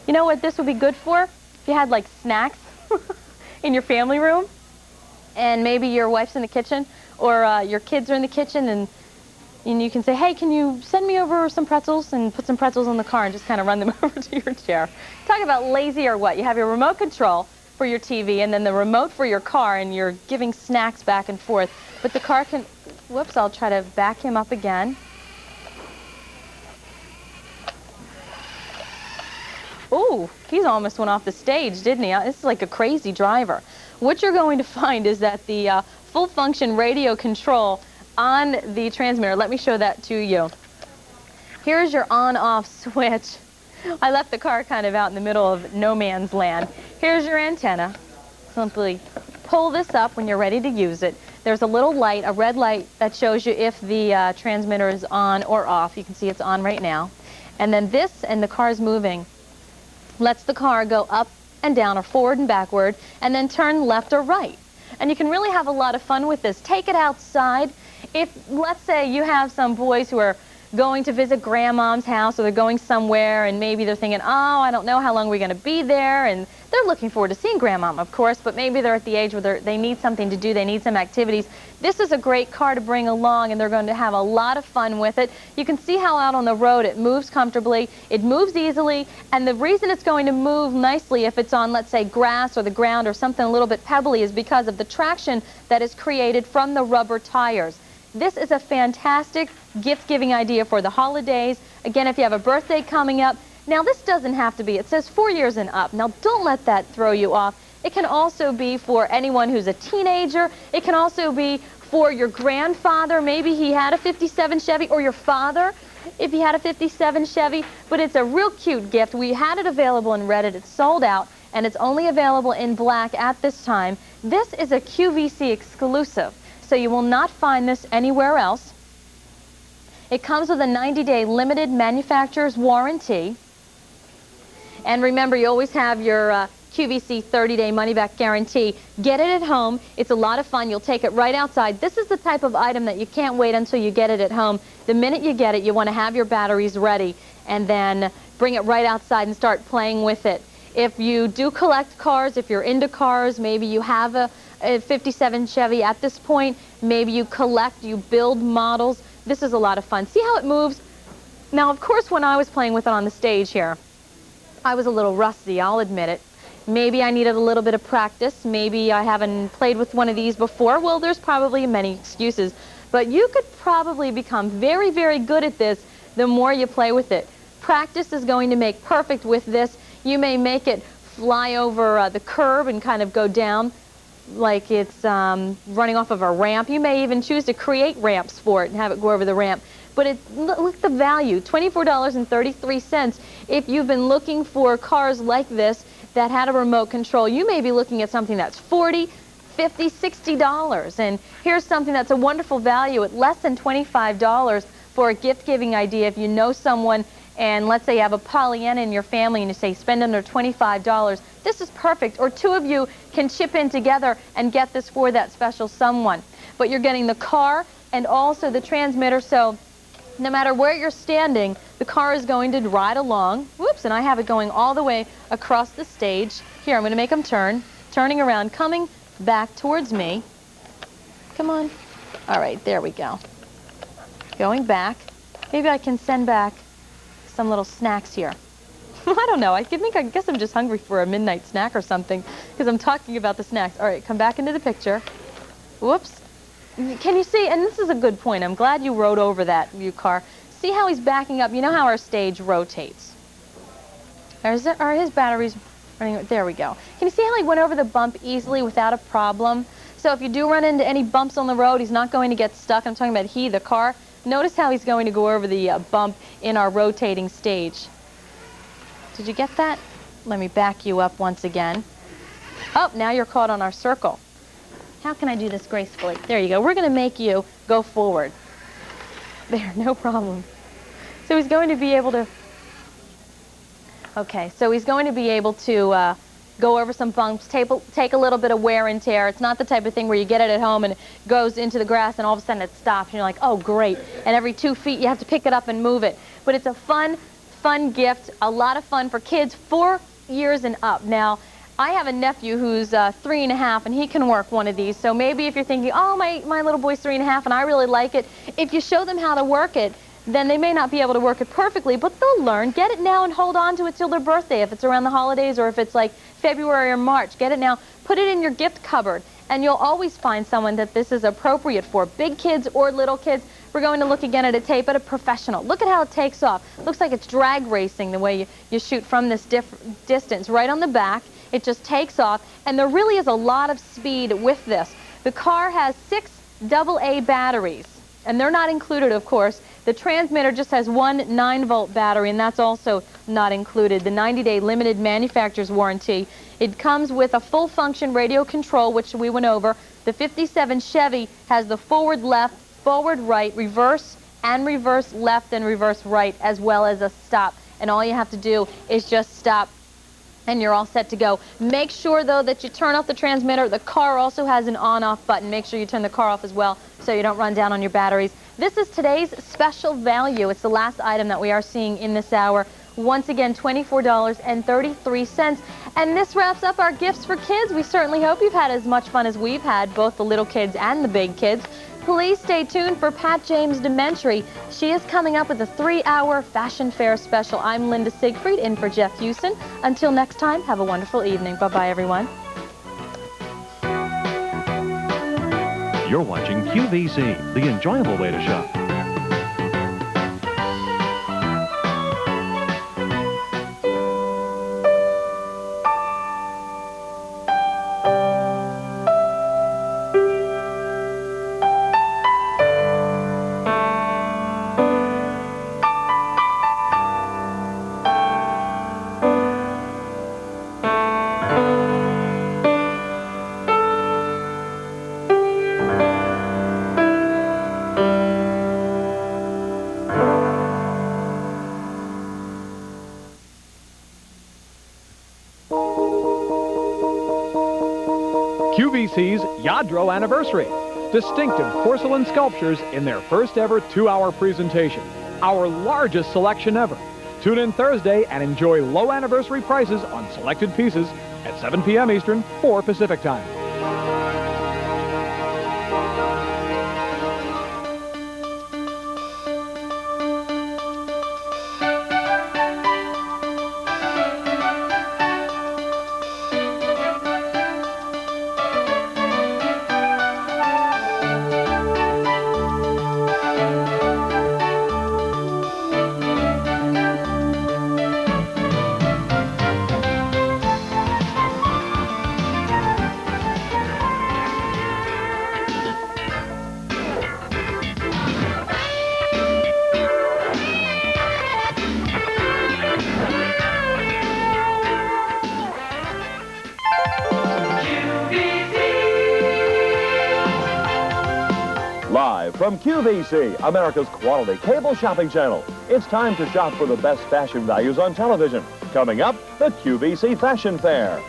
You know what this would be good for? If you had like snacks in your family room, and maybe your wife's in the kitchen, or your kids are in the kitchen, and you can say, hey, can you send me over some pretzels, and put some pretzels in the car and just kind of run them over to your chair. Talk about lazy or what? You have your remote control for your TV and then the remote for your car, and you're giving snacks back and forth. But the car can, whoops, I'll try to back him up again. Ooh, he's almost went off the stage, didn't he? This is like a crazy driver. What you're going to find is that the full function radio control on the transmitter, let me show that to you. Here's your on-off switch. I left the car kind of out in the middle of no man's land. Here's your antenna. Simply pull this up when you're ready to use it. There's a little light, a red light, that shows you if the transmitter is on or off. You can see it's on right now. And then this, and the car's moving, lets the car go up and down or forward and backward, and then turn left or right. And you can really have a lot of fun with this. Take it outside. If, let's say, you have some boys who are going to visit grandmom's house, or they're going somewhere and maybe they're thinking, oh, I don't know how long we're going to be there, and they're looking forward to seeing grandmom, of course, but maybe they're at the age where they need something to do, they need some activities. This is a great car to bring along, and they're going to have a lot of fun with it. You can see how out on the road it moves comfortably, it moves easily, and the reason it's going to move nicely if it's on, let's say, grass or the ground or something a little bit pebbly is because of the traction that is created from the rubber tires. This is a fantastic gift-giving idea for the holidays. Again, if you have a birthday coming up. Now, this doesn't have to be. It says 4 years and up. Now, don't let that throw you off. It can also be for anyone who's a teenager. It can also be for your grandfather. Maybe he had a 57 Chevy, or your father, if he had a 57 Chevy. But it's a real cute gift. We had it available in red. It's sold out, and it's only available in black at this time. This is a QVC exclusive, so you will not find this anywhere else. It comes with a 90-day limited manufacturer's warranty. And remember, you always have your QVC 30-day money-back guarantee. Get it at home. It's a lot of fun. You'll take it right outside. This is the type of item that you can't wait until you get it at home. The minute you get it, you want to have your batteries ready and then bring it right outside and start playing with it. If you do collect cars, if you're into cars, maybe you have a 57 Chevy at this point, maybe you collect, you build models. This is a lot of fun. See how it moves? Now, of course, when I was playing with it on the stage here, I was a little rusty, I'll admit it. Maybe I needed a little bit of practice. Maybe I haven't played with one of these before. Well, there's probably many excuses. But you could probably become very, very good at this the more you play with it. Practice is going to make perfect with this. You may make it fly over the curb and kind of go down like it's running off of a ramp. You may even choose to create ramps for it and have it go over the ramp. But look at the value, $24.33. If you've been looking for cars like this that had a remote control, you may be looking at something that's $40, $50, $60. And here's something that's a wonderful value at less than $25 for a gift-giving idea. If you know someone, and let's say you have a Pollyanna in your family and you say spend under $25, this is perfect. Or two of you can chip in together and get this for that special someone. But you're getting the car and also the transmitter, so no matter where you're standing, the car is going to ride along. Whoops, and I have it going all the way across the stage. Here, I'm going to make them turn, turning around, coming back towards me. Come on. All right, there we go. Going back. Maybe I can send back some little snacks here. I don't know. I guess I'm just hungry for a midnight snack or something because I'm talking about the snacks. All right, come back into the picture. Whoops. Can you see? And this is a good point. I'm glad you rode over that, you car. See how he's backing up? You know how our stage rotates. Are his batteries running? There we go. Can you see how he went over the bump easily without a problem? So if you do run into any bumps on the road, he's not going to get stuck. I'm talking about he, the car. Notice how he's going to go over the bump in our rotating stage. Did you get that? Let me back you up once again. Oh, now you're caught on our circle. How can I do this gracefully? There you go. We're going to make you go forward. There, no problem. So he's going to be able to... Okay, so he's going to be able to go over some bumps, take a little bit of wear and tear. It's not the type of thing where you get it at home and it goes into the grass and all of a sudden it stops and you're like, oh, great. And every 2 feet you have to pick it up and move it. But it's a fun fun gift, a lot of fun for kids 4 years and up. Now, I have a nephew who's 3.5, and he can work one of these. So maybe if you're thinking, oh, my little boy's 3.5 and I really like it, if you show them how to work it, then they may not be able to work it perfectly, but they'll learn. Get it now and hold on to it till their birthday, if it's around the holidays or if it's like February or March. Get it now, put it in your gift cupboard, and you'll always find someone that this is appropriate for, big kids or little kids. We're going to look again at a tape at a professional. Look at how it takes off. Looks like it's drag racing the way you shoot from this distance. Right on the back, it just takes off, and there really is a lot of speed with this. The car has 6 AA batteries, and they're not included, of course. The transmitter just has one 9-volt battery, and that's also not included. The 90-day limited manufacturer's warranty. It comes with a full function radio control, which we went over. The 57 Chevy has the forward left, forward right, reverse and reverse left and reverse right, as well as a stop. And all you have to do is just stop, and you're all set to go. Make sure, though, that you turn off the transmitter. The car also has an on-off button. Make sure you turn the car off as well so you don't run down on your batteries. This is today's special value. It's the last item that we are seeing in this hour. Once again, $24.33. And this wraps up our gifts for kids. We certainly hope you've had as much fun as we've had, both the little kids and the big kids. Please stay tuned for Pat James Dementry. She is coming up with a 3-hour fashion fair special. I'm Linda Siegfried, in for Jeff Houston. Until next time, have a wonderful evening. Bye-bye, everyone. You're watching QVC, the enjoyable way to shop. QVC's Yadro Anniversary. Distinctive porcelain sculptures in their first ever 2-hour presentation. Our largest selection ever. Tune in Thursday and enjoy low anniversary prices on selected pieces at 7 p.m. Eastern, 4 Pacific Time. Live from QVC, America's quality cable shopping channel. It's time to shop for the best fashion values on television. Coming up, the QVC Fashion Fair.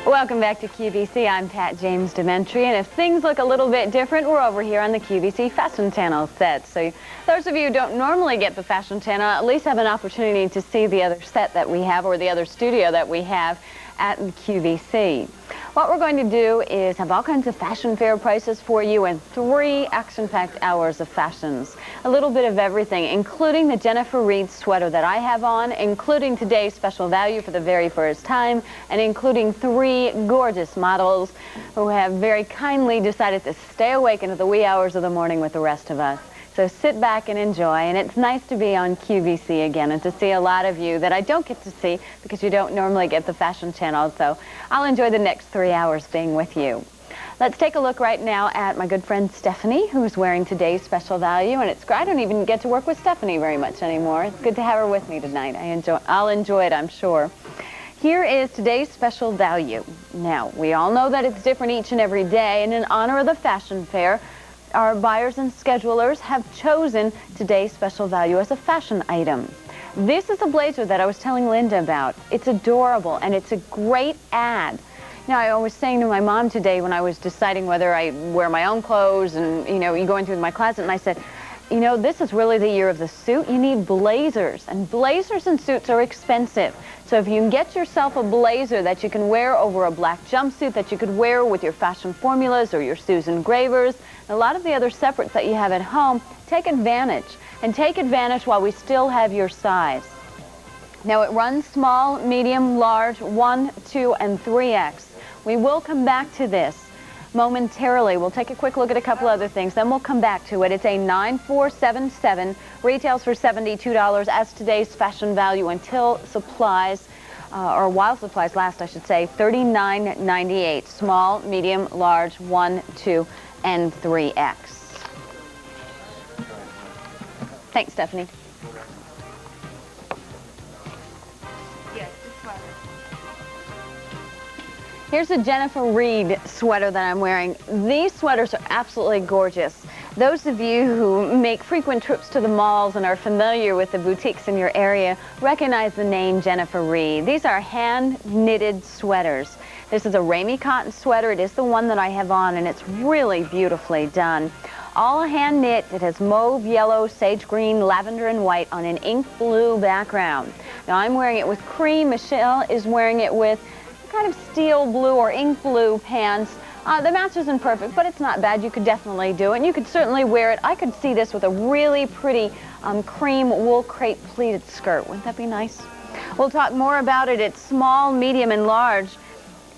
Welcome back to QVC. I'm Pat James Dementry, and if things look a little bit different, we're over here on the QVC Fashion Channel set. So those of you who don't normally get the Fashion Channel at least have an opportunity to see the other set that we have, or the other studio that we have at QVC. What we're going to do is have all kinds of fashion fair prices for you and 3 action-packed hours of fashions. A little bit of everything, including the Jennifer Reed sweater that I have on, including today's special value for the very first time, and including 3 gorgeous models who have very kindly decided to stay awake into the wee hours of the morning with the rest of us. So sit back and enjoy, and it's nice to be on QVC again and to see a lot of you that I don't get to see because you don't normally get the Fashion Channel, so I'll enjoy the next 3 hours being with you. Let's take a look right now at my good friend Stephanie, who's wearing today's special value, and it's great. I don't even get to work with Stephanie very much anymore. It's good to have her with me tonight. I'll enjoy it, I'm sure. Here is today's special value. Now, we all know that it's different each and every day, and in honor of the Fashion Fair, our buyers and schedulers have chosen today's special value as a fashion item. This is a blazer that I was telling Linda about. It's adorable, and it's a great ad. Now, I was saying to my mom today when I was deciding whether I wear my own clothes and, you know, going through my closet, and I said, you know, this is really the year of the suit. You need blazers, and blazers and suits are expensive. So if you can get yourself a blazer that you can wear over a black jumpsuit that you could wear with your fashion formulas or your Susan Gravers, and a lot of the other separates that you have at home, take advantage. And take advantage while we still have your size. Now, it runs small, medium, large, 1, 2, and 3X. We will come back to this momentarily. We'll take a quick look at a couple other things, then we'll come back to it. It's a 9477, retails for $72 as today's fashion value until supplies, or while supplies last, I should say, $39.98. Small, medium, large, 1, 2, and 3X. Thanks, Stephanie. Here's a Jennifer Reed sweater that I'm wearing. These sweaters are absolutely gorgeous. Those of you who make frequent trips to the malls and are familiar with the boutiques in your area recognize the name Jennifer Reed. These are hand-knitted sweaters. This is a Ramie cotton sweater. It is the one that I have on, and it's really beautifully done. All hand knit. It has mauve, yellow, sage green, lavender, and white on an ink blue background. Now I'm wearing it with cream. Michelle is wearing it with kind of steel blue or ink blue pants. The match isn't perfect, but it's not bad. You could definitely do it, and you could certainly wear it. I could see this with a really pretty cream wool crepe pleated skirt. Wouldn't that be nice? We'll talk more about it. It's small, medium, and large.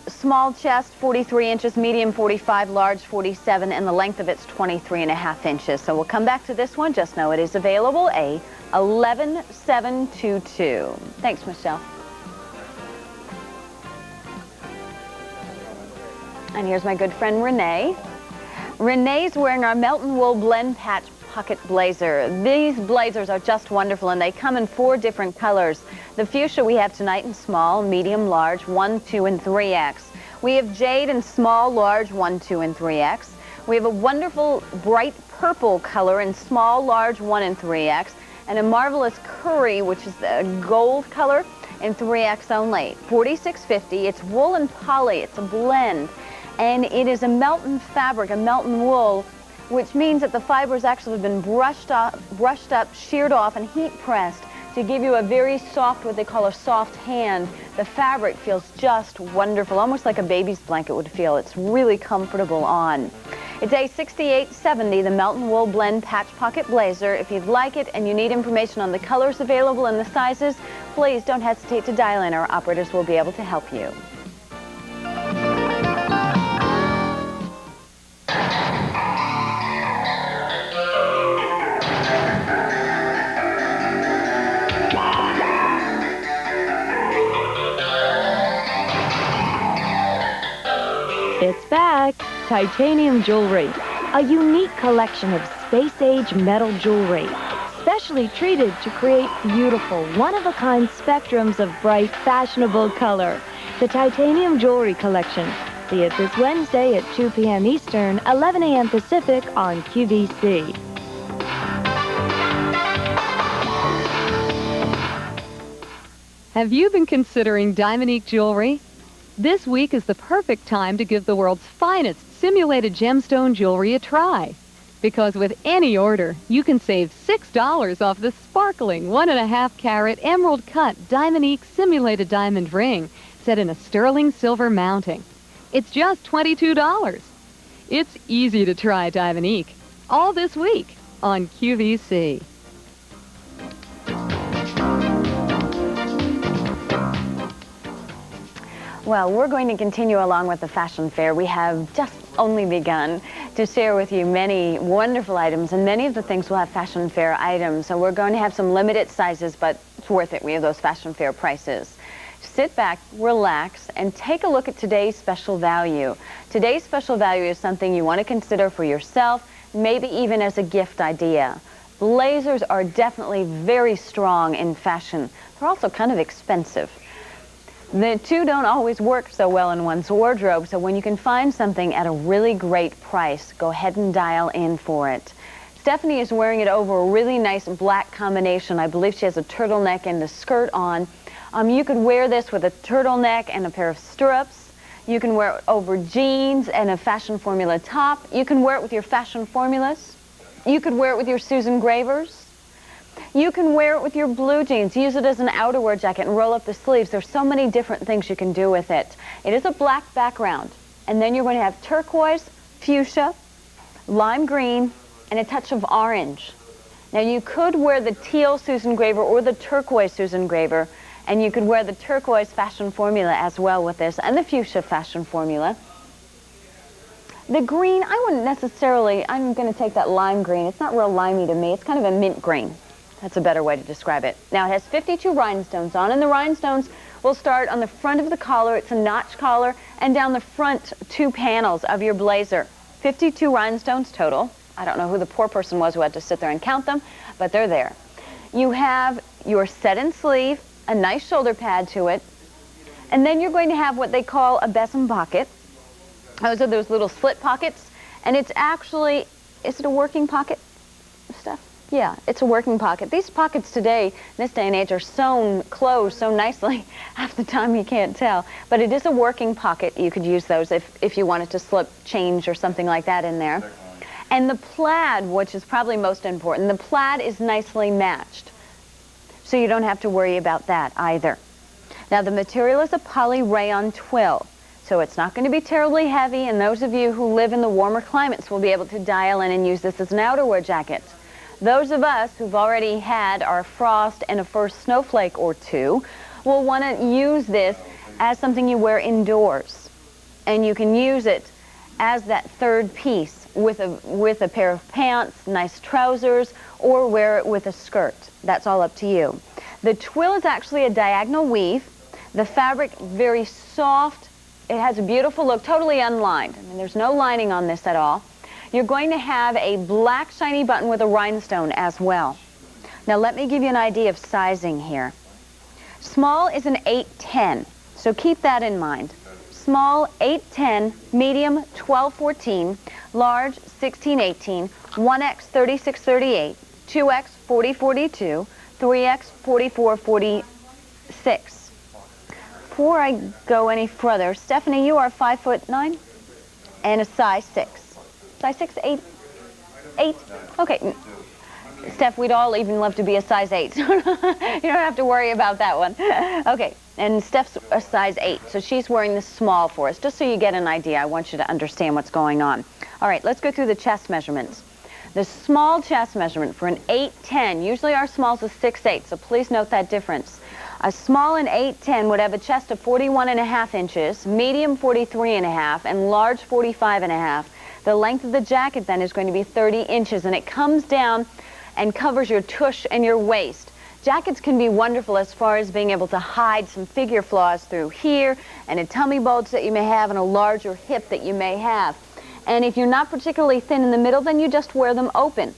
Small chest, 43 inches, medium 45, large 47, and the length of it's 23.5 inches. So we'll come back to this one. Just know it is available, a 11722. Thanks, Michelle. And here's my good friend Renee. Renee's wearing our Melton Wool Blend Patch Pocket Blazer. These blazers are just wonderful, and they come in 4 different colors. The fuchsia we have tonight in small, medium, large, 1, 2, and 3X. We have jade in small, large, 1, 2, and 3X. We have a wonderful bright purple color in small, large, 1, and 3X. And a marvelous curry, which is the gold color, in 3X only. $46.50. It's wool and poly. It's a blend. And it is a Melton fabric, a Melton wool, which means that the fibers actually have been brushed up, sheared off, and heat pressed to give you a very soft, what they call a soft hand. The fabric feels just wonderful, almost like a baby's blanket would feel. It's really comfortable on. It's a $68.70, the Melton Wool Blend Patch Pocket Blazer. If you'd like it and you need information on the colors available and the sizes, please don't hesitate to dial in. Our operators will be able to help you. It's back! Titanium jewelry, a unique collection of space-age metal jewelry, specially treated to create beautiful, one-of-a-kind spectrums of bright, fashionable color. The Titanium Jewelry Collection. See it this Wednesday at 2 p.m. Eastern, 11 a.m. Pacific on QVC. Have you been considering Diamonique jewelry? This week is the perfect time to give the world's finest simulated gemstone jewelry a try. Because with any order, you can save $6 off the sparkling 1.5 carat emerald cut Diamonique simulated diamond ring set in a sterling silver mounting. It's just $22. It's easy to try Diamonique. All this week on QVC. Well, we're going to continue along with the fashion fair. We have just only begun to share with you many wonderful items, and many of the things will have fashion fair items. So we're going to have some limited sizes, but it's worth it. We have those fashion fair prices. Sit back, relax, and take a look at today's special value. Today's special value is something you want to consider for yourself, maybe even as a gift idea. Blazers are definitely very strong in fashion. They're also kind of expensive. The two don't always work so well in one's wardrobe, so when you can find something at a really great price, go ahead and dial in for it. Stephanie is wearing it over a really nice black combination. I believe she has a turtleneck and a skirt on. You could wear this with a turtleneck and a pair of stirrups. You can wear it over jeans and a fashion formula top. You can wear it with your fashion formulas. You could wear it with your Susan Gravers. You can wear it with your blue jeans. Use it as an outerwear jacket and roll up the sleeves. There's so many different things you can do with it. It is a black background. And then you're going to have turquoise, fuchsia, lime green, and a touch of orange. Now you could wear the teal Susan Graver or the turquoise Susan Graver, and you could wear the turquoise fashion formula as well with this, and the fuchsia fashion formula. The green, I wouldn't necessarily, I'm going to take that lime green. It's not real limey to me. It's kind of a mint green. That's a better way to describe it. Now it has 52 rhinestones on, and the rhinestones will start on the front of the collar. It's a notch collar, and down the front 2 panels of your blazer. 52 rhinestones total. I don't know who the poor person was who had to sit there and count them, but they're there. You have your set-in sleeve, a nice shoulder pad to it, and then you're going to have what they call a besom pocket. Those are those little slit pockets, and it's actually, is it a working pocket, Steph? Yeah, it's a working pocket. These pockets today, this day and age, are sewn closed so nicely, half the time you can't tell. But it is a working pocket. You could use those if you wanted to slip change or something like that in there. And the plaid, which is probably most important, the plaid is nicely matched. So you don't have to worry about that either. Now the material is a poly rayon twill. So it's not going to be terribly heavy, and those of you who live in the warmer climates will be able to dial in and use this as an outerwear jacket. Those of us who've already had our frost and a first snowflake or two will want to use this as something you wear indoors. And you can use it as that third piece with a pair of pants, nice trousers, or wear it with a skirt. That's all up to you. The twill is actually a diagonal weave. The fabric, very soft. It has a beautiful look, totally unlined. I mean, there's no lining on this at all. You're going to have a black shiny button with a rhinestone as well. Now let me give you an idea of sizing here. Small is an 8-10, so keep that in mind. Small 8-10, medium 12-14, large 16-18, 1X 36-38, 2X 40-42, 3X 44-46. Before I go any further, Stephanie, you are 5'9" and a size 6. Size 6, 8? Okay. Steph, we'd all even love to be a size 8. You don't have to worry about that one. Okay, and Steph's a size 8, so she's wearing the small for us, just so you get an idea. I want you to understand what's going on. All right, let's go through the chest measurements. The small chest measurement for an 8-10, usually our smalls is 6'8", so please note that difference. A small in 8-10 would have a chest of 41.5 inches, medium 43.5, and large 45.5. The length of the jacket then is going to be 30 inches, and it comes down and covers your tush and your waist. Jackets can be wonderful as far as being able to hide some figure flaws through here, and a tummy bulge that you may have, and a larger hip that you may have. And if you're not particularly thin in the middle, then you just wear them open.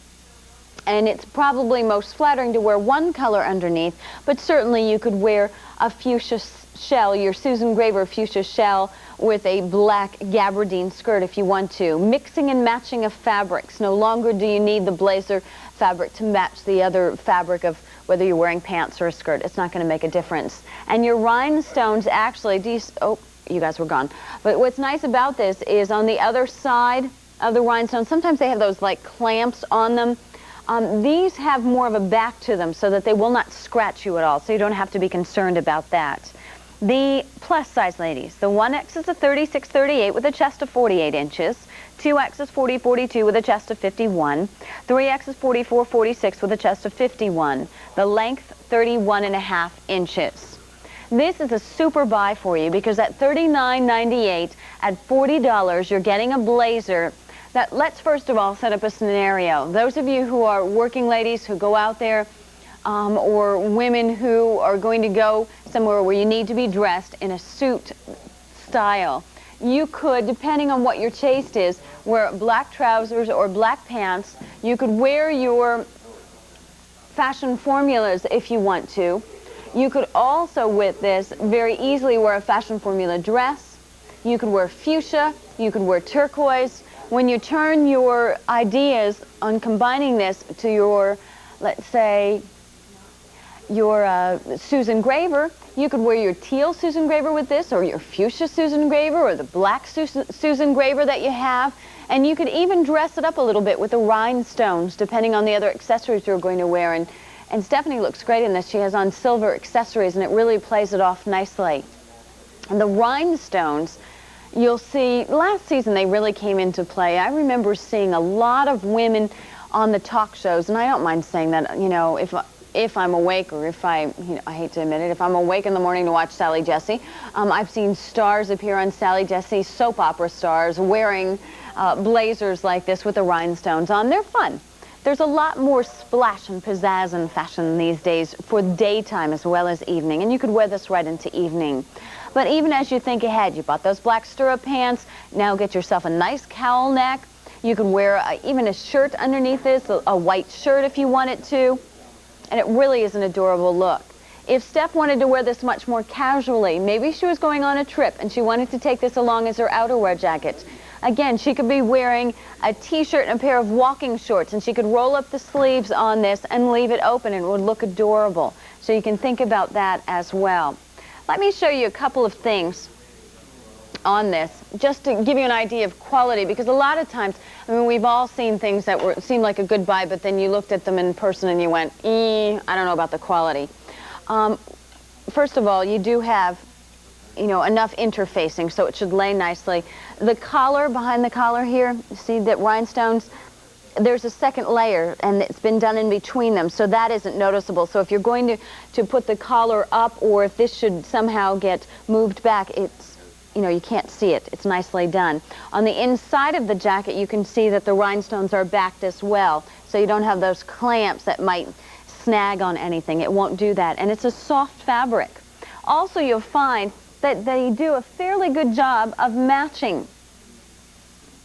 And it's probably most flattering to wear one color underneath, but certainly you could wear a fuchsia shell, your Susan Graver fuchsia shell, with a black gabardine skirt if you want to. Mixing and matching of fabrics. No longer do you need the blazer fabric to match the other fabric of whether you're wearing pants or a skirt. It's not going to make a difference. And your rhinestones actually, oh, you guys were gone. But what's nice about this is on the other side of the rhinestones, sometimes they have those like clamps on them. These have more of a back to them so that they will not scratch you at all, so you don't have to be concerned about that. The plus size ladies, the 1X is a 36-38 with a chest of 48 inches, 2X is 40-42 with a chest of 51, 3X is 44-46 with a chest of 51, the length 31.5 inches. This is a super buy for you because at $39.98, at $40, you're getting a blazer. That, let's first of all set up a scenario. Those of you who are working ladies who go out there, or women who are going to go somewhere where you need to be dressed in a suit style, you could, depending on what your taste is, wear black trousers or black pants. You could wear your fashion formulas if you want to. You could also, with this, very easily wear a fashion formula dress. You could wear fuchsia. You could wear turquoise. When you turn your ideas on combining this to your, let's say, your Susan Graver, you could wear your teal Susan Graver with this, or your fuchsia Susan Graver, or the black Susan Graver that you have. And you could even dress it up a little bit with the rhinestones, depending on the other accessories you're going to wear. And Stephanie looks great in this. She has on silver accessories, and it really plays it off nicely. And the rhinestones, you'll see, last season they really came into play. I remember seeing a lot of women on the talk shows, and I don't mind saying that, you know, if I'm awake, or if I hate to admit it, if I'm awake in the morning to watch Sally Jessy, I've seen stars appear on Sally Jessy, soap opera stars, wearing blazers like this with the rhinestones on. They're fun. There's a lot more splash and pizzazz in fashion these days for daytime as well as evening, and you could wear this right into evening. But even as you think ahead, you bought those black stirrup pants, now get yourself a nice cowl neck. You can wear even a shirt underneath this, a white shirt if you wanted to, and it really is an adorable look. If Steph wanted to wear this much more casually, maybe she was going on a trip and she wanted to take this along as her outerwear jacket. Again, she could be wearing a t-shirt and a pair of walking shorts, and she could roll up the sleeves on this and leave it open, and it would look adorable. So you can think about that as well. Let me show you a couple of things on this, just to give you an idea of quality, because a lot of times, I mean, we've all seen things that seemed like a good buy, but then you looked at them in person and you went, I don't know about the quality. First of all, you do have, you know, enough interfacing, so it should lay nicely. The collar, behind the collar here, see that rhinestones, there's a second layer, and it's been done in between them, so that isn't noticeable. So if you're going to put the collar up, or if this should somehow get moved back, it's, you know, you can't see it. It's nicely done. On the inside of the jacket, you can see that the rhinestones are backed as well, so you don't have those clamps that might snag on anything. It won't do that, and it's a soft fabric. Also, you'll find that they do a fairly good job of matching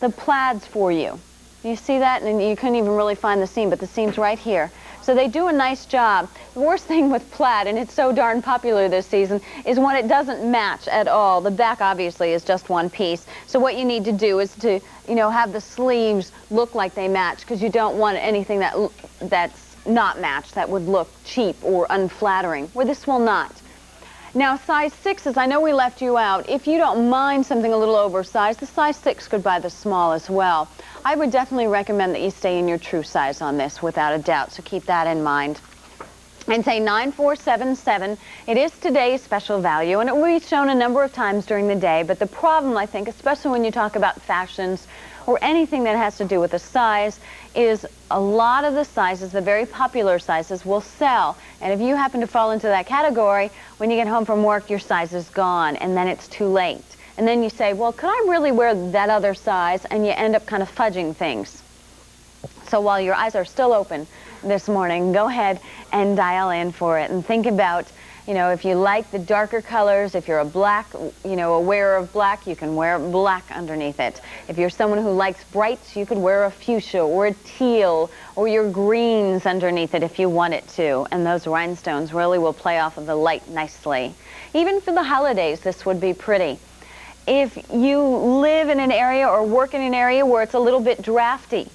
the plaids for you. You see that? And you couldn't even really find the seam, but the seam's right here. So they do a nice job. The worst thing with plaid, and it's so darn popular this season, is when it doesn't match at all. The back obviously is just one piece. So what you need to do is to, you know, have the sleeves look like they match, because you don't want anything that's not matched that would look cheap or unflattering, where this will not. Now, size 6s, I know we left you out. If you don't mind something a little oversized, the size 6 could buy the small as well. I would definitely recommend that you stay in your true size on this, without a doubt, so keep that in mind. And say 9477. It is today's special value, and it will be shown a number of times during the day, but the problem, I think, especially when you talk about fashions or anything that has to do with a size, is a lot of the sizes, the very popular sizes, will sell. And if you happen to fall into that category, when you get home from work, your size is gone, and then it's too late. And then you say, well, could I really wear that other size? And you end up kind of fudging things. So while your eyes are still open this morning, go ahead and dial in for it, and think about, you know, if you like the darker colors, if you're a black, you know, a wearer of black, you can wear black underneath it. If you're someone who likes brights, you could wear a fuchsia or a teal or your greens underneath it if you wanted to. And those rhinestones really will play off of the light nicely. Even for the holidays, this would be pretty. If you live in an area or work in an area where it's a little bit drafty,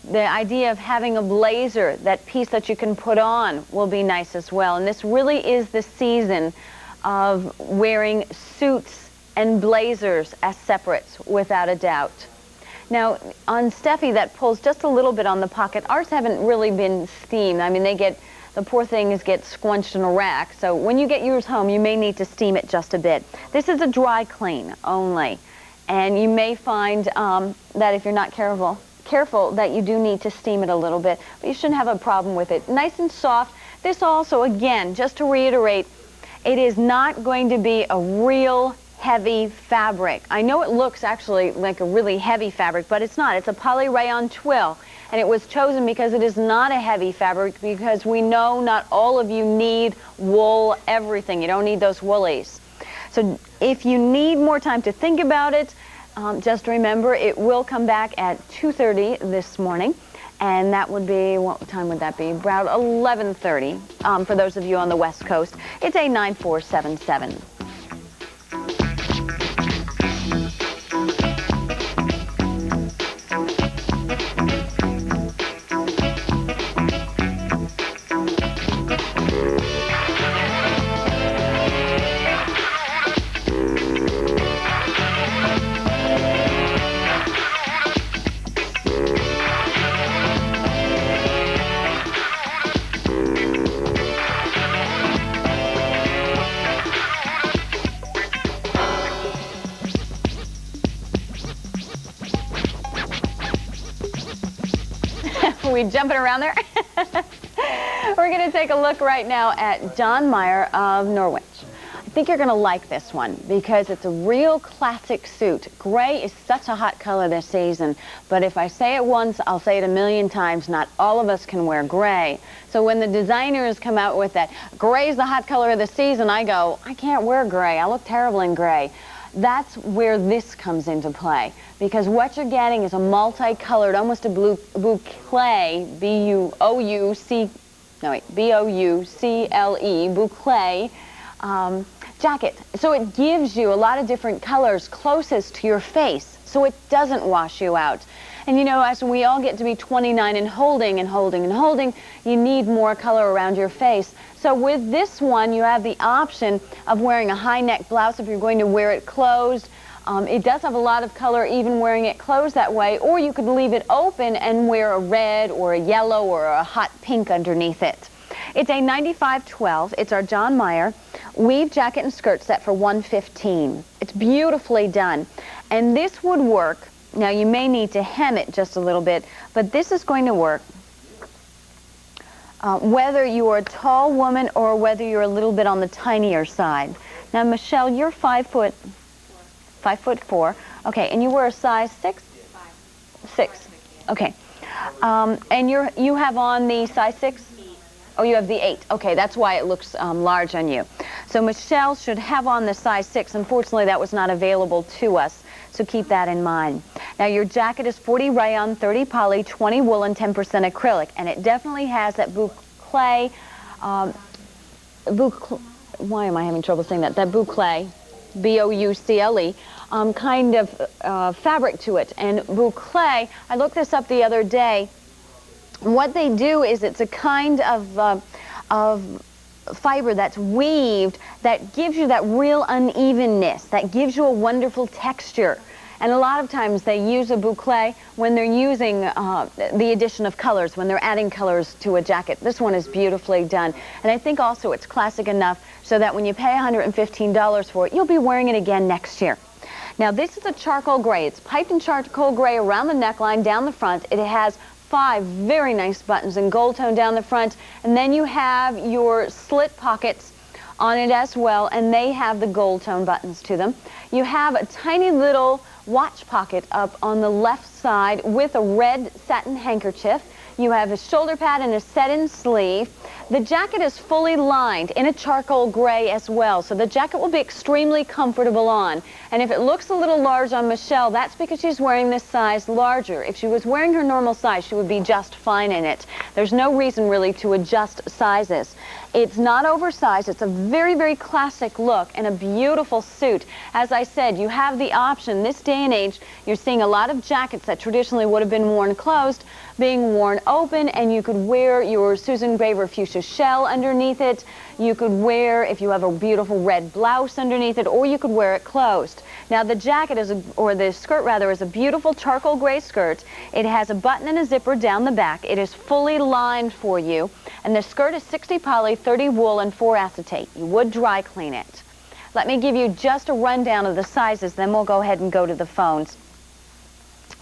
the idea of having a blazer, that piece that you can put on, will be nice as well. And this really is the season of wearing suits and blazers as separates, without a doubt. Now, on Steffi, that pulls just a little bit on the pocket. Ours haven't really been steamed. I mean, the poor things get squunched in a rack. So when you get yours home, you may need to steam it just a bit. This is a dry clean only. And you may find that if you're not careful that you do need to steam it a little bit, but you shouldn't have a problem with it. Nice and soft. This also, again, just to reiterate, it is not going to be a real heavy fabric. I know it looks actually like a really heavy fabric, but it's not. It's a poly rayon twill, and it was chosen because it is not a heavy fabric, because we know not all of you need wool everything. You don't need those woolies. So if you need more time to think about it, just remember, it will come back at 2:30 this morning, and that would be, what time would that be? About 11:30 for those of you on the West Coast. It's a 9477. Are we jumping around there? We're going to take a look right now at John Mayer of Norwich. I think you're going to like this one because it's a real classic suit. Gray is such a hot color this season, but if I say it once, I'll say it a million times. Not all of us can wear gray. So when the designers come out with that, gray's the hot color of the season, I go, I can't wear gray. I look terrible in gray. That's where this comes into play, because what you're getting is a multicolored, almost a boucle, B-O-U-C-L-E, boucle jacket. So it gives you a lot of different colors closest to your face, so it doesn't wash you out. And you know, as we all get to be 29 and holding, you need more color around your face. So with this one, you have the option of wearing a high neck blouse if you're going to wear it closed. It does have a lot of color even wearing it closed that way, or you could leave it open and wear a red or a yellow or a hot pink underneath it. It's a 95-12. It's our John Mayer weave jacket and skirt set for $115. It's beautifully done. And this would work. Now you may need to hem it just a little bit, but this is going to work whether you are a tall woman or whether you're a little bit on the tinier side. Now Michelle, you're 5'4". Okay, and you wear a size 6? 6. Okay. And you have on the size 6? Oh, you have the 8. Okay, that's why it looks large on you. So Michelle should have on the size 6. Unfortunately, that was not available to us, so keep that in mind. Now, your jacket is 40 rayon, 30 poly, 20 woolen, 10% acrylic, and it definitely has that boucle, why am I having trouble saying that? That boucle, B-O-U-C-L-E, kind of fabric to it. And boucle, I looked this up the other day. What they do is it's a kind of fiber that's weaved that gives you that real unevenness, that gives you a wonderful texture. And a lot of times they use a boucle when they're using the addition of colors, when they're adding colors to a jacket. This one is beautifully done. And I think also it's classic enough so that when you pay $115 for it, you'll be wearing it again next year. Now this is a charcoal gray. It's piped in charcoal gray around the neckline, down the front. It has 5 very nice buttons in gold tone down the front, and then you have your slit pockets on it as well, and they have the gold tone buttons to them. You have a tiny little watch pocket up on the left side with a red satin handkerchief. You have a shoulder pad and a set-in sleeve. The jacket is fully lined in a charcoal gray as well, so the jacket will be extremely comfortable on. And if it looks a little large on Michelle, that's because she's wearing this size larger. If she was wearing her normal size, she would be just fine in it. There's no reason really to adjust sizes. It's not oversized. It's a very, very classic look and a beautiful suit. As I said, you have the option. This day and age, you're seeing a lot of jackets that traditionally would have been worn closed being worn open, and you could wear your Susan Graver fuchsia shell underneath it. You could wear, if you have a beautiful red blouse underneath it, or you could wear it closed. Now the jacket is, or the skirt rather, is a beautiful charcoal gray skirt. It has a button and a zipper down the back. It is fully lined for you, and the skirt is 60 poly, 30 wool, and 4 acetate. You would dry clean it. Let me give you just a rundown of the sizes, then we'll go ahead and go to the phones.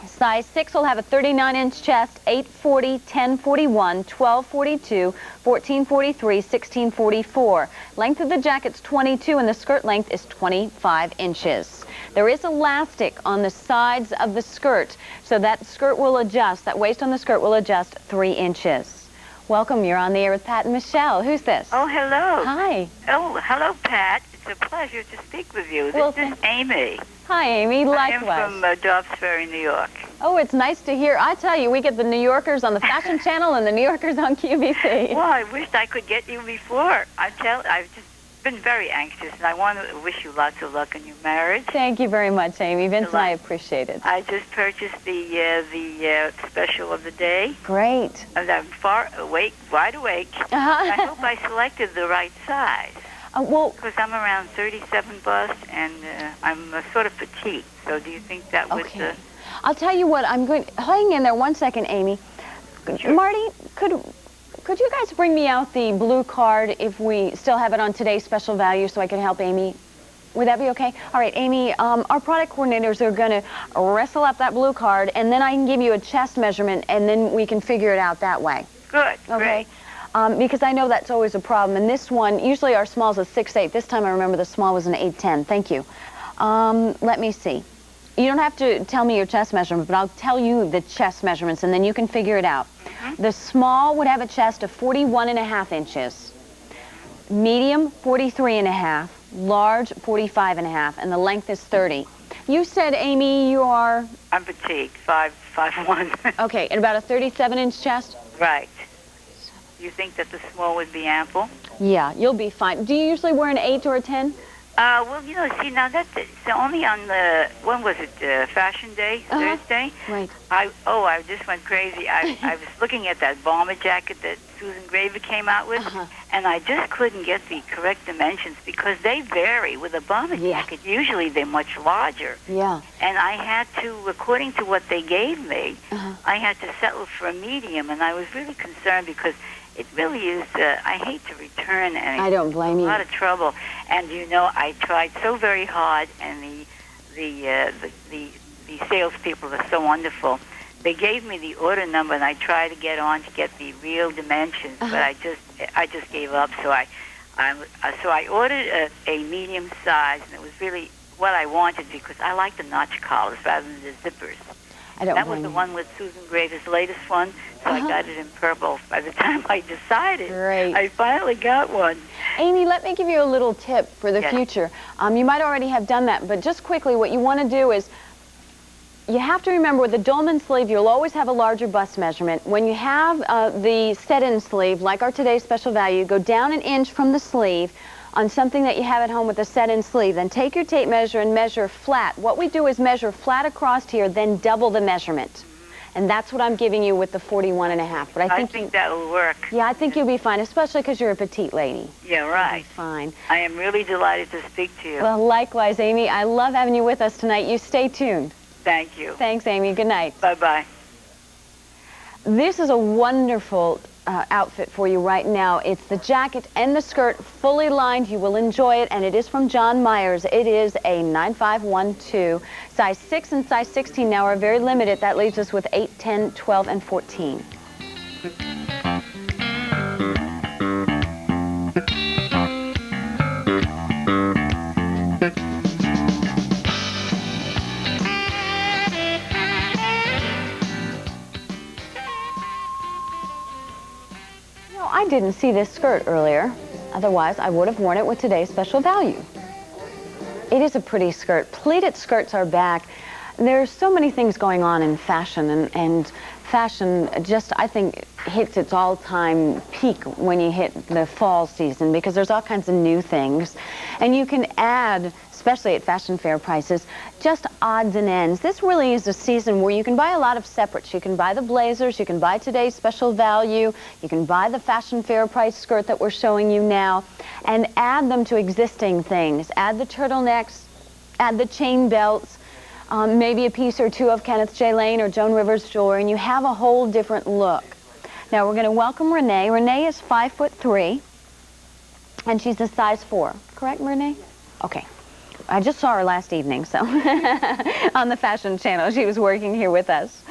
Size 6 will have a 39-inch chest, 840, 1041, 1242, 1443, 1644. Length of the jacket's 22 and the skirt length is 25 inches. There is elastic on the sides of the skirt, so that skirt will adjust, that waist on the skirt will adjust 3 inches. Welcome, you're on the air with Pat and Michelle. Who's this? Oh, hello. Hi. Oh, hello, Pat. It's a pleasure to speak with you. This is Amy. Hi, Amy. Likewise. I am from Dobbs Ferry, New York. Oh, it's nice to hear. I tell you, we get the New Yorkers on the Fashion Channel and the New Yorkers on QVC. Well, I wished I could get you before. I've just been very anxious, and I want to wish you lots of luck in your marriage. Thank you very much, Amy. Vince and I appreciate it. I just purchased the special of the day. Great. And I'm wide awake. I hope I selected the right size. Well, because I'm around 37 bust, and I'm sort of petite. So do you think that was okay. I'll tell you what, hang in there one second, Amy. Sure. Marty, could you guys bring me out the blue card if we still have it on today's special value so I can help Amy? Would that be okay? All right, Amy, our product coordinators are going to wrestle up that blue card, and then I can give you a chest measurement, and then we can figure it out that way. Good, Okay? great. Because I know that's always a problem. And this one, usually our small is a 6'8". This time I remember the small was an 8'10". Thank you. Let me see. You don't have to tell me your chest measurement, but I'll tell you the chest measurements, and then you can figure it out. The small would have a chest of 41.5 inches. Medium, 43.5. Large, 45.5, and the length is 30. You said, Amy, you are? I'm petite, 5'1". Okay, and about a 37-inch chest? Right. You think that the small would be ample? Yeah, you'll be fine. Do you usually wear an 8 or a 10? Well, you know, see, now that's only on the, when was it, Fashion Day, Thursday? Right. I just went crazy. I was looking at that bomber jacket that Susan Graver came out with, and I just couldn't get the correct dimensions because they vary with a bomber jacket. Usually they're much larger. Yeah. And I had to, according to what they gave me, I had to settle for a medium, and I was really concerned because it really is, I hate to return anything. I don't blame you. A lot of trouble. And, you know, I tried so very hard, and the salespeople are so wonderful. They gave me the order number, and I tried to get on to get the real dimensions, but I just gave up. So I ordered a medium size, and it was really what I wanted because I like the notch collars rather than the zippers. That was the one with Susan Graver's latest one, so I got it in purple. By the time I decided, I finally got one. Amy, let me give you a little tip for the future. You might already have done that, but just quickly, what you want to do is you have to remember with the dolman sleeve, you'll always have a larger bust measurement. When you have the set-in sleeve, like our today's special value, go down an inch from the sleeve on something that you have at home with a set-in sleeve. Then take your tape measure and measure flat. What we do is measure flat across here, then double the measurement. And that's what I'm giving you with the 41.5. But I think that'll work. Yeah, I think you'll be fine, especially because you're a petite lady. Yeah, right. You'll be fine. I am really delighted to speak to you. Well, likewise, Amy. I love having you with us tonight. You stay tuned. Thank you. Thanks, Amy. Good night. Bye-bye. This is a wonderful outfit for you right now. It's the jacket and the skirt, fully lined. You will enjoy it, and it is from John Myers. It is a 9512, size 6 and size 16 now are very limited. That leaves us with 8, 10, 12, and 14. I didn't see this skirt earlier. Otherwise, I would have worn it with today's special value. It is a pretty skirt. Pleated skirts are back. There's so many things going on in fashion, and fashion just, I think, hits its all-time peak when you hit the fall season because there's all kinds of new things. And you can add, especially at fashion fair prices, just odds and ends. This really is a season where you can buy a lot of separates. You can buy the blazers, you can buy today's special value, you can buy the fashion fair price skirt that we're showing you now, and add them to existing things. Add the turtlenecks, add the chain belts, maybe a piece or two of Kenneth J. Lane or Joan Rivers jewelry, and you have a whole different look. Now we're going to welcome Renee. Renee is 5'3", and she's a size 4. Correct, Renee? Okay. I just saw her last evening, so on the Fashion Channel. She was working here with us.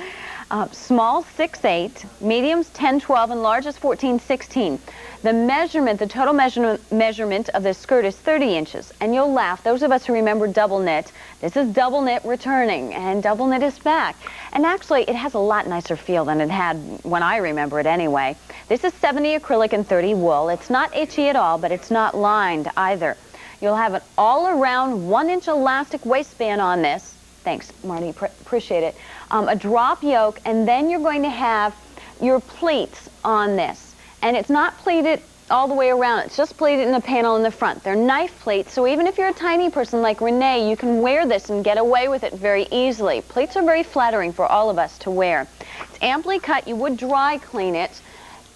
Small 6'8", mediums 10, 12, and large is 14, 16. The measurement, the total measurement of this skirt is 30 inches. And you'll laugh, those of us who remember double knit, this is double knit returning, and double knit is back. And actually, it has a lot nicer feel than it had when I remember it anyway. This is 70 acrylic and 30 wool. It's not itchy at all, but it's not lined either. You'll have an all-around 1-inch elastic waistband on this. Thanks, Marty. Appreciate it. A drop yoke, and then you're going to have your pleats on this. And it's not pleated all the way around. It's just pleated in the panel in the front. They're knife pleats, so even if you're a tiny person like Renee, you can wear this and get away with it very easily. Pleats are very flattering for all of us to wear. It's amply cut. You would dry clean it.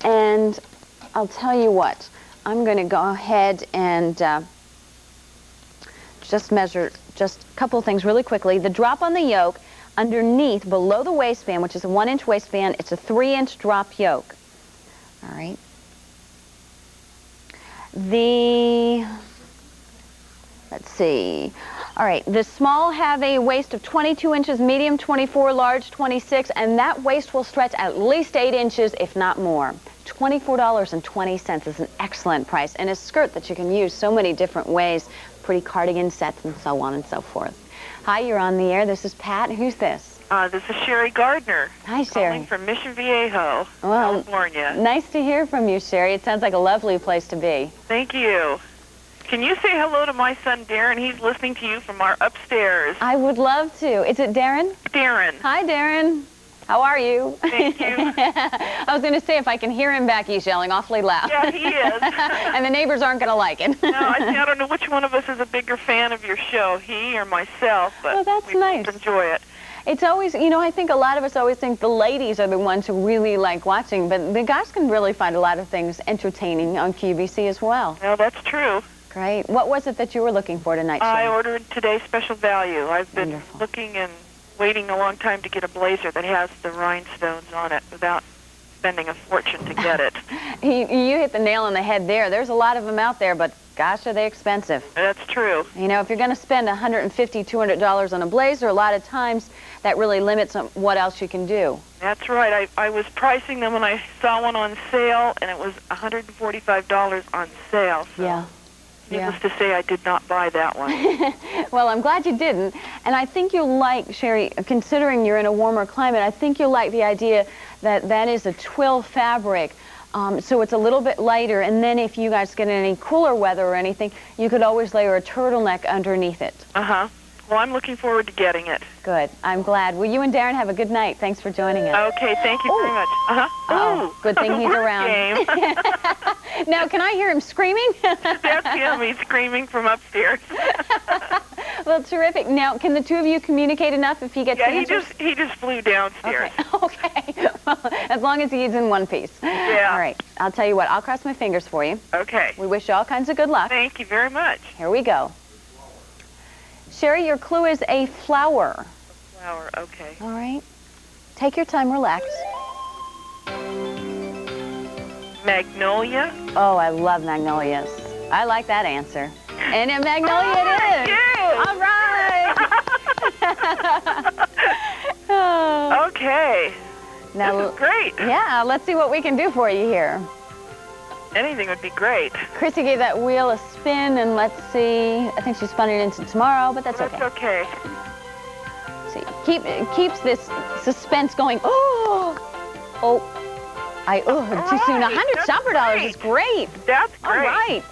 And I'll tell you what. I'm going to go ahead and just measure just a couple of things really quickly. The drop on the yoke, underneath, below the waistband, which is a 1-inch waistband, it's a 3-inch drop yoke. All right. The Let's see. All right, the small have a waist of 22 inches, medium 24, large 26, and that waist will stretch at least 8 inches, if not more. $24.20 is an excellent price, and a skirt that you can use so many different ways, pretty cardigan sets and so on and so forth. Hi, you're on the air. This is Pat. Who's this? This is Sherry Gardner. Hi, Sherry. Calling from Mission Viejo, California. Nice to hear from you, Sherry. It sounds like a lovely place to be. Thank you. Can you say hello to my son, Darren? He's listening to you from our upstairs. I would love to. Is it Darren? Darren. Hi, Darren. How are you? Thank you. I was going to say, if I can hear him back, he's yelling awfully loud. Yeah, he is. And the neighbors aren't going to like it. No, I don't know which one of us is a bigger fan of your show, he or myself, but well, that's we nice. both enjoy it. It's always, you know, I think a lot of us always think the ladies are the ones who really like watching, but the guys can really find a lot of things entertaining on QVC as well. No, that's true. Great. What was it that you were looking for tonight, Sherry? I ordered today's special value. I've been looking and waiting a long time to get a blazer that has the rhinestones on it without spending a fortune to get it. You hit the nail on the head there. There's a lot of them out there, but gosh, are they expensive. That's true. You know, if you're going to spend $150, $200 on a blazer, a lot of times that really limits what else you can do. That's right. I was pricing them when I saw one on sale, and it was $145 on sale. So. Yeah. Needless to say, I did not buy that one. Well, I'm glad you didn't. And I think you'll like, Sherry, considering you're in a warmer climate, I think you'll like the idea that that is a twill fabric. So it's a little bit lighter. And then if you guys get any cooler weather or anything, you could always layer a turtleneck underneath it. Uh-huh. Well, I'm looking forward to getting it. Good. I'm glad. Well, you and Darren have a good night. Thanks for joining us. Okay, thank you very much. Uh-huh. Good thing he's around. Now, can I hear him screaming? That's him. He's screaming from upstairs. Well, terrific. Now, can the two of you communicate enough if he gets answers? He just flew downstairs. Okay. Well, as long as he's in one piece. Yeah. All right. I'll tell you what. I'll cross my fingers for you. Okay. We wish you all kinds of good luck. Thank you very much. Here we go. Sherry, your clue is a flower. Flower, okay. All right. Take your time, relax. Magnolia? Oh, I love magnolias. I like that answer. And a magnolia it is. All right. Okay. Now, this is great. Yeah, let's see what we can do for you here. Anything would be great. Chrissy gave that wheel a spin, and let's see. I think she spun it into tomorrow, but that's okay. That's okay. See, keeps this suspense going. Oh, too soon. $100 shopper dollars is great. That's great. All right.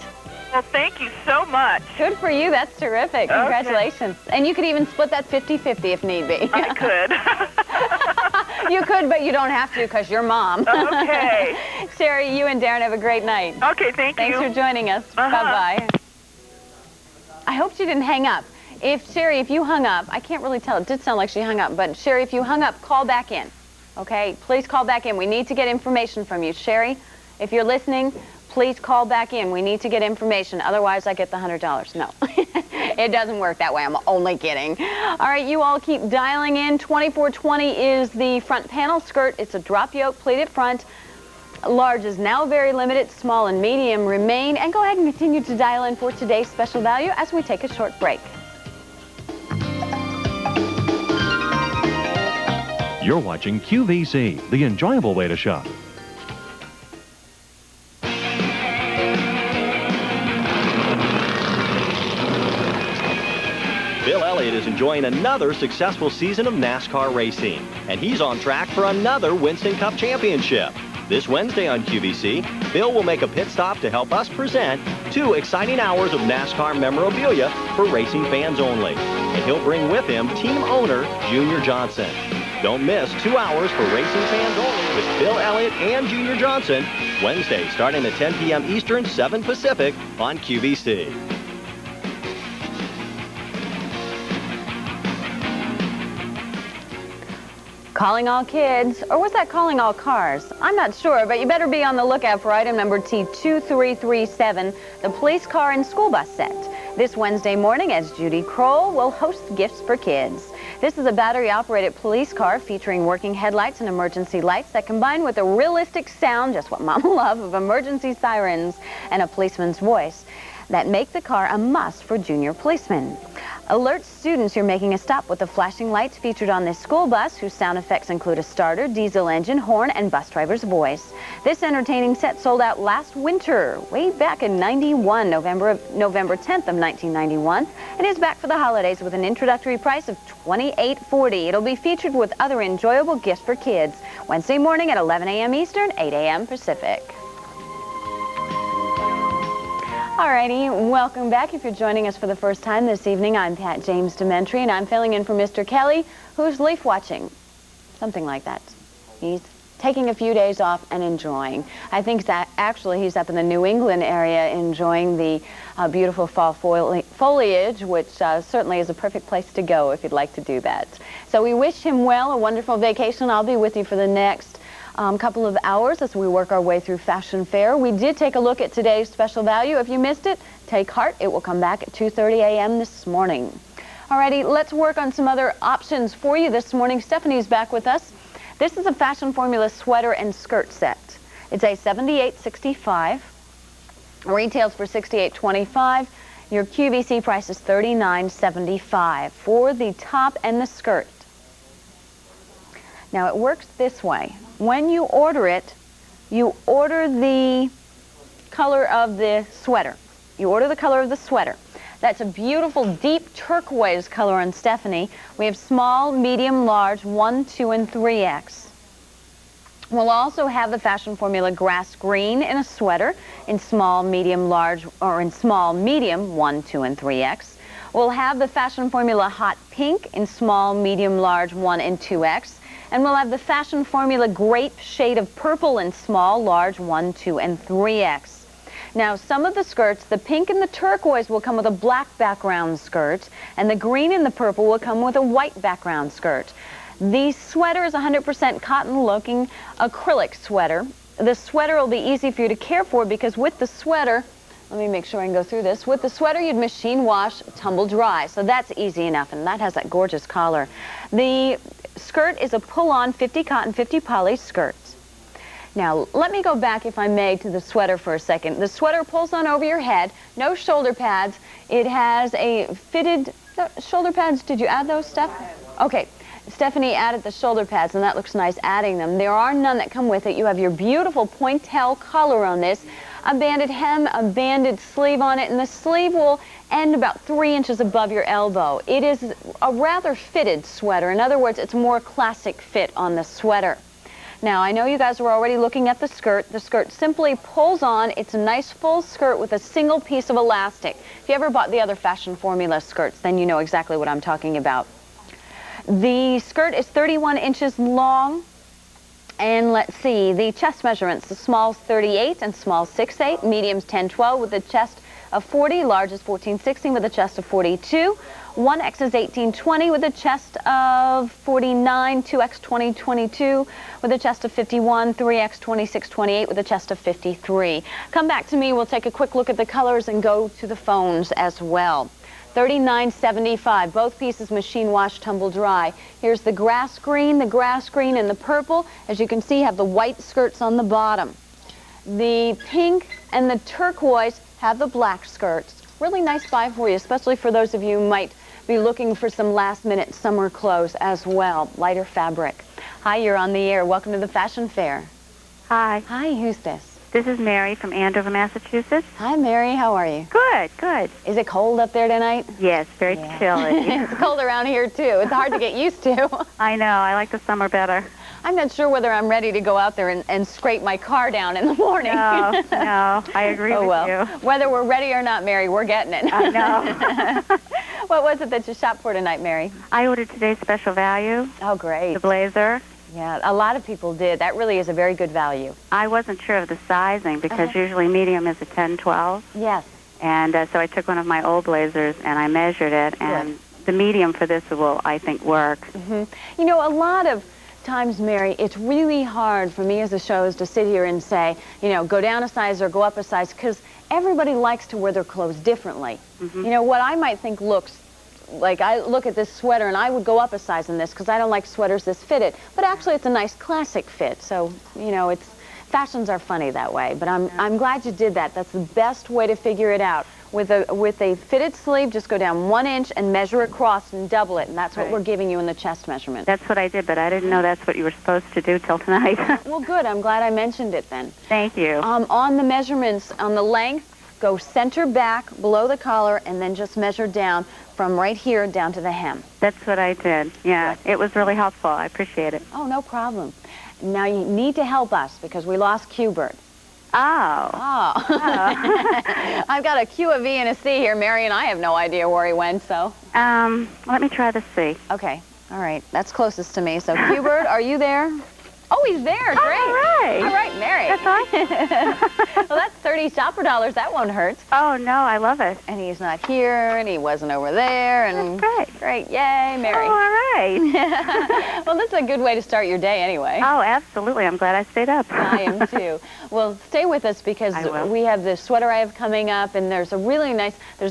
Well, thank you so much. Good for you. That's terrific. Congratulations. And you could even split that 50-50 if need be. I could. You could, but you don't have to because you're mom. Okay. Sherry, you and Darren have a great night. Okay, thank you. Thanks for joining us. Bye-bye. I hope she didn't hang up. Sherry, if you hung up, I can't really tell. It did sound like she hung up. But, Sherry, if you hung up, call back in. Okay? Please call back in. We need to get information from you. Sherry, if you're listening, please call back in. We need to get information. Otherwise, I get the $100. No. It doesn't work that way. I'm only kidding. All right, you all keep dialing in. 2420 is the front panel skirt. It's a drop yoke pleated front. Large is now very limited. Small and medium remain. And go ahead and continue to dial in for today's special value as we take a short break. You're watching QVC, the enjoyable way to shop. Bill Elliott is enjoying another successful season of NASCAR racing, and he's on track for another Winston Cup championship. This Wednesday on QVC, Bill will make a pit stop to help us present 2 exciting hours of NASCAR memorabilia for racing fans only. And he'll bring with him team owner Junior Johnson. Don't miss 2 hours for racing fans only with Bill Elliott and Junior Johnson, Wednesday starting at 10 p.m. Eastern, 7 Pacific on QVC. Calling all kids, or was that calling all cars? I'm not sure, but you better be on the lookout for item number T2337, the police car and school bus set. This Wednesday morning, as Judy Kroll will host Gifts for Kids. This is a battery-operated police car featuring working headlights and emergency lights that combine with a realistic sound, just what Mama love, of emergency sirens and a policeman's voice. that make the car a must for junior policemen. Alert students you're making a stop with the flashing lights featured on this school bus, whose sound effects include a starter, diesel engine, horn, and bus driver's voice. This entertaining set sold out last winter, way back in '91, November 10th of 1991, and is back for the holidays with an introductory price of $28.40. It'll be featured with other enjoyable gifts for kids. Wednesday morning at 11 a.m. Eastern, 8 a.m. Pacific. Alrighty, welcome back. If you're joining us for the first time this evening, I'm Pat James Dementry, and I'm filling in for Mr. Kelly, who's leaf watching. Something like that. He's taking a few days off and enjoying. I think that actually he's up in the New England area enjoying the beautiful fall foliage, which certainly is a perfect place to go if you'd like to do that. So we wish him well, a wonderful vacation. I'll be with you for the next couple of hours as we work our way through Fashion Fair. We did take a look at today's special value. If you missed it, take heart. It will come back at 2:30 a.m. this morning. Alrighty, let's work on some other options for you this morning. Stephanie's back with us. This is a Fashion Formula sweater and skirt set. It's a $78.65. Retails for $68.25. Your QVC price is $39.75 for the top and the skirt. Now it works this way. When you order it, you order the color of the sweater. You order the color of the sweater. That's a beautiful deep turquoise color on Stephanie. We have small, medium, large, 1, 2, and 3X. We'll also have the Fashion Formula grass green in a sweater in small, medium, large, or in small, medium, 1, 2, and 3X. We'll have the Fashion Formula hot pink in small, medium, large, 1 and 2X. And we'll have the Fashion Formula grape shade of purple in small, large, 1, 2, and 3X. Now, some of the skirts, the pink and the turquoise will come with a black background skirt, and the green and the purple will come with a white background skirt. The sweater is 100% cotton-looking acrylic sweater. The sweater will be easy for you to care for because with the sweater, let me make sure I can go through this. With the sweater, you'd machine wash, tumble dry. So that's easy enough, and that has that gorgeous collar. The skirt is a pull-on 50 cotton, 50 poly skirt. Now, let me go back, if I may, to the sweater for a second. The sweater pulls on over your head, no shoulder pads. It has a fitted shoulder pads. Did you add those, Steph? Okay. Stephanie added the shoulder pads, and that looks nice adding them. There are none that come with it. You have your beautiful pointelle collar on this, a banded hem, a banded sleeve on it, and the sleeve will end about 3 inches above your elbow. It is a rather fitted sweater. In other words, it's a more classic fit on the sweater. Now, I know you guys are already looking at the skirt. The skirt simply pulls on. It's a nice full skirt with a single piece of elastic. If you ever bought the other Fashion Formula skirts, then you know exactly what I'm talking about. The skirt is 31 inches long, and let's see, the chest measurements, the small's 38 and small's 6'8", medium's 10'12", with a chest of 40, large is 14'16", with a chest of 42, 1X is 18'20", with a chest of 49, 2X 20'22", with a chest of 51, 3X 26'28", with a chest of 53. Come back to me, we'll take a quick look at the colors and go to the phones as well. $39.75, both pieces machine wash, tumble dry. Here's the grass green and the purple. As you can see, have the white skirts on the bottom. The pink and the turquoise have the black skirts. Really nice buy for you, especially for those of you who might be looking for some last-minute summer clothes as well, lighter fabric. Hi, you're on the air. Welcome to the Fashion Fair. Hi. Hi, who's this? This is Mary from Andover, Massachusetts. Hi, Mary. How are you? Good, good. Is it cold up there tonight? Yes, very chilly. It's cold around here, too. It's hard to get used to. I know. I like the summer better. I'm not sure whether I'm ready to go out there and scrape my car down in the morning. No, I agree with you. Whether we're ready or not, Mary, we're getting it. I know. What was it that you shopped for tonight, Mary? I ordered today's special value. Oh, great. The blazer. Yeah, a lot of people did. That really is a very good value. I wasn't sure of the sizing because usually medium is a 10-12. Yes. And so I took one of my old blazers and I measured it, and the medium for this will, I think, work. You know, a lot of times, Mary, it's really hard for me as a show is to sit here and say, you know, go down a size or go up a size, because everybody likes to wear their clothes differently. You know, what I might think looks like, I look at this sweater and I would go up a size in this because I don't like sweaters this fitted, but actually it's a nice classic fit. So, you know, fashions are funny that way, but I'm glad you did that. That's the best way to figure it out. With a fitted sleeve, just go down 1 inch and measure across and double it, and that's what we're giving you in the chest measurement. That's what I did, but I didn't know that's what you were supposed to do till tonight. Well, good. I'm glad I mentioned it then. Thank you. On the measurements, on the length, go center back below the collar and then just measure down from right here down to the hem. That's what I did. Yeah, it was really helpful. I appreciate it. Oh, no problem. Now you need to help us because we lost Q-Bird. Oh. I've got a Q, a V, and a C here, Mary, and I have no idea where he went, so. Let me try the C. Okay. All right. That's closest to me. So, Q-Bird, are you there? Oh, he's there. Great. All right. All right, Mary. That's awesome. Well, that's 30 shopper dollars. That won't hurt. Oh, no, I love it. And he's not here, and he wasn't over there. And that's great. Great. Yay, Mary. Oh, all right. Well, that's a good way to start your day anyway. Oh, absolutely. I'm glad I stayed up. I am too. Well, stay with us because we have the sweater I have coming up, and there's a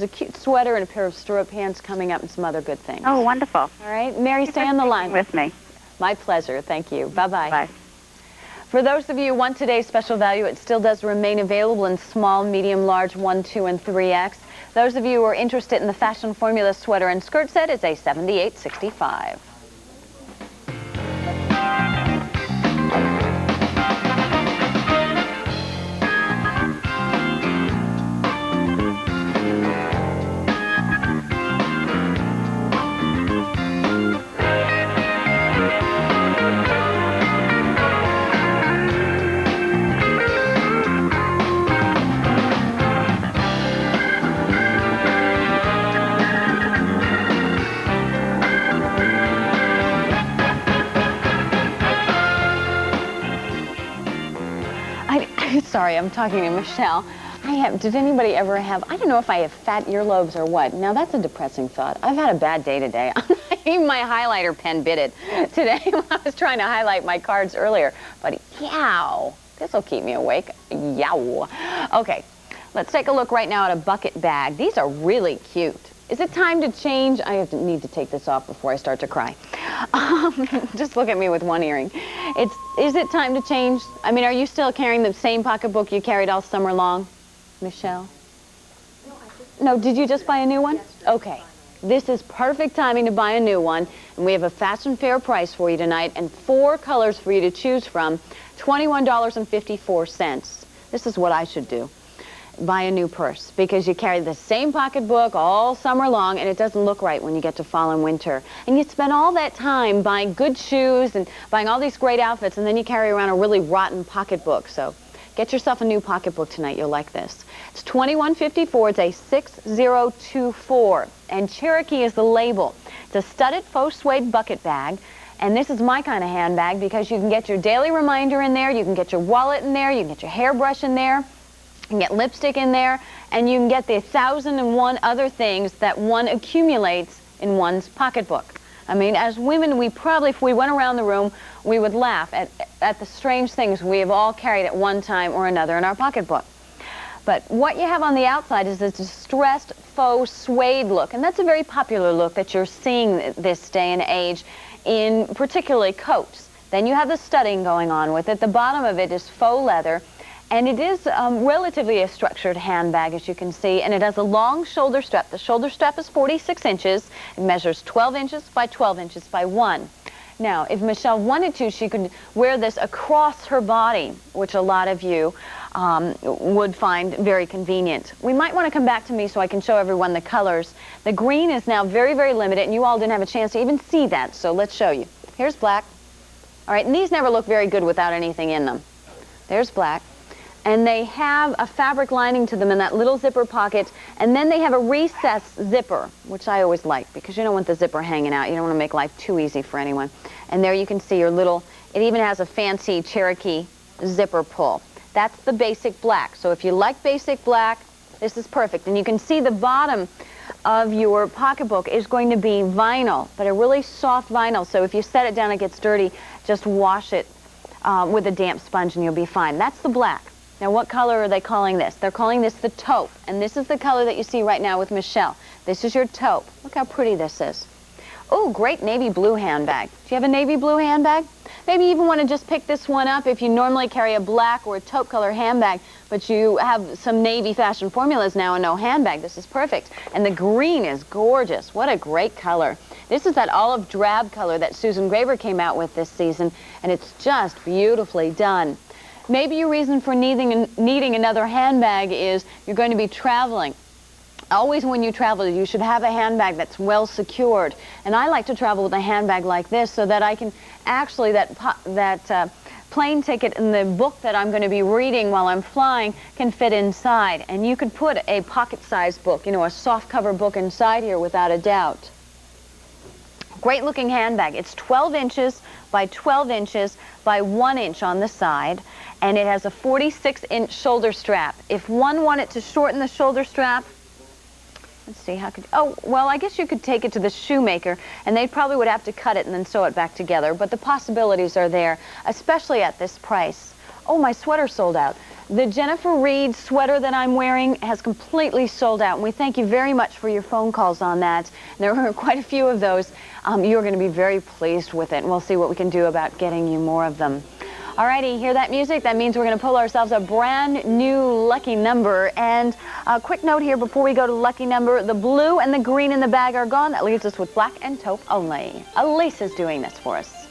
cute sweater and a pair of stirrup pants coming up and some other good things. Oh, wonderful. All right. Mary, stay on the line. With me. My pleasure. Thank you. Bye-bye. Bye. For those of you who want today's special value, it still does remain available in small, medium, large, 1, 2, and 3X. Those of you who are interested in the Fashion Formula sweater and skirt set, it's a $78.65. Sorry, I'm talking to Michelle. Did anybody ever have, I don't know if I have fat earlobes or what. Now, that's a depressing thought. I've had a bad day today. Even my highlighter pen bit it today when I was trying to highlight my cards earlier. But yow, this will keep me awake. Yow. Okay, let's take a look right now at a bucket bag. These are really cute. Is it time to change? I need to take this off before I start to cry. Just look at me with one earring. Is it time to change? I mean, are you still carrying the same pocketbook you carried all summer long, Michelle? No, did you just buy a new one? Yes. Okay. This is perfect timing to buy a new one. And we have a fashion fair price for you tonight and 4 colors for you to choose from, $21.54. This is what I should do. Buy a new purse because you carry the same pocketbook all summer long and it doesn't look right when you get to fall and winter. And you spend all that time buying good shoes and buying all these great outfits and then you carry around a really rotten pocketbook. So get yourself a new pocketbook tonight. You'll like this. It's $21.54. It's a 6024 and Cherokee is the label. It's a studded faux suede bucket bag. And this is my kind of handbag because you can get your daily reminder in there, you can get your wallet in there, you can get your hairbrush in there. You can get lipstick in there, and you can get the 1,001 other things that one accumulates in one's pocketbook. I mean, as women, we probably, if we went around the room, we would laugh at the strange things we have all carried at one time or another in our pocketbook. But what you have on the outside is this distressed faux suede look, and that's a very popular look that you're seeing this day and age in particularly coats. Then you have the studding going on with it. The bottom of it is faux leather. And it is relatively a structured handbag, as you can see, and it has a long shoulder strap. The shoulder strap is 46 inches. It measures 12 inches by 12 inches by 1. Now, if Michelle wanted to, she could wear this across her body, which a lot of you would find very convenient. We might want to come back to me so I can show everyone the colors. The green is now very, very limited, and you all didn't have a chance to even see that, so let's show you. Here's black. All right, and these never look very good without anything in them. There's black. And they have a fabric lining to them in that little zipper pocket, and then they have a recessed zipper, which I always like because you don't want the zipper hanging out. You don't want to make life too easy for anyone. And there you can see your little, it even has a fancy Cherokee zipper pull. That's the basic black. So if you like basic black, this is perfect. And you can see the bottom of your pocketbook is going to be vinyl, but a really soft vinyl. So if you set it down and it gets dirty, just wash it with a damp sponge and you'll be fine. That's the black. Now, what color are they calling this? They're calling this the taupe, and this is the color that you see right now with Michelle. This is your taupe. Look how pretty this is. Oh, great navy blue handbag. Do you have a navy blue handbag? Maybe you even want to just pick this one up if you normally carry a black or a taupe color handbag, but you have some navy fashion formulas now and no handbag. This is perfect. And the green is gorgeous. What a great color. This is that olive drab color that Susan Graver came out with this season, and it's just beautifully done. Maybe your reason for needing another handbag is you're going to be traveling. Always when you travel, you should have a handbag that's well secured. And I like to travel with a handbag like this so that I can actually, that plane ticket and the book that I'm going to be reading while I'm flying can fit inside. And you could put a pocket-sized book, you know, a soft cover book inside here without a doubt. Great looking handbag. It's 12 inches by 12 inches by 1 inch on the side, and it has a 46-inch shoulder strap. If one wanted to shorten the shoulder strap, let's see, how could, oh, well, I guess you could take it to the shoemaker, and they probably would have to cut it and then sew it back together, but the possibilities are there, especially at this price. Oh, my sweater sold out. The Jennifer Reed sweater that I'm wearing has completely sold out, and we thank you very much for your phone calls on that. There were quite a few of those. You're going to be very pleased with it, and we'll see what we can do about getting you more of them. Alrighty, hear that music? That means we're going to pull ourselves a brand new lucky number. And a quick note here before we go to lucky number, the blue and the green in the bag are gone. That leaves us with black and taupe only. Elise is doing this for us.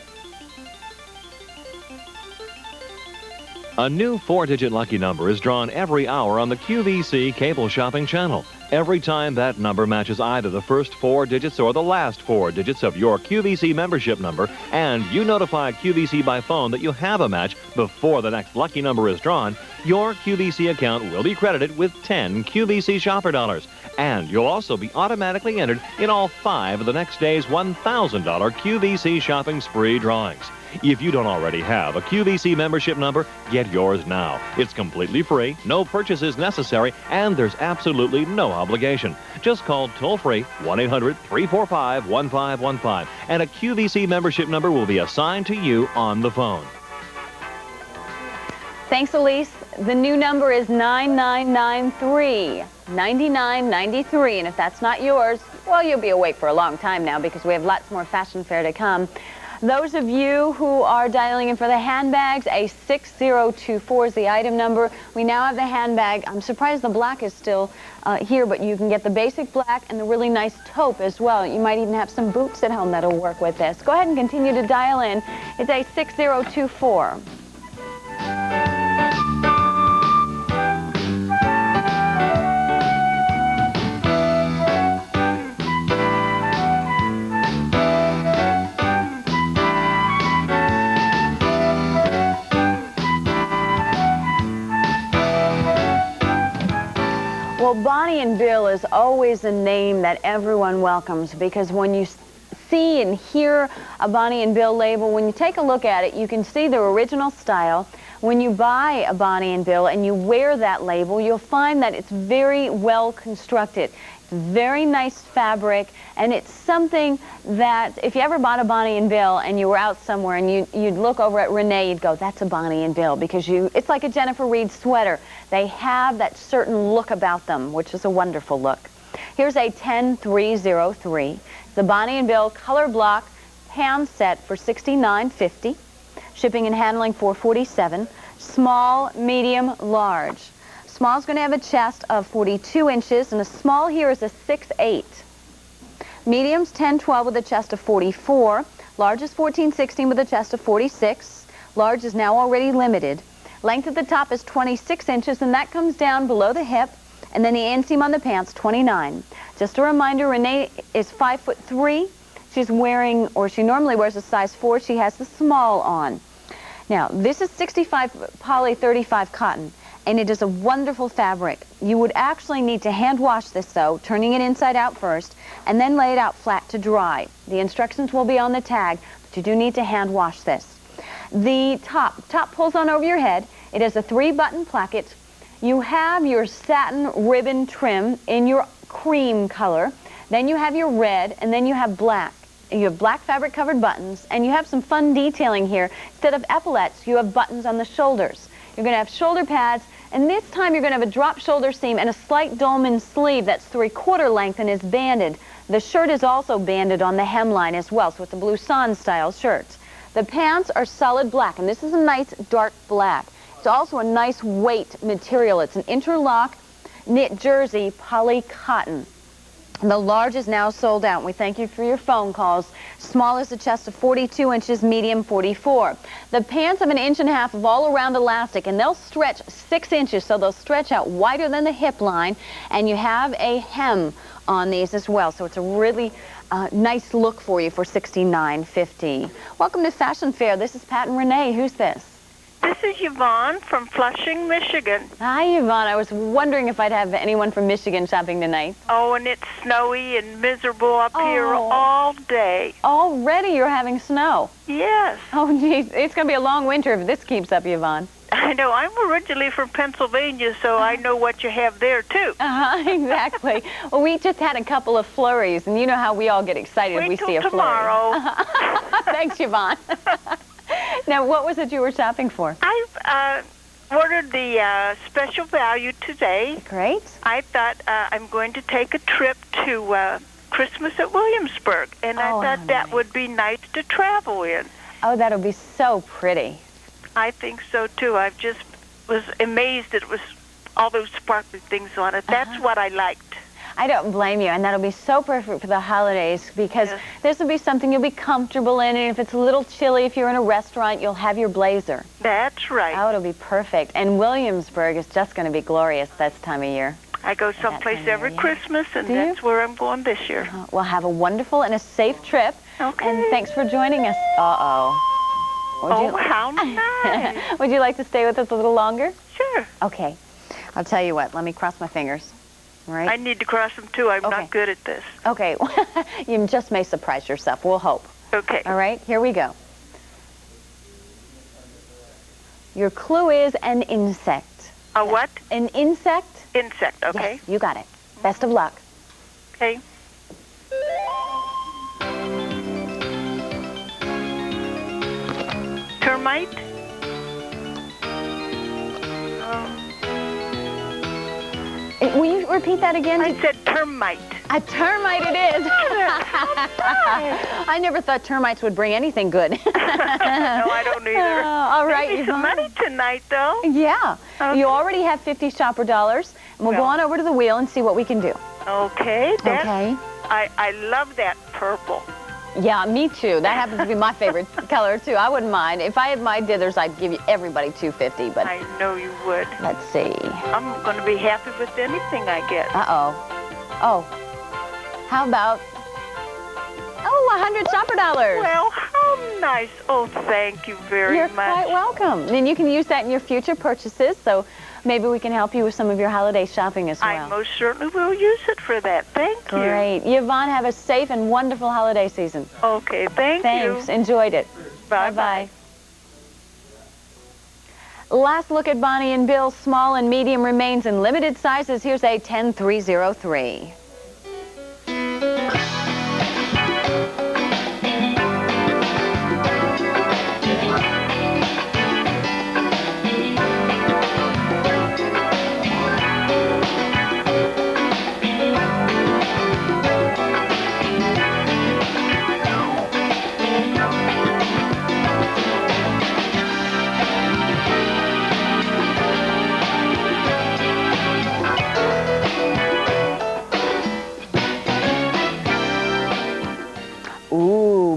A new 4-digit lucky number is drawn every hour on the QVC cable shopping channel. Every time that number matches either the first 4 digits or the last 4 digits of your QVC membership number, and you notify QVC by phone that you have a match before the next lucky number is drawn, your QVC account will be credited with 10 QVC shopper dollars. And you'll also be automatically entered in all 5 of the next day's $1,000 QVC shopping spree drawings. If you don't already have a QVC membership number, get yours now. It's completely free, no purchase is necessary, and there's absolutely no obligation. Just call toll-free 1-800-345-1515, and a QVC membership number will be assigned to you on the phone. Thanks, Elise. The new number is 9993. 9993, and if that's not yours, well, you'll be awake for a long time now because we have lots more fashion fair to come. Those of you who are dialing in for the handbags, a 6024 is the item number. We now have the handbag. I'm surprised the black is still here, but you can get the basic black and the really nice taupe as well. You might even have some boots at home that'll work with this. Go ahead and continue to dial in. It's a 6024. Well, Bonnie and Bill is always a name that everyone welcomes because when you see and hear a Bonnie and Bill label, when you take a look at it, you can see their original style. When you buy a Bonnie and Bill and you wear that label, you'll find that it's very well constructed. It's very nice fabric, and it's something that if you ever bought a Bonnie and Bill and you were out somewhere and you'd look over at Renee, you'd go, that's a Bonnie and Bill, because it's like a Jennifer Reed sweater. They have that certain look about them, which is a wonderful look. Here's a 10303. The Bonnie and Bill color block hand set for $69.50. Shipping and handling $447. Small, medium, large. Small is going to have a chest of 42 inches, and a small here is a 6'8". Medium's 10-12 with a chest of 44. Large is 14-16 with a chest of 46. Large is now already limited. Length at the top is 26 inches, and that comes down below the hip, and then the inseam on the pants, 29. Just a reminder, Renee is 5'3". She's wearing, or she normally wears a size 4. She has the small on. Now, this is 65 poly 35 cotton, and it is a wonderful fabric. You would actually need to hand wash this, though, turning it inside out first, and then lay it out flat to dry. The instructions will be on the tag, but you do need to hand wash this. The top pulls on over your head. It is a 3-button placket. You have your satin ribbon trim in your cream color. Then you have your red, and then you have black. You have black fabric covered buttons, and you have some fun detailing here. Instead of epaulettes, you have buttons on the shoulders. You're going to have shoulder pads, and this time you're going to have a drop shoulder seam and a slight dolman sleeve that's 3/4 length and is banded. The shirt is also banded on the hemline as well, so it's a blue sans style shirt. The pants are solid black, and this is a nice dark black. It's also a nice weight material. It's an interlock knit jersey poly cotton. The large is now sold out. We thank you for your phone calls. Small is a chest of 42 inches, medium 44. The pants have 1.5 inches of all-around elastic, and they'll stretch 6 inches, so they'll stretch out wider than the hip line, and you have a hem on these as well, so it's a really nice look for you for $69.50. Welcome to Fashion Fair. This is Pat and Renee. Who's this? This is Yvonne from Flushing, Michigan. Hi, Yvonne. I was wondering if I'd have anyone from Michigan shopping tonight. Oh, and it's snowy and miserable up here all day. Already you're having snow? Yes. Oh, geez. It's going to be a long winter if this keeps up, Yvonne. I know. I'm originally from Pennsylvania, so I know what you have there, too. Exactly. Well, we just had a couple of flurries, and you know how we all get excited if we see a flurry. tomorrow. Thanks, Yvonne. Now, what was it you were shopping for? I've ordered the special value today. Great. I thought I'm going to take a trip to Christmas at Williamsburg, and I thought that would be nice to travel in. Oh, that'll be so pretty. I think so, too. I just was amazed that it was all those sparkly things on it. That's what I liked. I don't blame you, and that'll be so perfect for the holidays because this will be something you'll be comfortable in, and if it's a little chilly, if you're in a restaurant, you'll have your blazer. That's right. Oh, it'll be perfect. And Williamsburg is just going to be glorious this time of year. I go someplace every Christmas, and that's where I'm going this year. Well, have a wonderful and a safe trip. Okay. And thanks for joining us. Uh-oh. How nice. Would you like to stay with us a little longer? Sure. Okay. I'll tell you what. Let me cross my fingers. All right? I need to cross them, too. I'm not good at this. Okay. You just may surprise yourself. We'll hope. Okay. All right. Here we go. Your clue is an insect. A what? An insect. Insect. Okay. Yes, you got it. Best of luck. Okay. Termite? Will you repeat that again? I said termite. A termite it is. I never thought termites would bring anything good. No, I don't either. All right, Maybe some money tonight, though. Yeah. Okay. You already have 50 shopper dollars, and we'll go on over to the wheel and see what we can do. Okay. Okay. I love that purple. Yeah, me too. That happens to be my favorite color, too. I wouldn't mind. If I had my dithers, I'd give you everybody $2.50, but I know you would. Let's see. I'm going to be happy with anything I get. Uh-oh. Oh. How about 100 shopper dollars. Well, how nice. Oh, thank you very much. You're quite welcome. And you can use that in your future purchases, so maybe we can help you with some of your holiday shopping as well. I most certainly will use it for that. Thank you. Great. Yvonne, have a safe and wonderful holiday season. Okay, thanks. Thanks. Enjoyed it. Bye-bye. Last look at Bonnie and Bill. Small and medium remains in limited sizes. Here's a 10303.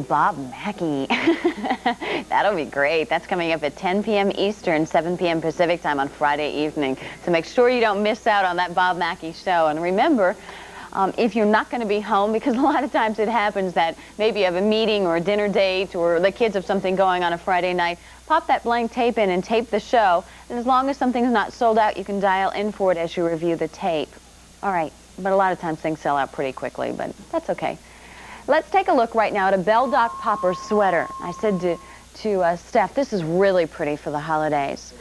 Bob Mackey. That'll be great. That's coming up at 10 p.m. Eastern, 7 p.m. Pacific time on Friday evening. So make sure you don't miss out on that Bob Mackey show. And remember, if you're not going to be home, because a lot of times it happens that maybe you have a meeting or a dinner date or the kids have something going on a Friday night, pop that blank tape in and tape the show. And as long as something's not sold out, you can dial in for it as you review the tape. All right. But a lot of times things sell out pretty quickly, but that's okay. Let's take a look right now at a Belle Doc Popper sweater. I said to Steph, this is really pretty for the holidays.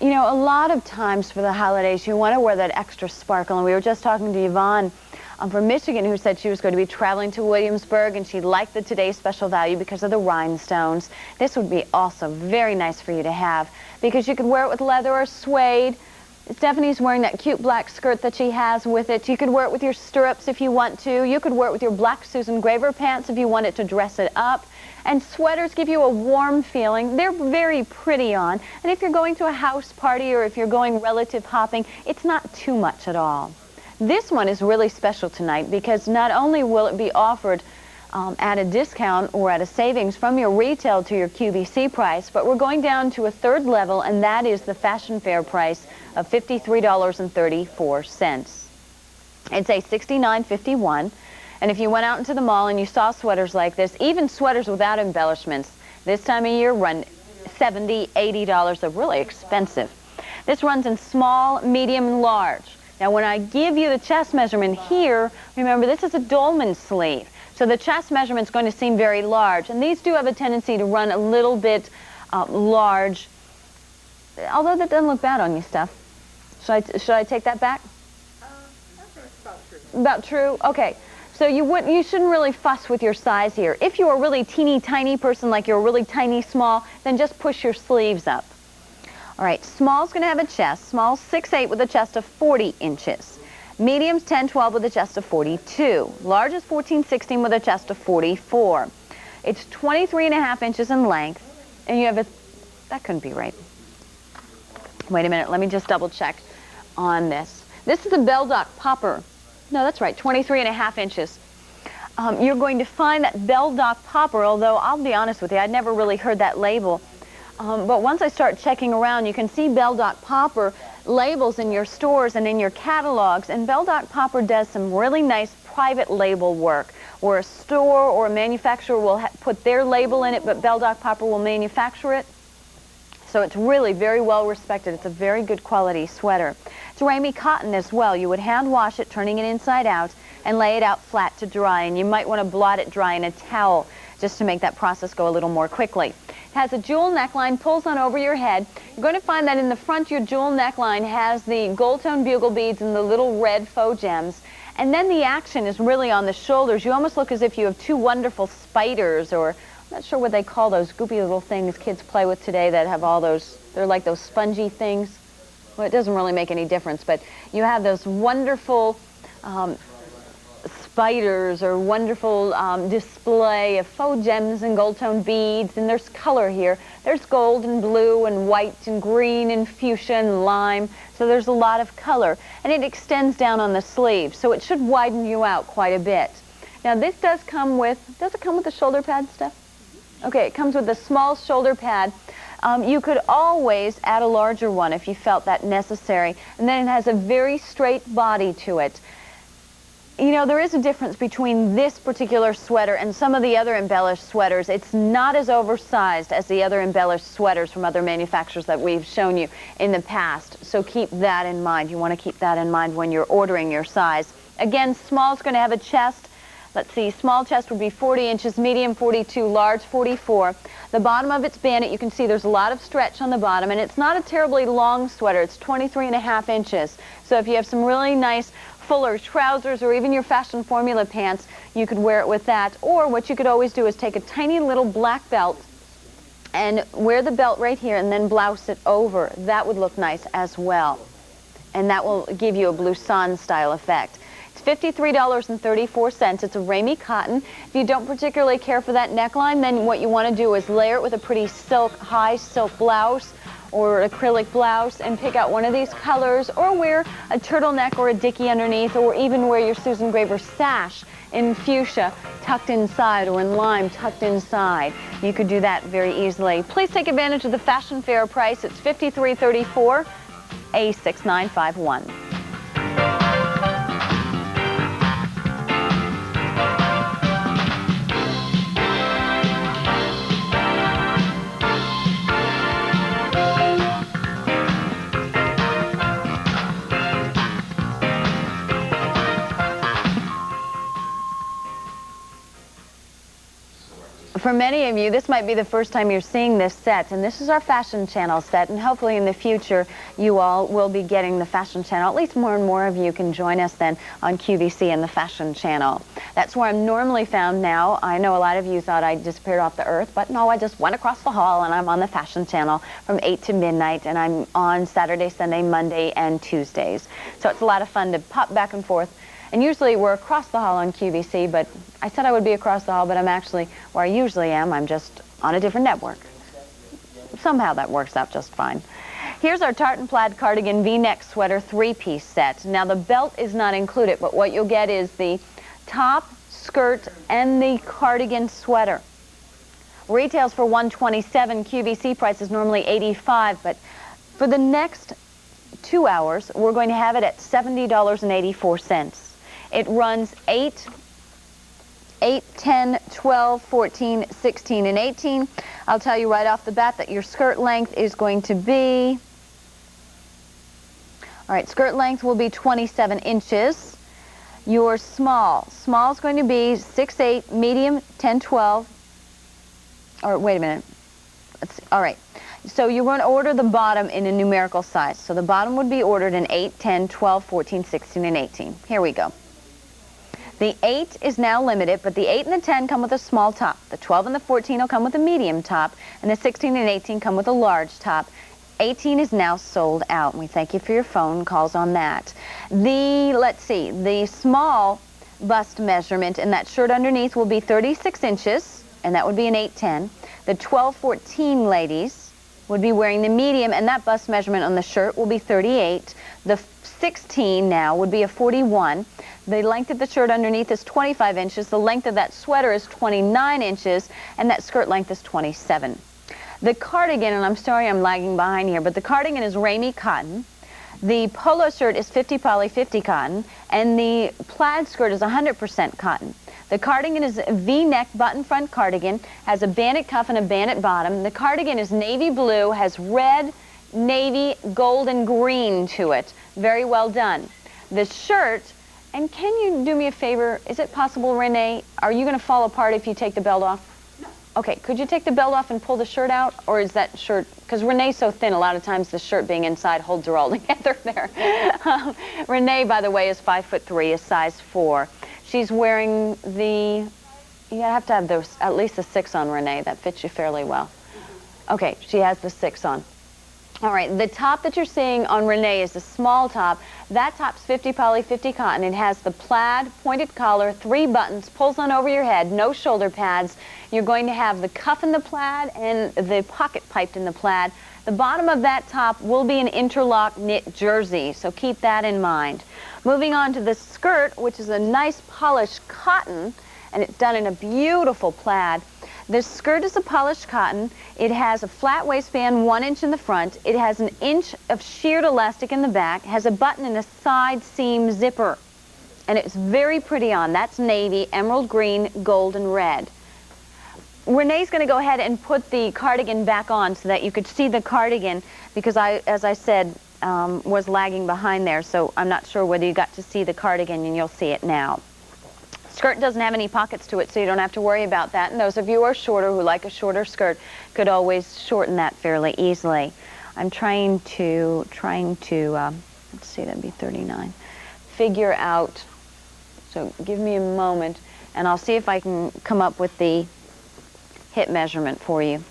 You know, a lot of times for the holidays, you want to wear that extra sparkle. And we were just talking to Yvonne from Michigan, who said she was going to be traveling to Williamsburg, and she liked the Today's Special Value because of the rhinestones. This would be also very nice for you to have because you could wear it with leather or suede. Stephanie's wearing that cute black skirt that she has with it. You could wear it with your stirrups if you want to. You could wear it with your black Susan Graver pants if you wanted to dress it up. And sweaters give you a warm feeling. They're very pretty on. And if you're going to a house party or if you're going relative hopping, it's not too much at all. This one is really special tonight because not only will it be offered at a discount or at a savings from your retail to your QVC price, but we're going down to a third level, and that is the Fashion Fair price of $53.34. It's a $69.51. And if you went out into the mall and you saw sweaters like this, even sweaters without embellishments, this time of year run $70, $80. They're really expensive. This runs in small, medium, and large. Now, when I give you the chest measurement here, remember this is a dolman sleeve. So the chest measurement is going to seem very large. And these do have a tendency to run a little bit large, although that doesn't look bad on you, Steph. Should I take that back? About true? Okay. So you shouldn't really fuss with your size here. If you're a really teeny tiny person, like you're a really tiny small, then just push your sleeves up. All right, small's going to have a chest. Small's 6'8" with a chest of 40 inches. Medium's 10'12" with a chest of 42. Large is 14'16" with a chest of 44. It's 23.5 inches in length, and you have a, that couldn't be right. Wait a minute, let me just double check on this. This is a bell dock popper. No, that's right, 23.5 inches. You're going to find that bell dock popper, although I'll be honest with you, I'd never really heard that label. But once I start checking around, you can see bell dock popper labels in your stores and in your catalogs. And bell dock popper does some really nice private label work, where a store or a manufacturer will put their label in it, but bell dock popper will manufacture it. So it's really very well respected. It's a very good quality sweater. It's Ramie cotton as well. You would hand wash it, turning it inside out, and lay it out flat to dry. And you might want to blot it dry in a towel just to make that process go a little more quickly. It has a jewel neckline, pulls on over your head. You're going to find that in the front, your jewel neckline has the gold tone bugle beads and the little red faux gems. And then the action is really on the shoulders. You almost look as if you have two wonderful spiders, or I'm not sure what they call those goopy little things kids play with today that have all those, they're like those spongy things. Well, it doesn't really make any difference, but you have those wonderful spiders or wonderful display of faux gems and gold tone beads, and there's color here. There's gold and blue and white and green and fuchsia and lime, so there's a lot of color, and it extends down on the sleeve, so it should widen you out quite a bit. Now this does come with the shoulder pad, Steph? Okay, it comes with a small shoulder pad. You could always add a larger one if you felt that necessary, and then it has a very straight body to it. You know, there is a difference between this particular sweater and some of the other embellished sweaters. It's not as oversized as the other embellished sweaters from other manufacturers that we've shown you in the past. So keep that in mind. You want to keep that in mind when you're ordering your size. Again, small is going to have a chest. Let's see, small chest would be 40 inches, medium 42, large 44. The bottom of its bandit, you can see there's a lot of stretch on the bottom, and it's not a terribly long sweater. It's 23.5 inches. So if you have some really nice fuller trousers or even your fashion formula pants, you could wear it with that. Or what you could always do is take a tiny little black belt and wear the belt right here and then blouse it over. That would look nice as well. And that will give you a blouson style effect. It's $53.34. It's a Ramie cotton. If you don't particularly care for that neckline, then what you want to do is layer it with a pretty high silk blouse or acrylic blouse and pick out one of these colors, or wear a turtleneck or a dickie underneath, or even wear your Susan Graver sash in fuchsia tucked inside, or in lime tucked inside. You could do that very easily. Please take advantage of the Fashion Fair price. It's $53.34, A6951. For many of you, this might be the first time you're seeing this set, and this is our Fashion Channel set, and hopefully in the future you all will be getting the Fashion Channel. At least more and more of you can join us then on QVC and the Fashion Channel. That's where I'm normally found now. I know a lot of you thought I disappeared off the earth, but no, I just went across the hall and I'm on the Fashion Channel from 8 to midnight, and I'm on Saturday, Sunday, Monday, and Tuesdays. So it's a lot of fun to pop back and forth And usually we're across the hall on QVC, but I said I would be across the hall, but I'm actually where I usually am. I'm just on a different network. Somehow that works out just fine. Here's our tartan plaid cardigan V-neck sweater 3-piece set. Now the belt is not included, but what you'll get is the top, skirt, and the cardigan sweater. Retails for $127. QVC price is normally $85, but for the next 2 hours, we're going to have it at $70.84. It runs 8, 10, 12, 14, 16, and 18. I'll tell you right off the bat that your skirt length is going to be, all right, skirt length will be 27 inches. Your small is going to be 6'8", medium 10, 12. Or wait a minute. Let's see. All right. So you're going to order the bottom in a numerical size. So the bottom would be ordered in 8, 10, 12, 14, 16, and 18. Here we go. The 8 is now limited, but the 8 and the 10 come with a small top. The 12 and the 14 will come with a medium top, and the 16 and 18 come with a large top. 18 is now sold out, and we thank you for your phone calls on that. Let's see, the small bust measurement in that shirt underneath will be 36 inches, and that would be an 8-10. The 12-14 ladies would be wearing the medium, and that bust measurement on the shirt will be 38. The 16 now would be a 41. The length of the shirt underneath is 25 inches. The length of that sweater is 29 inches, and that skirt length is 27. The cardigan, and I'm sorry I'm lagging behind here, but the cardigan is Ramie cotton. The polo shirt is 50 poly 50 cotton, and the plaid skirt is 100% cotton. The cardigan is a V-neck button front cardigan, has a bandit cuff and a bandit bottom. The cardigan is navy blue, has red, navy, gold, and green to it. Very well done. The shirt, and can you do me a favor? Is it possible, Renee, are you going to fall apart if you take the belt off? No. Okay, could you take the belt off and pull the shirt out? Or is that shirt, because Renee's so thin, a lot of times the shirt being inside holds her all together there. Renee, by the way, is 5'3", a size 4. She's wearing the, you have to have those, at least a 6 on, Renee. That fits you fairly well. Okay, she has the 6 on. All right, the top that you're seeing on Renee is the small top. That top's 50 poly 50 cotton. It has the plaid pointed collar, 3 buttons, pulls on over your head, no shoulder pads. You're going to have the cuff in the plaid and the pocket piped in the plaid. The bottom of that top will be an interlock knit jersey, so keep that in mind. Moving on to the skirt, which is a nice polished cotton, and it's done in a beautiful plaid. This skirt is a polished cotton. It has a flat waistband, 1 inch in the front. It has an inch of sheared elastic in the back, has a button and a side seam zipper. And it's very pretty on. That's navy, emerald green, gold, and red. Renee's going to go ahead and put the cardigan back on so that you could see the cardigan, because as I said, was lagging behind there, so I'm not sure whether you got to see the cardigan, and you'll see it now. Skirt doesn't have any pockets to it, so you don't have to worry about that. And those of you who are shorter, who like a shorter skirt, could always shorten that fairly easily. I'm trying to let's see, that'd be 39. Figure out, so give me a moment, and I'll see if I can come up with the hip measurement for you.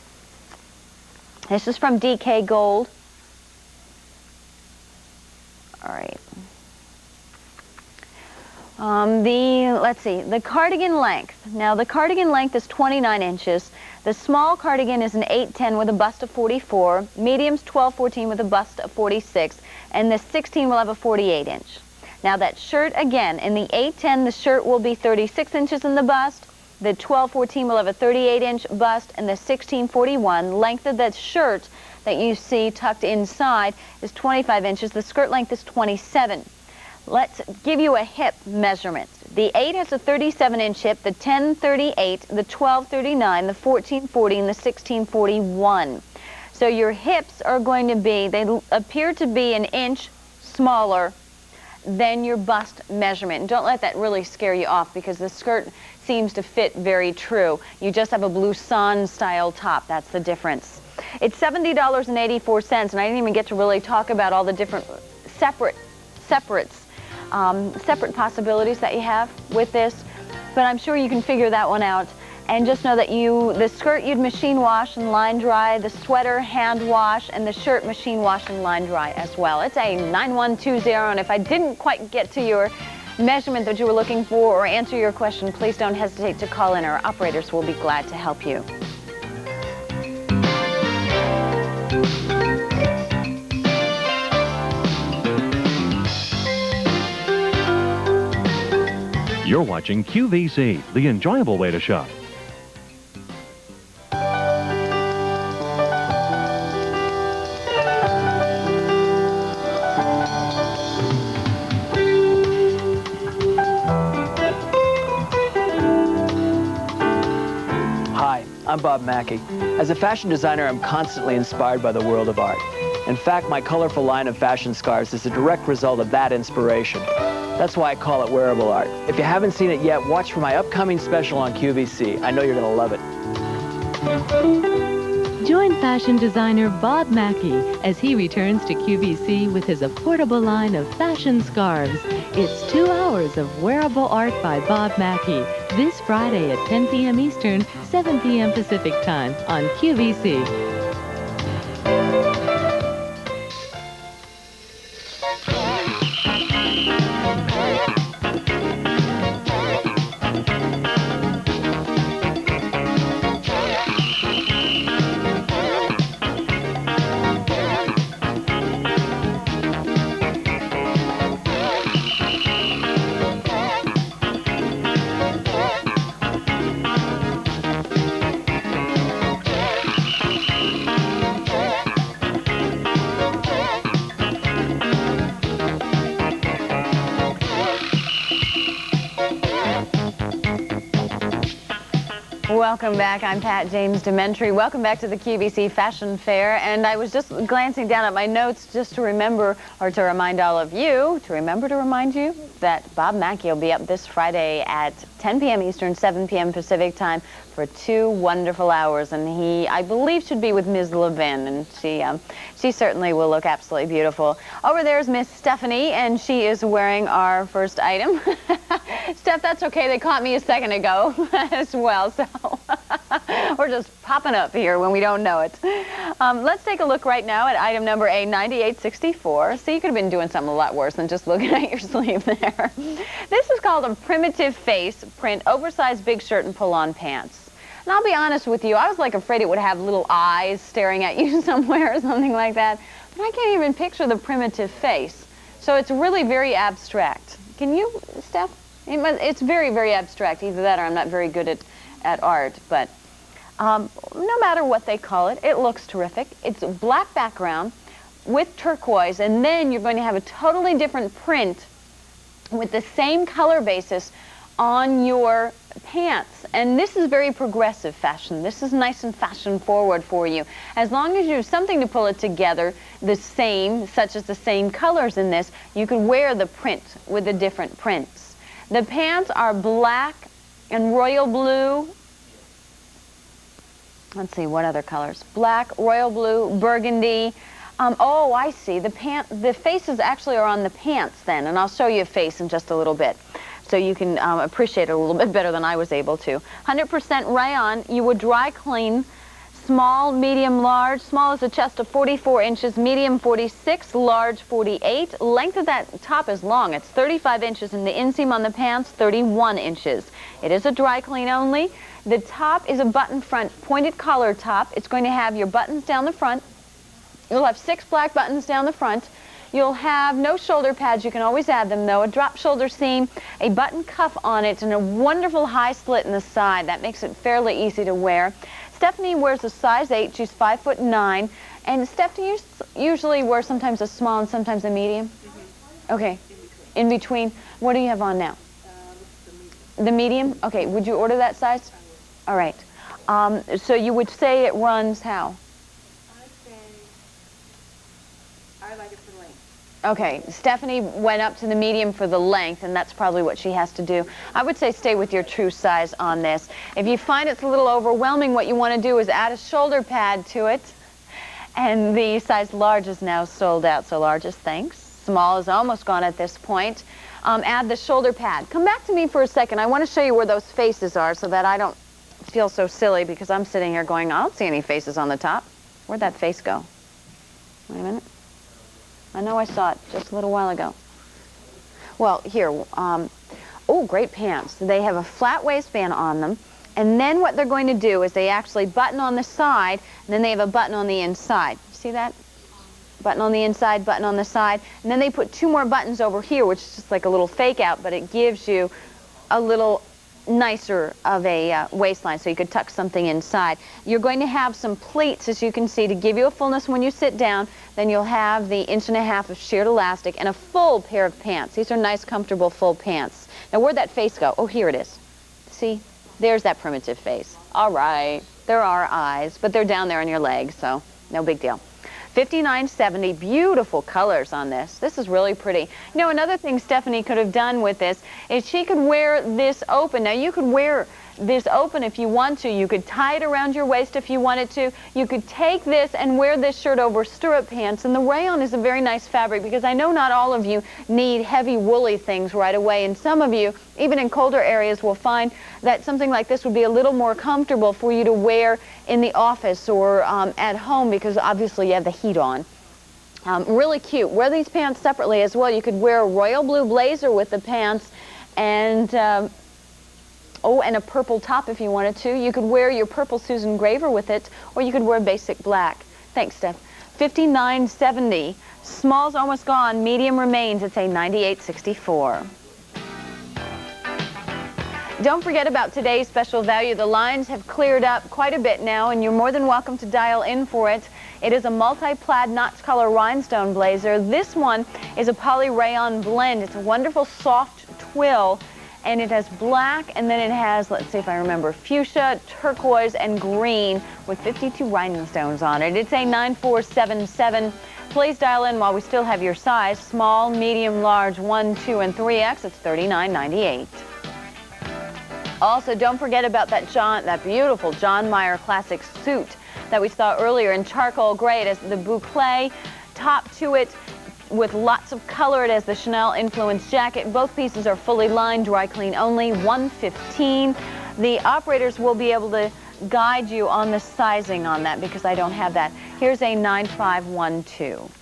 This is from DK Gold. All right. Let's see, the cardigan length. Now, the cardigan length is 29 inches. The small cardigan is an 8-10 with a bust of 44. Medium's 12-14 with a bust of 46. And the 16 will have a 48 inch. Now, that shirt, again, in the 8-10, the shirt will be 36 inches in the bust. The 12-14 will have a 38-inch bust. And the 16-41, length of that shirt that you see tucked inside is 25 inches. The skirt length is 27. Let's give you a hip measurement. The 8 has a 37-inch hip, the 10-38, the 12-39, the 14-40, and the 16-41. So your hips are going to be, they appear to be an inch smaller than your bust measurement. And don't let that really scare you off, because the skirt seems to fit very true. You just have a blue sun style top. That's the difference. It's $70.84, and I didn't even get to really talk about all the different separate possibilities that you have with this, but I'm sure you can figure that one out. And just know that the skirt you'd machine wash and line dry, the sweater hand wash, and the shirt machine wash and line dry as well. It's a 9120, and if I didn't quite get to your measurement that you were looking for or answer your question, please don't hesitate to call in. Our operators will be glad to help you. You're watching QVC, the enjoyable way to shop. Hi, I'm Bob Mackey. As a fashion designer, I'm constantly inspired by the world of art. In fact, my colorful line of fashion scarves is a direct result of that inspiration. That's why I call it wearable art. If you haven't seen it yet, watch for my upcoming special on QVC. I know you're going to love it. Join fashion designer Bob Mackey as he returns to QVC with his affordable line of fashion scarves. It's 2 hours of wearable art by Bob Mackey this Friday at 10 p.m. Eastern, 7 p.m. Pacific Time on QVC. Welcome back. I'm Pat James Dementry. Welcome back to the QVC Fashion Fair. And I was just glancing down at my notes just to remember, or to remind all of you, to remind you that Bob Mackey will be up this Friday at 10 p.m. Eastern, 7 p.m. Pacific Time for 2 wonderful hours. And he, I believe, should be with Ms. Levin. And she certainly will look absolutely beautiful. Over there is Miss Stephanie, and she is wearing our first item. Steph, that's okay. They caught me a second ago as well. So we're just popping up here when we don't know it. Let's take a look right now at item number A9864. See, you could have been doing something a lot worse than just looking at your sleeve there. This is called a primitive face print, oversized big shirt and pull-on pants. And I'll be honest with you, I was like afraid it would have little eyes staring at you somewhere or something like that. But I can't even picture the primitive face. So it's really very abstract. Can you, Steph? It's very, very abstract. Either that or I'm not very good at art. But no matter what they call it, it looks terrific. It's a black background with turquoise, and then you're going to have a totally different print with the same color basis on your pants. And this is very progressive fashion. This is nice and fashion forward for you. As long as you have something to pull it together, the same, such as the same colors in this, you could wear the print with the different prints. The pants are black and royal blue. Let's see, what other colors? Black, royal blue, burgundy. Oh, I see. The faces actually are on the pants then, and I'll show you a face in just a little bit, so you can appreciate it a little bit better than I was able to. 100% rayon. You would dry clean. Small, medium, large. Small is a chest of 44 inches, medium 46, large 48. Length of that top is long. It's 35 inches, and the inseam on the pants, 31 inches. It is a dry clean only. The top is a button front pointed collar top. It's going to have your buttons down the front. You'll have 6 black buttons down the front. You'll have no shoulder pads. You can always add them, though. A drop shoulder seam, a button cuff on it, and a wonderful high slit in the side. That makes it fairly easy to wear. Stephanie wears a size 8. She's 5'9". And Stephanie usually wears sometimes a small and sometimes a medium? Mm-hmm. Okay. In between. What do you have on now? The medium? Okay. Would you order that size? All right. So you would say it runs how? I like it for length. Okay, Stephanie went up to the medium for the length, and that's probably what she has to do. I would say stay with your true size on this. If you find it's a little overwhelming, what you want to do is add a shoulder pad to it. And the size large is now sold out, so large is thanks. Small is almost gone at this point. Add the shoulder pad. Come back to me for a second. I want to show you where those faces are so that I don't feel so silly, because I'm sitting here going, I don't see any faces on the top. Where'd that face go? Wait a minute. I know I saw it just a little while ago. Well, here, oh, great pants. They have a flat waistband on them. And then what they're going to do is they actually button on the side, and then they have a button on the inside. You see that? Button on the inside, button on the side. And then they put 2 more buttons over here, which is just like a little fake out, but it gives you a little nicer of a waistline, so you could tuck something inside. You're going to have some pleats, as you can see, to give you a fullness when you sit down. Then you'll have the 1.5 inches of sheared elastic and a full pair of pants. These are nice, comfortable, full pants. Now, where'd that face go? Oh, here it is. See? There's that primitive face. All right. There are eyes, but they're down there on your leg, so no big deal. $59.70, beautiful colors on this. This is really pretty. You know, another thing Stephanie could have done with this is she could wear this open. Now, you could wear this open if you want to. You could tie it around your waist if you wanted to. You could take this and wear this shirt over stirrup pants. And the rayon is a very nice fabric, because I know not all of you need heavy woolly things right away. And some of you, even in colder areas, will find that something like this would be a little more comfortable for you to wear in the office or at home, because obviously you have the heat on. Really cute. Wear these pants separately as well. You could wear a royal blue blazer with the pants and oh, and a purple top if you wanted to. You could wear your purple Susan Graver with it, or you could wear basic black. Thanks, Steph. $59.70. Small's almost gone. Medium remains. It's a $98.64. Don't forget about today's special value. The lines have cleared up quite a bit now, and you're more than welcome to dial in for it. It is a multi-plaid notch color rhinestone blazer. This one is a poly rayon blend. It's a wonderful soft twill, and it has black, and then it has, let's see if I remember, fuchsia, turquoise, and green with 52 rhinestones on it. It's a 9477. Please dial in while we still have your size. Small, medium, large, 1, 2, and 3X. It's $39.98. Also, don't forget about that beautiful John Mayer classic suit that we saw earlier in charcoal gray. It has the boucle top to it with lots of color. It has the Chanel influence jacket. Both pieces are fully lined, dry clean only, $115. The operators will be able to guide you on the sizing on that, because I don't have that. Here's a 9512.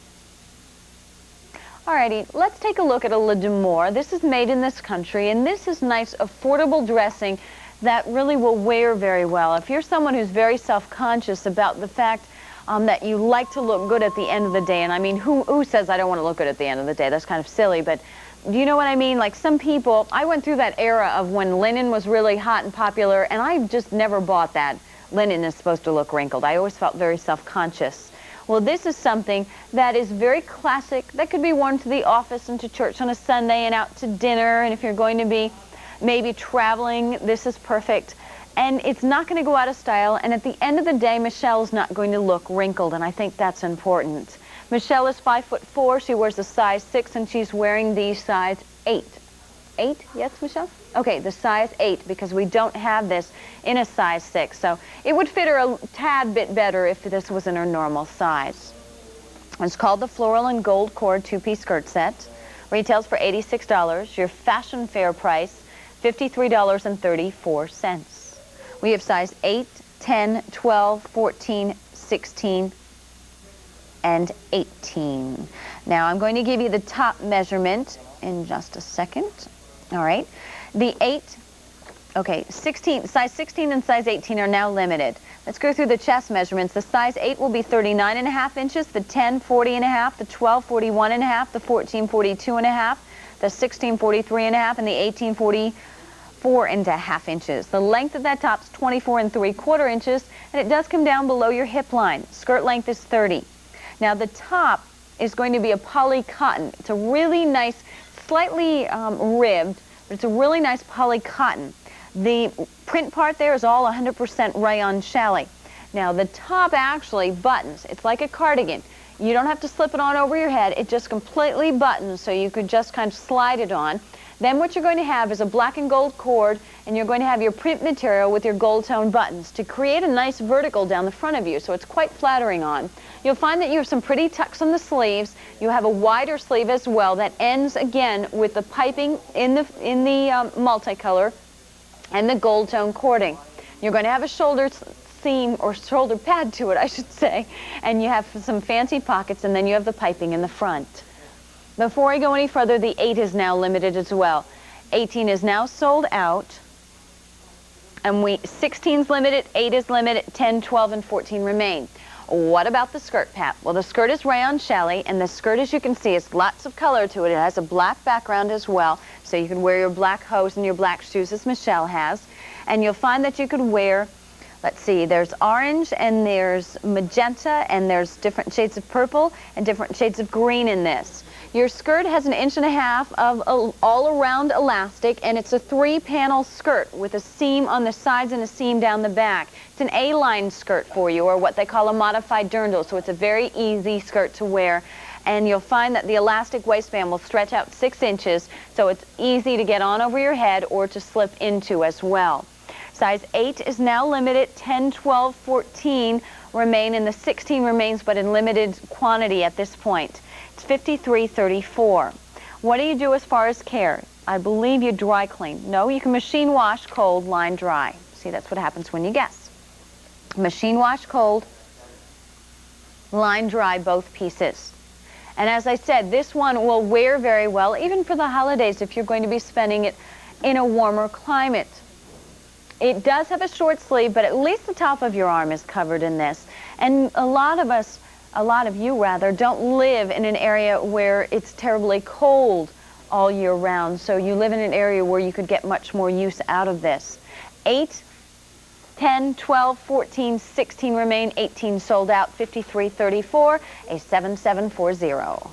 Alrighty, let's take a look at a Le Demour. This is made in this country, and this is nice, affordable dressing that really will wear very well. If you're someone who's very self-conscious about the fact that you like to look good at the end of the day, and I mean, who says I don't want to look good at the end of the day? That's kind of silly, but do you know what I mean? Like some people, I went through that era of when linen was really hot and popular, and I just never bought that. Linen is supposed to look wrinkled. I always felt very self-conscious. Well, this is something that is very classic, that could be worn to the office and to church on a Sunday and out to dinner, and if you're going to be maybe traveling, this is perfect. And it's not going to go out of style, and at the end of the day, Michelle's not going to look wrinkled, and I think that's important. Michelle is 5'4". She wears a size 6, and she's wearing the size 8. 8? Yes, Michelle? Okay, the size 8, because we don't have this in a size 6. So it would fit her a tad bit better if this was in her normal size. It's called the Floral and Gold Cord 2-piece skirt set. Retails for $86. Your fashion fair price, $53.34. We have size 8, 10, 12, 14, 16, and 18. Now I'm going to give you the top measurement in just a second. All right. The 8, okay, 16, size 16 and size 18 are now limited. Let's go through the chest measurements. The size 8 will be 39.5 inches, the 10, 40.5, the 12, 41.5, the 14, 42.5, the 16, 43.5, and the 18, 44.5 inches. The length of that top is 24 3/4 inches, and it does come down below your hip line. Skirt length is 30. Now the top is going to be a poly cotton. It's a really nice, slightly ribbed, but it's a really nice poly cotton. The print part there is all 100% rayon challis. Now the top actually buttons. It's like a cardigan. You don't have to slip it on over your head. It just completely buttons, so you could just kind of slide it on. Then what you're going to have is a black and gold cord, and you're going to have your print material with your gold tone buttons to create a nice vertical down the front of you, so it's quite flattering on. You'll find that you have some pretty tucks on the sleeves. You have a wider sleeve as well that ends again with the piping in the multicolor and the gold tone cording. You're going to have a shoulder seam or shoulder pad to it, I should say, and you have some fancy pockets, and then you have the piping in the front. Before I go any further, the 8 is now limited as well. 18 is now sold out. And 16 is limited, 8 is limited, 10, 12, and 14 remain. What about the skirt, Pat? Well, the skirt is rayon challis, and the skirt, as you can see, has lots of color to it. It has a black background as well, so you can wear your black hose and your black shoes, as Michelle has. And you'll find that you could wear, let's see, there's orange, and there's magenta, and there's different shades of purple and different shades of green in this. Your skirt has 1.5 inches of all-around elastic, and it's a 3-panel skirt with a seam on the sides and a seam down the back. It's an A-line skirt for you, or what they call a modified dirndl, so it's a very easy skirt to wear. And you'll find that the elastic waistband will stretch out 6 inches, so it's easy to get on over your head or to slip into as well. Size 8 is now limited, 10, 12, 14 remain, and the 16 remains, but in limited quantity at this point. It's $53.34. What do you do as far as care? I believe you dry clean. No, you can machine wash, cold, line dry. See, that's what happens when you guess. Machine wash, cold, line dry, both pieces. And as I said, this one will wear very well, even for the holidays, if you're going to be spending it in a warmer climate. It does have a short sleeve, but at least the top of your arm is covered in this. And a lot of you rather, don't live in an area where it's terribly cold all year round. So you live in an area where you could get much more use out of this. 8, 10, 12, 14, 16 remain, 18 sold out, $53.34, a 7740.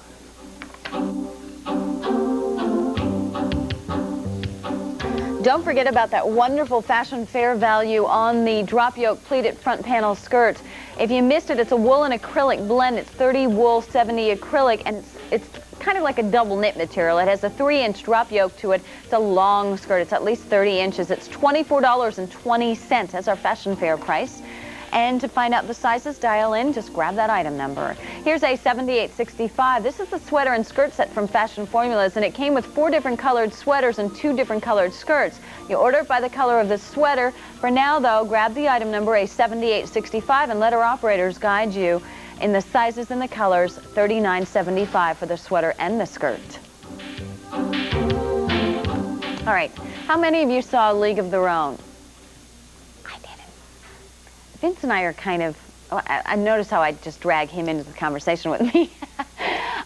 Don't forget about that wonderful fashion fair value on the drop yoke pleated front panel skirt. If you missed it, it's a wool and acrylic blend. It's 30 wool, 70 acrylic, and it's kind of like a double knit material. It has a 3-inch drop yoke to it. It's a long skirt. It's at least 30 inches. It's $24.20. That's our fashion fair price. And to find out the sizes, dial in, just grab that item number. Here's a $78.65. This is the sweater and skirt set from Fashion Formulas, and it came with 4 different colored sweaters and 2 different colored skirts. You order it by the color of the sweater. For now, though, grab the item number, a $78.65, and let our operators guide you in the sizes and the colors, $39.75 for the sweater and the skirt. All right, how many of you saw League of Their Own? Vince and I are kind of, I notice how I just drag him into the conversation with me.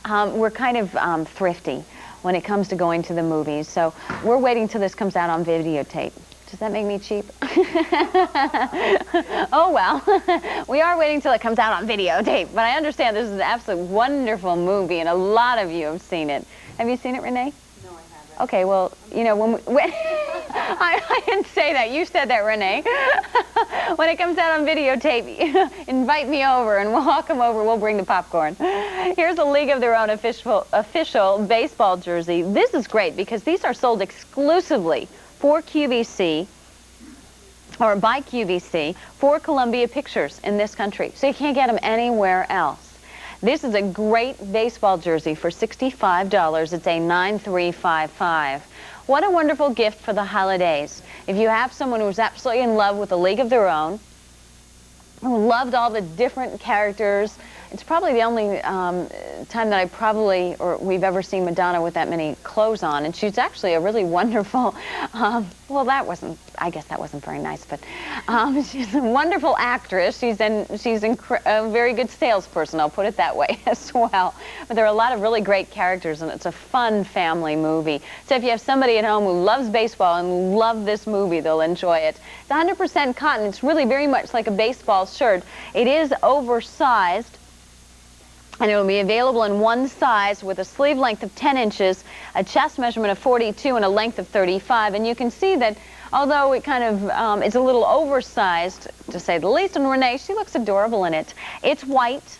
We're kind of thrifty when it comes to going to the movies. So we're waiting till this comes out on videotape. Does that make me cheap? Oh, well, we are waiting till it comes out on videotape. But I understand this is an absolutely wonderful movie, and a lot of you have seen it. Have you seen it, Renee? No, I haven't. Okay, well, you know, when I didn't say that. You said that, Renee. When it comes out on videotape, invite me over, and we'll come over. We'll bring the popcorn. Here's a League of Their Own official baseball jersey. This is great because these are sold exclusively for QVC, or by QVC, for Columbia Pictures in this country. So you can't get them anywhere else. This is a great baseball jersey for $65. It's a 9355. What a wonderful gift for the holidays. If you have someone who's absolutely in love with A League of Their Own, who loved all the different characters, it's probably the only time that we've ever seen Madonna with that many clothes on. And she's actually a really wonderful, well, I guess that wasn't very nice, but she's a wonderful actress. She's a very good salesperson, I'll put it that way as well. But there are a lot of really great characters, and it's a fun family movie. So if you have somebody at home who loves baseball and loves this movie, they'll enjoy it. It's 100% cotton. It's really very much like a baseball shirt. It is oversized, and it will be available in one size with a sleeve length of 10 inches, a chest measurement of 42, and a length of 35. And you can see that although it kind of is a little oversized, to say the least, and Renee, she looks adorable in it. It's white.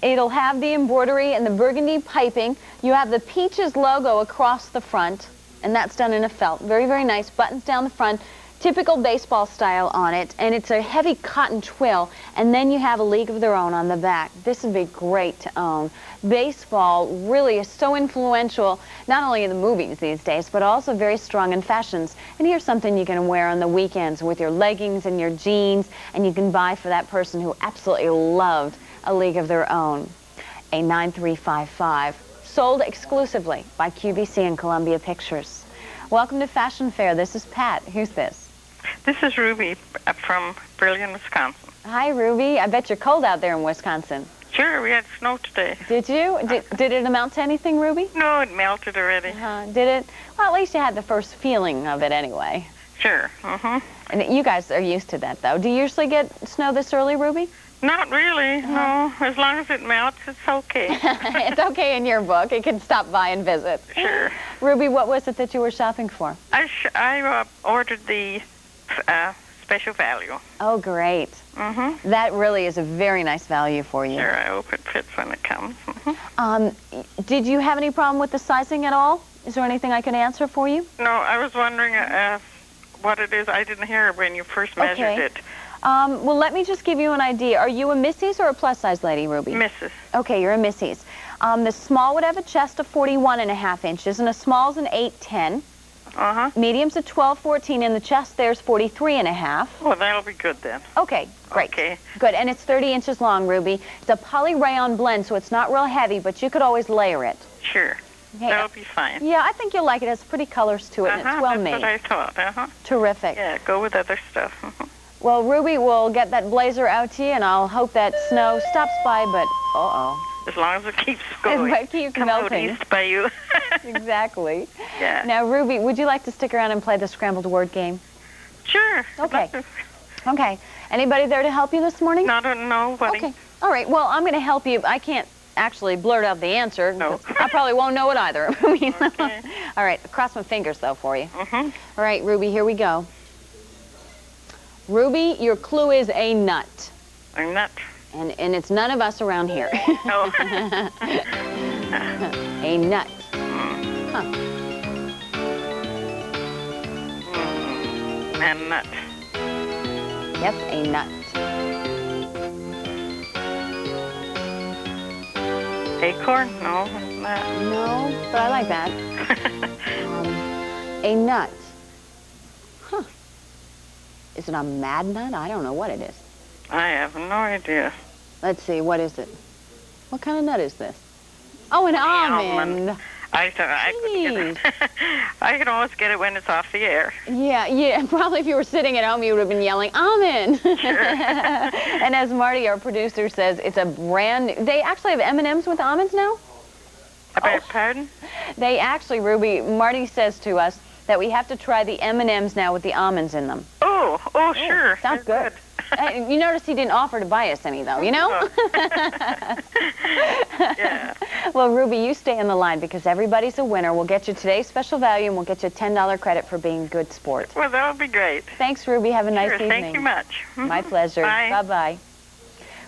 It'll have the embroidery and the burgundy piping. You have the Peaches logo across the front, and that's done in a felt. Very, very nice. Buttons down the front. Typical baseball style on it, and it's a heavy cotton twill, and then you have A League of Their Own on the back. This would be great to own. Baseball really is so influential, not only in the movies these days, but also very strong in fashions. And here's something you can wear on the weekends with your leggings and your jeans, and you can buy for that person who absolutely loved A League of Their Own. A 9355. sold exclusively by QVC and Columbia Pictures. Welcome to Fashion Fair. This is Pat. Who's this? This is Ruby from Brilliant, Wisconsin. Hi, Ruby. I bet you're cold out there in Wisconsin. Sure, we had snow today. Did you? Did it amount to anything, Ruby? No, it melted already. Did it? Well, at least you had the first feeling of it anyway. Sure. And you guys are used to that, though. Do you usually get snow this early, Ruby? Not really, no. As long as it melts, it's okay. It's okay in your book. It can stop by and visit. Sure. Ruby, what was it that you were shopping for? I ordered the special value. Oh, great. That really is a very nice value for you. Sure, I hope it fits when it comes. Did you have any problem with the sizing at all? Is there anything I can answer for you? No, I was wondering what it is. I didn't hear when you first measured it. Well, let me just give you an idea. Are you a Missy's or a plus-size lady, Ruby? Mrs. Okay, you're a Missy's. The small would have a chest of 41.5 inches, and a small's an 8'10". Medium's a 12'14", and the chest there's 43.5. Well, that'll be good then. Okay, great. Okay. Good, and it's 30 inches long, Ruby. It's a poly rayon blend, so it's not real heavy, but you could always layer it. Sure. Okay. That'll be fine. Yeah, I think you'll like it. It has pretty colors to it, and it's well made. That's what I thought. Terrific. Yeah, go with other stuff. Well, Ruby, we'll get that blazer out to you, and I'll hope that snow stops by, but uh-oh. As long as it keeps going. It keeps melting. East by you. Exactly. Yeah. Now, Ruby, would you like to stick around and play the scrambled word game? Sure. Okay. Okay. Anybody there to help you this morning? No, nobody. Okay. All right. Well, I'm going to help you. I can't actually blurt out the answer. No. I probably won't know it either. Okay. All right. Cross my fingers, though, for you. All right, Ruby, here we go. Ruby, your clue is a nut. A nut. And it's none of us around here. No. A nut. A nut. Yep, a nut. Acorn? No, it's not. No, but I like that. A nut. Huh. Is it a mad nut? I don't know what it is. I have no idea. Let's see, what is it? What kind of nut is this? Oh, an almond. I thought I could get it. I can always get it when it's off the air. Yeah. Probably if you were sitting at home, you would have been yelling, almond. Sure. And as Marty, our producer, says, it's a brand new. They actually have M&Ms with almonds now? I beg your pardon? They actually, Ruby, Marty says to us that we have to try the M&Ms now with the almonds in them. Oh, sure. Sounds good. You notice he didn't offer to buy us any, though, you know? Yeah. Well, Ruby, you stay in the line because everybody's a winner. We'll get you today's special value, and we'll get you a $10 credit for being good sport. Well, that'll be great. Thanks, Ruby. Have a nice evening. Thank you much. My pleasure. Bye. Bye-bye.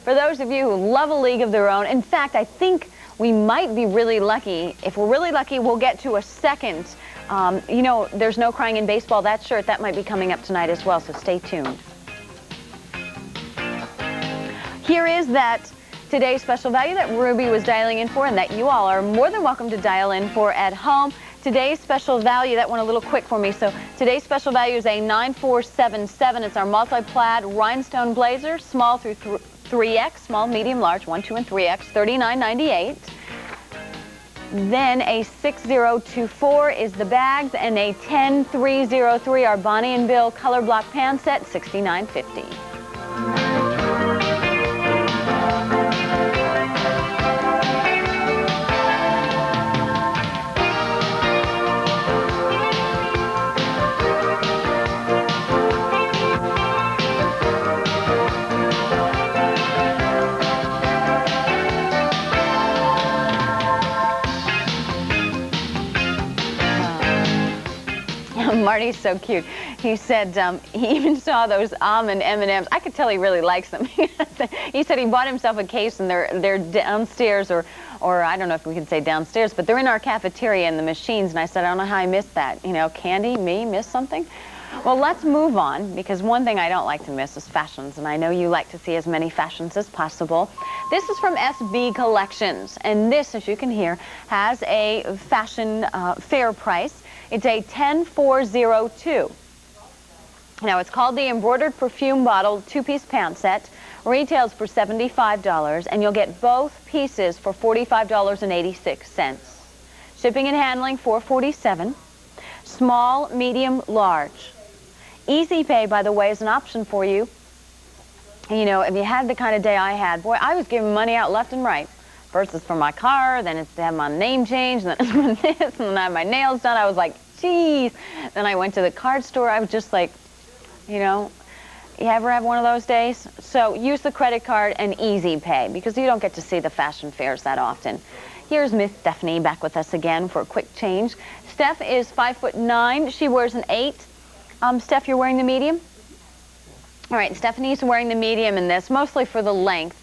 For those of you who love a league of their own, in fact, I think we might be really lucky. If we're really lucky, we'll get to a second. You know, there's no crying in baseball. That shirt, that might be coming up tonight as well, so stay tuned. Here is that today's special value that Ruby was dialing in for and that you all are more than welcome to dial in for at home. Today's special value, that went a little quick for me, so today's special value is a 9477. It's our multi-plaid rhinestone blazer, small through 3X, small, medium, large, 1, 2, and 3X, $39.98. Then a 6024 is the bags, and a 10303 our Bonnie and Bill color block pants set, $69.50. Marty's so cute. He said he even saw those almond M&Ms. I could tell he really likes them. He said he bought himself a case, and they're downstairs, or I don't know if we can say downstairs, but they're in our cafeteria in the machines. And I said, I don't know how I missed that. You know, candy, me, miss something? Well, let's move on, because one thing I don't like to miss is fashions, and I know you like to see as many fashions as possible. This is from SB Collections, and this, as you can hear, has a fashion fair price. It's a 10402. Now, it's called the Embroidered Perfume Bottle 2-piece pant set. Retails for $75, and you'll get both pieces for $45.86. Shipping and handling, $4.47. Small, medium, large. Easy pay, by the way, is an option for you. You know, if you had the kind of day I had, boy, I was giving money out left and right. First it's for my car, then it's to have my name changed, and then it's for this, and then I had my nails done. I was like, geez. Then I went to the card store. I was just like, you know, you ever have one of those days? So use the credit card and easy pay, because you don't get to see the fashion fairs that often. Here's Miss Stephanie back with us again for a quick change. Steph is 5'9". She wears an 8. Steph, you're wearing the medium? All right, Stephanie's wearing the medium in this, mostly for the length.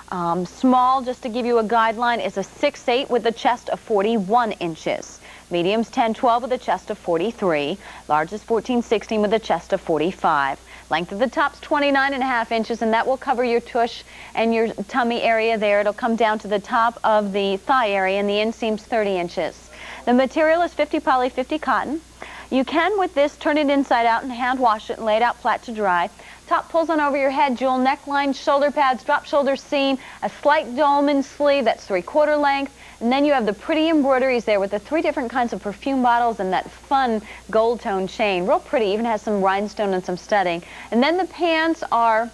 Small, just to give you a guideline, is a 6'8" with a chest of 41 inches. Medium's 10'12" with a chest of 43. Large is 14'16" with a chest of 45. Length of the top's 29.5 inches, and that will cover your tush and your tummy area there. It'll come down to the top of the thigh area, and the inseam's 30 inches. The material is 50 poly, 50 cotton. You can, with this, turn it inside out and hand wash it and lay it out flat to dry. Top pulls on over your head, jewel neckline, shoulder pads, drop shoulder seam, a slight dolman sleeve that's 3/4 length, and then you have the pretty embroideries there with the 3 different kinds of perfume bottles and that fun gold tone chain. Real pretty, even has some rhinestone and some studding. And then the pants are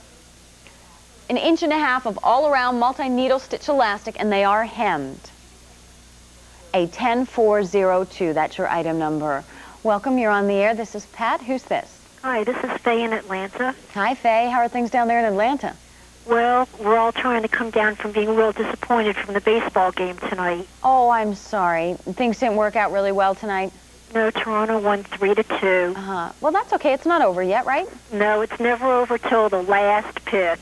1.5 inches of all-around multi-needle stitch elastic, and they are hemmed. A 10402, that's your item number. Welcome, you're on the air. This is Pat. Who's this? Hi, this is Faye in Atlanta. Hi, Faye. How are things down there in Atlanta? Well, we're all trying to come down from being real disappointed from the baseball game tonight. Oh, I'm sorry. Things didn't work out really well tonight? No, Toronto won 3-2. Well, that's okay. It's not over yet, right? No, it's never over till the last pitch.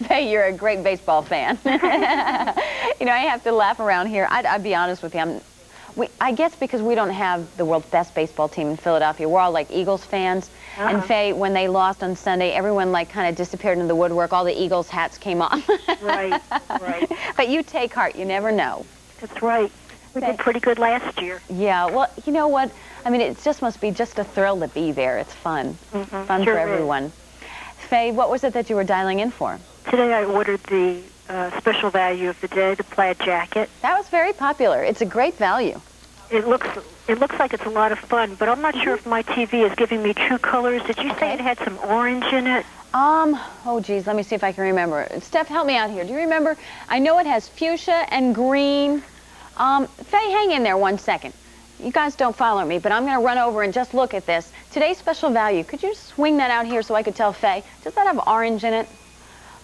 Faye, you're a great baseball fan. You know, I have to laugh around here. I'd be honest with you. I guess because we don't have the world's best baseball team in Philadelphia. We're all like Eagles fans. And Faye, when they lost on Sunday, everyone like kind of disappeared into the woodwork. All the Eagles hats came off. Right, right. But you take heart. You never know. That's right. We did pretty good last year. Yeah, well, you know what? I mean, it just must be just a thrill to be there. It's fun. Fun Sure for everyone. Faye, what was it that you were dialing in for? Today I ordered the special value of the day, the plaid jacket. That was very popular. It's a great value. It looks like it's a lot of fun, but I'm not sure if my TV is giving me true colors. Did you say it had some orange in it? Oh geez, let me see if I can remember. Steph, help me out here. Do you remember? I know it has fuchsia and green. Faye, hang in there 1 second. You guys don't follow me, but I'm going to run over and just look at this. Today's special value. Could you swing that out here so I could tell Faye? Does that have orange in it?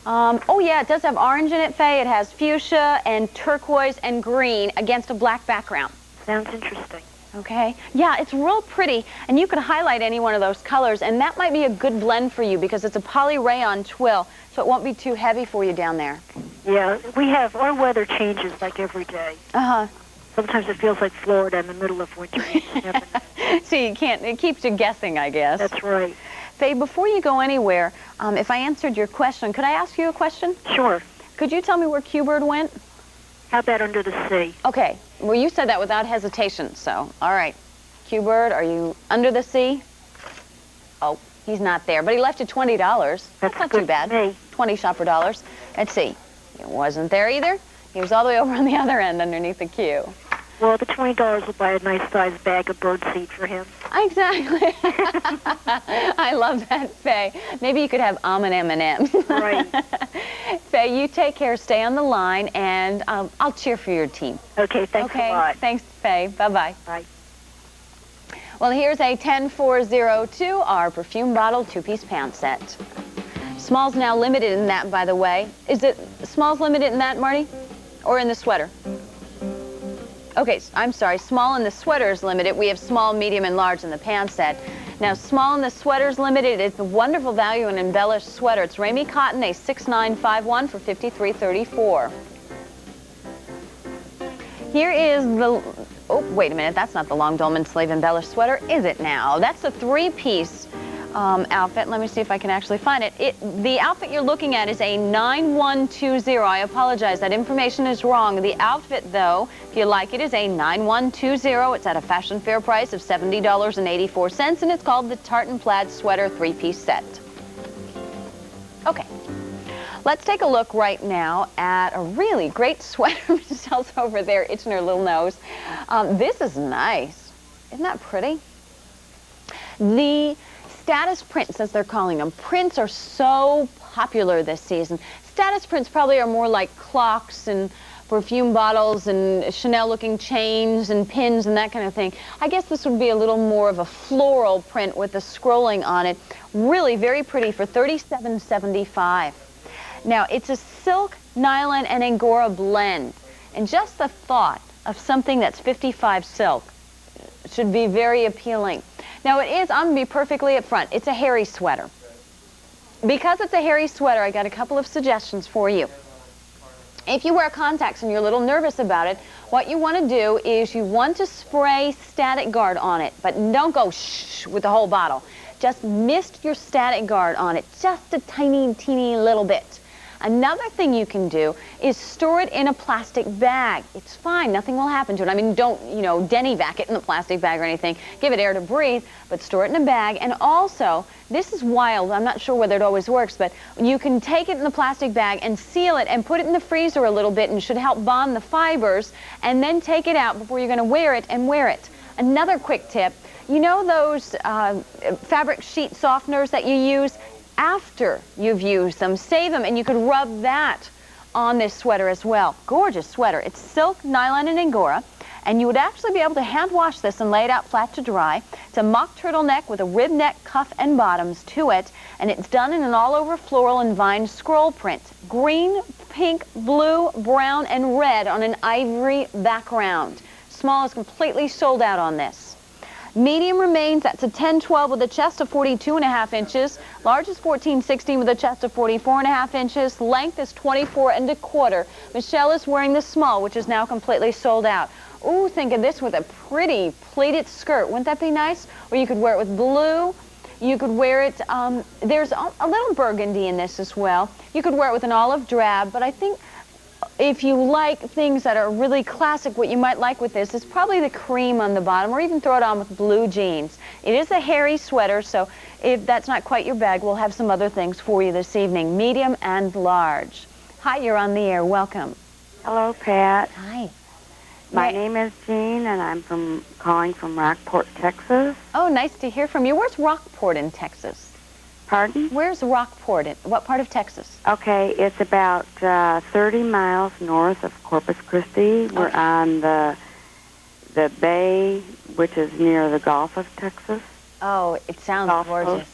Oh yeah, it does have orange in it, Faye. It has fuchsia and turquoise and green against a black background. Sounds interesting. Okay. Yeah, it's real pretty, and you could highlight any one of those colors, and that might be a good blend for you because it's a poly rayon twill, so it won't be too heavy for you down there. Yeah, our weather changes like every day. Sometimes it feels like Florida in the middle of winter. So you can't, it keeps you guessing, I guess. That's right. Faye, before you go anywhere, if I answered your question, could I ask you a question? Sure. Could you tell me where Q-Bird went? How about under the sea? Okay. Well, you said that without hesitation, so, all right. Q-Bird, are you under the sea? Oh, he's not there, but he left you $20. That's not too bad. Me. 20 shopper dollars. Let's see. He wasn't there either. He was all the way over on the other end underneath the queue. Well, the $20 will buy a nice-sized bag of birdseed for him. Exactly. I love that, Faye. Maybe you could have almond M&M's. Right. Faye, you take care. Stay on the line, and I'll cheer for your team. Okay, thanks a lot. Thanks, Faye. Bye-bye. Bye. Well, here's a 10402, our perfume bottle 2-piece pant set. Small's now limited in that, by the way. Is it small's limited in that, Marty? Or in the sweater? Okay, I'm sorry, small in the sweater is limited. We have small, medium, and large in the pant set. Now, small in the sweater is limited. It's the wonderful value in embellished sweater. It's Ramie Cotton, a 6951 for $53.34. Here is the, oh, wait a minute, that's not the long dolman sleeve embellished sweater, is it now? That's a 3-piece outfit. Let me see if I can actually find it. The outfit you're looking at is a 9120. I apologize, that information is wrong. The outfit, though, if you like it, is a 9120. It's at a fashion fair price of $70.84, and it's called the Tartan Plaid Sweater 3-piece set. Okay. Let's take a look right now at a really great sweater. Michelle's over there itching her little nose. This is nice. Isn't that pretty? The status prints, as they're calling them. Prints are so popular this season. Status prints probably are more like clocks and perfume bottles and Chanel-looking chains and pins and that kind of thing. I guess this would be a little more of a floral print with the scrolling on it. Really very pretty for $37.75. Now, it's a silk, nylon, and Angora blend. And just the thought of something that's 55 silk should be very appealing. Now, it is, I'm going to be perfectly upfront, it's a hairy sweater. Because it's a hairy sweater, I got a couple of suggestions for you. If you wear contacts and you're a little nervous about it, what you want to do is you want to spray Static Guard on it, but don't go shh with the whole bottle. Just mist your Static Guard on it, just a tiny, teeny little bit. Another thing you can do is store it in a plastic bag. It's fine, nothing will happen to it. I mean, don't, you know, Denny vac it in the plastic bag or anything. Give it air to breathe, but store it in a bag. And also, this is wild, I'm not sure whether it always works, but you can take it in the plastic bag and seal it and put it in the freezer a little bit and should help bond the fibers, and then take it out before you're going to wear it and wear it. Another quick tip, you know those fabric sheet softeners that you use? After you've used them, save them, and you could rub that on this sweater as well. Gorgeous sweater. It's silk, nylon, and Angora, and you would actually be able to hand wash this and lay it out flat to dry. It's a mock turtleneck with a rib neck, cuff, and bottoms to it, and it's done in an all-over floral and vine scroll print. Green, pink, blue, brown, and red on an ivory background. Small is completely sold out on this. Medium remains, that's a 10-12 with a chest of 42.5 inches. Large is 14-16 with a chest of 44.5 inches. Length is 24.25. Michelle is wearing the small, which is now completely sold out. Ooh, think of this with a pretty pleated skirt. Wouldn't that be nice? Or you could wear it with blue. You could wear it, there's a little burgundy in this as well. You could wear it with an olive drab, but I think if you like things that are really classic, what you might like with this is probably the cream on the bottom, or even throw it on with blue jeans. It is a hairy sweater, so if that's not quite your bag, we'll have some other things for you this evening, medium and large. Hi, you're on the air. Welcome. Hello, Pat. Hi. My name is Jean, and I'm calling from Rockport, Texas. Oh, nice to hear from you. Where's Rockport in Texas? Pardon? Where's Rockport? What part of Texas? Okay, it's about 30 miles north of Corpus Christi. Okay. We're on the bay, which is near the Gulf of Texas. Oh, it sounds gorgeous.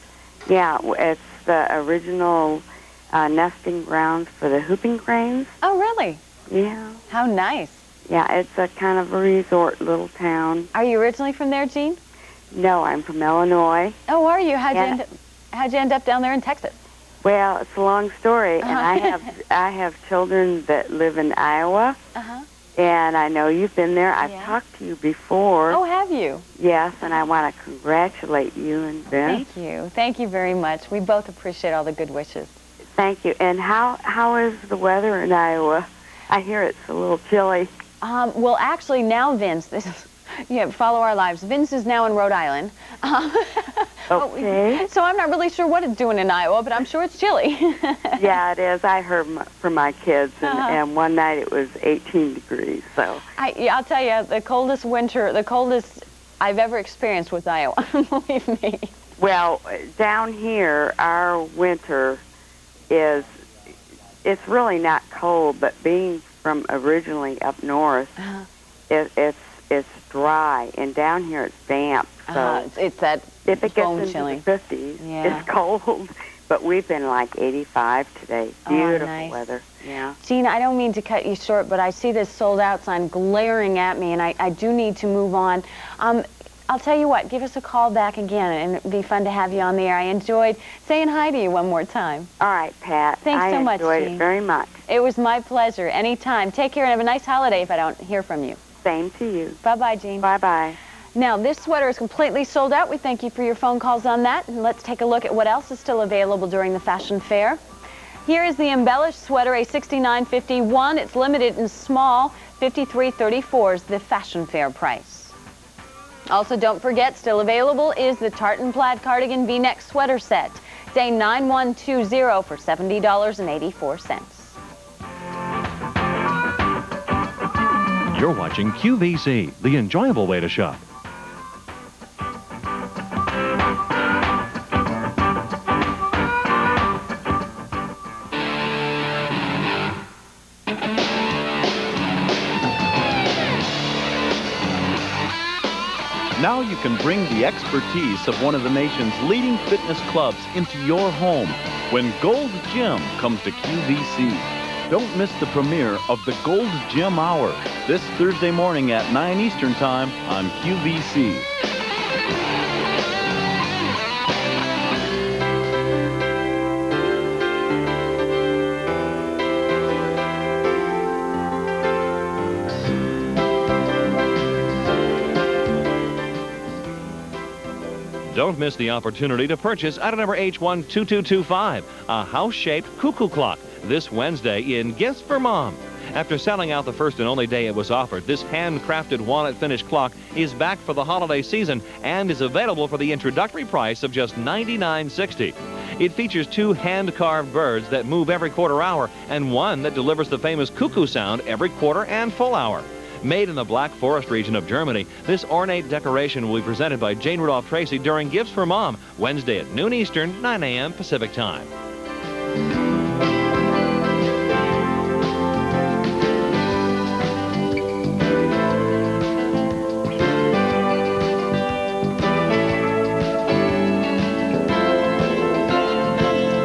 Yeah, it's the original nesting grounds for the whooping cranes. Oh, really? Yeah. How nice. Yeah, it's a kind of a resort little town. Are you originally from there, Jean? No, I'm from Illinois. Oh, are you? How'd you end up down there in Texas? Well, it's a long story, and I have children that live in Iowa, and I know you've been there. I've talked to you before. Oh, have you? Yes, and I want to congratulate you and Vince. Thank you. Thank you very much. We both appreciate all the good wishes. Thank you. And how is the weather in Iowa? I hear it's a little chilly. Well, actually, now, Vince, follow our lives. Vince is now in Rhode Island. Okay. So I'm not really sure what it's doing in Iowa, but I'm sure it's chilly. Yeah, it is. I heard from my kids, and one night it was 18 degrees. So I'll tell you, the coldest I've ever experienced was Iowa. Believe me. Well, down here, our winter it's really not cold, but being from originally up north, it's dry, and down here it's damp. So it's that if it gets into chilling. the 50s, it's cold. But we've been like 85 today. Beautiful weather. Yeah. Jean, I don't mean to cut you short, but I see this sold out sign glaring at me, and I do need to move on. I'll tell you what, give us a call back again, and it'd be fun to have you on the air. I enjoyed saying hi to you one more time. All right, Pat. Thanks so much, Jean. I enjoyed it very much. It was my pleasure. Anytime. Take care and have a nice holiday if I don't hear from you. Same to you. Bye-bye, Jean. Bye-bye. Now, this sweater is completely sold out. We thank you for your phone calls on that. And let's take a look at what else is still available during the fashion fair. Here is the Embellished sweater, a $69.51. It's limited in small. $53.34 is the fashion fair price. Also, don't forget, still available is the Tartan plaid cardigan V-neck sweater set. weekday 9120 for $70.84. You're watching QVC, the enjoyable way to shop. Now you can bring the expertise of one of the nation's leading fitness clubs into your home when Gold's Gym comes to QVC. Don't miss the premiere of the Gold's Gym Hour this Thursday morning at 9 Eastern Time on QVC. Don't miss the opportunity to purchase item number H12225, a house-shaped cuckoo clock, this Wednesday in Gifts for Mom. After selling out the first and only day it was offered, this handcrafted walnut finish clock is back for the holiday season and is available for the introductory price of just $99.60. It features 2 hand-carved birds that move every quarter hour and one that delivers the famous cuckoo sound every quarter and full hour. Made in the Black Forest region of Germany, this ornate decoration will be presented by Jane Rudolph Tracy during Gifts for Mom, Wednesday at noon Eastern, 9 a.m. Pacific Time.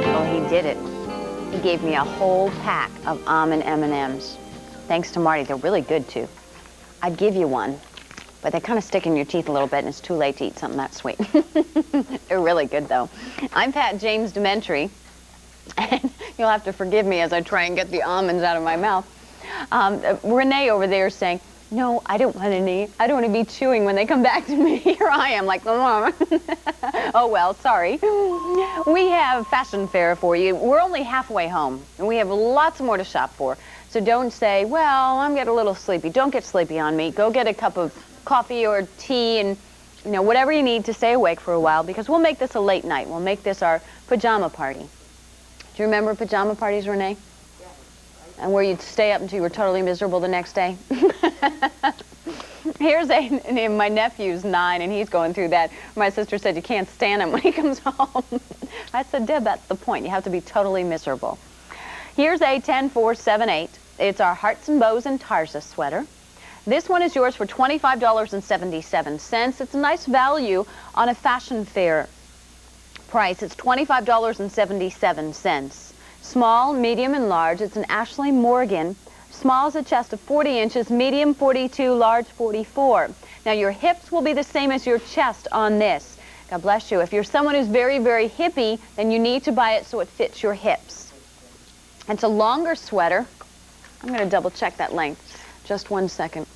Oh, he did it. He gave me a whole pack of almond M&Ms. Thanks to Marty, they're really good too. I'd give you one, but they kind of stick in your teeth a little bit, and it's too late to eat something that sweet. They're really good, though. I'm Pat James Dementry, and you'll have to forgive me as I try and get the almonds out of my mouth. Renee over there is saying, no, I don't want any. I don't want to be chewing when they come back to me. Here I am, like, oh, well, sorry. We have fashion fair for you. We're only halfway home, and we have lots more to shop for. So don't say, well, I'm getting a little sleepy. Don't get sleepy on me. Go get a cup of coffee or tea and, you know, whatever you need to stay awake for a while, because we'll make this a late night. We'll make this our pajama party. Do you remember pajama parties, Renee? Yeah. And where you'd stay up until you were totally miserable the next day? Here's my nephew's 9, and he's going through that. My sister said you can't stand him when he comes home. I said, Deb, that's the point. You have to be totally miserable. Here's a 10478. It's our Hearts and Bows and Tarsa sweater. This one is yours for $25.77. It's a nice value on a fashion fair price. It's $25.77. Small, medium, and large. It's an Ashley Morgan. Small is a chest of 40 inches, medium 42, large 44. Now your hips will be the same as your chest on this. God bless you. If you're someone who's very, very hippie, then you need to buy it so it fits your hips. It's a longer sweater. I'm going to double check that length. Just 1 second.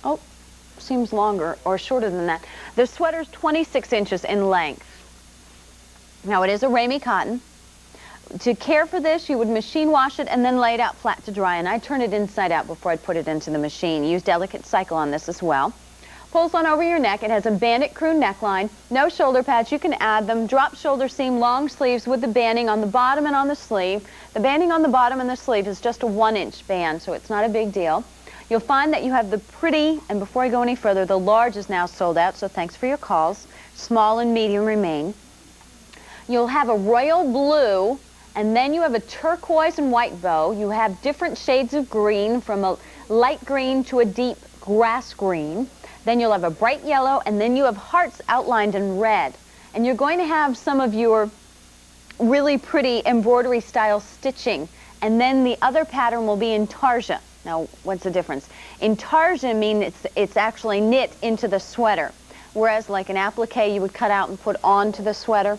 Oh, seems longer or shorter than that. The sweater's 26 inches in length. Now it is a Ramie cotton. To care for this, you would machine wash it and then lay it out flat to dry. And I turn it inside out before I put it into the machine. Use delicate cycle on this as well. Pulls on over your neck. It has a bandit crew neckline. No shoulder pads. You can add them. Drop shoulder seam, long sleeves with the banding on the bottom and on the sleeve. The banding on the bottom and the sleeve is just a 1-inch band, so it's not a big deal. You'll find that you have the pretty, and before I go any further, the large is now sold out, so thanks for your calls. Small and medium remain. You'll have a royal blue, and then you have a turquoise and white bow. You have different shades of green, from a light green to a deep grass green. Then you'll have a bright yellow, and then you have hearts outlined in red. And you're going to have some of your really pretty embroidery style stitching. And then the other pattern will be in tarsia. Now, what's the difference? In tarsia means it's actually knit into the sweater, whereas like an applique you would cut out and put onto the sweater.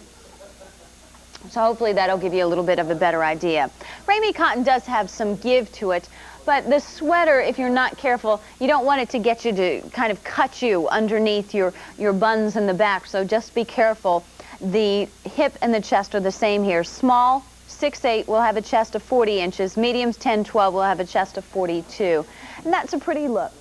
So hopefully that'll give you a little bit of a better idea. Ramie cotton does have some give to it, but the sweater, if you're not careful, you don't want it to get you to kind of cut you underneath your buns in the back, so just be careful. The hip and the chest are the same here. Small, 6'8", will have a chest of 40 inches. Mediums, 10, 12, will have a chest of 42. And that's a pretty look.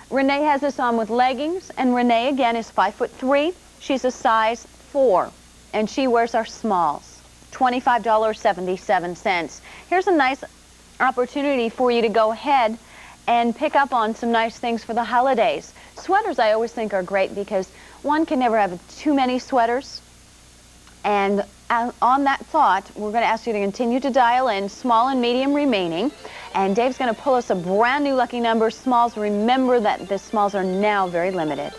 Renee has this on with leggings, and Renee, again, is 5'3". She's a size 4. and she wears our smalls. $25.77. Here's a nice opportunity for you to go ahead and pick up on some nice things for the holidays. Sweaters I always think are great because one can never have too many sweaters. And on that thought, we're going to ask you to continue to dial in, small and medium remaining. And Dave's going to pull us a brand new lucky number, smalls. Remember that the smalls are now very limited.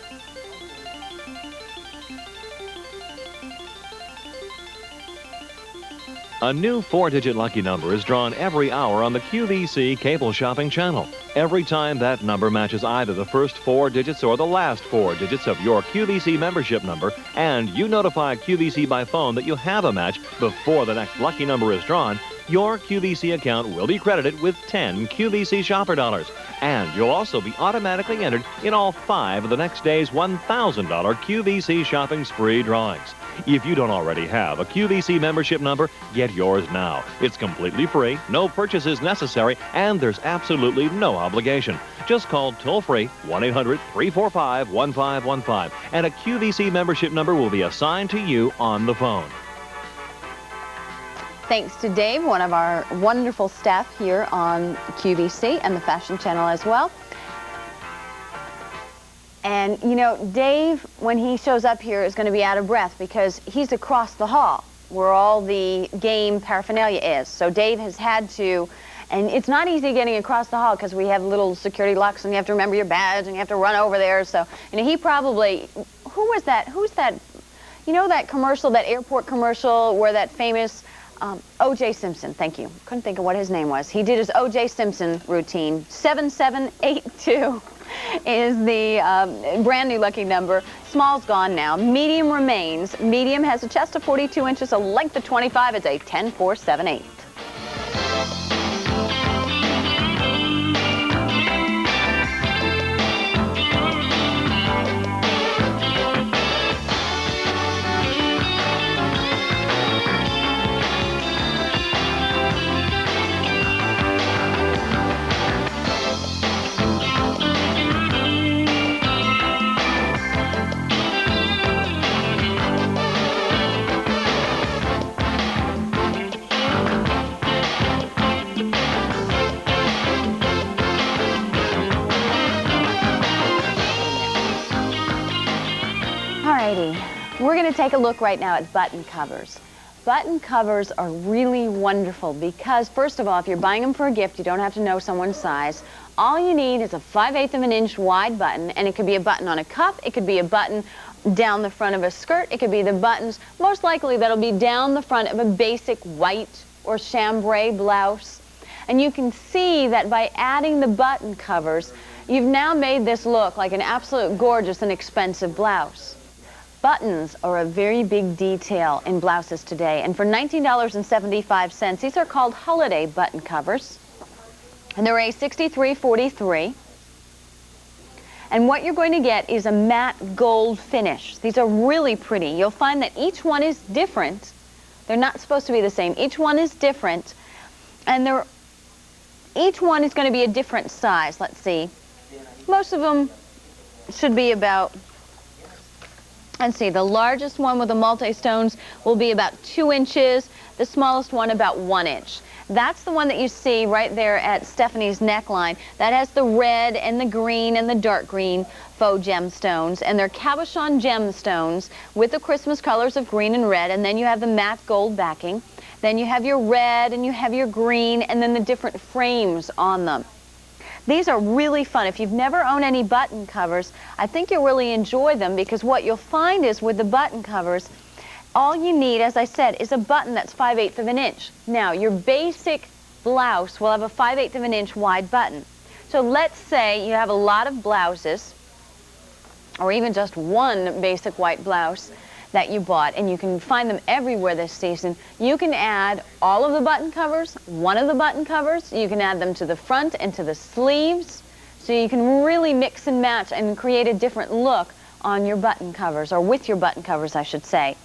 A new 4-digit lucky number is drawn every hour on the QVC cable shopping channel. Every time that number matches either the first 4 digits or the last 4 digits of your QVC membership number, and you notify QVC by phone that you have a match before the next lucky number is drawn, your QVC account will be credited with 10 QVC Shopper Dollars. And you'll also be automatically entered in all 5 of the next day's $1,000 QVC Shopping Spree drawings. If you don't already have a QVC membership number, get yours now. It's completely free, no purchase is necessary, and there's absolutely no obligation. Just call toll-free 1-800-345-1515, and a QVC membership number will be assigned to you on the phone. Thanks to Dave, one of our wonderful staff here on QVC and the Fashion Channel as well. And, you know, Dave, when he shows up here, is going to be out of breath because he's across the hall where all the game paraphernalia is. So Dave has had to, and it's not easy getting across the hall because we have little security locks and you have to remember your badge and you have to run over there. So, you know, he probably, who was that? Who's that? You know that commercial, that airport commercial where that famous O.J. Simpson, thank you. Couldn't think of what his name was. He did his O.J. Simpson routine. 7782 is the brand new lucky number. Small's gone now. Medium remains. Medium has a chest of 42 inches, a length of 25. It's a 10478. We're going to take a look right now at button covers. Button covers are really wonderful because, first of all, if you're buying them for a gift, you don't have to know someone's size. All you need is a 5/8 of an inch wide button, and it could be a button on a cuff, it could be a button down the front of a skirt, it could be the buttons, most likely that'll be down the front of a basic white or chambray blouse. And you can see that by adding the button covers, you've now made this look like an absolute gorgeous and expensive blouse. Buttons are a very big detail in blouses today, and for $19.75, these are called holiday button covers, and they're a 63/43. And what you're going to get is a matte gold finish. These are really pretty. You'll find that each one is different. They're not supposed to be the same. Each one is different, and each one is going to be a different size. Let's see. Most of them should be about, let's see, the largest one with the multi-stones will be about 2 inches, the smallest one about 1 inch. That's the one that you see right there at Stephanie's neckline. That has the red and the green and the dark green faux gemstones, and they're cabochon gemstones with the Christmas colors of green and red, and then you have the matte gold backing. Then you have your red and you have your green, and then the different frames on them. These are really fun. If you've never owned any button covers, I think you'll really enjoy them because what you'll find is with the button covers, all you need, as I said, is a button that's 5/8 of an inch. Now, your basic blouse will have a 5/8 of an inch wide button. So let's say you have a lot of blouses, or even just one basic white blouse that you bought, and you can find them everywhere this season. You can add all of the button covers, one of the button covers. You can add them to the front and to the sleeves. So you can really mix and match and create a different look on your button covers, or with your button covers, I should say.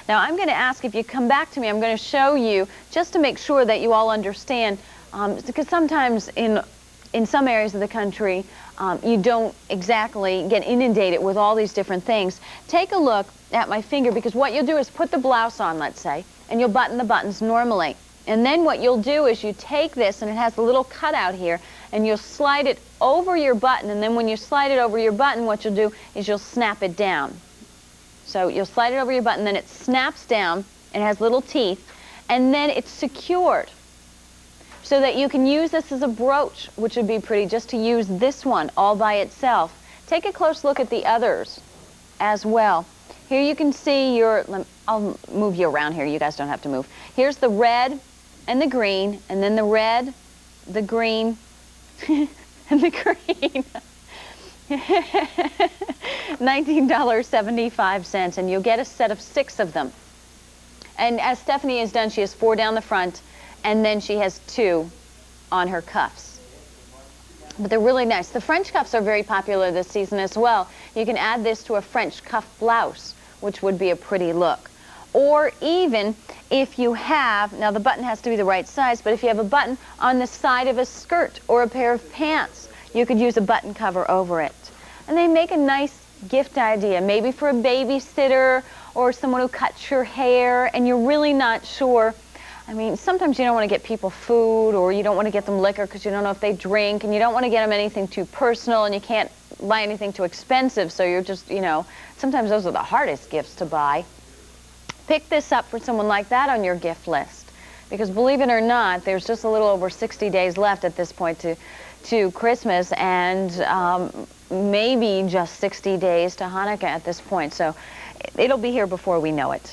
Now, I'm going to ask, if you come back to me, I'm going to show you, just to make sure that you all understand, because sometimes in in some areas of the country, you don't exactly get inundated with all these different things. Take a look at my finger, because what you'll do is put the blouse on, let's say, and you'll button the buttons normally. And then what you'll do is you take this, and it has a little cutout here, and you'll slide it over your button. And then when you slide it over your button, what you'll do is you'll snap it down. So you'll slide it over your button, then it snaps down, and it has little teeth, and then it's secured, so that you can use this as a brooch, which would be pretty just to use this one all by itself. Take a close look at the others as well. Here you can see I'll move you around here, you guys don't have to move. Here's the red and the green, and then the red, the green, and the green. $19.75, and you'll get a set of 6 of them. And as Stephanie has done, she has 4 down the front, and then she has 2 on her cuffs. But they're really nice. The French cuffs are very popular this season as well. You can add this to a French cuff blouse, which would be a pretty look. Or even if you have, now the button has to be the right size, but if you have a button on the side of a skirt or a pair of pants, you could use a button cover over it. And they make a nice gift idea, maybe for a babysitter or someone who cuts your hair and you're really not sure. I mean, sometimes you don't want to get people food, or you don't want to get them liquor because you don't know if they drink, and you don't want to get them anything too personal, and you can't buy anything too expensive, so you're just, sometimes those are the hardest gifts to buy. Pick this up for someone like that on your gift list, because believe it or not, there's just a little over 60 days left at this point to Christmas, and maybe just 60 days to Hanukkah at this point, so it'll be here before we know it.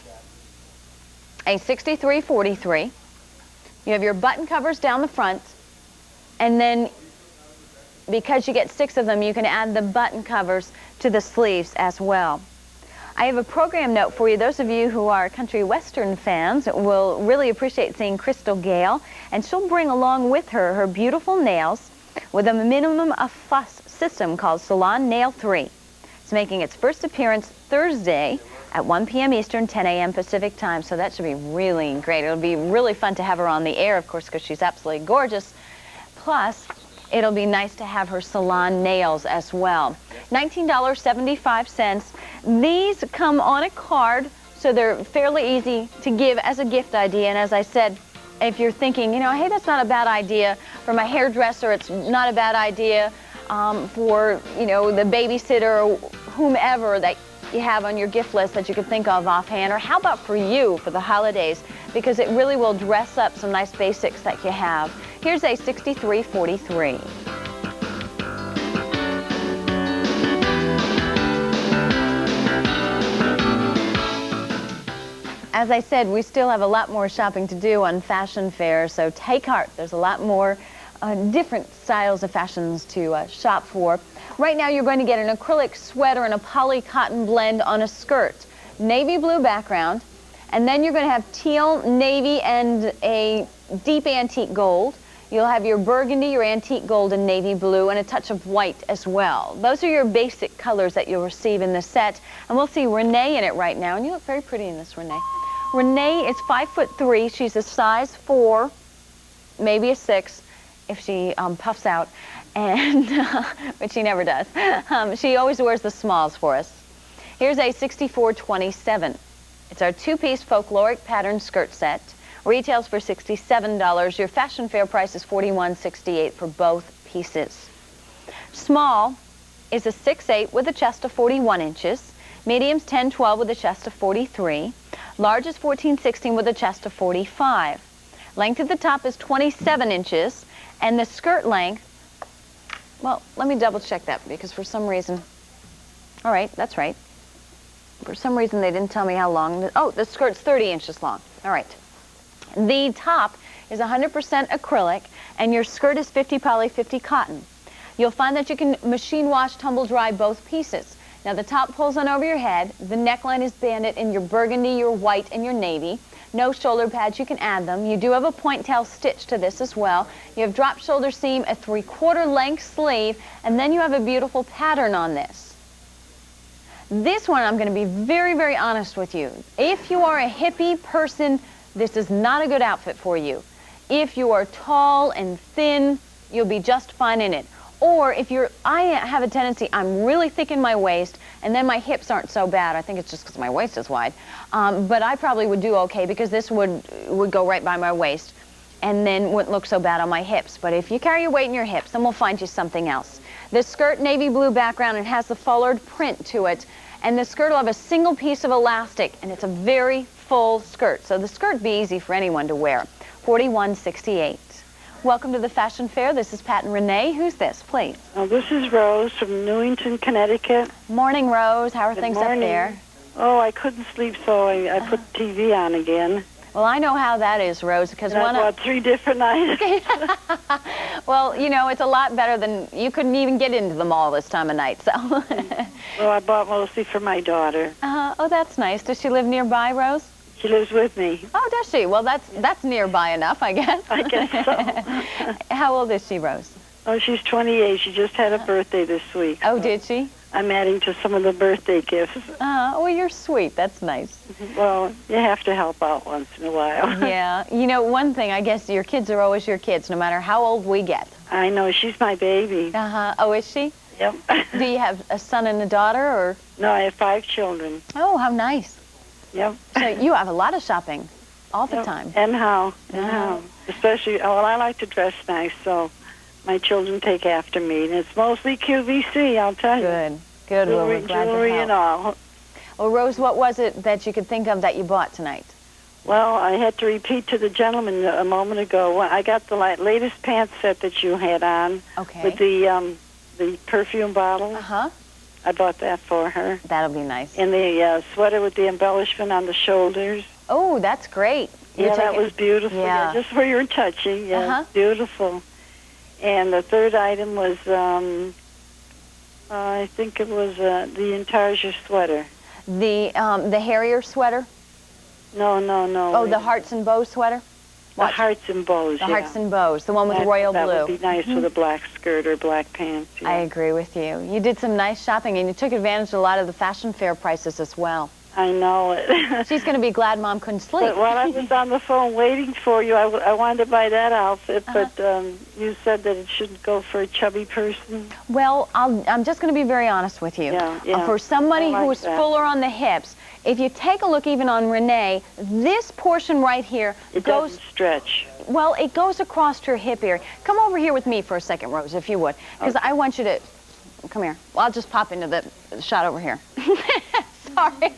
A 6343. You have your button covers down the front, and then because you get 6 of them, you can add the button covers to the sleeves as well. I have a program note for you. Those of you who are country western fans will really appreciate seeing Crystal Gale, and she'll bring along with her her beautiful nails with a minimum of fuss system called Salon Nail 3. It's making its first appearance Thursday at 1 p.m. Eastern, 10 a.m. Pacific time, so that should be really great. It'll be really fun to have her on the air, of course, because she's absolutely gorgeous. Plus, it'll be nice to have her salon nails as well. $19.75. These come on a card, so they're fairly easy to give as a gift idea. And as I said, if you're thinking, hey, that's not a bad idea for my hairdresser, it's not a bad idea for, the babysitter or whomever that you have on your gift list that you could think of offhand, or how about for you for the holidays, because it really will dress up some nice basics that you have. Here's a 6343. As I said, we still have a lot more shopping to do on Fashion Fair, so take heart. There's a lot more different styles of fashions to shop for. Right now you're going to get an acrylic sweater and a poly cotton blend on a skirt. Navy blue background, and then you're going to have teal, navy, and a deep antique gold. You'll have your burgundy, your antique gold, and navy blue, and a touch of white as well. Those are your basic colors that you'll receive in the set, and we'll see Renee in it right now, and you look very pretty in this, Renee. Renee is 5'3". She's a size 4, maybe a 6 if she puffs out, and which she never does. She always wears the smalls for us. Here's a 6427. It's our 2-piece folkloric pattern skirt set. Retails for $67. Your Fashion Fair price is $41.68 for both pieces. Small is a 6'8" with a chest of 41 inches. Medium's 10-12 with a chest of 43. Large is 14-16 with a chest of 45. Length at the top is 27 inches, and the skirt length, well, let me double check that, because for some reason, all right, that's right. For some reason they didn't tell me how long. The skirt's 30 inches long. All right. The top is 100% acrylic, and your skirt is 50 poly, 50 cotton. You'll find that you can machine wash, tumble dry both pieces. Now the top pulls on over your head. The neckline is banded in your burgundy, your white, and your navy. No shoulder pads, you can add them. You do have a point tail stitch to this as well. You have drop shoulder seam, a 3/4 length sleeve, and then you have a beautiful pattern on this. This one, I'm going to be very, very honest with you. If you are a hippie person, this is not a good outfit for you. If you are tall and thin, you'll be just fine in it. Or if I have a tendency, I'm really thick in my waist, and then my hips aren't so bad. I think it's just because my waist is wide. But I probably would do okay because this would go right by my waist and then wouldn't look so bad on my hips. But if you carry your weight in your hips, then we'll find you something else. This skirt, navy blue background, and has the foulard print to it. And the skirt will have a single piece of elastic, and it's a very full skirt. So the skirt would be easy for anyone to wear. $41.68. Welcome to the Fashion Fair. This is Pat and Renee. Who's this, please? Oh, this is Rose from Newington, Connecticut. Morning, Rose. How are Good things morning. up there? Oh, I couldn't sleep, so I put the TV on again. Well, I know how that is, Rose, because I bought 3 different items. Well, you know, it's a lot better than you couldn't even get into the mall this time of night. So. Well, I bought mostly for my daughter. Oh, that's nice. Does she live nearby, Rose? She lives with me. Oh, does she? Well, that's nearby enough, I guess. I guess so. How old is she, Rose? Oh, she's 28. She just had a birthday this week. Oh, did she? I'm adding to some of the birthday gifts. Well, you're sweet. That's nice. Well, you have to help out once in a while. Yeah. You know, one thing, I guess your kids are always your kids, no matter how old we get. I know. She's my baby. Oh, is she? Yep. Do you have a son and a daughter, or? No, I have 5 children. Oh, how nice. Yep. So you have a lot of shopping all the time. And how. Especially, well, I like to dress nice, so my children take after me. And it's mostly QVC, I'll tell you. Good. Good. Well, we're glad to jewelry help. and all. Well, Rose, what was it that you could think of that you bought tonight? Well, I had to repeat to the gentleman a moment ago. I got the latest pants set that you had on. Okay. With the perfume bottle. Uh-huh. I bought that for her. That'll be nice. And the sweater with the embellishment on the shoulders. Oh, that's great. Yeah, that was beautiful. Yeah. Just where you're touching. Yeah, beautiful. And the third item was, I think it was the intarsia sweater. The Harrier sweater? No. Oh, the Hearts and Bows sweater? The Hearts and Bows, The Hearts and Bows, the one with royal blue. That would be nice with a black skirt or black pants. Yeah. I agree with you. You did some nice shopping, and you took advantage of a lot of the fashion fair prices as well. I know it. She's going to be glad Mom couldn't sleep. But while I was on the phone waiting for you, I wanted to buy that outfit, but you said that it shouldn't go for a chubby person. Well, I'm just going to be very honest with you. Yeah. For somebody who is fuller on the hips, if you take a look even on Renee, this portion right here doesn't stretch. Well, it goes across her hip area. Come over here with me for a second, Rose, if you would, because I want you to... Come here. Well, I'll just pop into the shot over here. Sorry. Wait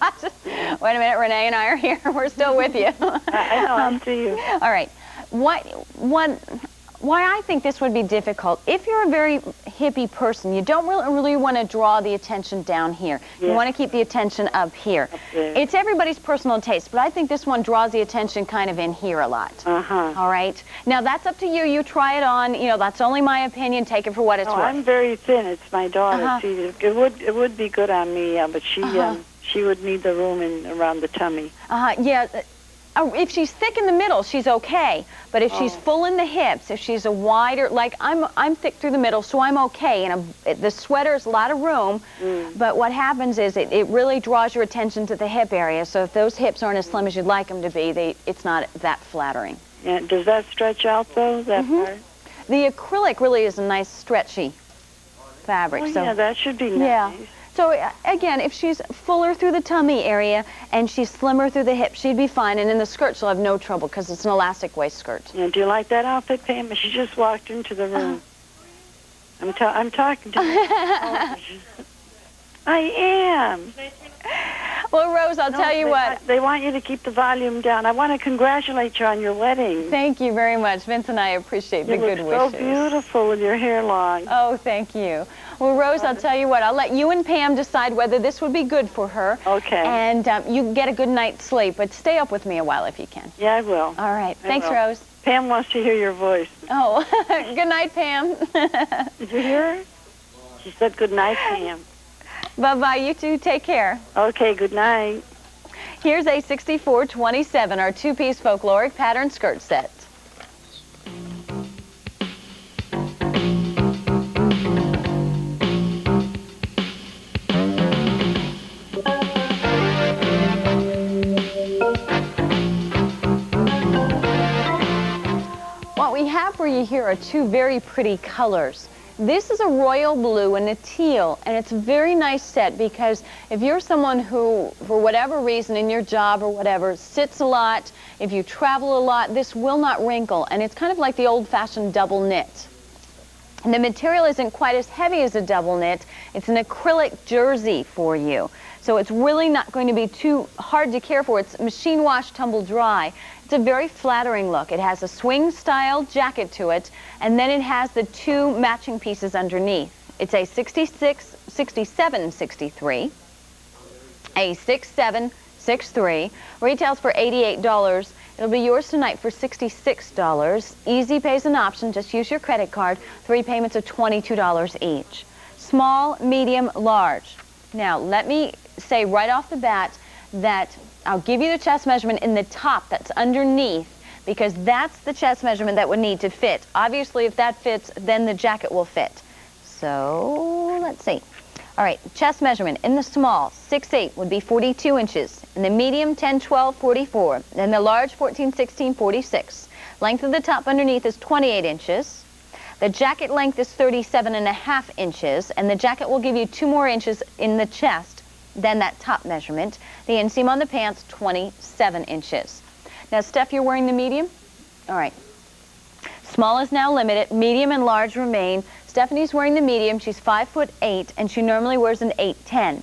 a minute. Renee and I are here. We're still with you. I know. I see you. All right. Why I think this would be difficult, if you're a very hippie person, you don't really want to draw the attention down here. You want to keep the attention up here. It's everybody's personal taste, but I think this one draws the attention kind of in here a lot. All right? Now, that's up to you. You try it on. You know, that's only my opinion. Take it for what it's worth. I'm very thin. It's my daughter. See, it would be good on me, but she would need the room around the tummy. Yeah. If she's thick in the middle, she's okay. But if she's full in the hips, if she's a wider, like I'm thick through the middle, so I'm okay. And the sweater's a lot of room. But what happens is it really draws your attention to the hip area. So if those hips aren't as slim as you'd like them to be, it's not that flattering. Yeah. Does that stretch out though? That part? The acrylic really is a nice stretchy fabric. Oh, so yeah, that should be nice. Yeah. So, again, if she's fuller through the tummy area and she's slimmer through the hips, she'd be fine. And in the skirt, she'll have no trouble because it's an elastic waist skirt. Yeah, do you like that outfit, Pam? She just walked into the room. I'm talking to you. I am. Well, Rose, I'll tell you what. They want you to keep the volume down. I want to congratulate you on your wedding. Thank you very much. Vince and I appreciate the good wishes. You look so beautiful with your hair long. Oh, thank you. Well, Rose, I'll tell you what. I'll let you and Pam decide whether this would be good for her. Okay. And you can get a good night's sleep, but stay up with me a while if you can. Yeah, I will. All right. Thanks, Rose. Pam wants to hear your voice. Oh, good night, Pam. Did you hear her? She said good night, Pam. Bye-bye. You two take care. Okay, good night. Here's a 6427, our two-piece folkloric pattern skirt set. What we have for you here are two very pretty colors. This is a royal blue and a teal, and it's a very nice set because if you're someone who, for whatever reason in your job or whatever, sits a lot, if you travel a lot, this will not wrinkle, and it's kind of like the old-fashioned double knit. And the material isn't quite as heavy as a double knit. It's an acrylic jersey for you. So it's really not going to be too hard to care for. It's machine wash, tumble dry. It's a very flattering look. It has a swing style jacket to it, and then it has the two matching pieces underneath. It's a 67-63, a 67-63, retails for $88. It'll be yours tonight for $66. Easy Pay's an option. Just use your credit card. 3 payments of $22 each. Small, medium, large. Now, let me say right off the bat that I'll give you the chest measurement in the top that's underneath, because that's the chest measurement that would need to fit. Obviously, if that fits, then the jacket will fit. So, let's see. All right, chest measurement in the small, 6'8" would be 42 inches. In the medium, 10, 12, 44. In the large, 14, 16, 46. Length of the top underneath is 28 inches. The jacket length is 37.5 inches, and the jacket will give you 2 more inches in the chest than that top measurement. The inseam on the pants, 27 inches. Now, Steph, you're wearing the medium? All right. Small is now limited. Medium and large remain. Stephanie's wearing the medium. She's 5'8", and she normally wears an 8'10".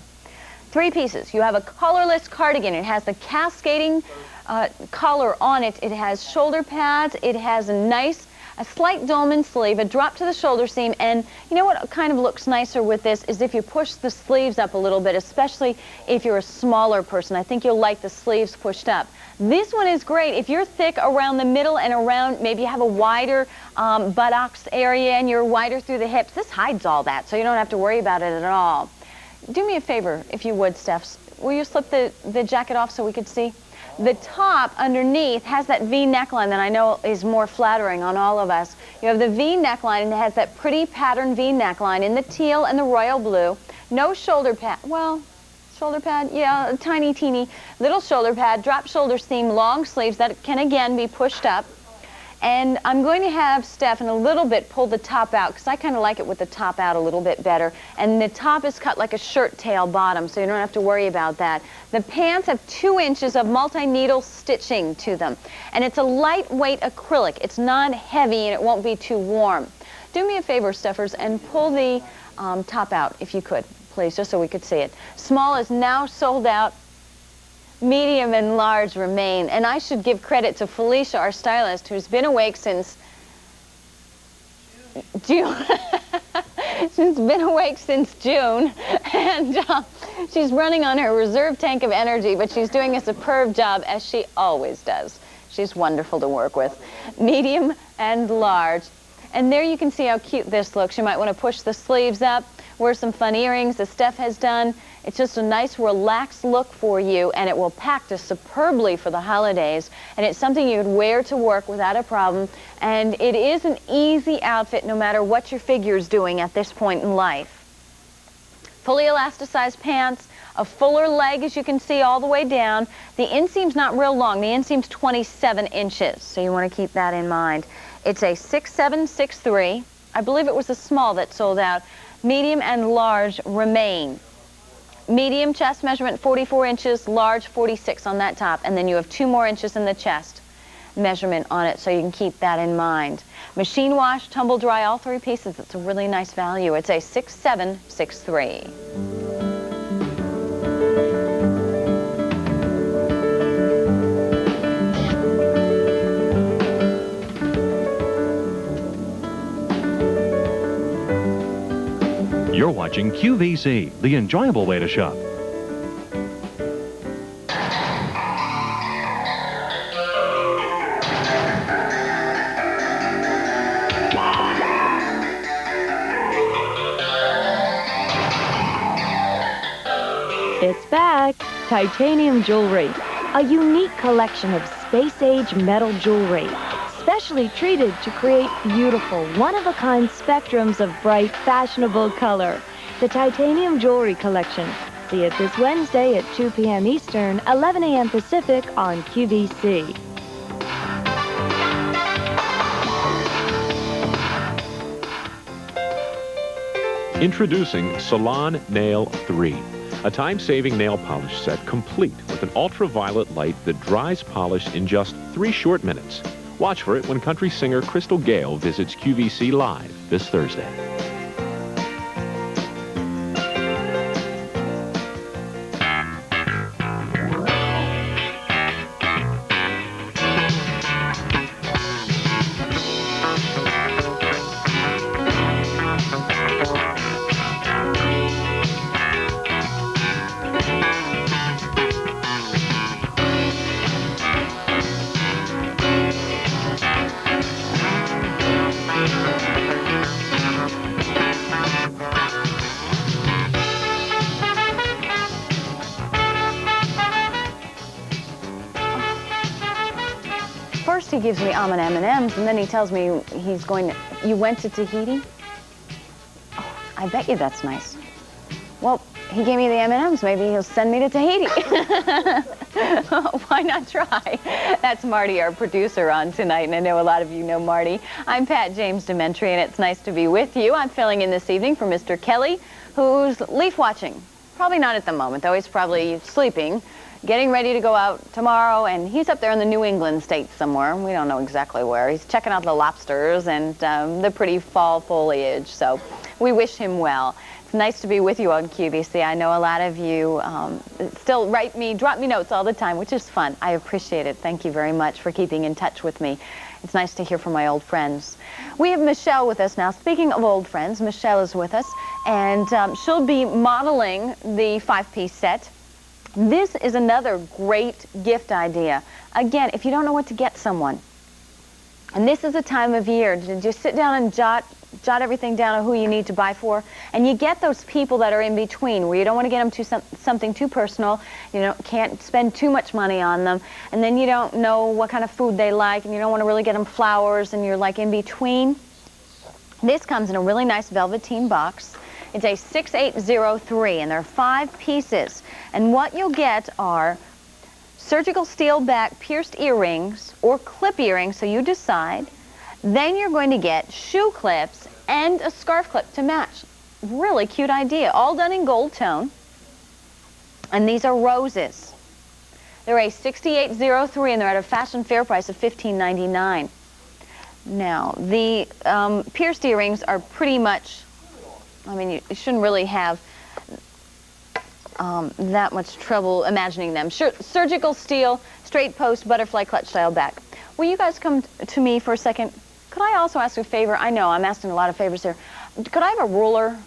3 pieces. You have a collarless cardigan. It has the cascading collar on it. It has shoulder pads. It has a slight dolman sleeve, a drop to the shoulder seam, and you know what kind of looks nicer with this is if you push the sleeves up a little bit, especially if you're a smaller person. I think you'll like the sleeves pushed up. This one is great if you're thick around the middle and around, maybe you have a wider buttocks area and you're wider through the hips. This hides all that, so you don't have to worry about it at all. Do me a favor, if you would, Steph. Will you slip the jacket off so we could see? The top underneath has that V neckline that I know is more flattering on all of us. You have the V neckline, and it has that pretty pattern V neckline in the teal and the royal blue. No shoulder pad. Well, shoulder pad, yeah, a tiny, teeny little shoulder pad, drop shoulder seam, long sleeves that can again be pushed up. And I'm going to have Steph in a little bit pull the top out because I kind of like it with the top out a little bit better. And the top is cut like a shirt tail bottom, so you don't have to worry about that. The pants have 2 inches of multi-needle stitching to them. And it's a lightweight acrylic. It's not heavy and it won't be too warm. Do me a favor, Steffers, and pull the top out if you could, please, just so we could see it. Small is now sold out. Medium and large remain. And I should give credit to Felicia, our stylist, who's been awake since June. She's been awake since June. And she's running on her reserve tank of energy, but she's doing a superb job, as she always does. She's wonderful to work with. Medium and large. And there you can see how cute this looks. You might want to push the sleeves up, wear some fun earrings, as Steph has done. It's just a nice, relaxed look for you, and it will pack just superbly for the holidays. And it's something you'd wear to work without a problem. And it is an easy outfit no matter what your figure is doing at this point in life. Fully elasticized pants, a fuller leg, as you can see, all the way down. The inseam's not real long. The inseam's 27 inches, so you want to keep that in mind. It's a 6'7", 6'3". I believe it was a small that sold out. Medium and large remain. Medium chest measurement 44 inches, large 46 on that top, and then you have 2 more inches in the chest measurement on it, so you can keep that in mind. Machine wash, tumble dry, all 3 pieces. It's a really nice value. It's a 6'7", 6'3". You're watching QVC, the enjoyable way to shop. It's back! Titanium jewelry. A unique collection of space-age metal jewelry. Specially treated to create beautiful, one-of-a-kind spectrums of bright, fashionable color. The Titanium Jewelry Collection. See it this Wednesday at 2 p.m. Eastern, 11 a.m. Pacific on QVC. Introducing Salon Nail 3, a time-saving nail polish set complete with an ultraviolet light that dries polish in just 3 short minutes. Watch for it when country singer Crystal Gale visits QVC Live this Thursday. First he gives me almond M&Ms, and then he tells me he's going to... You went to Tahiti? Oh, I bet you that's nice. Well, he gave me the M&Ms. Maybe he'll send me to Tahiti. Why not try? That's Marty, our producer, on tonight, and I know a lot of you know Marty. I'm Pat James Dementri, and it's nice to be with you. I'm filling in this evening for Mr. Kelly, who's leaf watching. Probably not at the moment, though. He's probably sleeping, getting ready to go out tomorrow, and he's up there in the New England states somewhere. We don't know exactly where. He's checking out the lobsters and the pretty fall foliage, so we wish him well. It's nice to be with you on QVC. I know a lot of you still drop me notes all the time, which is fun. I appreciate it. Thank you very much for keeping in touch with me. It's nice to hear from my old friends. We have Michelle with us now. Speaking of old friends, Michelle is with us, and she'll be modeling the 5-piece set. This is another great gift idea. Again, if you don't know what to get someone, and this is a time of year to just sit down and jot everything down of who you need to buy for, and you get those people that are in between where you don't want to get them to something too personal, can't spend too much money on them, and then you don't know what kind of food they like, and you don't want to really get them flowers, and you're like in between. This comes in a really nice velveteen box. It's a 6803, and there are 5 pieces. And what you'll get are surgical steel back pierced earrings or clip earrings, so you decide. Then you're going to get shoe clips and a scarf clip to match. Really cute idea. All done in gold tone. And these are roses. They're a 6803, and they're at a fashion fair price of $15.99. Now, the pierced earrings are pretty much... I mean, you shouldn't really have that much trouble imagining them. Surgical steel, straight post, butterfly clutch style back. Will you guys come to me for a second? Could I also ask a favor? I know I'm asking a lot of favors here. Could I have a ruler?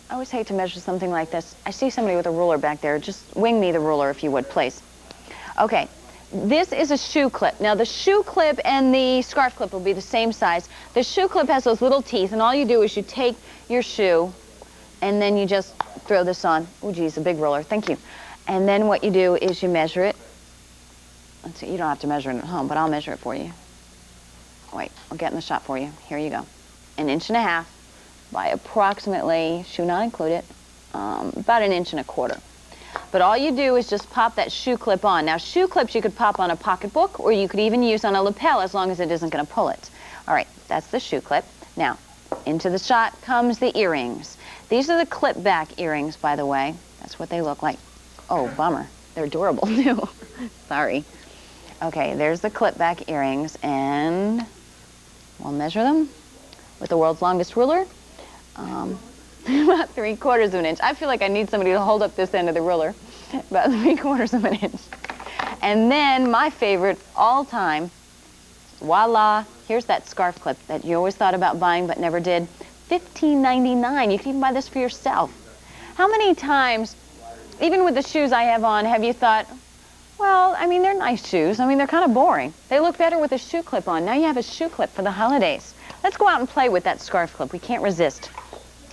I always hate to measure something like this. I see somebody with a ruler back there. Just wing me the ruler if you would, please. Okay. This is a shoe clip. Now, the shoe clip and the scarf clip will be the same size. The shoe clip has those little teeth, and all you do is you take your shoe, and then you just throw this on. Oh, geez, a big roller. Thank you. And then what you do is you measure it. Let's see, you don't have to measure it at home, but I'll measure it for you. Wait, I'll get in the shot for you. Here you go. 1.5 inches by approximately, shoe not included, about 1.25 inches. But all you do is just pop that shoe clip on. Now, shoe clips you could pop on a pocketbook, or you could even use on a lapel as long as it isn't going to pull it. All right, that's the shoe clip. Now, into the shot comes the earrings. These are the clip back earrings, by the way. That's what they look like. Oh, bummer. They're adorable, too. Sorry. Okay, there's the clip back earrings, and we'll measure them with the world's longest ruler. About 3/4 inch. I feel like I need somebody to hold up this end of the ruler. About 3/4 inch. And then my favorite all time, voila, here's that scarf clip that you always thought about buying but never did. $15.99. You can even buy this for yourself. How many times, even with the shoes I have on, have you thought, well, I mean, they're nice shoes. I mean, they're kind of boring. They look better with a shoe clip on. Now you have a shoe clip for the holidays. Let's go out and play with that scarf clip. We can't resist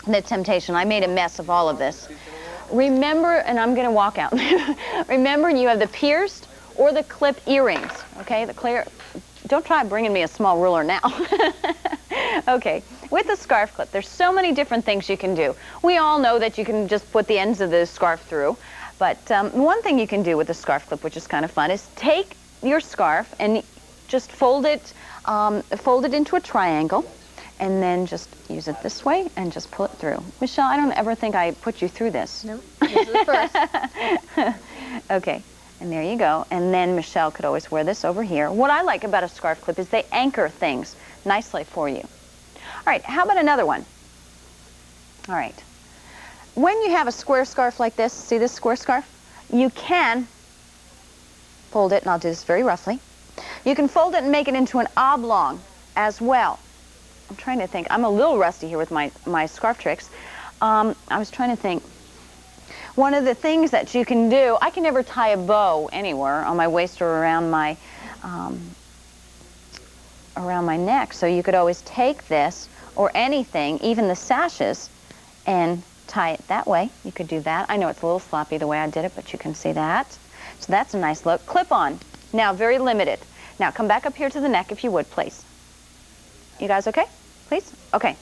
the temptation. I made a mess of all of this. Remember, and I'm going to walk out. Remember, you have the pierced or the clip earrings, okay? The clear. Don't try bringing me a small ruler now. Okay, with the scarf clip, there's so many different things you can do. We all know that you can just put the ends of the scarf through, but one thing you can do with the scarf clip, which is kind of fun, is take your scarf and just fold it into a triangle. and then just use it this way and just pull it through. Michelle, I don't ever think I put you through this. No, this is the first. Okay, and there you go. And then Michelle could always wear this over here. What I like about a scarf clip is they anchor things nicely for you. All right, how about another one? All right. When you have a square scarf like this, see this square scarf? You can fold it, and I'll do this very roughly. You can fold it and make it into an oblong as well. I'm trying to think. I'm a little rusty here with my scarf tricks. I was trying to think. One of the things that you can do, I can never tie a bow anywhere on my waist or around my neck. So you could always take this or anything, even the sashes, and tie it that way. You could do that. I know it's a little sloppy the way I did it, but you can see that. So that's a nice look. Clip on. Now, very limited. Now, come back up here to the neck if you would, please. You guys okay? Please? Okay.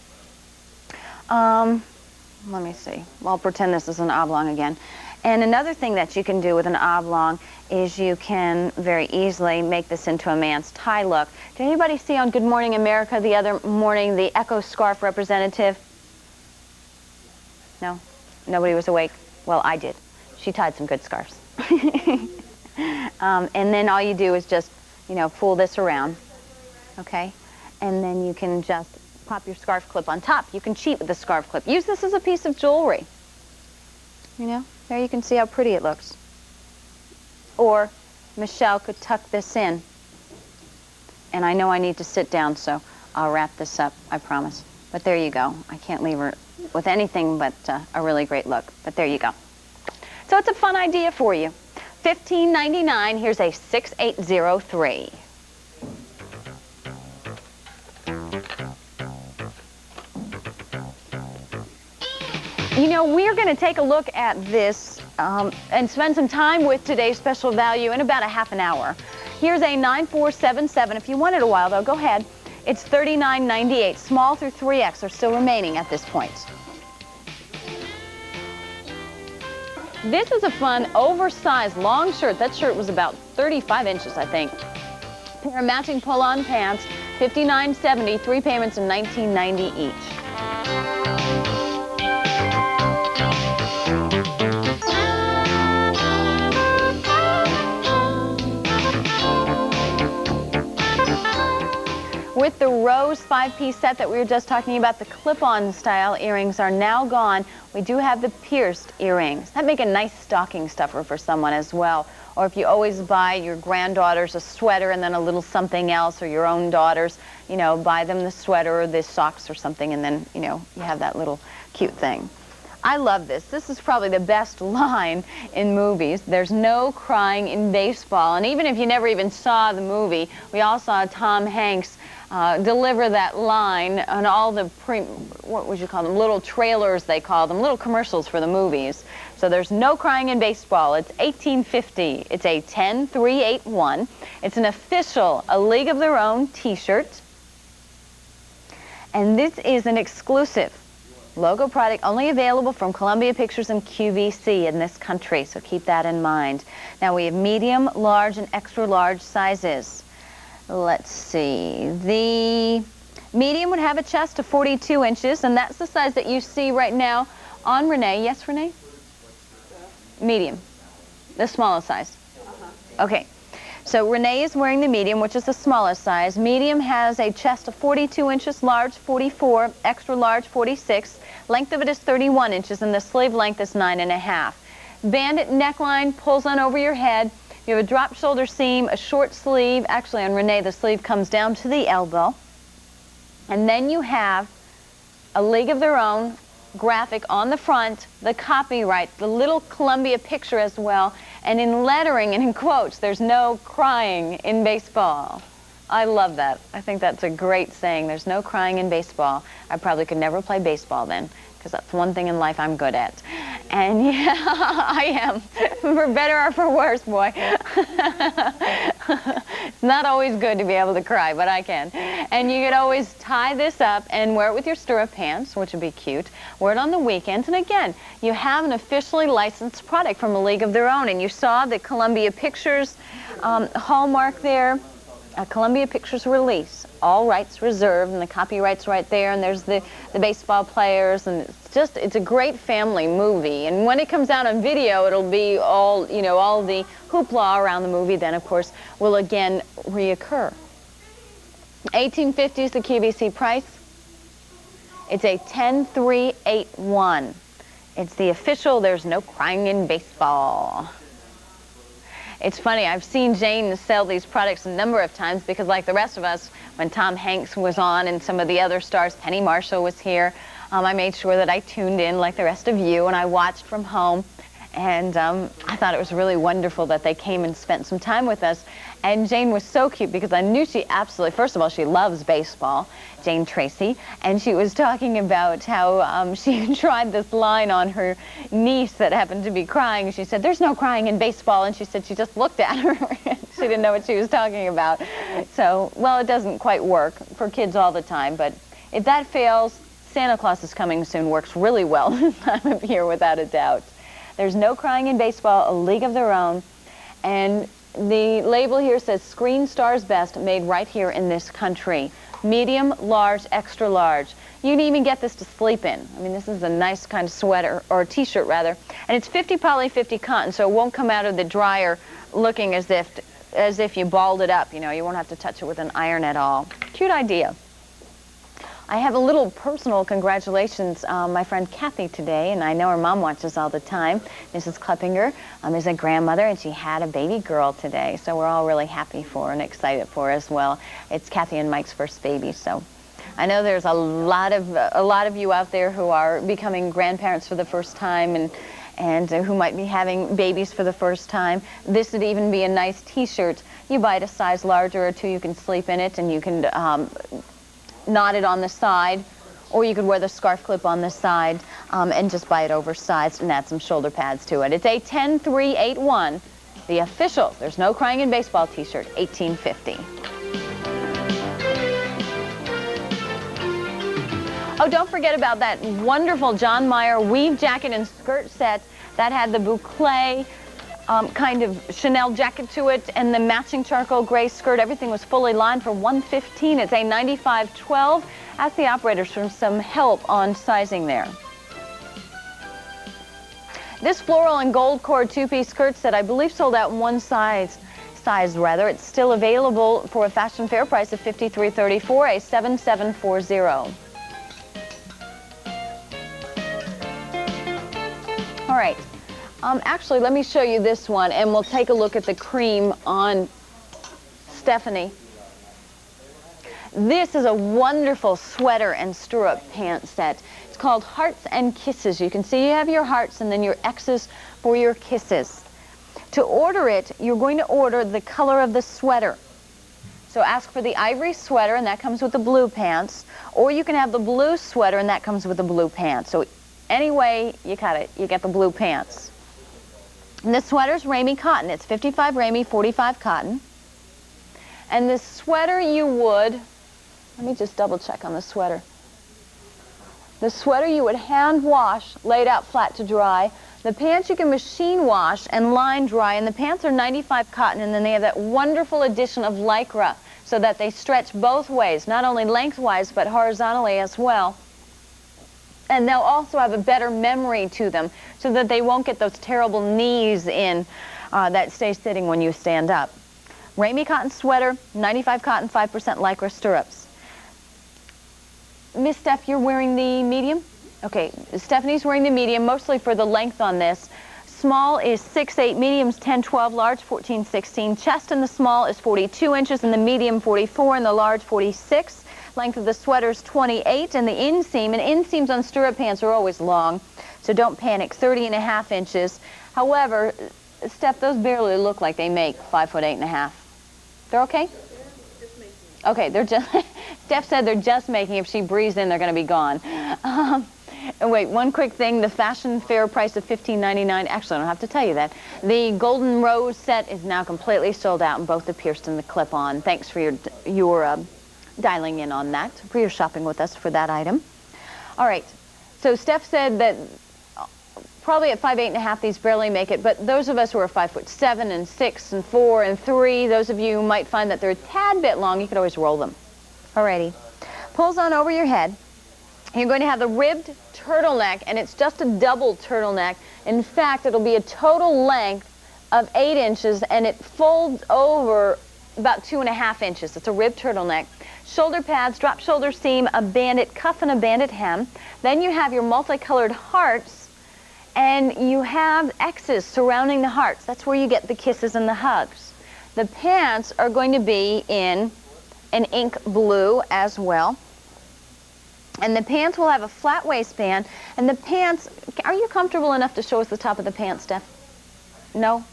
Let me see. I'll pretend this is an oblong again. And another thing that you can do with an oblong is you can very easily make this into a man's tie look. Did anybody see on Good Morning America the other morning the Echo Scarf representative? No? Nobody was awake? Well, I did. She tied some good scarves. And then all you do is just, pull this around, okay? And then you can just pop your scarf clip on top. You can cheat with the scarf clip. Use this as a piece of jewelry. There you can see how pretty it looks. Or Michelle could tuck this in. And I know I need to sit down, so I'll wrap this up, I promise. But there you go. I can't leave her with anything but a really great look. But there you go. So it's a fun idea for you. $15.99. Here's a 6803. We're going to take a look at this and spend some time with today's special value in about a half an hour. Here's a 9477. If you want it a while, though, go ahead. It's $39.98. Small through 3X are still remaining at this point. This is a fun, oversized, long shirt. That shirt was about 35 inches, I think. Pair of matching pull-on pants, $59.70, 3 payments of $19.90 each. With the rose 5-piece set that we were just talking about, the clip-on style earrings are now gone. We do have the pierced earrings. That make a nice stocking stuffer for someone as well. Or if you always buy your granddaughters a sweater and then a little something else, or your own daughters, buy them the sweater or the socks or something, and then, you have that little cute thing. I love this. This is probably the best line in movies. There's no crying in baseball. And even if you never even saw the movie, we all saw Tom Hanks deliver that line on all the, what would you call them, little trailers they call them, little commercials for the movies. So there's no crying in baseball. It's 1850. It's a 10381. It's an official A League of Their Own t-shirt. And this is an exclusive logo product only available from Columbia Pictures and QVC in this country, so keep that in mind. Now we have medium, large, and extra large sizes. Let's see. The medium would have a chest of 42 inches, and that's the size that you see right now on Renee. Yes, Renee? Medium. The smallest size. Okay. So Renee is wearing the medium, which is the smallest size. Medium has a chest of 42 inches, large 44, extra large 46. Length of it is 31 inches, and the sleeve length is 9.5. Bandit neckline pulls on over your head. You have a drop shoulder seam, a short sleeve. Actually, on Renee, the sleeve comes down to the elbow. And then you have A League of Their Own graphic on the front, the copyright, the little Columbia picture as well, and in lettering and in quotes, there's no crying in baseball. I love that. I think that's a great saying. There's no crying in baseball. I probably could never play baseball then, because that's one thing in life I'm good at. And yeah, I am. For better or for worse, boy. It's not always good to be able to cry, but I can. And you could always tie this up and wear it with your stirrup pants, which would be cute. Wear it on the weekends. And again, you have an officially licensed product from A League of Their Own. And you saw the Columbia Pictures hallmark there a Columbia Pictures release. All rights reserved, and the copyright's right there, and there's the baseball players, and it's a great family movie. And when it comes out on video, it'll be all the hoopla around the movie then, of course, will again reoccur. $18.50 is the QVC price. It's a 10381. It's the official There's No Crying in Baseball. It's funny, I've seen Jane sell these products a number of times because, like the rest of us, when Tom Hanks was on and some of the other stars, Penny Marshall was here, I made sure that I tuned in like the rest of you, and I watched from home. And I thought it was really wonderful that they came and spent some time with us. And Jane was so cute because I knew she absolutely, first of all, she loves baseball, Jane Tracy, and she was talking about how she tried this line on her niece that happened to be crying. She said, "There's no crying in baseball," and she said she just looked at her. She didn't know what she was talking about. So, well, it doesn't quite work for kids all the time, but if that fails, Santa Claus is Coming Soon works really well this time of year without a doubt. There's No Crying in Baseball, a league of their own. And the label here says Screen Stars Best, made right here in this country. Medium, large, extra large. You can even get this to sleep in. I mean, this is a nice kind of sweater, or t-shirt rather. And it's 50 poly, 50 cotton, so it won't come out of the dryer looking as if you balled it up. You know, you won't have to touch it with an iron at all. Cute idea. I have a little personal congratulations, my friend Kathy today, and I know her mom watches all the time. Mrs. Kleppinger is a grandmother, and she had a baby girl today, so we're all really happy for her and excited for her as well. It's Kathy and Mike's first baby, so I know there's a lot of you out there who are becoming grandparents for the first time and who might be having babies for the first time. This would even be a nice t-shirt. You buy it a size larger or two, you can sleep in it, and you can knot it on the side, or you could wear the scarf clip on the side and just buy it oversized and add some shoulder pads to it. It's a 10381, the official There's No Crying in Baseball t-shirt, $18.50. Oh, don't forget about that wonderful John Mayer weave jacket and skirt set that had the boucle kind of Chanel jacket to it and the matching charcoal gray skirt. Everything was fully lined for $115. It's a 95-12. Ask the operators for some help on sizing there. This floral and gold cord two-piece skirt set, I believe, sold out in one size rather. It's still available for a fashion fair price of $53.34, a 7740. All right. Actually, let me show you this one, and we'll take a look at the cream on Stephanie. This is a wonderful sweater and stirrup pant set. It's called Hearts and Kisses. You can see you have your hearts and then your X's for your kisses. To order it, you're going to order the color of the sweater. So ask for the ivory sweater, and that comes with the blue pants, or you can have the blue sweater, and that comes with the blue pants. So anyway, you get the blue pants. And this sweater's Ramie cotton. It's 55 Ramie, 45 cotton. And this sweater you would, let me just double check on the sweater. The sweater you would hand wash, laid out flat to dry. The pants you can machine wash and line dry, and the pants are 95 cotton, and then they have that wonderful addition of Lycra so that they stretch both ways, not only lengthwise but horizontally as well. And they'll also have a better memory to them so that they won't get those terrible knees in that stay sitting when you stand up. Ramie cotton sweater, 95 cotton, 5% Lycra stirrups. Miss Steph, you're wearing the medium? Okay, Stephanie's wearing the medium, mostly for the length on this. Small is 6'8", medium's 10'12", large 14'16". Chest in the small is 42 inches, and the medium 44, and the large 46. Length of the sweater is 28, and the inseam, and inseams on stirrup pants are always long, so don't panic, 30.5 inches. However, Steph, those barely look like they make 5'8.5". They're okay? Okay, they're just, Steph said they're just making, if she breathes in, they're going to be gone. And wait, one quick thing, the fashion fair price of $15.99, actually I don't have to tell you that. The Golden Rose set is now completely sold out in both the pierced and the clip-on. Thanks for your dialing in on that, for your shopping with us for that item. All right, so Steph said that Probably at 5'8.5", these barely make it, but those of us who are 5'7" and 6 and 4 and 3, those of you who might find that they're a tad bit long, you could always roll them. Alrighty. Pulls on over your head. You're going to have the ribbed turtleneck, and it's just a double turtleneck. In fact, it'll be a total length of 8 inches, and it folds over about 2.5 inches. It's a ribbed turtleneck. Shoulder pads, drop shoulder seam, a bandit cuff, and a bandit hem. Then you have your multicolored hearts, and you have X's surrounding the hearts. That's where you get the kisses and the hugs. The pants are going to be in an ink blue as well. And the pants will have a flat waistband. And the pants, are you comfortable enough to show us the top of the pants, Steph? No?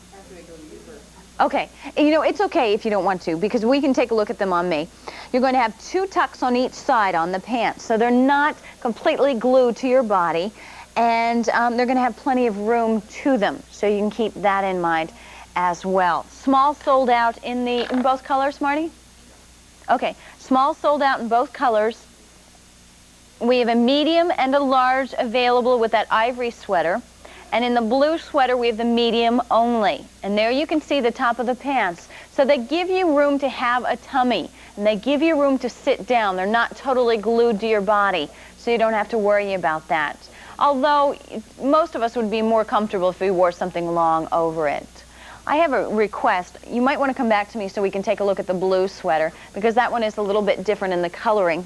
Okay. You know, it's okay if you don't want to, because we can take a look at them on me. You're going to have 2 tucks on each side on the pants, so they're not completely glued to your body. And they're going to have plenty of room to them, so you can keep that in mind as well. Small sold out in both colors, Marty? Okay, small sold out in both colors. We have a medium and a large available with that ivory sweater. And in the blue sweater, we have the medium only. And there you can see the top of the pants. So they give you room to have a tummy, and they give you room to sit down. They're not totally glued to your body, so you don't have to worry about that. Although most of us would be more comfortable if we wore something long over it. I have a request. You might want to come back to me so we can take a look at the blue sweater, because that one is a little bit different in the coloring.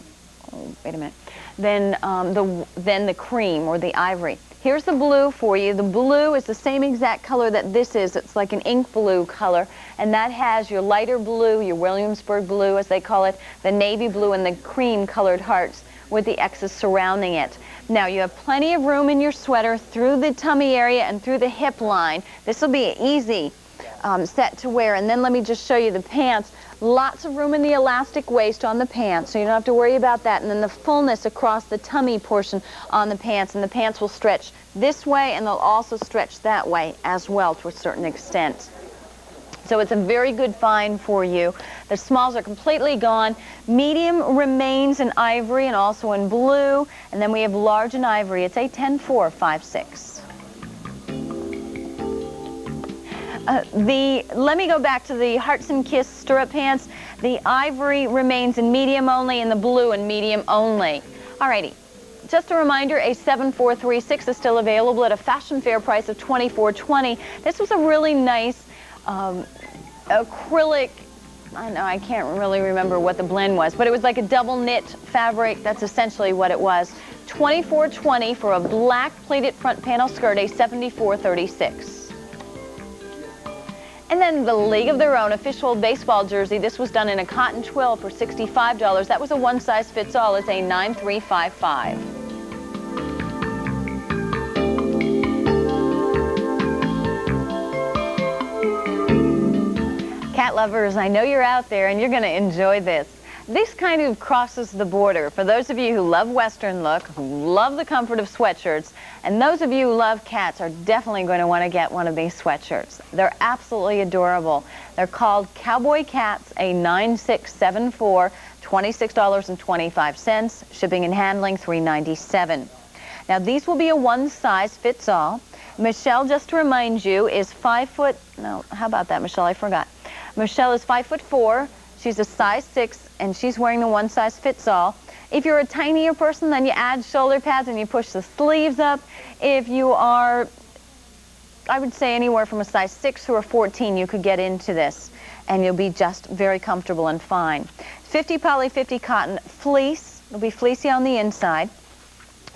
Oh, wait a minute. Than the cream or the ivory. Here's the blue for you. The blue is the same exact color that this is. It's like an ink blue color, and that has your lighter blue, your Williamsburg blue as they call it, the navy blue, and the cream colored hearts with the X's surrounding it. Now you have plenty of room in your sweater through the tummy area and through the hip line. This will be an easy set to wear. And then let me just show you the pants. Lots of room in the elastic waist on the pants, so you don't have to worry about that. And then the fullness across the tummy portion on the pants, and the pants will stretch this way, and they'll also stretch that way as well to a certain extent. So it's a very good find for you. The smalls are completely gone. Medium remains in ivory and also in blue, and then we have large in ivory. It's a 10-4-5-6. Let me go back to the Hearts and Kiss stirrup pants. The ivory remains in medium only, and the blue in medium only. Alrighty, just a reminder, a 7436 is still available at a fashion fair price of $24.20. This was a really nice acrylic, I know I can't really remember what the blend was, but it was like a double knit fabric. That's essentially what it was. $24.20 for a black pleated front panel skirt, a 7436. And then the League of Their Own official baseball jersey. This was done in a cotton twill for $65. That was a one-size-fits-all. It's a 9355. Cat lovers, I know you're out there and you're going to enjoy this. This kind of crosses the border for those of you who love Western look, who love the comfort of sweatshirts, and those of you who love cats are definitely going to want to get one of these sweatshirts. They're absolutely adorable. They're called Cowboy Cats, a 9674, $26.25, shipping and handling $3.97. Now these will be a one-size-fits-all. Michelle, just to remind you, is 5 foot, no, how about that, Michelle? I forgot. Michelle is 5'4". She's a size 6, and she's wearing the one-size-fits-all. If you're a tinier person, then you add shoulder pads and you push the sleeves up. If you are, I would say anywhere from a size 6 or a 14, you could get into this, and you'll be just very comfortable and fine. 50 poly, 50 cotton, fleece. It'll be fleecy on the inside.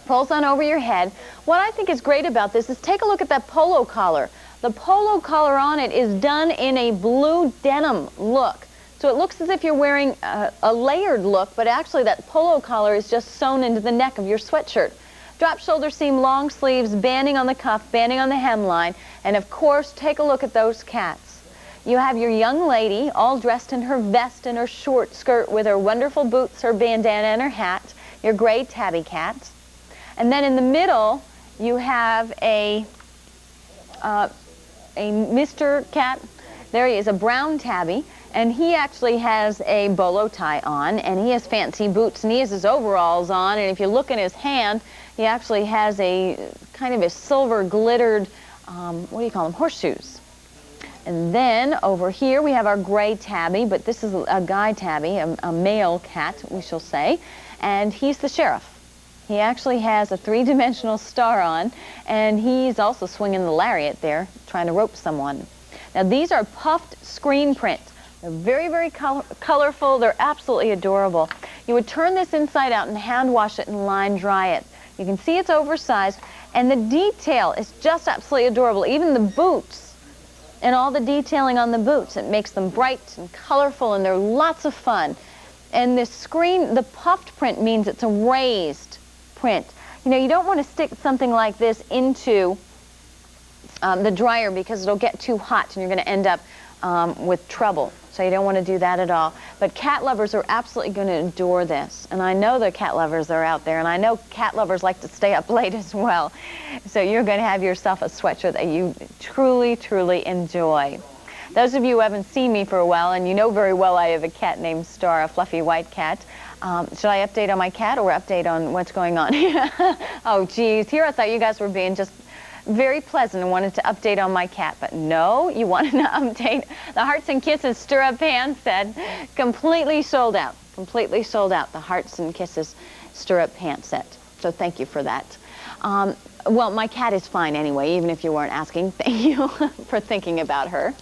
Pulls on over your head. What I think is great about this is take a look at that polo collar. The polo collar on it is done in a blue denim look. So it looks as if you're wearing a layered look, but actually that polo collar is just sewn into the neck of your sweatshirt. Drop shoulder seam, long sleeves, banding on the cuff, banding on the hemline, and of course, take a look at those cats. You have your young lady all dressed in her vest and her short skirt with her wonderful boots, her bandana, and her hat, your gray tabby cat. And then in the middle, you have a Mr. Cat. There he is, a brown tabby. And he actually has a bolo tie on, and he has fancy boots, and he has his overalls on, and if you look in his hand, he actually has a kind of a silver glittered, what do you call them, horseshoes. And then over here we have our gray tabby, but this is a guy tabby, a male cat, we shall say, and he's the sheriff. He actually has a three-dimensional star on, and he's also swinging the lariat there, trying to rope someone. Now these are puffed screen print. They're very, very colorful. They're absolutely adorable. You would turn this inside out and hand wash it and line dry it. You can see it's oversized, and the detail is just absolutely adorable. Even the boots and all the detailing on the boots, it makes them bright and colorful, and they're lots of fun. And this screen, the puffed print means it's a raised print. You know, you don't want to stick something like this into the dryer because it'll get too hot and you're going to end up with trouble. So you don't want to do that at all. But cat lovers are absolutely going to adore this. And I know the cat lovers are out there, and I know cat lovers like to stay up late as well. So you're going to have yourself a sweatshirt that you truly, truly enjoy. Those of you who haven't seen me for a while, and you know very well I have a cat named Star, a fluffy white cat. Should I update on my cat or update on what's going on? Oh, geez. Here I thought you guys were being just very pleasant and wanted to update on my cat, but no, you wanted to update the Hearts and Kisses stirrup pants set. Completely sold out. Completely sold out, the Hearts and Kisses stirrup pants set. So thank you for that. Well, my cat is fine anyway, even if you weren't asking. Thank you for thinking about her.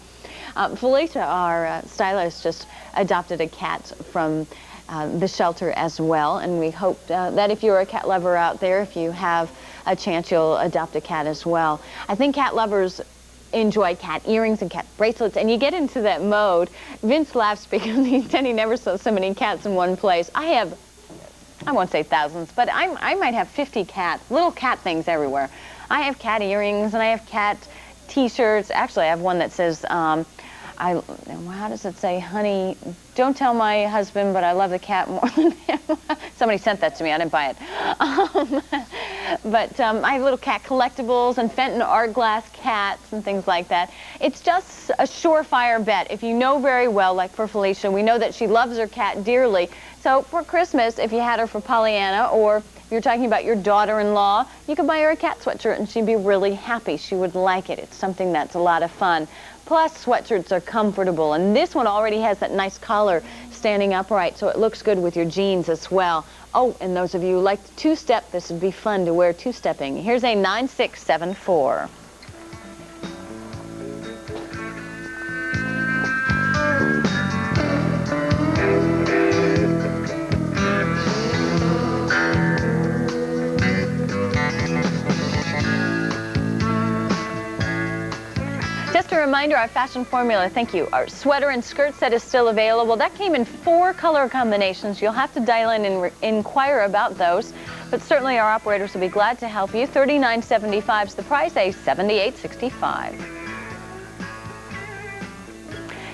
Felicia, our stylist, just adopted a cat from the shelter as well, and we hope that if you're a cat lover out there, if you have a chance, you'll adopt a cat as well. I think cat lovers enjoy cat earrings and cat bracelets, and you get into that mode. Vince laughs because he said he never saw so many cats in one place. I won't say thousands, but I might have 50 cats, little cat things everywhere. I have cat earrings, and I have cat t-shirts. Actually, I have one that says, how does it say? Honey, don't tell my husband, but I love the cat more than him. Somebody sent that to me. I didn't buy it. But I have little cat collectibles and Fenton art glass cats and things like that. It's just a surefire bet. If you know very well, like for Felicia, we know that she loves her cat dearly. So for Christmas, if you had her for Pollyanna, or if you're talking about your daughter-in-law, you could buy her a cat sweatshirt and she'd be really happy. She would like it. It's something that's a lot of fun. Plus, sweatshirts are comfortable, and this one already has that nice collar standing upright, so it looks good with your jeans as well. Oh, and those of you who like to two-step, this would be fun to wear two-stepping. Here's a 9674. Just a reminder, our fashion formula, thank you, our sweater and skirt set is still available. That came in 4 color combinations. You'll have to dial in and inquire about those, but certainly our operators will be glad to help you. $39.75 is the price, a $78.65.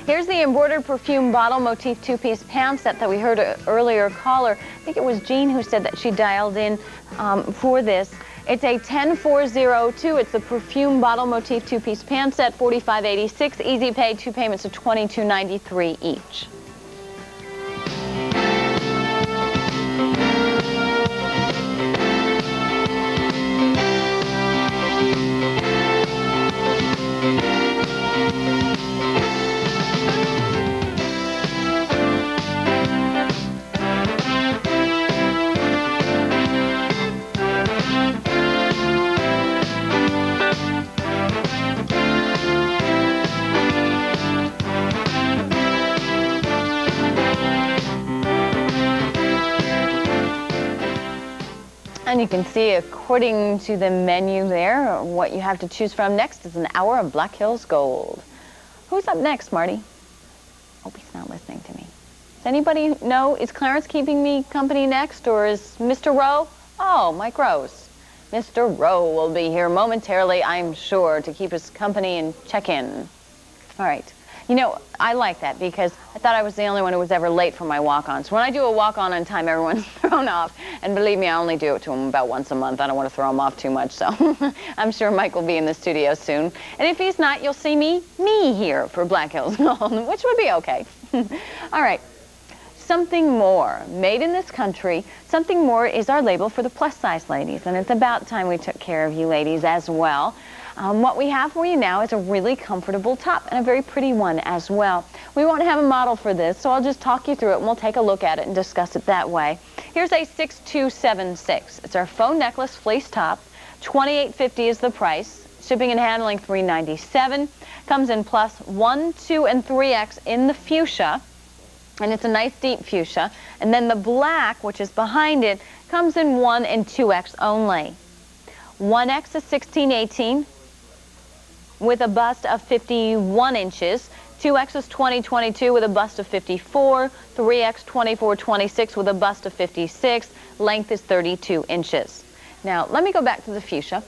Here's the embroidered perfume bottle motif 2-piece pants set that we heard an earlier caller. I think it was Jean who said that she dialed in for this. It's a 10402. It's the perfume bottle motif 2-piece pants set, $45.86. Easy pay, 2 payments of $22.93 each. And you can see, according to the menu there, what you have to choose from next is an hour of Black Hills Gold. Who's up next, Marty? Hope he's not listening to me. Does anybody know, is Clarence keeping me company next, or is Mr. Rowe? Oh, Mike Rose. Mr. Rowe will be here momentarily, I'm sure, to keep us company and check in. All right. You know, I like that because I thought I was the only one who was ever late for my walk-ons. When I do a walk-on on time, everyone's thrown off. And believe me, I only do it to them about once a month. I don't want to throw them off too much, so I'm sure Mike will be in the studio soon. And if he's not, you'll see me here for Black Hills Gold, which would be okay. All right. something more, made in this country. Something more is our label for the plus size ladies, and it's about time we took care of you ladies as well. What we have for you now is a really comfortable top and a very pretty one as well. We won't have a model for this, so I'll just talk you through it and we'll take a look at it and discuss it that way. Here's a 6276. It's our faux necklace fleece top. $28.50 is the price. Shipping and handling $397. Comes in plus 1, 2, and 3X in the fuchsia. And it's a nice deep fuchsia. And then the black, which is behind it, comes in 1 and 2X only. 1X is 1618 with a bust of 51 inches. 2X is 2022 with a bust of 54. 3X 2426 with a bust of 56. Length is 32 inches. Now, let me go back to the fuchsia.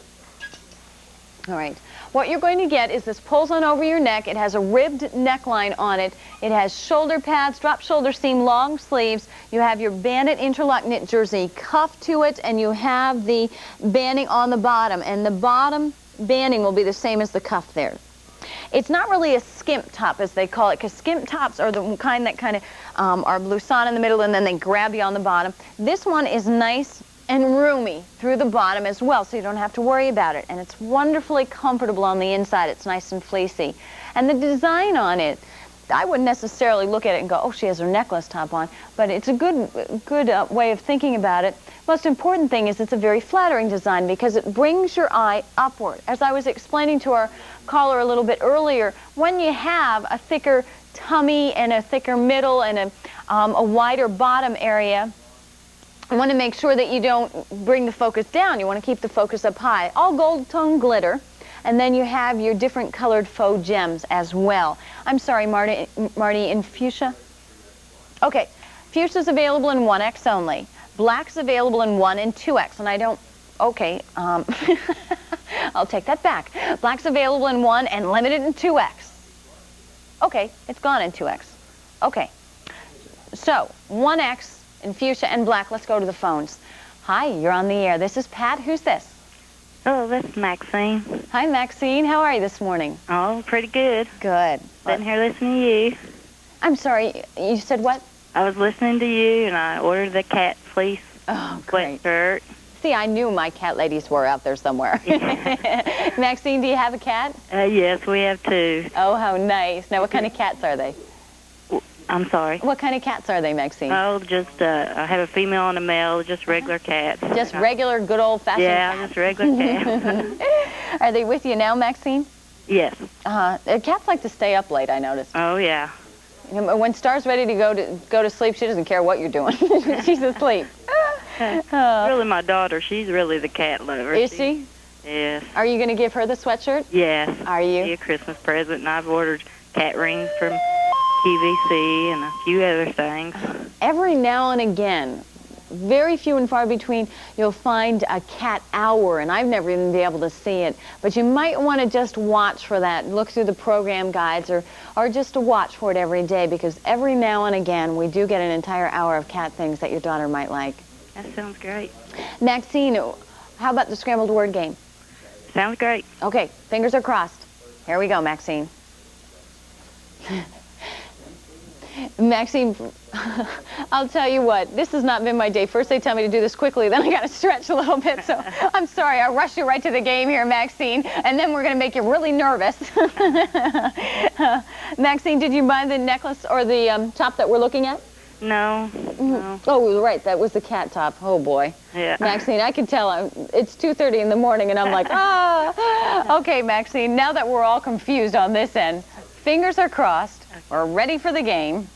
All right. What you're going to get is this pulls on over your neck. It has a ribbed neckline on it. It has shoulder pads, drop shoulder seam, long sleeves. You have your banded interlock knit jersey cuff to it, and you have the banding on the bottom. And the bottom banding will be the same as the cuff there. It's not really a skimp top, as they call it, because skimp tops are the kind that kind of are blouson in the middle, and then they grab you on the bottom. This one is nice and roomy through the bottom as well, so you don't have to worry about it. And it's wonderfully comfortable on the inside. It's nice and fleecy. And the design on it, I wouldn't necessarily look at it and go, oh, she has her necklace top on, but it's a good way of thinking about it. Most important thing is it's a very flattering design because it brings your eye upward. As I was explaining to our caller a little bit earlier, when you have a thicker tummy and a thicker middle and a wider bottom area, you want to make sure that you don't bring the focus down. You want to keep the focus up high. All gold tone glitter. And then you have your different colored faux gems as well. I'm sorry, Marty, in fuchsia? Okay, fuchsia's available in 1X only. Black's available in 1 and 2X. And I don't, okay, I'll take that back. Black's available in 1 and limited in 2X. Okay, it's gone in 2X. Okay, so 1X in fuchsia and black. Let's go to the phones. Hi, you're on the air. This is Pat. Who's this? Oh, this is Maxine. Hi, Maxine. How are you this morning? Oh, pretty good. Good. Sitting here listening to you. I'm sorry, you said what? I was listening to you, and I ordered the cat fleece sweatshirt. See, I knew my cat ladies were out there somewhere. Maxine, do you have a cat? Yes, we have 2. Oh, how nice. Now, what kind of cats are they? I'm sorry? What kind of cats are they, Maxine? Oh, just, I have a female and a male, just regular cats. Just regular, good old-fashioned cats? Yeah, just regular cats. Are they with you now, Maxine? Yes. Cats like to stay up late, I noticed. Oh, yeah. When Star's ready to go to sleep, she doesn't care what you're doing. She's asleep. Really, my daughter, she's really the cat lover. Is she? Yes. Are you going to give her the sweatshirt? Yes. Are you? A Christmas present, and I've ordered cat rings from QVC and a few other things. Every now and again, very few and far between, you'll find a cat hour, and I've never even been able to see it. But you might want to just watch for that, look through the program guides, or just to watch for it every day, because every now and again, we do get an entire hour of cat things that your daughter might like. That sounds great. Maxine, how about the scrambled word game? Sounds great. Okay, fingers are crossed. Here we go, Maxine. Maxine, I'll tell you what, this has not been my day. First they tell me to do this quickly, then I got to stretch a little bit, so I'm sorry. I rushed you right to the game here, Maxine, and then we're going to make you really nervous. Maxine, did you buy the necklace or the top that we're looking at? No, no. Oh, right, that was the cat top. Oh, boy. Yeah. Maxine, I can tell it's 2:30 in the morning, and I'm like, ah. Okay, Maxine, now that we're all confused on this end, fingers are crossed. We're ready for the game.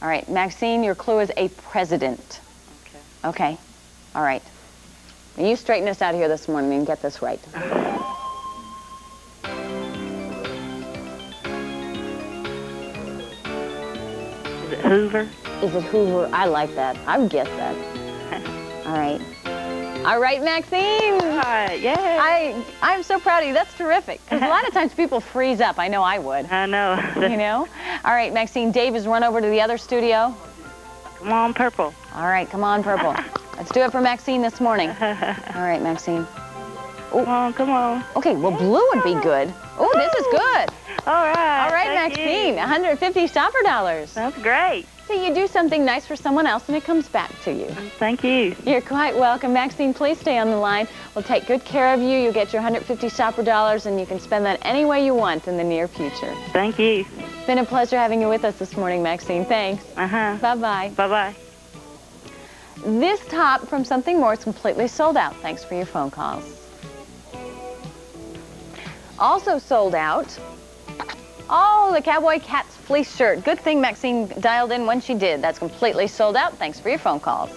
All right, Maxine, your clue is a president. Okay. Okay. All right. And you straighten us out here this morning and get this right. Is it Hoover? Is it Hoover? I like that. I would guess that. All right. All right, Maxine. All right, yay. I'm so proud of you. That's terrific. Because a lot of times people freeze up. I know I would. I know. You know? All right, Maxine. Dave has run over to the other studio. Come on, purple. All right, come on, purple. Let's do it for Maxine this morning. All right, Maxine. Ooh. Come on, come on. Okay, well, blue would be good. Oh, this is good. All right. All right, Maxine. $150 shopper dollars. That's great. See, you do something nice for someone else and it comes back to you. Thank you. You're quite welcome. Maxine, please stay on the line. We'll take good care of you. You get your 150 shopper dollars and you can spend that any way you want in the near future. Thank you. It's been a pleasure having you with us this morning, Maxine. Thanks. Bye-bye. Bye-bye. This top from Something More is completely sold out. Thanks for your phone calls. Also sold out. Oh, the Cowboy Cats fleece shirt. Good thing Maxine dialed in when she did. That's completely sold out. Thanks for your phone calls.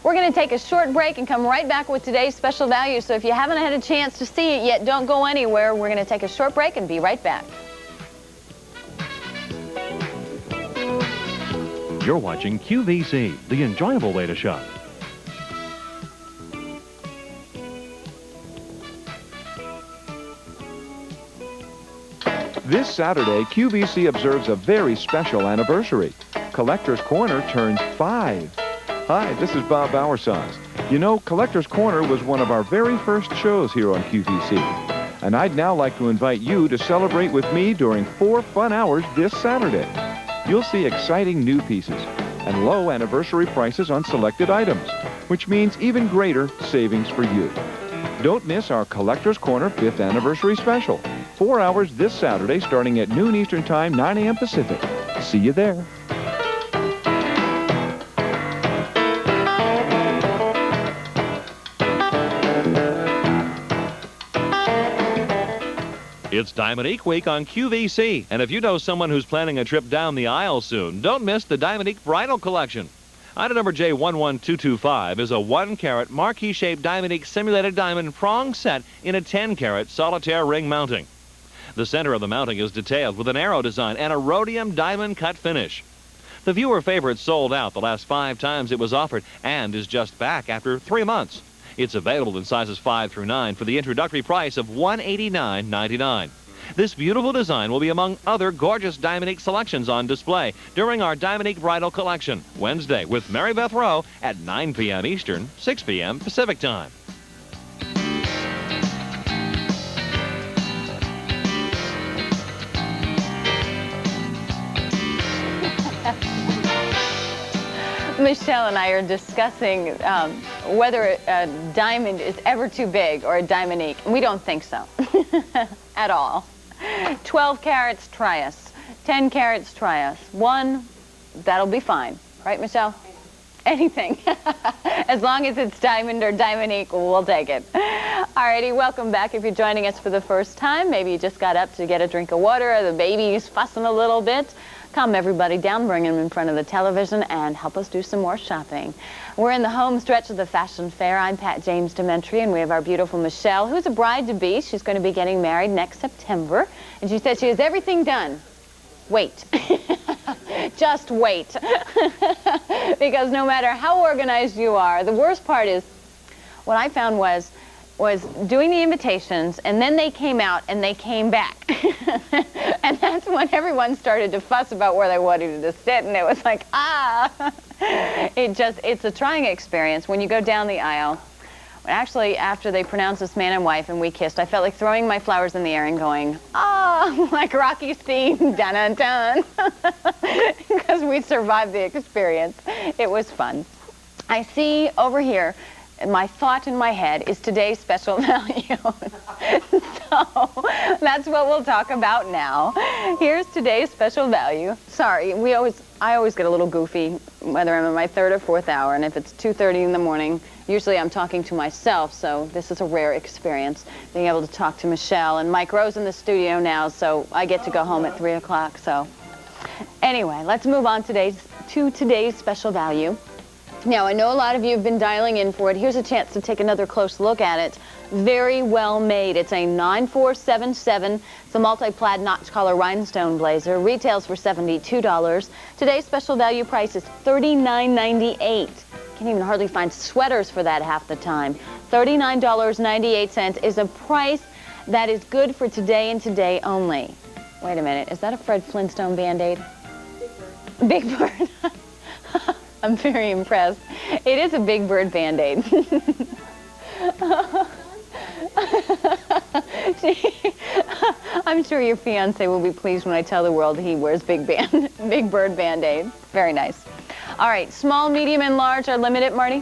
We're going to take a short break and come right back with today's special value. So if you haven't had a chance to see it yet, don't go anywhere. We're going to take a short break and be right back. You're watching QVC, the enjoyable way to shop. This Saturday, QVC observes a very special anniversary. Collector's Corner turns 5. Hi, this is Bob Bowersox. You know, Collector's Corner was one of our very first shows here on QVC. And I'd now like to invite you to celebrate with me during 4 fun hours this Saturday. You'll see exciting new pieces and low anniversary prices on selected items, which means even greater savings for you. Don't miss our Collector's Corner 5th Anniversary Special. 4 hours this Saturday starting at noon Eastern Time, 9 a.m. Pacific. See you there. It's Diamonique Week on QVC, and if you know someone who's planning a trip down the aisle soon, don't miss the Diamonique Bridal Collection. Item number J11225 is a 1-carat marquee-shaped Diamonique simulated diamond prong set in a 10-carat solitaire ring mounting. The center of the mounting is detailed with an arrow design and a rhodium diamond cut finish. The viewer favorite sold out the last 5 times it was offered and is just back after 3 months. It's available in sizes 5 through 9 for the introductory price of $189.99. This beautiful design will be among other gorgeous Diamonique selections on display during our Diamonique Bridal Collection, Wednesday with Mary Beth Rowe at 9 p.m. Eastern, 6 p.m. Pacific Time. Michelle and I are discussing whether a diamond is ever too big or a Diamonique. We don't think so at all. 12 carats, try us. 10 carats, try us. 1, that'll be fine. Right, Michelle? Anything. As long as it's diamond or Diamonique, we'll take it. Alrighty, welcome back. If you're joining us for the first time, maybe you just got up to get a drink of water, or the baby's fussing a little bit. Calm everybody down, bring them in front of the television, and help us do some more shopping. We're in the home stretch of the fashion fair. I'm Pat James Dementri, and we have our beautiful Michelle, who's a bride-to-be. She's going to be getting married next September, and she said she has everything done. Wait. Just wait. Because no matter how organized you are, the worst part is, what I found was doing the invitations, and then they came out and they came back. And that's when everyone started to fuss about where they wanted to sit, and it was like, it's a trying experience when you go down the aisle. Actually, after they pronounced us man and wife and we kissed, I felt like throwing my flowers in the air and going, like Rocky's theme, dun-dun-dun, because we survived the experience. It was fun. I see over here, my thought in my head is today's special value. So that's what we'll talk about now. Here's today's special value. Sorry, I always get a little goofy, whether I'm in my 3rd or 4th hour, and if it's 2:30 in the morning, usually I'm talking to myself, so this is a rare experience, being able to talk to Michelle. And Mike Rowe's in the studio now, so I get to go home at 3 o'clock. So anyway, let's move on to today's special value. Now, I know a lot of you have been dialing in for it. Here's a chance to take another close look at it. Very well made. It's a 9477. It's a multi-plaid notch collar rhinestone blazer. Retails for $72. Today's special value price is $39.98. Can't even hardly find sweaters for that half the time. $39.98 is a price that is good for today and today only. Wait a minute. Is that a Fred Flintstone Band-Aid? Big Bird. Big Bird. I'm very impressed. It is a Big Bird Band-Aid. I'm I'm sure your fiance will be pleased when I tell the world he wears Big Bird Band-Aids. Very nice. All right, small, medium, and large are limited, Marty?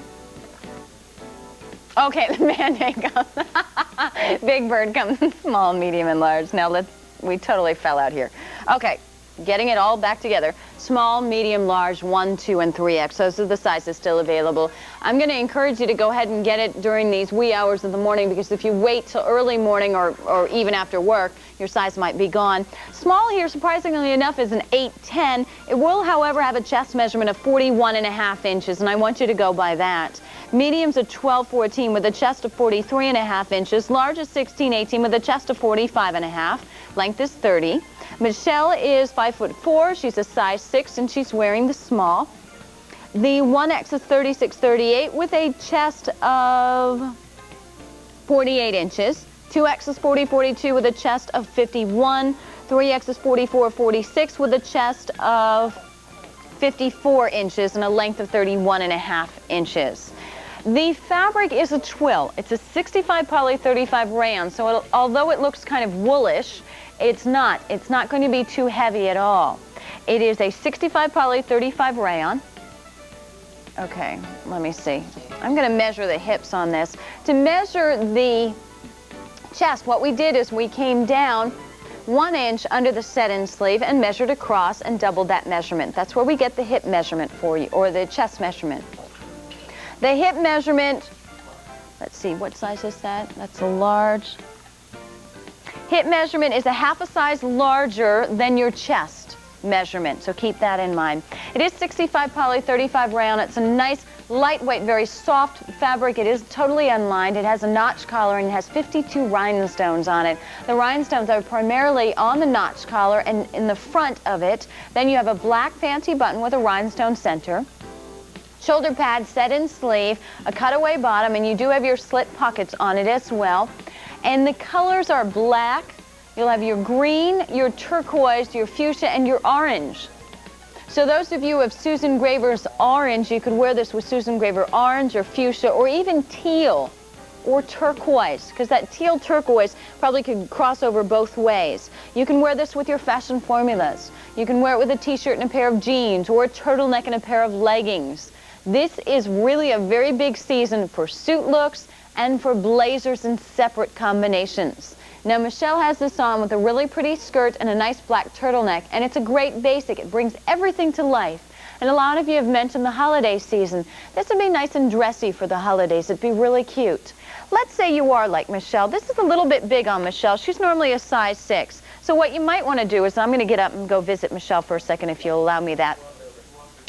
Okay, the Band-Aid comes. Big Bird comes in small, medium, and large. Now we totally fell out here. Okay, getting it all back together. Small, medium, large, 1, 2, and 3X. Those are the sizes still available. I'm going to encourage you to go ahead and get it during these wee hours of the morning, because if you wait till early morning or even after work, your size might be gone. Small here, surprisingly enough, is an 8'10". It will, however, have a chest measurement of 41.5 inches, and I want you to go by that. Medium's a 12'14" with a chest of 43.5 inches. Large is 16'18" with a chest of 45.5. Length is 30. Michelle is 5'4". She's a size 6, and she's wearing the small. The 1X is 36'38" with a chest of 48 inches. 2X is 40'42" with a chest of 51. 3X is 44'46" with a chest of 54 inches and a length of 31.5 inches. The fabric is a twill. It's a 65 poly 35 rayon, so although it looks kind of woolish, it's not going to be too heavy at all. It is a 65 poly 35 rayon. Okay, let me see. I'm going to measure the hips on this. To measure the chest, what we did is we came down 1 inch under the set-in sleeve and measured across and doubled that measurement. That's where we get the hip measurement for you, or the chest measurement. The hip measurement, let's see, what size is that? That's a large. Hip measurement is a half a size larger than your chest measurement, so keep that in mind. It is 65 poly 35 rayon. It's a nice, lightweight, very soft fabric. It is totally unlined. It has a notch collar and it has 52 rhinestones on it. The rhinestones are primarily on the notch collar and in the front of it. Then you have a black fancy button with a rhinestone center. Shoulder pad, set-in sleeve, a cutaway bottom, and you do have your slit pockets on it as well. And the colors are black. You'll have your green, your turquoise, your fuchsia, and your orange. So those of you who have Susan Graver's orange, you could wear this with Susan Graver orange or fuchsia or even teal or turquoise, because that teal turquoise probably could cross over both ways. You can wear this with your fashion formulas. You can wear it with a t-shirt and a pair of jeans or a turtleneck and a pair of leggings. This is really a very big season for suit looks and for blazers in separate combinations. Now, Michelle has this on with a really pretty skirt and a nice black turtleneck, and it's a great basic. It brings everything to life. And a lot of you have mentioned the holiday season. This would be nice and dressy for the holidays. It'd be really cute. Let's say you are like Michelle. This is a little bit big on Michelle. She's normally a size 6. So what you might want to do is, I'm going to get up and go visit Michelle for a second, if you'll allow me that.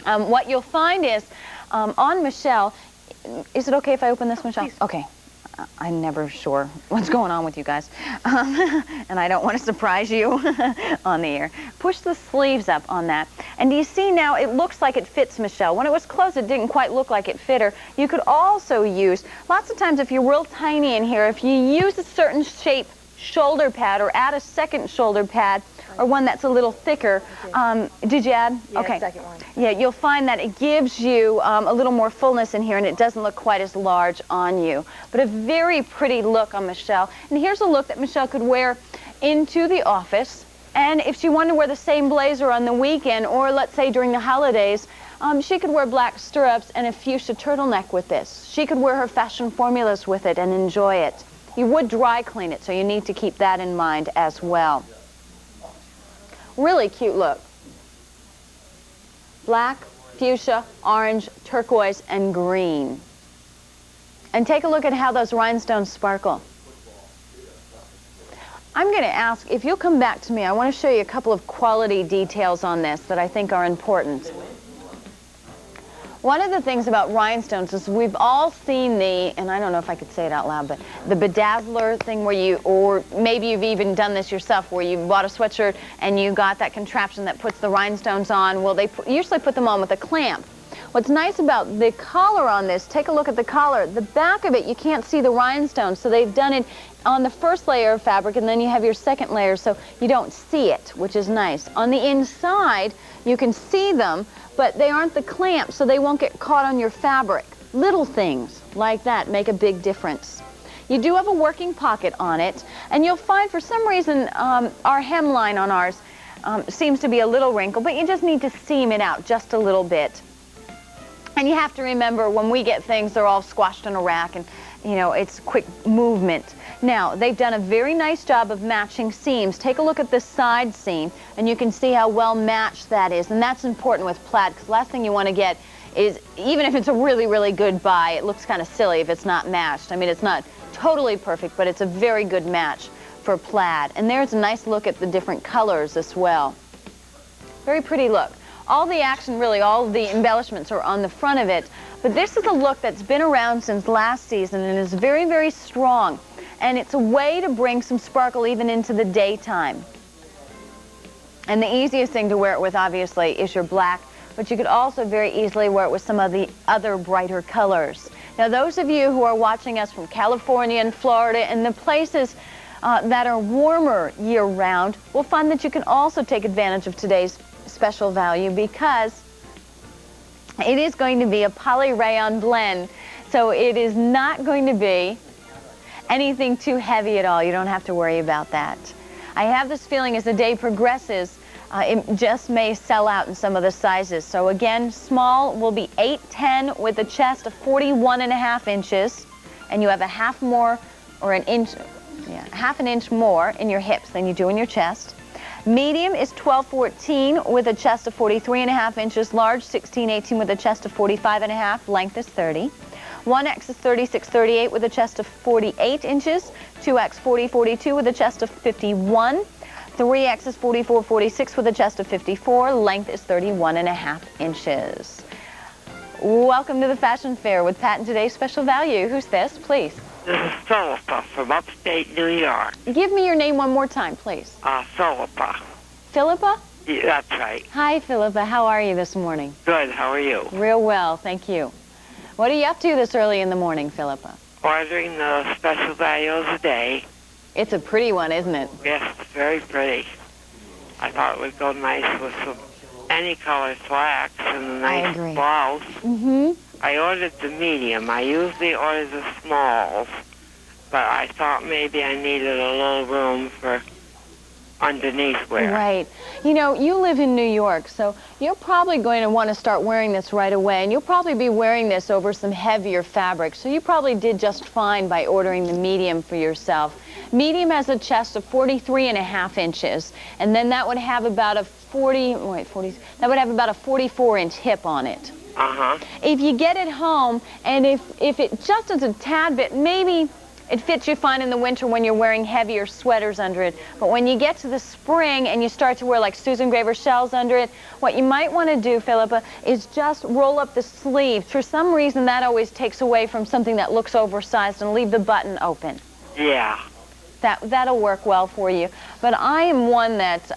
What you'll find is, on Michelle, is it okay if I open this, Michelle? Please. Okay. I'm never sure what's going on with you guys, and I don't want to surprise you on the air. Push the sleeves up on that, and do you see now it looks like it fits Michelle. When it was closed, it didn't quite look like it fit her. You could also use, lots of times if you're real tiny in here, if you use a certain shape shoulder pad or add a second shoulder pad, or one that's a little thicker. Did you add? Yeah, okay. Second one. Yeah, you'll find that it gives you a little more fullness in here, and it doesn't look quite as large on you. But a very pretty look on Michelle. And here's a look that Michelle could wear into the office. And if she wanted to wear the same blazer on the weekend, or let's say during the holidays, she could wear black stirrups and a fuchsia turtleneck with this. She could wear her fashion formulas with it and enjoy it. You would dry clean it, so you need to keep that in mind as well. Really cute look. Black, fuchsia, orange, turquoise, and green. And take a look at how those rhinestones sparkle. I'm going to ask, if you'll come back to me, I want to show you a couple of quality details on this that I think are important. One of the things about rhinestones is we've all seen the, and I don't know if I could say it out loud, but the bedazzler thing where you, or maybe you've even done this yourself, where you bought a sweatshirt and you got that contraption that puts the rhinestones on. Well, they usually put them on with a clamp. What's nice about the collar on this, take a look at the collar. The back of it, you can't see the rhinestones, so they've done it on the first layer of fabric, and then you have your second layer, so you don't see it, which is nice. On the inside, you can see them, but they aren't the clamps, so they won't get caught on your fabric. Little things like that make a big difference. You do have a working pocket on it, and you'll find for some reason our hemline on ours seems to be a little wrinkled, but you just need to seam it out just a little bit. And you have to remember, when we get things, they're all squashed in a rack, and you know, it's quick movement. Now, they've done a very nice job of matching seams. Take a look at this side seam, and you can see how well matched that is. And that's important with plaid, because the last thing you want to get is, even if it's a really, really good buy, it looks kind of silly if it's not matched. I mean, it's not totally perfect, but it's a very good match for plaid. And there's a nice look at the different colors as well. Very pretty look. All the action, really, all the embellishments are on the front of it. But this is a look that's been around since last season and is very, very strong. And it's a way to bring some sparkle even into the daytime. And the easiest thing to wear it with, obviously, is your black. But you could also very easily wear it with some of the other brighter colors. Now, those of you who are watching us from California and Florida and the places that are warmer year-round will find that you can also take advantage of today's special value, because it is going to be a poly rayon blend, so it is not going to be anything too heavy at all. You don't have to worry about that. I have this feeling as the day progresses, it just may sell out in some of the sizes. So again, small will be 8'10" with a chest of 41.5 inches, and you have a half more, or an inch, half an inch more in your hips than you do in your chest. Medium is 12'14" with a chest of 43.5 inches. Large, 16'18" with a chest of 45.5. Length is 30. 1X is 36'38" with a chest of 48 inches. 2X 40'42" with a chest of 51. 3X is 44'46" with a chest of 54. Length is 31.5 inches. Welcome to the Fashion Fair with Pat and today's special value. Who's this, please? This is Philippa from upstate New York. Give me your name one more time, please. Philippa. Philippa? Yeah, that's right. Hi, Philippa. How are you this morning? Good. How are you? Real well, thank you. What are you up to this early in the morning, Philippa? Ordering the special value of the day. It's a pretty one, isn't it? Yes, it's very pretty. I thought it would go nice with some any color slacks and a nice blouse. Mm-hmm. I ordered the medium. I usually order the smalls, but I thought maybe I needed a little room for underneath wear. Right. You know, you live in New York, so you're probably going to want to start wearing this right away, and you'll probably be wearing this over some heavier fabric, so you probably did just fine by ordering the medium for yourself. Medium has a chest of 43.5 inches, and then that would have about a 44-inch hip on it. Uh-huh. If you get it home, and if it just is a tad bit, maybe it fits you fine in the winter when you're wearing heavier sweaters under it. But when you get to the spring and you start to wear like Susan Graver shells under it, what you might want to do, Philippa, is just roll up the sleeve. For some reason, that always takes away from something that looks oversized, and leave the button open. Yeah. That'll work well for you. But I am one that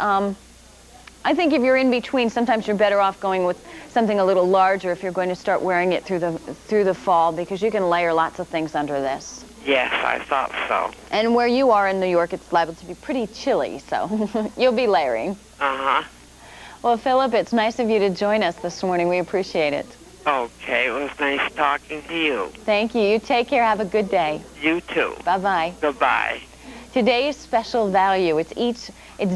I think if you're in between, sometimes you're better off going with something a little larger if you're going to start wearing it through the fall, because you can layer lots of things under this. Yes, I thought so. And where you are in New York, it's liable to be pretty chilly, so you'll be layering. Uh-huh. Well, Philip, it's nice of you to join us this morning. We appreciate it. Okay, it was nice talking to you. Thank you. You take care. Have a good day. You too. Bye-bye. Goodbye. Today's special value, it's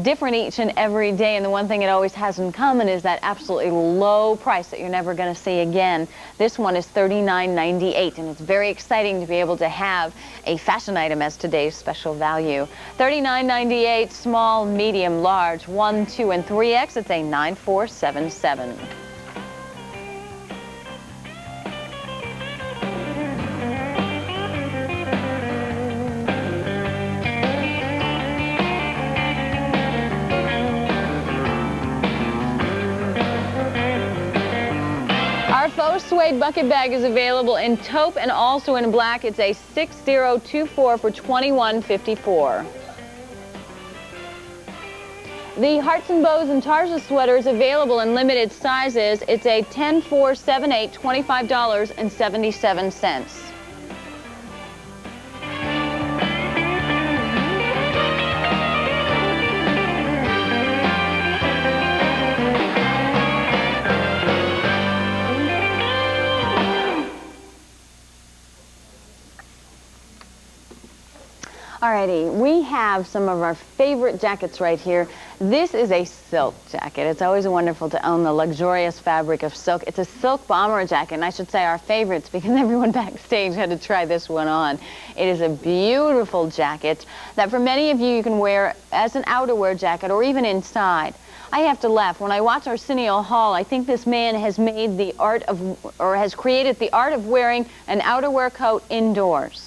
different each and every day, and the one thing it always has in common is that absolutely low price that you're never going to see again. This one is $39.98, and it's very exciting to be able to have a fashion item as today's special value. $39.98, small, medium, large, 1, 2, and 3X. It's a 9477. Faux suede bucket bag is available in taupe and also in black. It's a 6024 for $21.54. The Hearts and Bows and Tarja sweater is available in limited sizes. It's a 10-4-7-8, $25.77. righty, we have some of our favorite jackets right here. This is a silk jacket. It's always wonderful to own the luxurious fabric of silk. It's a silk bomber jacket, and I should say our favorites because everyone backstage had to try this one on. It is a beautiful jacket that for many of you, you can wear as an outerwear jacket or even inside. I have to laugh. When I watch Arsenio Hall, I think this man has made the art of, or has created the art of wearing an outerwear coat indoors.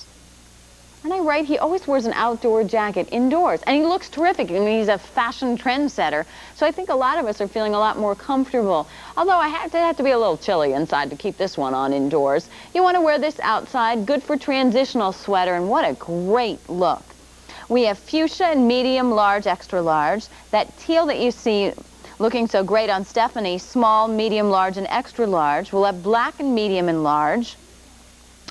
Aren't I right? He always wears an outdoor jacket indoors, and he looks terrific. I mean, he's a fashion trendsetter, so I think a lot of us are feeling a lot more comfortable. Although I have to be a little chilly inside to keep this one on indoors. You want to wear this outside, good for transitional sweater, and what a great look. We have fuchsia and medium, large, extra large. That teal that you see looking so great on Stephanie, small, medium, large, and extra large. We'll have black and medium and large.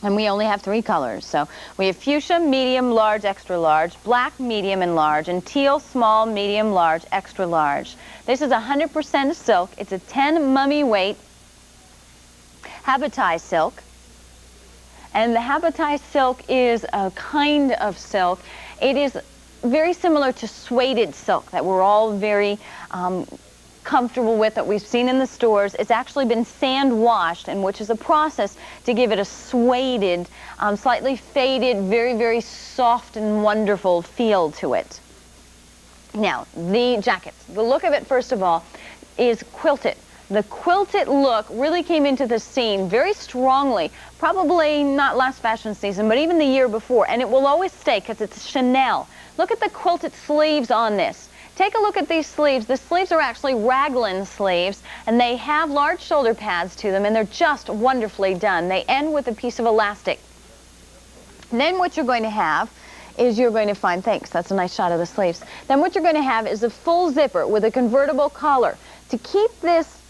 And we only have 3 colors. So we have fuchsia, medium, large, extra large, black, medium, and large, and teal, small, medium, large, extra large. This is 100% silk. It's a 10 mummy weight habotai silk. And the habotai silk is a kind of silk. It is very similar to suede silk that we're all very comfortable with, that we've seen in the stores. It's actually been sand washed, and which is a process to give it a suede, slightly faded, very, very soft and wonderful feel to it. Now, the jackets. The look of it, first of all, is quilted. The quilted look really came into the scene very strongly, probably not last fashion season, but even the year before, and it will always stay because it's Chanel. Look at the quilted sleeves on this. Take a look at these sleeves. The sleeves are actually raglan sleeves, and they have large shoulder pads to them, and they're just wonderfully done. They end with a piece of elastic. And then what you're going to have is you're going to find, thanks, that's a nice shot of the sleeves. Then what you're going to have is a full zipper with a convertible collar. To keep this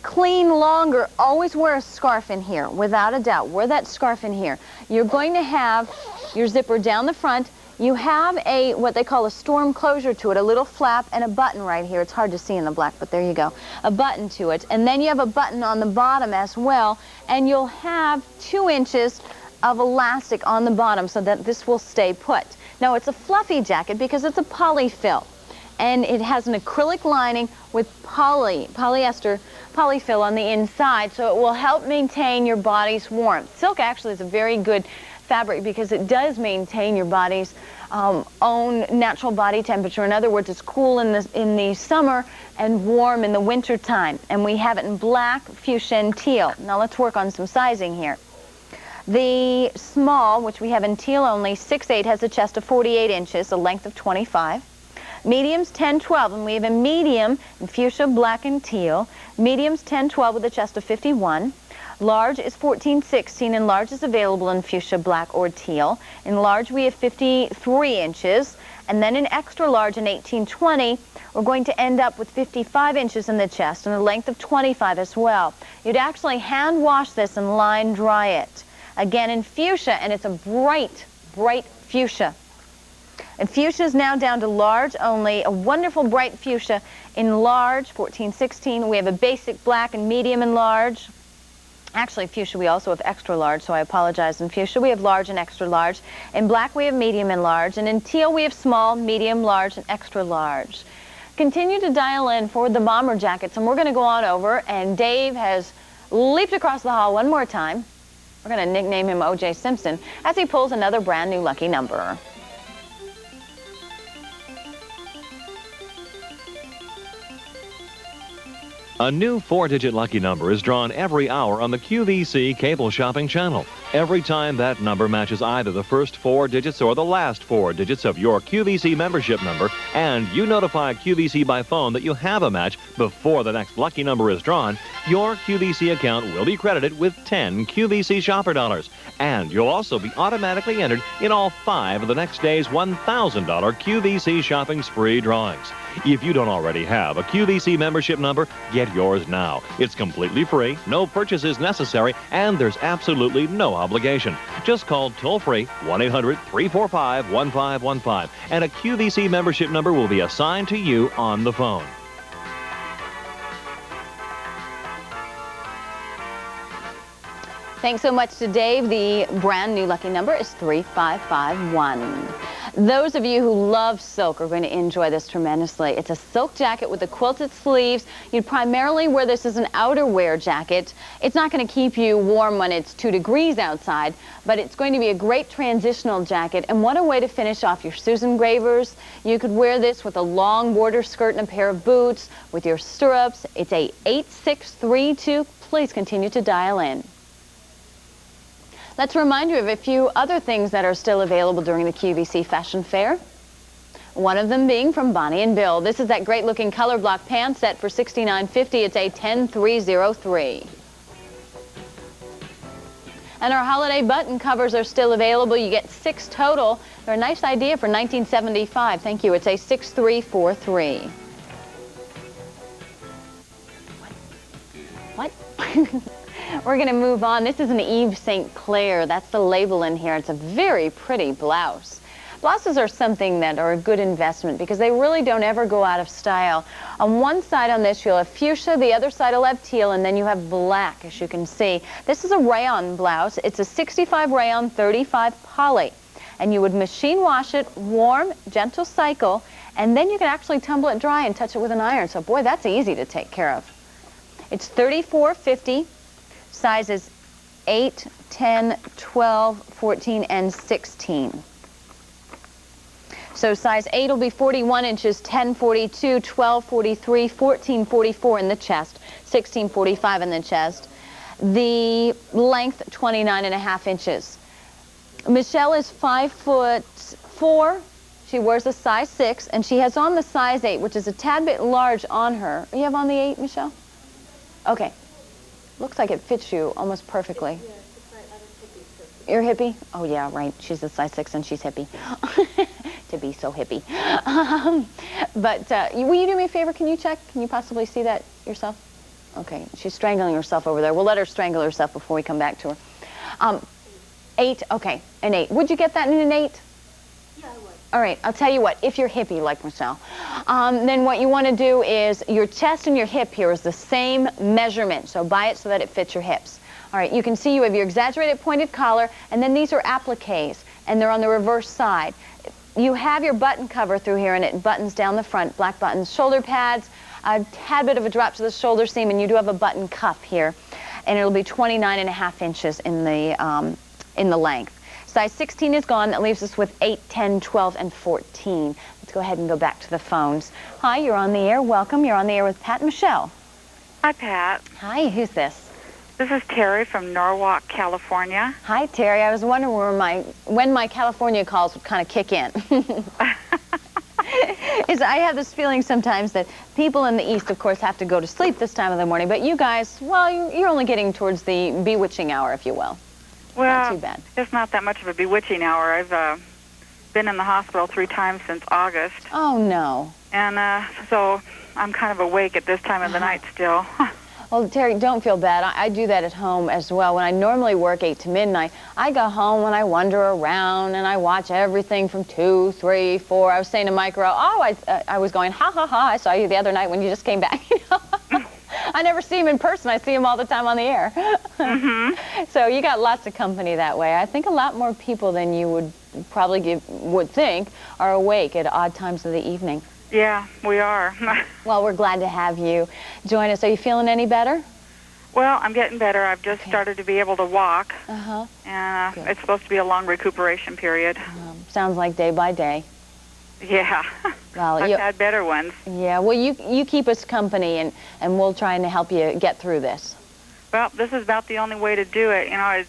clean longer, always wear a scarf in here, without a doubt. Wear that scarf in here. You're going to have your zipper down the front. You have a, what they call a storm closure to it, a little flap and a button right here. It's hard to see in the black, but there you go. A button to it. And then you have a button on the bottom as well, and you'll have 2 inches of elastic on the bottom so that this will stay put. Now, it's a fluffy jacket because it's a polyfill, and it has an acrylic lining with polyester polyfill on the inside, so it will help maintain your body's warmth. Silk actually is a very good fabric because it does maintain your body's own natural body temperature. In other words, it's cool in the summer and warm in the winter time. And we have it in black, fuchsia, and teal. Now let's work on some sizing here. The small, which we have in teal only, 6'8", has a chest of 48 inches, a length of 25. Medium's 10-12, and we have a medium in fuchsia, black, and teal. Medium's 10-12 with a chest of 51. Large is 14-16, and large is available in fuchsia, black, or teal. In large, we have 53 inches. And then in extra large in 18-20, we're going to end up with 55 inches in the chest and a length of 25 as well. You'd actually hand wash this and line dry it. Again, in fuchsia, and it's a bright, bright fuchsia. And fuchsia is now down to large only, a wonderful bright fuchsia in large, 14-16. We have a basic black and medium and large. Actually, fuchsia, we also have extra large, so I apologize. In fuchsia, we have large and extra large. In black, we have medium and large. And in teal, we have small, medium, large, and extra large. Continue to dial in for the bomber jackets, and we're going to go on over, and Dave has leaped across the hall one more time. We're going to nickname him O.J. Simpson as he pulls another brand new lucky number. A new 4-digit lucky number is drawn every hour on the QVC cable shopping channel. Every time that number matches either the first 4 digits or the last 4 digits of your QVC membership number, and you notify QVC by phone that you have a match before the next lucky number is drawn, your QVC account will be credited with 10 QVC shopper dollars. And you'll also be automatically entered in all 5 of the next day's $1,000 QVC shopping spree drawings. If you don't already have a QVC membership number, get yours now. It's completely free, no purchase is necessary, and there's absolutely no obligation. Just call toll-free 1-800-345-1515, and a QVC membership number will be assigned to you on the phone. Thanks so much to Dave. The brand new lucky number is 3551. Those of you who love silk are going to enjoy this tremendously. It's a silk jacket with the quilted sleeves. You'd primarily wear this as an outerwear jacket. It's not going to keep you warm when it's 2 degrees outside, but it's going to be a great transitional jacket. And what a way to finish off your Susan Gravers. You could wear this with a long border skirt and a pair of boots with your stirrups. It's a 8632. Please continue to dial in. Let's remind you of a few other things that are still available during the QVC Fashion Fair. One of them being from Bonnie and Bill. This is that great looking color block pant set for $69.50. It's a 10303. And our holiday button covers are still available. You get 6 total. They're a nice idea for $19.75. Thank you. It's a 6343. What? We're going to move on. This is an Yves St. Clair. That's the label in here. It's a very pretty blouse. Blouses are something that are a good investment because they really don't ever go out of style. On one side on this, you'll have fuchsia. The other side will have teal, and then you have black, as you can see. This is a rayon blouse. It's a 65 rayon, 35 poly. And you would machine wash it, warm, gentle cycle, and then you can actually tumble it dry and touch it with an iron. So, boy, that's easy to take care of. It's $34.50. Sizes 8, 10, 12, 14, and 16. So size 8 will be 41 inches, 10, 42, 12, 43, 14, 44 in the chest, 16, 45 in the chest. The length, 29.5 inches. Michelle is 5'4". She wears a size 6, and she has on the size 8, which is a tad bit large on her. You have on the 8, Michelle? Okay. Looks like it fits you almost perfectly. You're hippie? Oh, yeah, right. She's a size 6 and she's hippie. To be so hippie. Will you do me a favor? Can you check? Can you possibly see that yourself? Okay. She's strangling herself over there. We'll let her strangle herself before we come back to her. 8. Okay. An 8. Would you get that in an 8? Yeah, I would. All right, I'll tell you what, if you're hippie like Michelle, then what you want to do is your chest and your hip here is the same measurement, so buy it so that it fits your hips. All right, you can see you have your exaggerated pointed collar, and then these are appliques, and they're on the reverse side. You have your button cover through here, and it buttons down the front, black buttons, shoulder pads, a tad bit of a drop to the shoulder seam, and you do have a button cuff here, and it'll be 29.5 inches in the length. Size 16 is gone. That leaves us with 8, 10, 12, and 14. Let's go ahead and go back to the phones. Hi, you're on the air. Welcome. You're on the air with Pat and Michelle. Hi, Pat. Hi, who's this? This is Terry from Norwalk, California. Hi, Terry. I was wondering when my California calls would kind of kick in. I have this feeling sometimes that people in the East, of course, have to go to sleep this time of the morning, but you guys, well, you're only getting towards the bewitching hour, if you will. Well, not too bad. It's not that much of a bewitching hour. I've been in the hospital 3 times since August. Oh, no. And so I'm kind of awake at this time of the night still. Well, Terry, don't feel bad. I do that at home as well. When I normally work 8 to midnight, I go home and I wander around and I watch everything from 2, 3, 4. I was saying to Mike Rowe, I was going, ha, ha, ha, I saw you the other night when you just came back. I never see him in person. I see him all the time on the air. Mm-hmm. So you got lots of company that way. I think a lot more people than you would probably would think are awake at odd times of the evening. Yeah, we are. Well, we're glad to have you join us. Are you feeling any better? Well, I'm getting better. I've just started to be able to walk. Uh-huh. And it's supposed to be a long recuperation period. Sounds like day by day. Yeah. Well, I've had better ones. Yeah, well, you keep us company, and we'll try and help you get through this. Well, this is about the only way to do it. You know,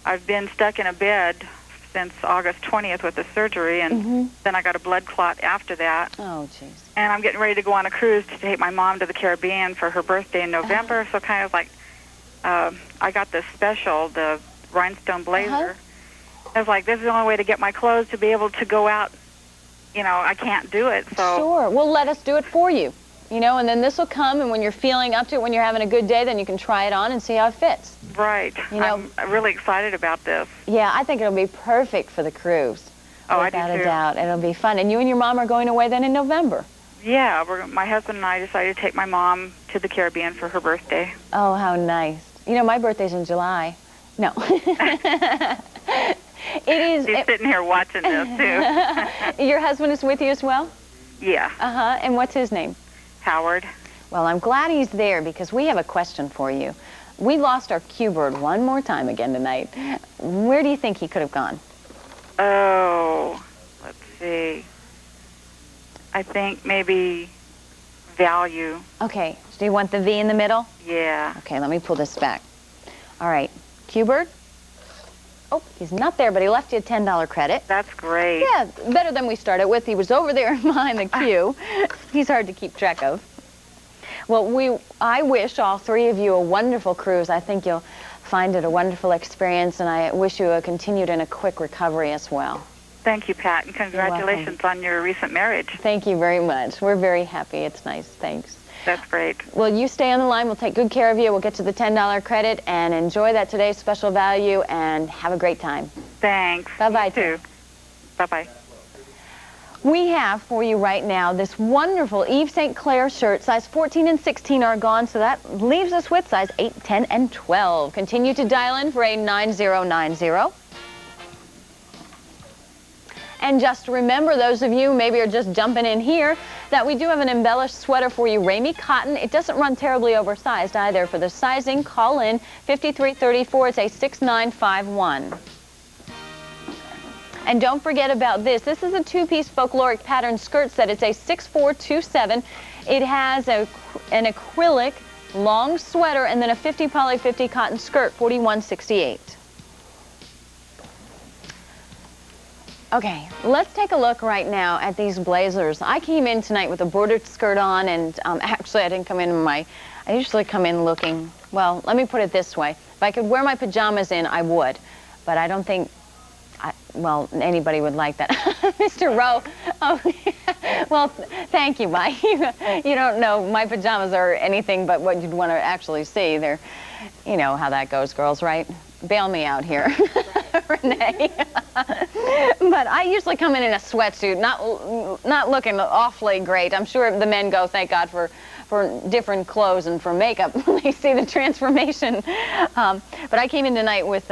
I've been stuck in a bed since August 20th with the surgery, and then I got a blood clot after that. Oh, jeez. And I'm getting ready to go on a cruise to take my mom to the Caribbean for her birthday in November, so kind of like I got this special, the rhinestone blazer. I was like, this is the only way to get my clothes to be able to go out. You know, I can't do it, so... Sure. Well, let us do it for you, you know, and then this will come, and when you're feeling up to it, when you're having a good day, then you can try it on and see how it fits. Right. You know, I'm really excited about this. Yeah, I think it'll be perfect for the cruise. Oh, I do, too. Without a doubt. It'll be fun. And you and your mom are going away then in November? Yeah, my husband and I decided to take my mom to the Caribbean for her birthday. Oh, how nice. You know, my birthday's in July. No. It is. He's sitting here watching this, too. Your husband is with you as well? Yeah. Uh-huh. And what's his name? Howard. Well, I'm glad he's there because we have a question for you. We lost our Q-bird one more time again tonight. Where do you think he could have gone? Oh, let's see. I think maybe value. Okay. Do you want the V in the middle? Yeah. Okay, let me pull this back. All right. Q-bird? Oh, he's not there, but he left you a $10 credit. That's great. Yeah, better than we started with. He was over there behind the queue. He's hard to keep track of. Well, I wish all three of you a wonderful cruise. I think you'll find it a wonderful experience, and I wish you a continued and a quick recovery as well. Thank you, Pat, and congratulations on your recent marriage. Thank you very much. We're very happy. It's nice. Thanks. That's great. Well, you stay on the line. We'll take good care of you. We'll get to the $10 credit and enjoy that today's special value and have a great time. Thanks. Bye-bye, too. Bye-bye. We have for you right now this wonderful Yves St. Clair shirt. Size 14 and 16 are gone, so that leaves us with size 8, 10, and 12. Continue to dial in for a 9090. And just remember, those of you maybe are just jumping in here, that we do have an embellished sweater for you, Ramie Cotton. It doesn't run terribly oversized either. For the sizing, call in 5334. It's a 6951. And don't forget about this. This is a two-piece folkloric pattern skirt set. It's a 6427. It has an acrylic long sweater and then a 50 poly 50 cotton skirt, 4168. Okay, let's take a look right now at these blazers. I came in tonight with a bordered skirt on, and actually I didn't come in I usually come in looking, well, let me put it this way. If I could wear my pajamas in, I would. But I don't think, well, anybody would like that. Mr. Rowe, oh, well, thank you, Mike. You don't know my pajamas are anything but what you'd want to actually see. They're, you know how that goes, girls, right? Bail me out here, Renee. But I usually come in a sweatsuit, not looking awfully great. I'm sure the men go, thank God for different clothes and for makeup when they see the transformation. But I came in tonight with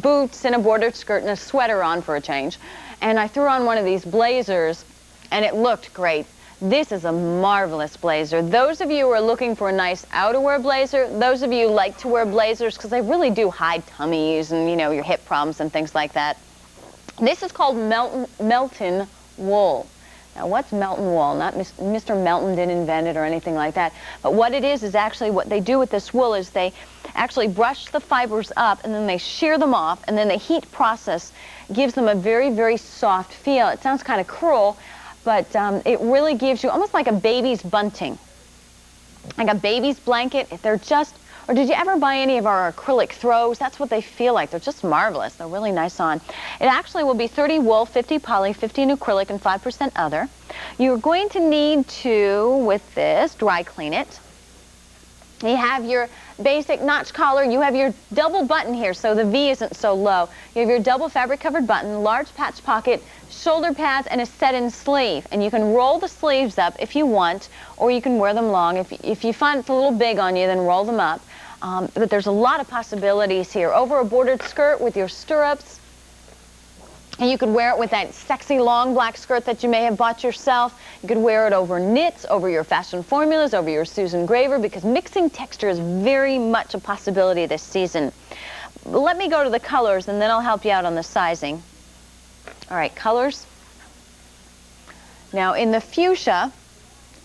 boots and a bordered skirt and a sweater on for a change. And I threw on one of these blazers, and it looked great. This is a marvelous blazer. Those of you who are looking for a nice outerwear blazer, those of you who like to wear blazers because they really do hide tummies and, you know, your hip problems and things like that. This is called Melton wool. Now, what's Melton wool? Not Mr. Melton didn't invent it or anything like that. But what it is actually what they do with this wool is they actually brush the fibers up and then they shear them off, and then the heat process gives them a very, very soft feel. It sounds kind of cruel, but it really gives you almost like a baby's bunting, like a baby's blanket. They're just, or did you ever buy any of our acrylic throws? That's what they feel like. They're just marvelous. They're really nice on. It actually will be 30 wool, 50 poly, 15 acrylic, and 5% other. You're going to need to, with this, dry clean it. You have your basic notch collar. You have your double button here, so the V isn't so low. You have your double fabric covered button, large patch pocket, shoulder pads, and a set-in sleeve. And you can roll the sleeves up if you want, or you can wear them long. If you find it's a little big on you, then roll them up. But there's a lot of possibilities here. Over a bordered skirt with your stirrups. And you could wear it with that sexy long black skirt that you may have bought yourself. You could wear it over knits, over your fashion formulas, over your Susan Graver, because mixing texture is very much a possibility this season. Let me go to the colors, and then I'll help you out on the sizing. All right, colors. Now, in the fuchsia,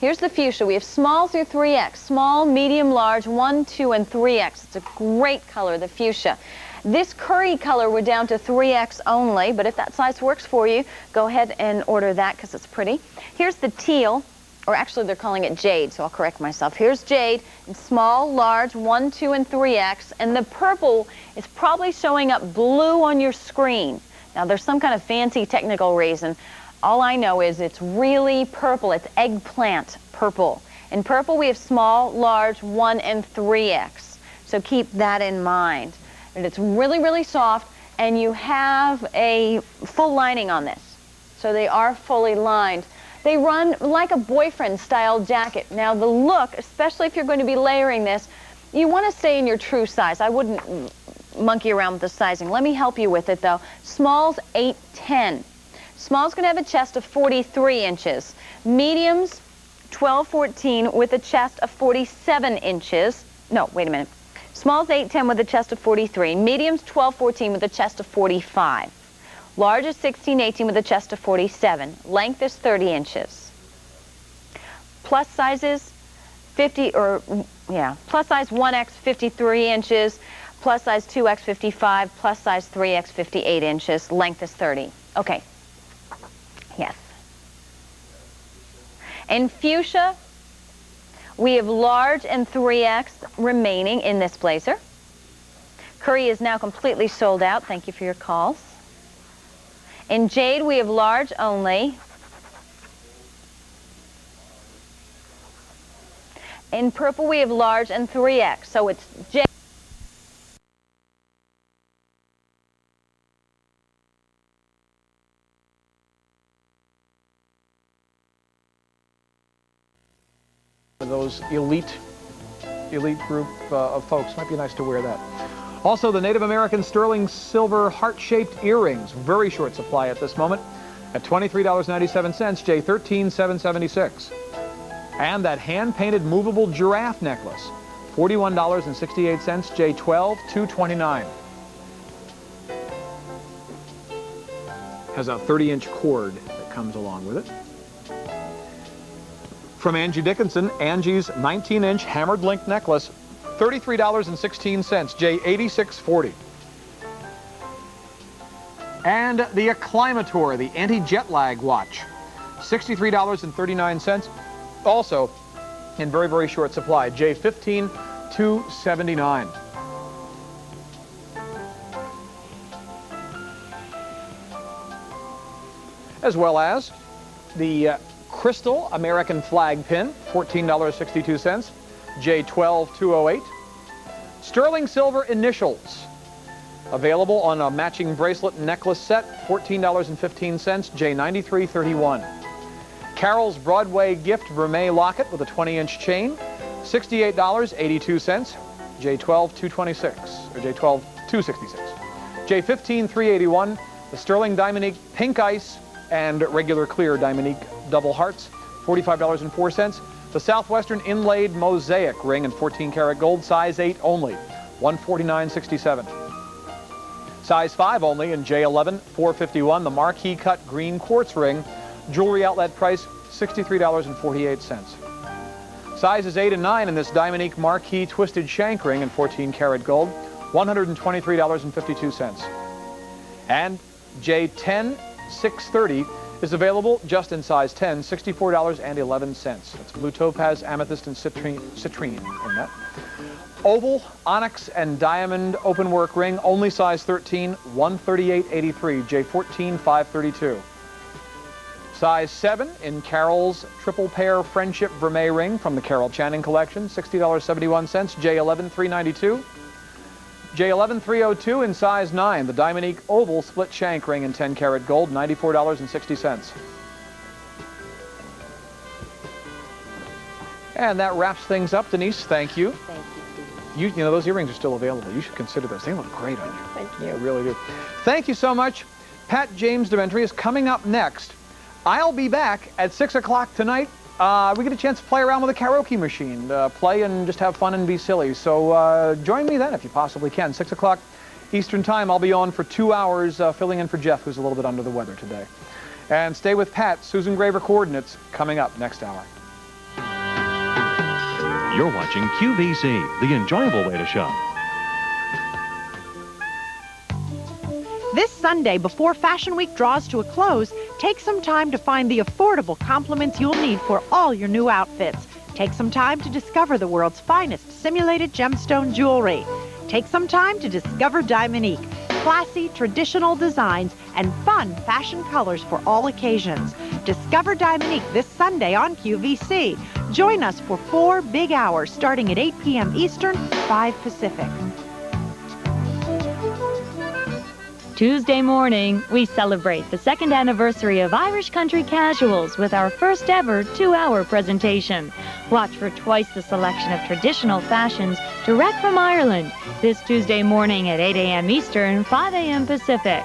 here's the fuchsia. We have small through 3X, small, medium, large, 1, 2, and 3X. It's a great color, the fuchsia. This curry color, we're down to 3X only, but if that size works for you, go ahead and order that because it's pretty. Here's the teal, or actually they're calling it jade, so I'll correct myself. Here's jade in small, large, 1, 2, and 3X, and the purple is probably showing up blue on your screen. Now, there's some kind of fancy technical reason. All I know is it's really purple. It's eggplant purple. In purple, we have small, large, 1, and 3X, so keep that in mind. And it's really, really soft, and you have a full lining on this. So they are fully lined. They run like a boyfriend-style jacket. Now, the look, especially if you're going to be layering this, you want to stay in your true size. I wouldn't monkey around with the sizing. Let me help you with it, though. Small's 8'10". Small's going to have a chest of 43 inches. Medium's 12'14" with a chest of 47 inches. No, wait a minute. Small's 8'10" with a chest of 43. Medium's 12'14" with a chest of 45. Large is 16'18" with a chest of 47. Length is 30 inches. Plus sizes, plus size 1X 53 inches, plus size 2X 55, plus size 3X 58 inches. Length is 30. Okay. Yes. In fuchsia, we have large and 3X remaining in this blazer. Curry is now completely sold out. Thank you for your calls. In jade, we have large only. In purple, we have large and 3X. So it's jade. Those elite group of folks. Might be nice to wear that. Also, the Native American sterling silver heart-shaped earrings. Very short supply at this moment. At $23.97, J13,776. And that hand-painted movable giraffe necklace. $41.68, J12,229. Has a 30-inch cord that comes along with it. From Angie Dickinson, Angie's 19-inch hammered link necklace, $33.16, J8640. And the Acclimator, the anti-jet lag watch, $63.39, also in very, very short supply, J15279. As well as the Crystal American flag pin, $14.62, J12208. Sterling silver initials, available on a matching bracelet and necklace set, $14.15, J9331. Carol's Broadway gift vermeil locket with a 20-inch chain, $68.82, J12226, or J12266. J15381, the Sterling Diamonique Pink Ice and regular clear Diamonique double hearts, $45.04. The Southwestern inlaid mosaic ring in 14-karat gold, size 8 only, $149.67. Size 5 only in J11, $451. The marquee cut green quartz ring, jewelry outlet price, $63.48. Sizes 8 and 9 in this Diamonique marquee twisted shank ring in 14-karat gold, $123.52. And J10, 630 is available just in size 10, $64.11. That's blue topaz, amethyst, and citrine in that. Oval, onyx, and diamond openwork ring, only size 13, $138.83, J14532. Size 7 in Carol's triple pair friendship vermeil ring from the Carol Channing collection, $60.71, J11392. J11302 in size 9, the Diamonique oval split shank ring in 10-karat gold, $94.60. And that wraps things up. Denise, thank you. Thank you, Steve. You know, those earrings are still available. You should consider those. They look great on you. Thank you. They really do. Thank you so much. Pat James Dementry is coming up next. I'll be back at 6 o'clock tonight. We get a chance to play around with a karaoke machine, play and just have fun and be silly. So join me then if you possibly can. 6 o'clock Eastern Time. I'll be on for 2 hours filling in for Jeff, who's a little bit under the weather today. And stay with Pat. Susan Graver Coordinates coming up next hour. You're watching QVC, the enjoyable way to shop. This Sunday, before Fashion Week draws to a close, take some time to find the affordable complements you'll need for all your new outfits. Take some time to discover the world's finest simulated gemstone jewelry. Take some time to discover Diamonique. Classy, traditional designs and fun fashion colors for all occasions. Discover Diamonique this Sunday on QVC. Join us for 4 big hours starting at 8 p.m. Eastern, 5 Pacific. Tuesday morning, we celebrate the second anniversary of Irish Country Casuals with our first ever 2-hour presentation. Watch for twice the selection of traditional fashions direct from Ireland this Tuesday morning at 8 a.m. Eastern, 5 a.m. Pacific.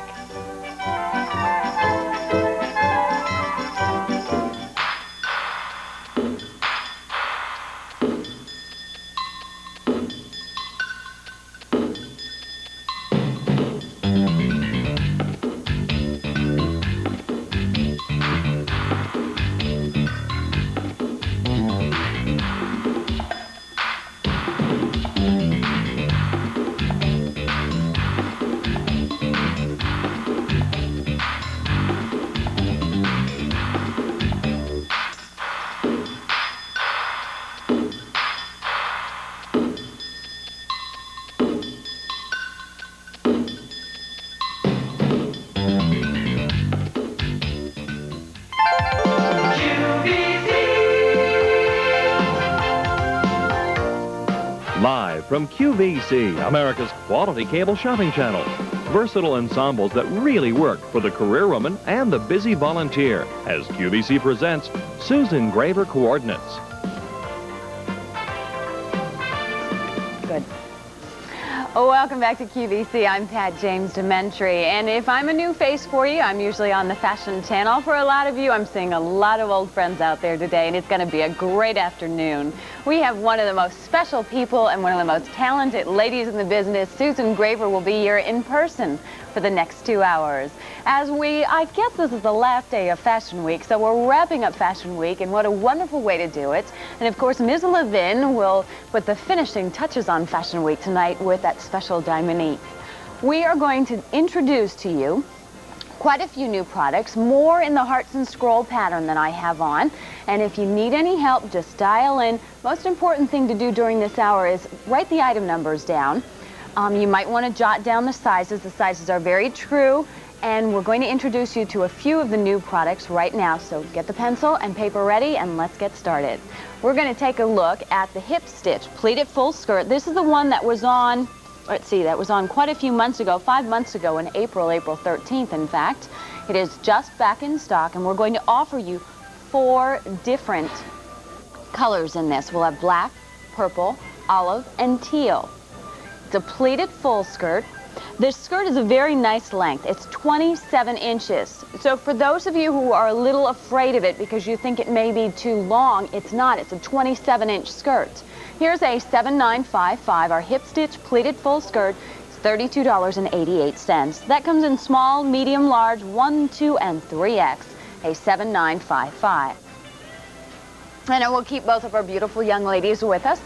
Live from QVC, America's quality cable shopping channel. Versatile ensembles that really work for the career woman and the busy volunteer as QVC presents Susan Graver Coordinates. Good. Oh, welcome back to QVC. I'm Pat James Dementry, and if I'm a new face for you, I'm usually on the Fashion Channel. For a lot of you, I'm seeing a lot of old friends out there today, and it's going to be a great afternoon. We have one of the most special people and one of the most talented ladies in the business. Susan Graver will be here in person for the next 2 hours. I guess this is the last day of Fashion Week, so we're wrapping up Fashion Week, and what a wonderful way to do it. And of course, Ms. Levin will put the finishing touches on Fashion Week tonight with that special Dominique. We are going to introduce to you quite a few new products, more in the hearts and scroll pattern than I have on. And if you need any help, just dial in. Most important thing to do during this hour is write the item numbers down. You might want to jot down the sizes. The sizes are very true. And we're going to introduce you to a few of the new products right now. So get the pencil and paper ready and let's get started. We're going to take a look at the hip stitch pleated full skirt. This is the one that was on, let's see, that was on quite a few months ago, 5 months ago in April 13th, in fact. It is just back in stock, and we're going to offer you 4 different colors in this. We'll have black, purple, olive, and teal. It's a pleated full skirt. This skirt is a very nice length. It's 27 inches. So for those of you who are a little afraid of it because you think it may be too long, it's not. It's a 27-inch skirt. Here's a 7955, our hip stitch pleated full skirt. It's $32.88. That comes in small, medium, large, 1, 2, and 3X, a 7955. And we'll keep both of our beautiful young ladies with us,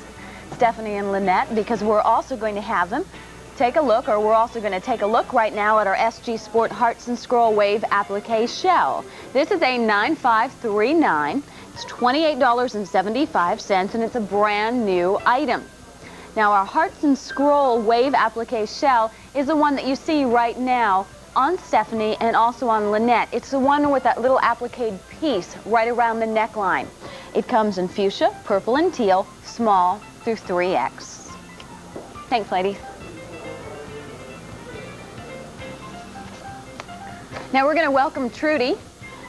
Stephanie and Lynette, because we're also going to have them take a look, or we're also going to take a look right now at our SG Sport Hearts and Scroll Wave Applique Shell. This is a 9539. It's $28.75, and it's a brand new item. Now, our Hearts and Scroll Wave Applique Shell is the one that you see right now on Stephanie and also on Lynette. It's the one with that little applique piece right around the neckline. It comes in fuchsia, purple, and teal, small through 3X. Thanks, ladies. Now we're going to welcome Trudy,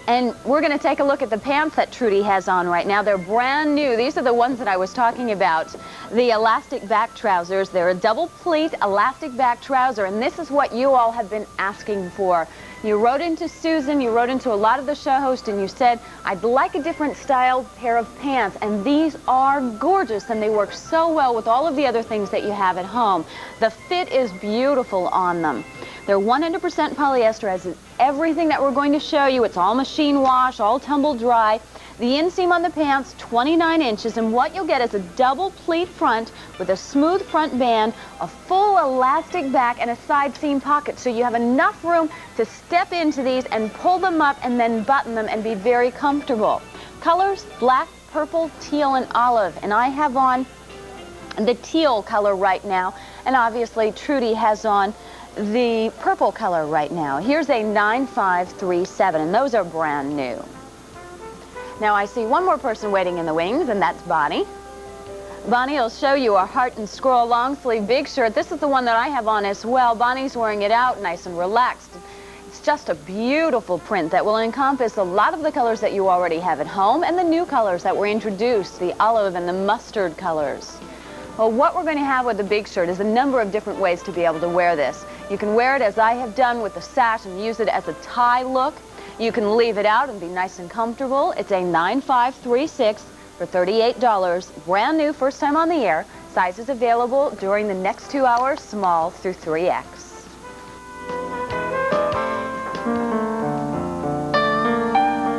and we're going to take a look at the pants that Trudy has on right now. They're brand new. These are the ones that I was talking about, the elastic back trousers. They're a double pleat elastic back trouser, and this is what you all have been asking for. You wrote into Susan, you wrote into a lot of the show hosts, and you said, I'd like a different style pair of pants, and these are gorgeous, and they work so well with all of the other things that you have at home. The fit is beautiful on them. They're 100% polyester, as is everything that we're going to show you. It's all machine wash, all tumble dry. The inseam on the pants, 29 inches, and what you'll get is a double pleat front with a smooth front band, a full elastic back, and a side seam pocket. So you have enough room to step into these and pull them up and then button them and be very comfortable. Colors, black, purple, teal, and olive. And I have on the teal color right now, and obviously Trudy has on the purple color right now. Here's a 9537, and those are brand new. Now I see one more person waiting in the wings, and that's Bonnie. Bonnie will show you a heart and scroll long sleeve big shirt. This is the one that I have on as well. Bonnie's wearing it out nice and relaxed. It's just a beautiful print that will encompass a lot of the colors that you already have at home and the new colors that were introduced, the olive and the mustard colors. Well, what we're going to have with the big shirt is a number of different ways to be able to wear this. You can wear it as I have done with the sash and use it as a tie look. You can leave it out and be nice and comfortable. It's a 9536 for $38. Brand new, first time on the air. Sizes available during the next 2 hours, small through 3X.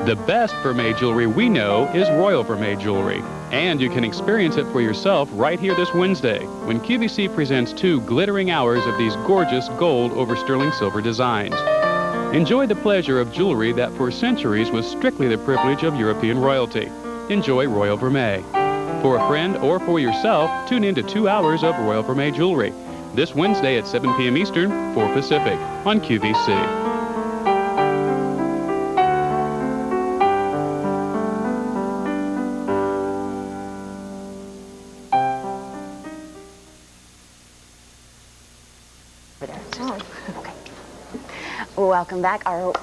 The best Vermeil jewelry we know is Royal Vermeil jewelry. And you can experience it for yourself right here this Wednesday when QVC presents 2 glittering hours of these gorgeous gold over sterling silver designs. Enjoy the pleasure of jewelry that for centuries was strictly the privilege of European royalty. Enjoy Royal Vermeil. For a friend or for yourself, tune in to 2 hours of Royal Vermeil jewelry. This Wednesday at 7 p.m. Eastern, 4 Pacific on QVC. Welcome back, our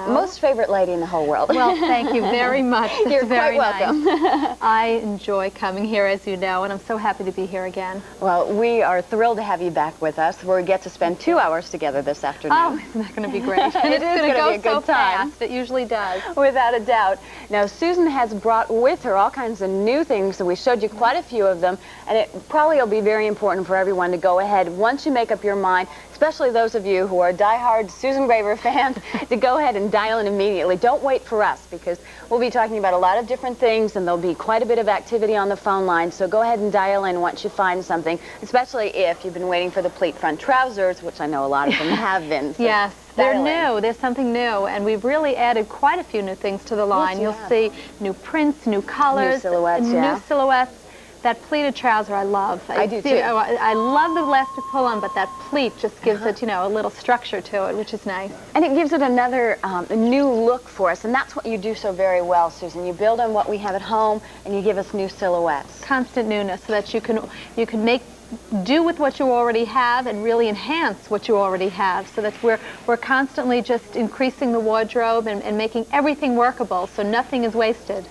most favorite lady in the whole world. Well, thank you very much. That's You're very quite welcome. Nice. I enjoy coming here, as you know, and I'm so happy to be here again. Well, we are thrilled to have you back with us. We get to spend 2 hours together this afternoon. Oh, isn't that going to be great? It's going to go be a good so time. Fast. It usually does. Without a doubt. Now, Susan has brought with her all kinds of new things, so we showed you quite a few of them, and it probably will be very important for everyone to go ahead, once you make up your mind, especially those of you who are diehard Susan Graver fans, to go ahead and dial in immediately. Don't wait for us, because we'll be talking about a lot of different things, and there'll be quite a bit of activity on the phone line, so go ahead and dial in once you find something, especially if you've been waiting for the pleat front trousers, which I know a lot of them have been. So yes, they're new. There's something new, and we've really added quite a few new things to the line. Yes, you'll see new prints, new colors, new silhouettes, new silhouettes. That pleated trouser I love. I do too. I love the elastic pull-on, but that pleat just gives it, you know, a little structure to it, which is nice. And it gives it another new look for us, and that's what you do so very well, Susan. You build on what we have at home, and you give us new silhouettes. Constant newness, so that you can make do with what you already have and really enhance what you already have, so that we're constantly just increasing the wardrobe and making everything workable, so nothing is wasted.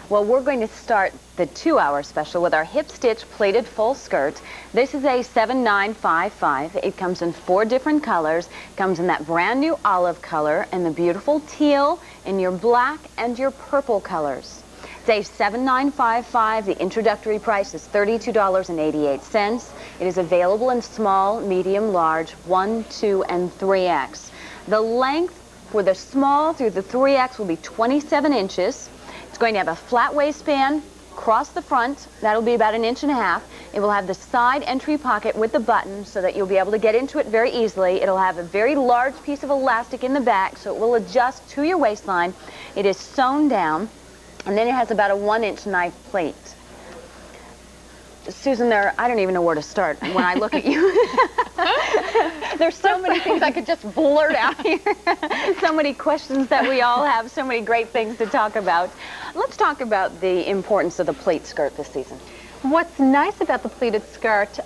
Well, we're going to start the 2-hour special with our hip stitch pleated full skirt. This is a 7955. It comes in 4 different colors. It comes in that brand new olive color and the beautiful teal in your black and your purple colors. It's a 7955. The introductory price is $32.88. It is available in small, medium, large, 1, 2, and 3X. The length for the small through the 3X will be 27 inches. It's going to have a flat waistband across the front. That'll be about 1.5 inches. It will have the side entry pocket with the button so that you'll be able to get into it very easily. It'll have a very large piece of elastic in the back, so it will adjust to your waistline. It is sewn down, and then it has about a 1-inch knife plate. Susan, I don't even know where to start when I look at you. There's so many things I could just blurt out here. So many questions that we all have, so many great things to talk about. Let's talk about the importance of the pleat skirt this season. What's nice about the pleated skirt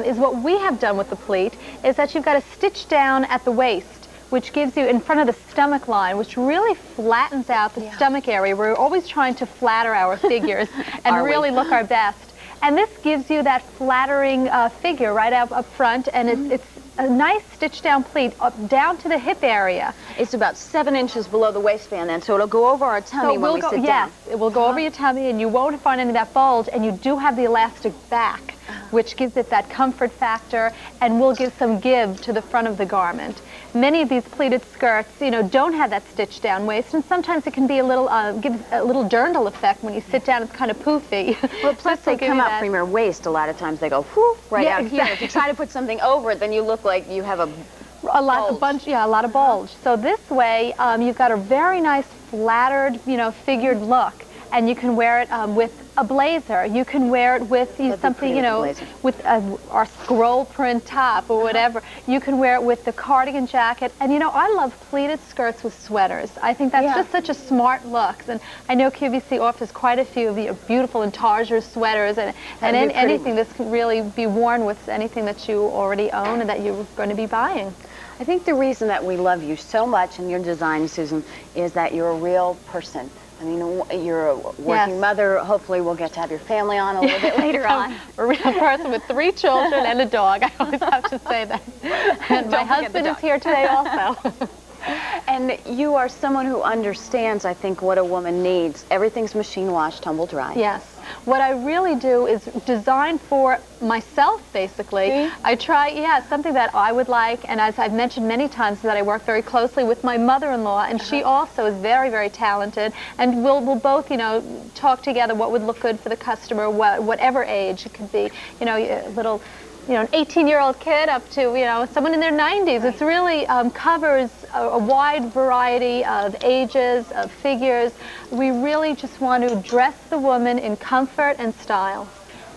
is what we have done with the pleat is that you've got a stitch down at the waist, which gives you in front of the stomach line, which really flattens out the stomach area. We're always trying to flatter our figures and really look our best. And this gives you that flattering figure right up front, and it's a nice stitch down pleat down to the hip area. It's about 7 inches below the waistband then, so it'll go over our tummy when we sit down. Yes, it will go over your tummy, and you won't find any of that bulge, and you do have the elastic back, which gives it that comfort factor and will give some give to the front of the garment. Many of these pleated skirts, you know, don't have that stitch down waist, and sometimes it can be a little, give a little dirndl effect when you sit down. It's kind of poofy. Well, plus they come out from your waist. A lot of times they go whoo, right out here. If you try to put something over it, then you look like you have a lot of bulge. So this way, you've got a very nice flattered, you know, figured look. and you can wear it with a blazer. You can wear it with something, you know, with our scroll print top or whatever. You can wear it with the cardigan jacket. And, you know, I love pleated skirts with sweaters. I think that's just such a smart look. And I know QVC offers quite a few of the beautiful intarsia sweaters, and anything this can really be worn with anything that you already own and that you're going to be buying. I think the reason that we love you so much in your design, Susan, is that you're a real person. I mean, you're a working mother. Hopefully we'll get to have your family on a little bit later on. A real person with 3 children and a dog. I always have to say that. And my husband is here today also. And you are someone who understands, I think, what a woman needs. Everything's machine washed, tumble dry. Yes. What I really do is design for myself, basically. I try, something that I would like, and as I've mentioned many times, that I work very closely with my mother-in-law, and she also is very, very talented, and we'll both, you know, talk together what would look good for the customer, whatever age. It could be, you know, a little, you know, an 18-year-old kid up to, you know, someone in their 90s. It really covers a wide variety of ages, of figures. We really just want to dress the woman in comfort and style.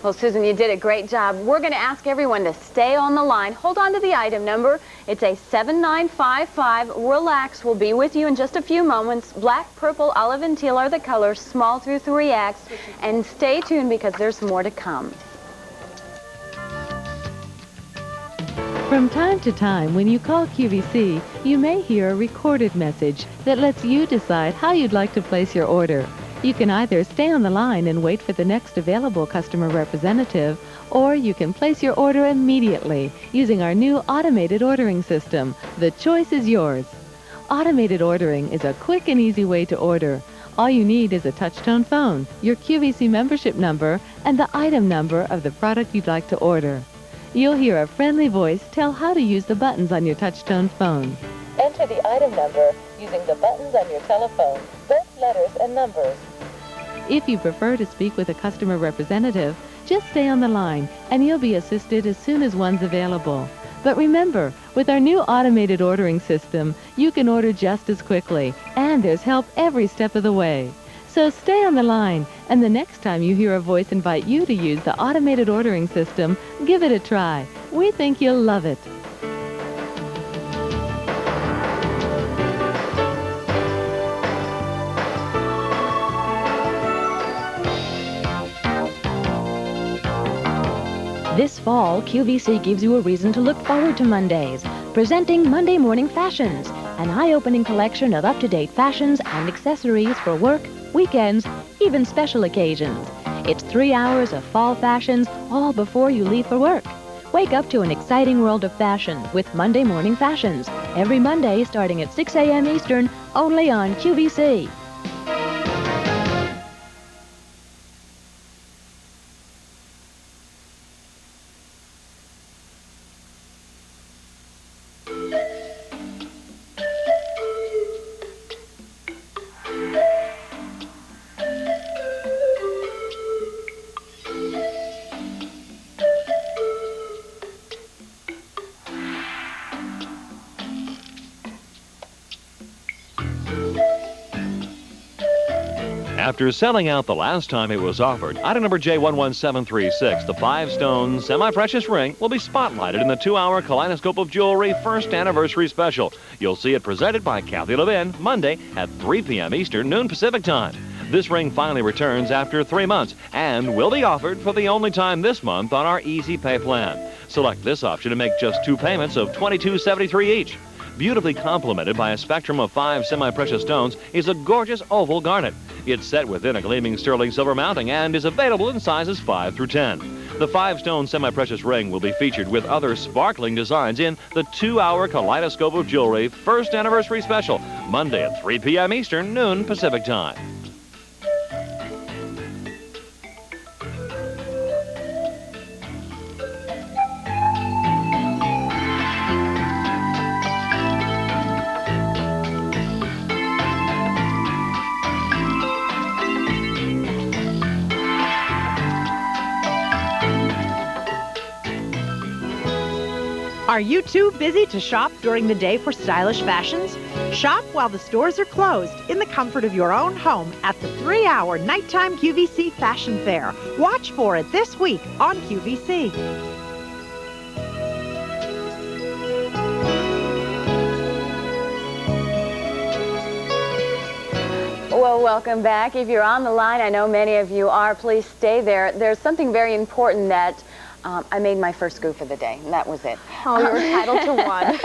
Well, Susan, you did a great job. We're going to ask everyone to stay on the line. Hold on to the item number. It's a 7955. Relax. We'll be with you in just a few moments. Black, purple, olive, and teal are the colors, small through 3X. And stay tuned because there's more to come. From time to time, when you call QVC, you may hear a recorded message that lets you decide how you'd like to place your order. You can either stay on the line and wait for the next available customer representative, or you can place your order immediately using our new automated ordering system. The choice is yours. Automated ordering is a quick and easy way to order. All you need is a touch-tone phone, your QVC membership number, and the item number of the product you'd like to order. You'll hear a friendly voice tell how to use the buttons on your touch-tone phone. Enter the item number using the buttons on your telephone, both letters and numbers. If you prefer to speak with a customer representative, just stay on the line and you'll be assisted as soon as one's available. But remember, with our new automated ordering system, you can order just as quickly, and there's help every step of the way. So stay on the line, and the next time you hear a voice invite you to use the automated ordering system, give it a try. We think you'll love it. This fall, QVC gives you a reason to look forward to Mondays, presenting Monday Morning Fashions, an eye-opening collection of up-to-date fashions and accessories for work, weekends, even special occasions. It's 3 hours of fall fashions, all before you leave for work. Wake up to an exciting world of fashion with Monday Morning Fashions, every Monday starting at 6 a.m. Eastern, only on QVC. After selling out the last time it was offered, item number J11736, the 5-stone semi-precious ring, will be spotlighted in the 2-hour Kaleidoscope of Jewelry First Anniversary Special. You'll see it presented by Kathy Levin, Monday at 3 p.m. Eastern, noon Pacific Time. This ring finally returns after 3 months and will be offered for the only time this month on our Easy Pay plan. Select this option to make just 2 payments of $22.73 each. Beautifully complemented by a spectrum of 5 semi-precious stones is a gorgeous oval garnet. It's set within a gleaming sterling silver mounting and is available in sizes 5 through 10. The 5-stone semi-precious ring will be featured with other sparkling designs in the 2-hour Kaleidoscope of Jewelry First Anniversary Special, Monday at 3 p.m. Eastern, noon Pacific Time. Are you too busy to shop during the day for stylish fashions? Shop while the stores are closed in the comfort of your own home at the 3-hour nighttime QVC Fashion Fair. Watch for it this week on QVC. Well, welcome back. If you're on the line, I know many of you are, please stay there. There's something very important that I made my first goof of the day, and that was it. Oh, you're entitled to one.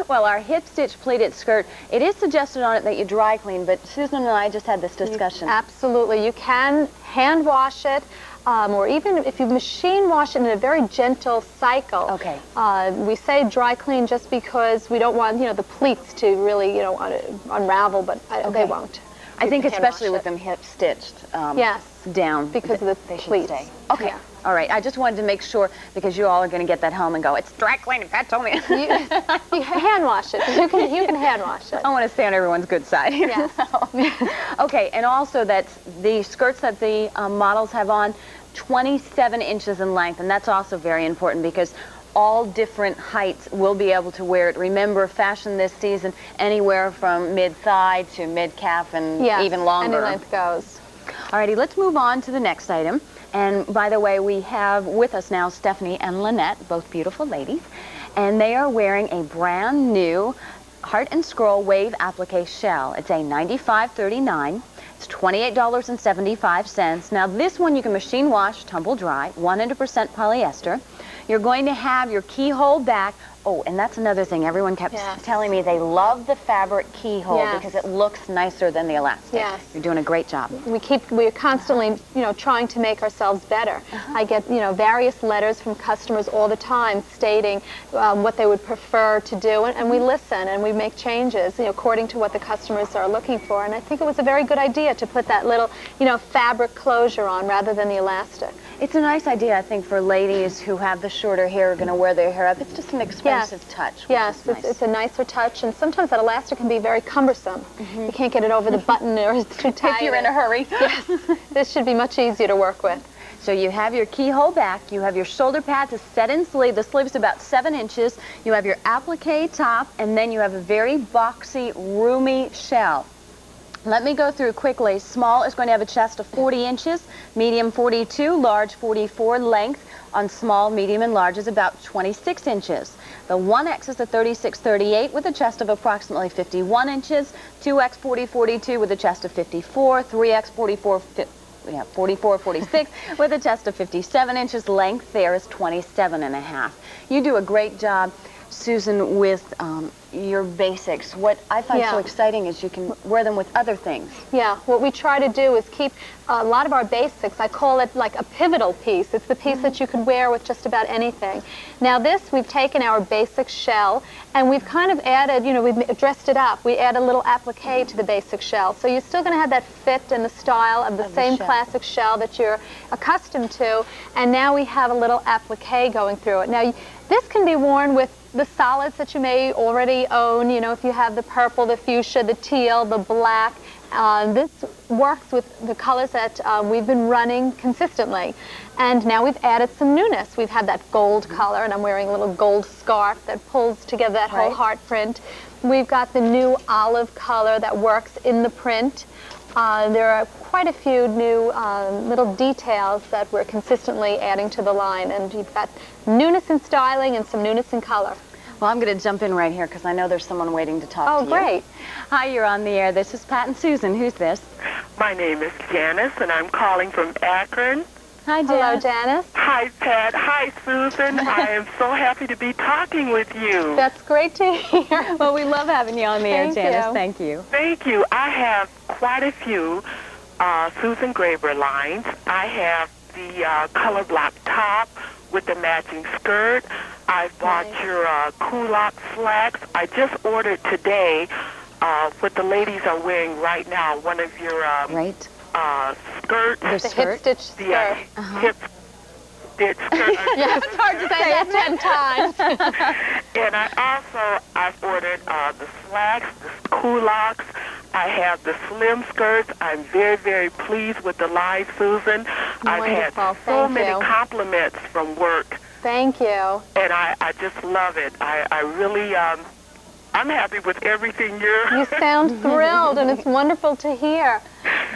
Well, our hip stitch pleated skirt, it is suggested on it that you dry clean, but Susan and I just had this discussion. Absolutely. You can hand wash it, or even if you machine wash it in a very gentle cycle. Okay. We say dry clean just because we don't want, the pleats to really, unravel, but they won't. I think especially with them hip stitched yes, down. Because of the pleats. stay. Okay. Yeah. All right. I just wanted to make sure because you all are going to get that home and go, it's dry cleaning. Pat told me. You hand wash it. You can hand wash it. I want to stay on everyone's good side. Yes. Okay. And also that the skirts that the models have on, 27 inches in length, and that's also very important because all different heights will be able to wear it. Remember, fashion this season anywhere from mid-thigh to mid-calf and even longer. Any length goes. Alrighty, let's move on to the next item. And by the way, we have with us now Stephanie and Lynette, both beautiful ladies, and they are wearing a brand new Heart and Scroll Wave Applique Shell. It's a $95.39. It's $28.75. Now this one you can machine wash, tumble dry, 100% polyester. You're going to have your keyhole back. Oh, and that's another thing. Everyone kept telling me they love the fabric keyhole because it looks nicer than the elastic. Yes. You're doing a great job. We're constantly, trying to make ourselves better. I get, various letters from customers all the time stating what they would prefer to do, and we listen and we make changes, according to what the customers are looking for. And I think it was a very good idea to put that little, fabric closure on rather than the elastic. It's a nice idea, I think, for ladies who have the shorter hair, are going to wear their hair up. It's just an expensive touch. Yes, it's a nicer touch, and sometimes that elastic can be very cumbersome. You can't get it over the button or it's too tight. If you're in a hurry. Yes, this should be much easier to work with. So you have your keyhole back, you have your shoulder pads, a set-in sleeve. The sleeve is about 7 inches. You have your applique top, and then you have a very boxy, roomy shell. Let me go through quickly. Small is going to have a chest of 40 inches, medium 42, large 44. Length on small, medium, and large is about 26 inches. The 1X is a 36-38 with a chest of approximately 51 inches, 2X 40-42 with a chest of 54, 3X 44-46 with a chest of 57 inches. Length there is 27.5. You do a great job, Susan, with your basics. What I find so exciting is you can wear them with other things. Yeah, what we try to do is keep a lot of our basics. I call it like a pivotal piece. It's the piece that you could wear with just about anything. Now this, we've taken our basic shell and we've kind of added, we've dressed it up. We add a little applique to the basic shell. So you're still going to have that fit and the style of the same classic shell that you're accustomed to. And now we have a little applique going through it. Now this can be worn with the solids that you may already own, if you have the purple, the fuchsia, the teal, the black. This works with the colors that we've been running consistently. And now we've added some newness. We've had that gold color, and I'm wearing a little gold scarf that pulls together that whole heart print. We've got the new olive color that works in the print. There are quite a few new little details that we're consistently adding to the line, and you've got newness in styling and some newness in color. Well, I'm going to jump in right here because I know there's someone waiting to talk to you. Oh, great. Hi, you're on the air. This is Pat and Susan. Who's this? My name is Janice, and I'm calling from Akron. Hi, Janice. Hello, Janice. Hi, Pat. Hi, Susan. I am so happy to be talking with you. That's great to hear. Well, we love having you on the air, Janice. Thank you. Thank you. I have quite a few Susan Graber lines. I have the color block top with the matching skirt. I bought your culotte slacks. I just ordered today what the ladies are wearing right now. One of your skirts. The hip stitch skirt. Hip stitch skirt. Yes, it's hard to say that 10 times. And I've ordered the slacks, the culottes. I have the slim skirts. I'm very, very pleased with the line, Susan. I've had so many compliments from work. Thank you. And I just love it. I really, I I'm happy with everything you're... You sound thrilled, and it's wonderful to hear.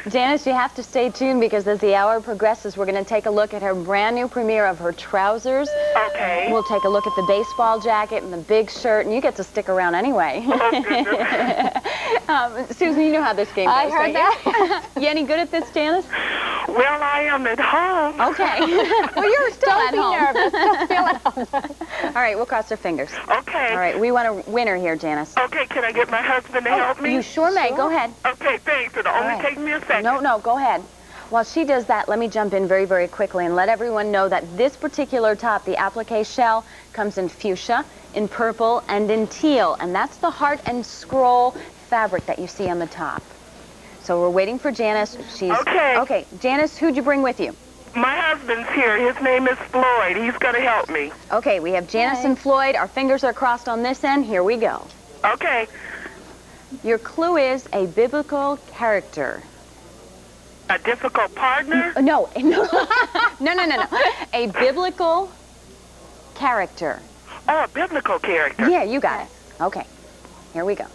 Janice, you have to stay tuned because as the hour progresses, we're going to take a look at her brand new premiere of her trousers. Okay. We'll take a look at the baseball jacket and the big shirt, and you get to stick around anyway. Oh, Susan, you know how this game goes, I heard that. You any good at this, Janice? Well, I am at home. Okay. Well, you're still at home. Don't be nervous. Don't feel at home. All right, we'll cross our fingers. Okay. All right, we want a winner here, Janice. Okay, can I get my husband to help me? You sure may. Go ahead. Okay, thanks. It'll only take me a second. No, go ahead. While she does that, let me jump in very, very quickly and let everyone know that this particular top, the applique shell, comes in fuchsia, in purple, and in teal. And that's the heart and scroll fabric that you see on the top. So we're waiting for Janice. She's okay. Janice, who'd you bring with you? My husband's here. His name is Floyd. He's going to help me. Okay, we have Janice and Floyd. Our fingers are crossed on this end. Here we go. Okay. Your clue is a biblical character. A difficult partner? No. No. A biblical character. Oh, a biblical character. Yeah, you got it. Okay. Here we go.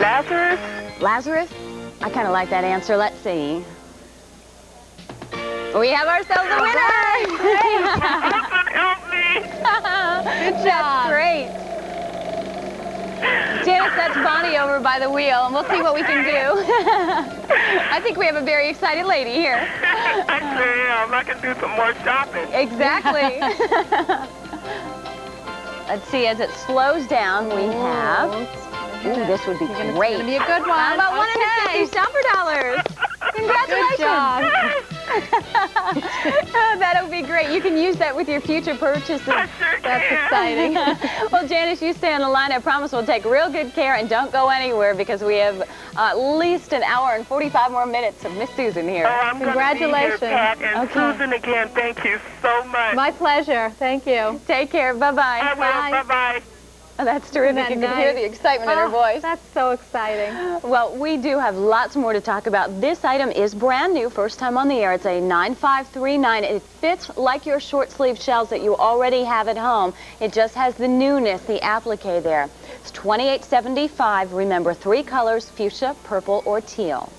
Lazarus? Lazarus? I kind of like that answer. Let's see. We have ourselves a winner! Help me! Good job. That's great. Janice, that's Bonnie over by the wheel, and we'll see what we can do. I think we have a very excited lady here. I sure am. I can do some more shopping. Exactly. Let's see, as it slows down, we have... Ooh, this would be great. It's going to be a good one. How about $150 shopper dollars? Congratulations. Good job. Oh, that'll be great. You can use that with your future purchases. That's exciting. Well, Janice, you stay on the line. I promise we'll take real good care and don't go anywhere because we have at least an hour and 45 more minutes of Miss Susan here. Oh, I'm Congratulations. Be here, Pat. And Susan, again, thank you so much. My pleasure. Thank you. Take care. Bye-bye. I will. Bye-bye. Oh, that's terrific. You can hear the excitement in her voice. That's so exciting. Well, we do have lots more to talk about. This item is brand new, first time on the air. It's a 9539. It fits like your short sleeve shells that you already have at home. It just has the newness, the applique there. It's $28.75. Remember, 3 colors, fuchsia, purple, or teal.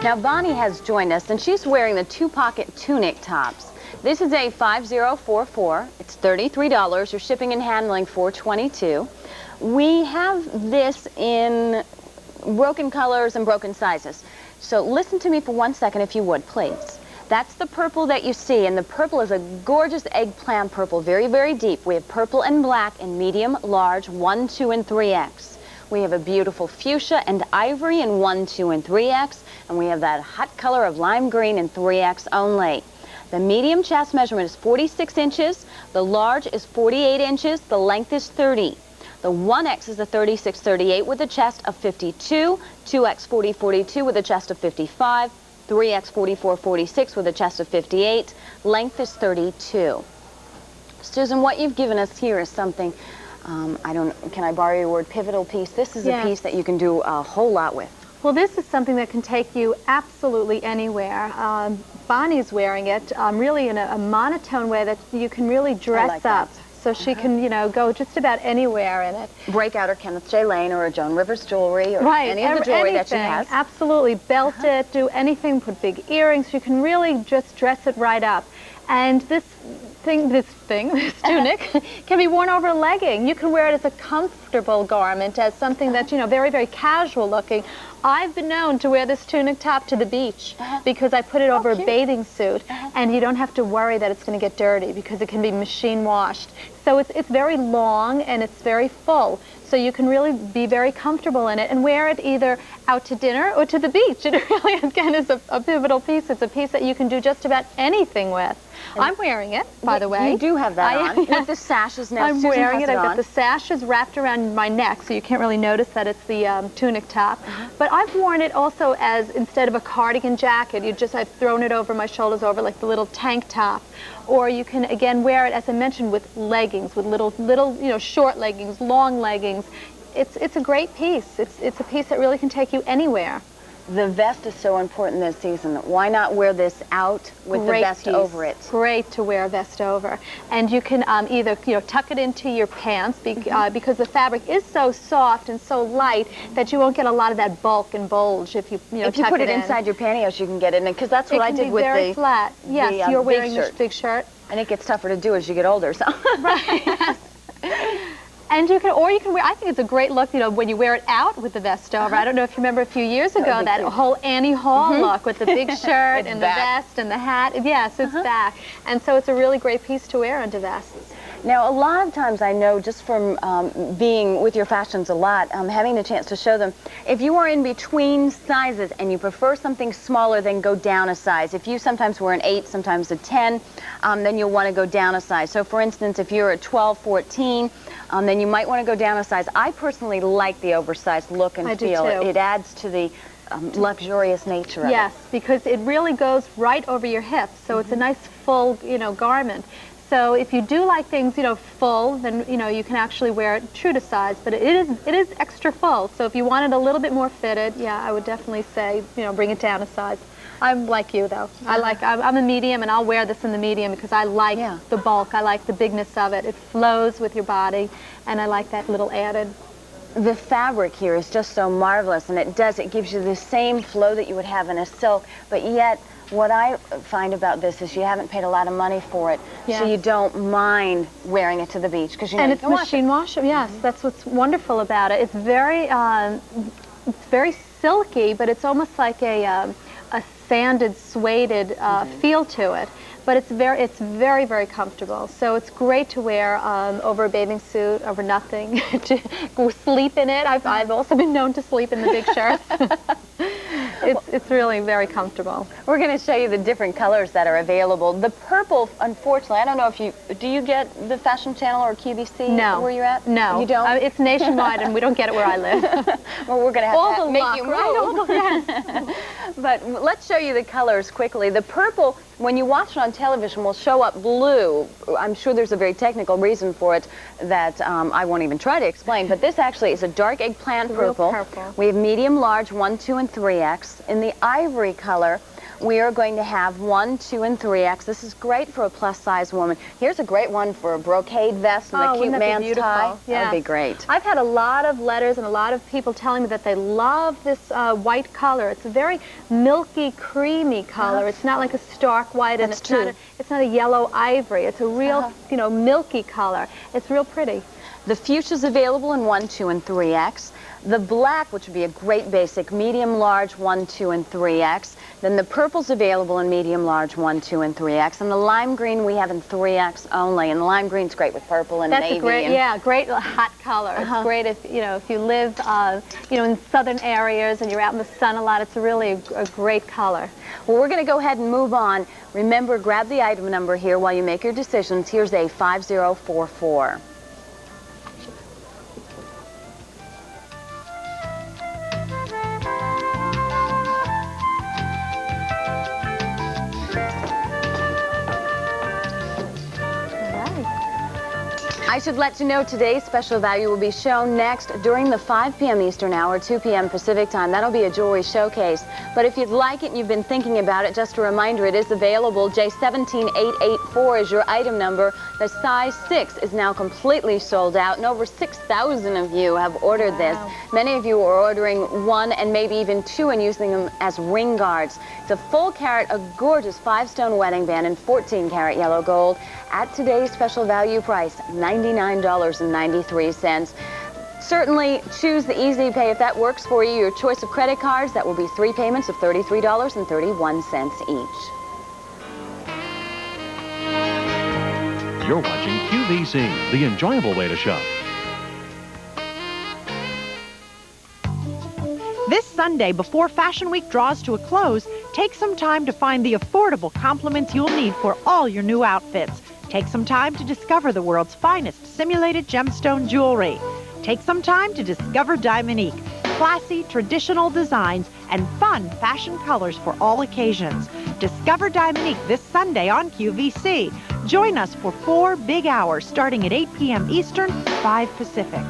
Now, Bonnie has joined us, and she's wearing the 2-pocket tunic tops. This is a 5044. It's $33. Your shipping and handling $422. We have this in broken colors and broken sizes. So listen to me for 1 second, if you would, please. That's the purple that you see, and the purple is a gorgeous eggplant purple, very, very deep. We have purple and black in medium, large, 1, 2, and 3X. We have a beautiful fuchsia and ivory in 1, 2, and 3X. And we have that hot color of lime green in 3X only. The medium chest measurement is 46 inches. The large is 48 inches. The length is 30. The 1X is a 36-38 with a chest of 52. 2X 40-42 with a chest of 55. 3X 44-46 with a chest of 58. Length is 32. Susan, what you've given us here is something, can I borrow your word, pivotal piece? This is a piece that you can do a whole lot with. Well, this is something that can take you absolutely anywhere. Bonnie's wearing it really in a monotone way that you can really dress up. So she can, go just about anywhere in it. Break out her Kenneth J. Lane or a Joan Rivers jewelry or any of the jewelry that she has. Absolutely. Belt it, do anything, put big earrings. You can really just dress it right up. And this tunic can be worn over a legging. You can wear it as a comfortable garment, as something that's, very, very casual looking. I've been known to wear this tunic top to the beach because I put it over a bathing suit, and you don't have to worry that it's going to get dirty because it can be machine washed. So it's very long and it's very full. So you can really be very comfortable in it and wear it either out to dinner or to the beach. It really, again, is a pivotal piece. It's a piece that you can do just about anything with. I'm wearing it, by the way. You do have that on. With the sashes now. I'm wearing it. I've got the sashes wrapped around my neck, so you can't really notice that it's the tunic top. But I've worn it also as, instead of a cardigan jacket, I've thrown it over my shoulders, over like the little tank top. Or you can, again, wear it, as I mentioned, with leggings, with little, short leggings, long leggings. It's a great piece. It's a piece that really can take you anywhere. The vest is so important this season. Why not wear this out with the vest over it? Great to wear a vest over. And you can either tuck it into your pants because the fabric is so soft and so light that you won't get a lot of that bulk and bulge if you put it inside your pantyhose, you can get it in, because that's what I did with very flat. Yes, you're wearing this big shirt. And it gets tougher to do as you get older. So. Right. Yes. And you can wear, I think it's a great look, when you wear it out with the vest over. I don't know if you remember a few years ago, that whole Annie Hall look with the big shirt and the vest and the hat. Yes, it's back. And so it's a really great piece to wear under vests. Now, a lot of times I know, just from being with your fashions a lot, having the chance to show them, if you are in between sizes and you prefer something smaller, then go down a size. If you sometimes wear an 8, sometimes a 10, then you'll want to go down a size. So, for instance, if you're a 12, 14, then you might want to go down a size. I personally like the oversized look and feel. It adds to the luxurious nature of it. Yes, because it really goes right over your hips, so it's a nice full, garment. So if you do like things, full, then you can actually wear it true to size. But it is extra full. So if you want it a little bit more fitted, yeah, I would definitely say, bring it down a size. I'm like you though. I'm a medium, and I'll wear this in the medium because I like the bulk. I like the bigness of it. It flows with your body, and I like that little added. The fabric here is just so marvelous, and it gives you the same flow that you would have in a silk, but yet what I find about this is you haven't paid a lot of money for it, so you don't mind wearing it to the beach because and it's machine washable. Yes, that's what's wonderful about it. It's very silky, but it's almost like a sanded, suede feel to it. But it's very, very comfortable. So it's great to wear over a bathing suit, over nothing, to go sleep in it. I've also been known to sleep in the big shirts. It's really very comfortable. We're going to show you the different colors that are available. The purple, unfortunately, I don't know if do you get the Fashion Channel or QVC where you're at? No. You don't? It's nationwide, and we don't get it where I live. Well, we're going to have to make you move. Yes. But let's show you the colors quickly. The purple, when you watch it on television, will show up blue. I'm sure there's a very technical reason for it that I won't even try to explain, but this actually is a dark eggplant purple. We have medium, large, 1, 2, and 3X. In the ivory color, we are going to have 1, 2, and 3X. This is great for a plus-size woman. Here's a great one for a brocade vest and a cute man's tie. That would be great. I've had a lot of letters and a lot of people telling me that they love this white color. It's a very milky, creamy color. It's not like a stark white, and it's not a yellow ivory. It's a real, milky color. It's real pretty. The fuchsia's available in 1, 2, and 3X. The black, which would be a great basic, medium, large, 1, 2, and 3X. Then the purple's available in medium, large, 1, 2, and 3X. And the lime green we have in 3X only. And the lime green's great with purple and navy. That's a great hot color. It's great if you live in southern areas and you're out in the sun a lot. It's really a great color. Well, we're going to go ahead and move on. Remember, grab the item number here while you make your decisions. Here's a 5044. I should let you know today's special value will be shown next during the 5 p.m. Eastern Hour, 2 p.m. Pacific Time. That'll be a jewelry showcase. But if you'd like it and you've been thinking about it, just a reminder, it is available. J17884 is your item number. The size 6 is now completely sold out, and over 6,000 of you have ordered this. Many of you are ordering 1 and maybe even 2 and using them as ring guards. It's a full carat, a gorgeous 5-stone wedding band in 14-karat yellow gold at today's special value price, $99.93. Certainly choose the easy pay if that works for you. Your choice of credit cards, that will be 3 payments of $33.31 each. You're watching QVC, the enjoyable way to shop. This Sunday, before Fashion Week draws to a close, take some time to find the affordable complements you'll need for all your new outfits. Take some time to discover the world's finest simulated gemstone jewelry. Take some time to discover Diamonique. Classy, traditional designs and fun fashion colors for all occasions. Discover Diamonique this Sunday on QVC. Join us for 4 big hours starting at 8 p.m. Eastern, 5 Pacific.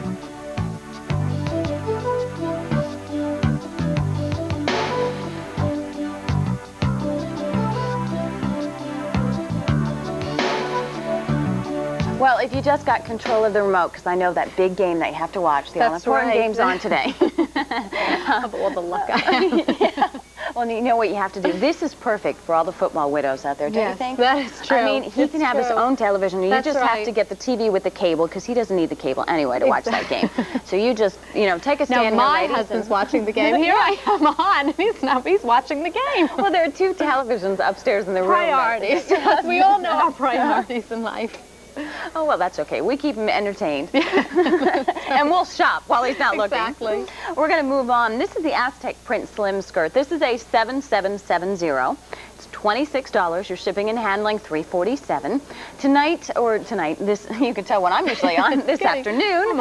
Well, if you just got control of the remote, because I know that big game that you have to watch, the all-important game's on today. All the luck I have. Yeah. Well, you know what you have to do? This is perfect for all the football widows out there, don't you think? That is true. I mean, he can have his own television. You That's just have to get the TV with the cable, because he doesn't need the cable anyway to watch that game. So you just, you know, take a stand. Now, my ladies, husband's watching the game. Here I am on. He's watching the game. Well, there are 2 televisions upstairs in the room. Priorities. We all know our priorities in life. Oh, well, that's okay. We keep him entertained. And we'll shop while he's not looking. Exactly. We're going to move on. This is the Aztec print slim skirt. This is a 7770. It's $26. Your shipping and handling $347. Tonight, this you can tell what I'm usually on this afternoon.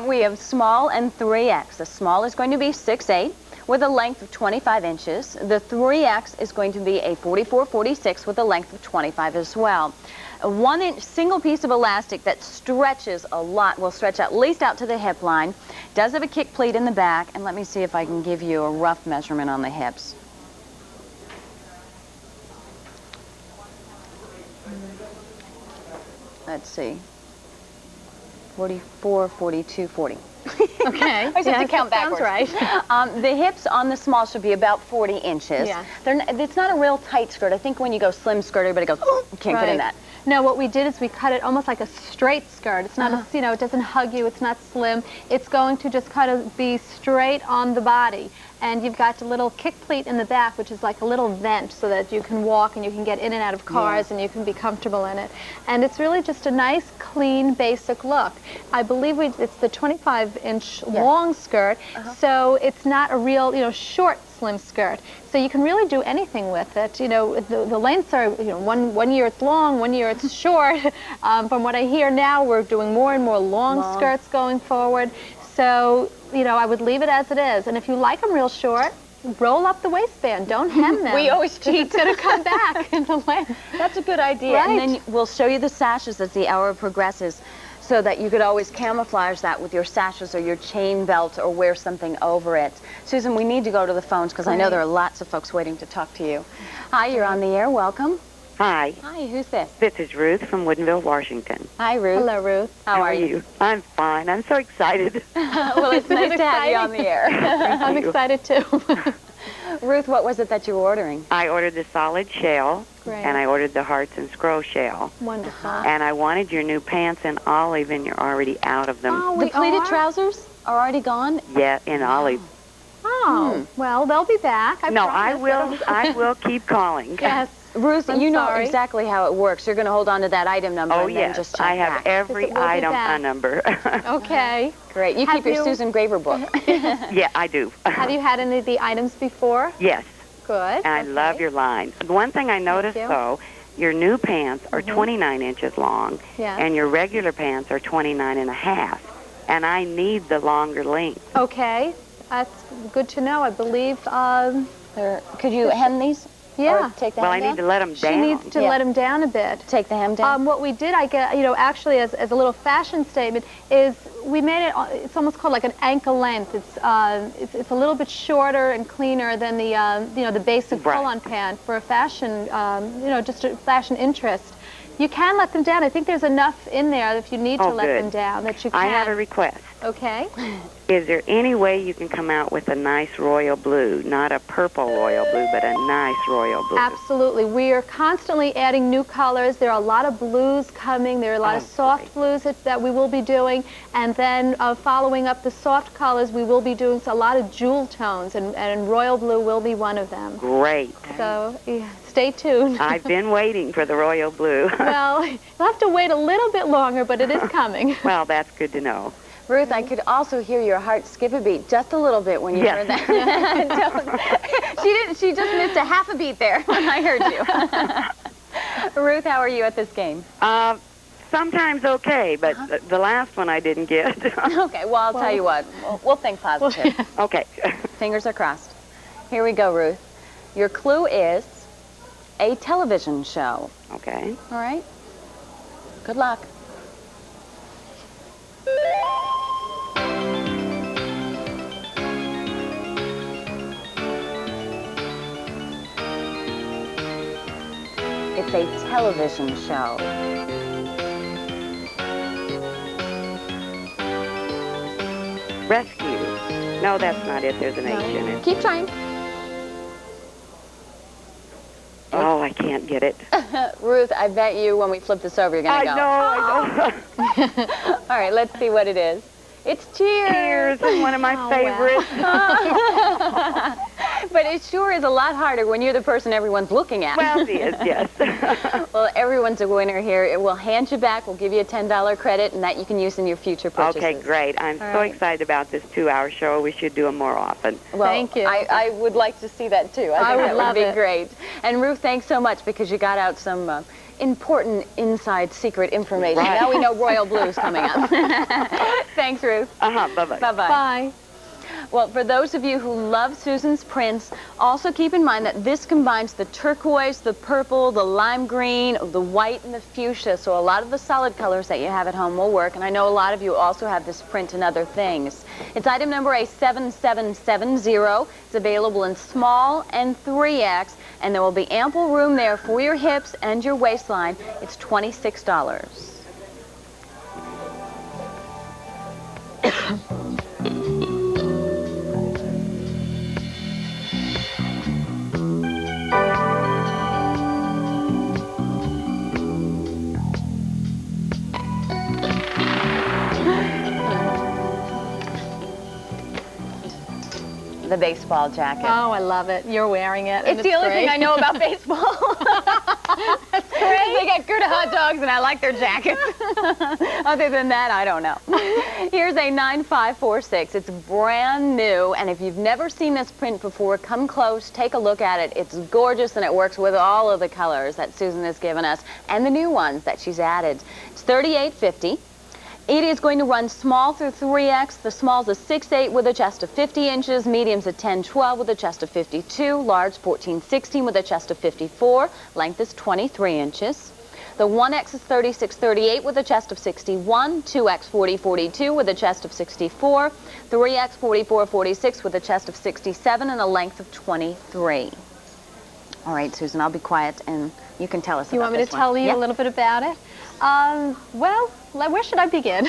We have small and 3X. The small is going to be 6'8". with a length of 25 inches. The 3X is going to be a 44-46 with a length of 25 as well. A 1-inch single piece of elastic that stretches a lot, will stretch at least out to the hip line. Does have a kick pleat in the back, and let me see if I can give you a rough measurement on the hips. Let's see. 44, 42, 40. Okay. I just have to count backwards. Sounds right. The hips on the small should be about 40 inches. Yeah. It's not a real tight skirt. I think when you go slim skirt, everybody goes, oh, can't fit in that. No, what we did is we cut it almost like a straight skirt. It's not, a, it doesn't hug you. It's not slim. It's going to just kind of be straight on the body. And you've got a little kick pleat in the back, which is like a little vent so that you can walk and you can get in and out of cars and you can be comfortable in it. And it's really just a nice, clean, basic look. I believe it's the 25-inch long skirt, so it's not a real, short, slim skirt. So you can really do anything with it. The lengths are, one year it's long, one year it's short. From what I hear now, we're doing more and more long skirts going forward. So, I would leave it as it is. And if you like them real short, roll up the waistband. Don't hem them. We always cheat. It's going to come back in the length. That's a good idea. Right. And then we'll show you the sashes as the hour progresses, so that you could always camouflage that with your sashes or your chain belt or wear something over it. Susan, we need to go to the phones because I know there are lots of folks waiting to talk to you. Hi, you're on the air. Welcome. Hi. Hi, who's this? This is Ruth from Woodinville, Washington. Hi, Ruth. Hello, Ruth. How are you? I'm fine. I'm so excited. Well, it's nice to have you on the air. I'm excited, too. Ruth, what was it that you were ordering? I ordered the solid shell, and I ordered the hearts and scroll shell. Wonderful. And I wanted your new pants in olive, and you're already out of them. Oh, the pleated trousers are already gone? Yeah, in olive. Oh, well, they'll be back. I will keep calling. Yes. Ruth, you know exactly how it works. You're going to hold on to that item number and then just check I have back. every item a number. Okay. Great. You keep your Susan Graver book. Yeah, I do. Have you had any of the items before? Yes. Good. And I love your line. The one thing I noticed, though, your new pants are 29 inches long, and your regular pants are 29 and a half. And I need the longer length. Okay. That's good to know. I believe... could you hem these? Yeah. Or take the well, hem I need to let them down. She needs to let them down a bit. Take the hem down? What we did, actually as a little fashion statement, is we made it, it's almost called like an ankle length. It's a little bit shorter and cleaner than the, the basic pull-on pant for a fashion, just a fashion interest. You can let them down. I think there's enough in there if you need to let them down that you can. I have a request. Okay. Is there any way you can come out with a nice royal blue? Not a purple royal blue, but a nice royal blue. Absolutely. We are constantly adding new colors. There are a lot of blues coming. There are a lot of soft blues that we will be doing. And then following up the soft colors, we will be doing a lot of jewel tones, and royal blue will be one of them. Great. So stay tuned. I've been waiting for the royal blue. Well, you'll have to wait a little bit longer, but it is coming. Well, that's good to know. Ruth, I could also hear your heart skip a beat just a little bit when you heard that. She just missed a half a beat there when I heard you. Ruth, how are you at this game? Sometimes okay, but the last one I didn't get. Okay, well, I'll tell you what. We'll think positive. Okay. Fingers are crossed. Here we go, Ruth. Your clue is a television show. Okay. All right? Good luck. It's a television show. Rescue. No, that's not it. There's an H in it. Keep trying. Oh, I can't get it. Ruth, I bet you when we flip this over, you're going to go. I know. All right, let's see what it is. It's Cheers. Cheers, one of my favorites. But it sure is a lot harder when you're the person everyone's looking at. Well, it is, yes. Well, everyone's a winner here. We'll hand you back. We'll give you a $10 credit, and that you can use in your future purchases. Okay, great. I'm so excited about this 2-hour show. We should do them more often. Well, thank you. I would like to see that, too. I think that would be great. And, Ruth, thanks so much because you got out some important inside secret information. Right. Now we know Royal Blue's coming up. Thanks, Ruth. Bye-bye. Bye-bye. Bye. Well, for those of you who love Susan's prints, also keep in mind that this combines the turquoise, the purple, the lime green, the white, and the fuchsia. So a lot of the solid colors that you have at home will work. And I know a lot of you also have this print and other things. It's item number A7770. It's available in small and 3X. And there will be ample room there for your hips and your waistline. It's $26. The baseball jacket. Oh, I love it. You're wearing it. It's the only thing I know about baseball. That's great. They got good hot dogs, and I like their jackets. Other than that, I don't know. Here's a 9546. It's brand new, and if you've never seen this print before, come close, take a look at it. It's gorgeous, and it works with all of the colors that Susan has given us, and the new ones that she's added. It's $38.50. It is going to run small through 3X. The small's a 6'8" with a chest of 50 inches, medium's a 10'12" with a chest of 52, large 14'16" with a chest of 54, length is 23 inches. The 1X is 36'38" with a chest of 61, 2X 40'42" with a chest of 64, 3X 44'46" with a chest of 67 and a length of 23. All right, Susan, I'll be quiet and you can tell us about this one. You want me to tell you a little bit about it? Well, where should I begin?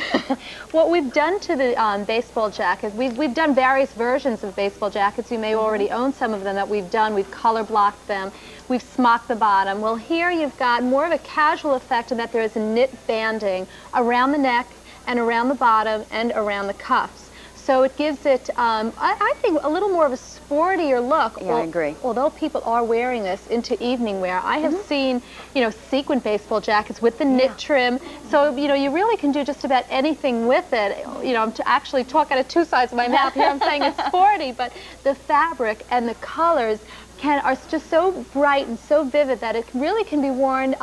What we've done to the baseball jacket, we've done various versions of baseball jackets. You may already own some of them that we've done. We've color blocked them. We've smocked the bottom. Well, here you've got more of a casual effect in that there is a knit banding around the neck and around the bottom and around the cuffs. So it gives it, I think, a little more of a sportier look. Yeah, I agree. Although people are wearing this into evening wear, I have seen, sequin baseball jackets with the knit trim. So, you really can do just about anything with it. I'm actually talking out of two sides of my mouth here. I'm saying it's sporty, but the fabric and the colors are just so bright and so vivid that it really can be worn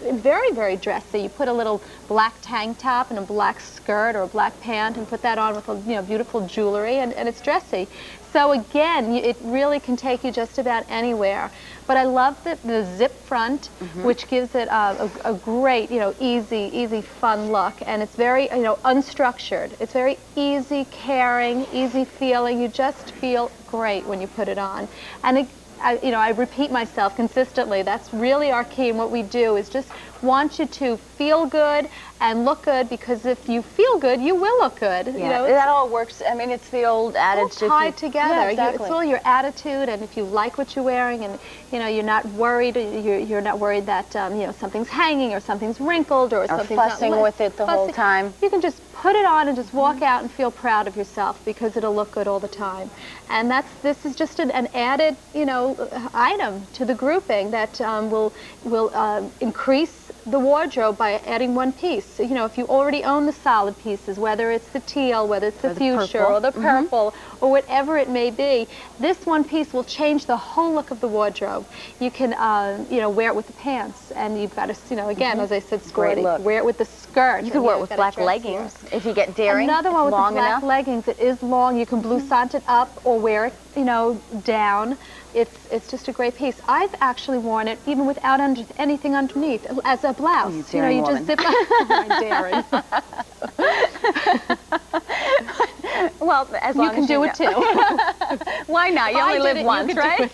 very, very dressy. You put a little black tank top and a black skirt or a black pant and put that on with beautiful jewelry, and it's dressy. So again, it really can take you just about anywhere. But I love the zip front, which gives it a great, easy, fun look. And it's very, unstructured. It's very easy caring, easy feeling. You just feel great when you put it on. And I repeat myself consistently. That's really our key, and what we do is just want you to feel good and look good, because if you feel good, you will look good. Yeah, that all works. I mean, it's the old adage. All tied together. Yeah, exactly. It's all your attitude, and if you like what you're wearing, and you're not worried. You're not worried that something's hanging or something's wrinkled or something's fussing not with it the whole time. You can just put it on and just walk out and feel proud of yourself, because it'll look good all the time. And this is just an added item to the grouping that will increase the wardrobe by adding one piece. You know, if you already own the solid pieces, whether it's the teal, whether it's the fuchsia, or the purple, or whatever it may be, this one piece will change the whole look of the wardrobe. You can, you know, wear it with the pants, and you've got to, you know, again, as I said, sporty. Wear it with the skirt. You could wear it with black leggings if you get daring. Another one with the black enough. leggings. It is long. You can bloussant it up or wear it, you know, down. It's just a great piece. I've actually worn it even without anything underneath as a blouse. You know, you just zip up. I'm daring. Well, as long you can as do it too. Why not? You only live once, right?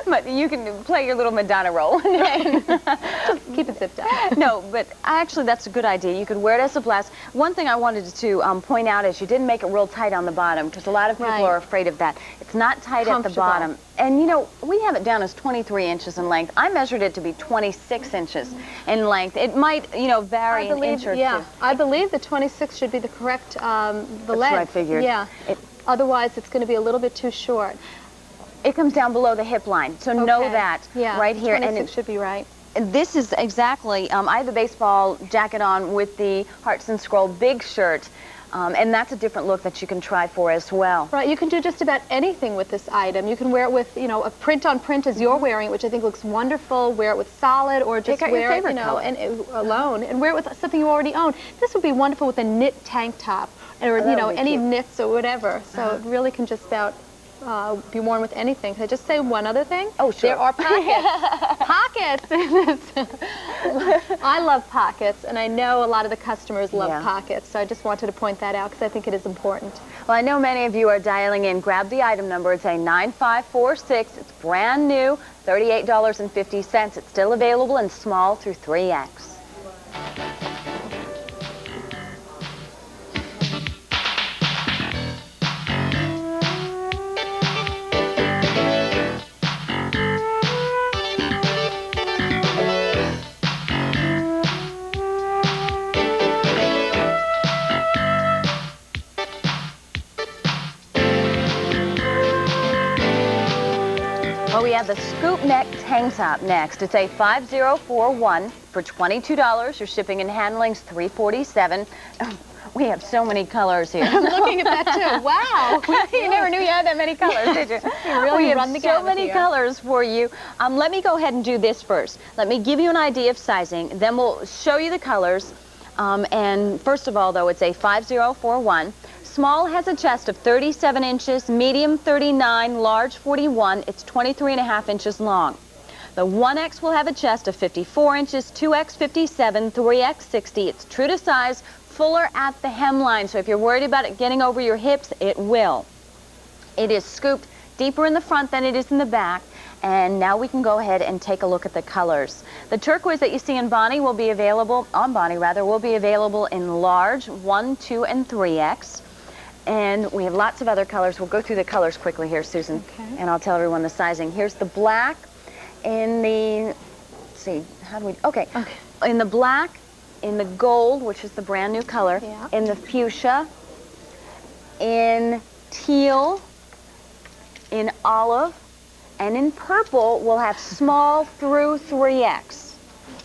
But you can play your little Madonna role. Just keep it zipped up. No, but actually that's a good idea. You could wear it as a blouse. One thing I wanted to point out is you didn't make it real tight on the bottom, because a lot of people are afraid of that. It's not tight at the bottom. And you know, we have it down as 23 inches in length. I measured it to be 26 inches in length. It might, you know, vary an inch or two. I believe the 26 should be the correct length. That's what I figured. Yeah. Otherwise, it's going to be a little bit too short. It comes down below the hip line, so know that right here. 26 and it should be right. And this is exactly, I have the baseball jacket on with the Hearts and Scroll big shirt. And that's a different look that you can try for as well. Right, you can do just about anything with this item. You can wear it with, you know, a print on print as you're wearing it, which I think looks wonderful. Wear it with solid, or just wear it, you know, alone, and wear it with something you already own. This would be wonderful with a knit tank top, or you know, any knits or whatever. So it really can just about be worn with anything. Can I just say one other thing? Oh, sure. There are pockets. Pockets! I love pockets, and I know a lot of the customers love pockets, so I just wanted to point that out because I think it is important. Well, I know many of you are dialing in. Grab the item number. It's a 9546. It's brand new, $38.50. It's still available in small through 3X. We have the scoop neck tank top next. It's a 5041 for $22. Your shipping and handling's $347. We have so many colors here. I'm looking at that too. Wow. You never knew you had that many colors, did you? Really we have run the so many here. colors for you. Let me go ahead and do this first. Let me give you an idea of sizing, then we'll show you the colors. And first of all, though, it's a 5041. Small has a chest of 37 inches, medium 39, large 41. It's 23.5 inches long. The 1X will have a chest of 54 inches, 2X 57, 3X 60. It's true to size, fuller at the hemline. So if you're worried about it getting over your hips, it will. It is scooped deeper in the front than it is in the back. And now we can go ahead and take a look at the colors. The turquoise that you see in Bonnie will be available, will be available in large, 1, 2, and 3X. And we have lots of other colors. We'll go through the colors quickly here, Susan, and I'll tell everyone the sizing. Here's the black in the, let's see, how do we, in the black, in the gold, which is the brand new color, in the fuchsia, in teal, in olive, and in purple, we'll have small through 3X,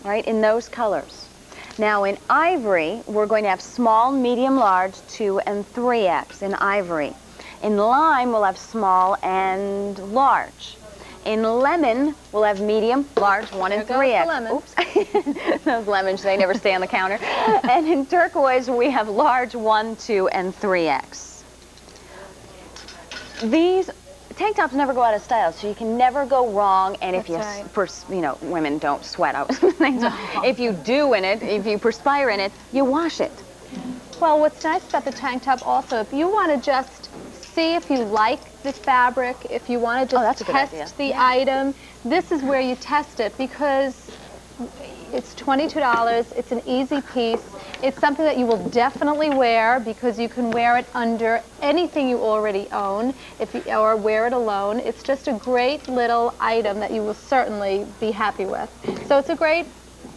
right, in those colors. Now in ivory, we're going to have small, medium, large, 2 and 3X in ivory. In lime, we'll have small and large. In lemon, we'll have medium, large, 1 and 3X. Oops. Those lemons, they never stay on the counter. And in turquoise, we have large, 1, 2, and 3X. These tank tops never go out of style, so you can never go wrong. And if you know, women don't sweat. I was saying, so if you do in it, if you perspire in it, you wash it. Well, what's nice about the tank top also, if you want to just see if you like the fabric, if you want to just test the item, this is where you test it, because it's $22. It's an easy piece. It's something that you will definitely wear, because you can wear it under anything you already own, or wear it alone. It's just a great little item that you will certainly be happy with. So it's a great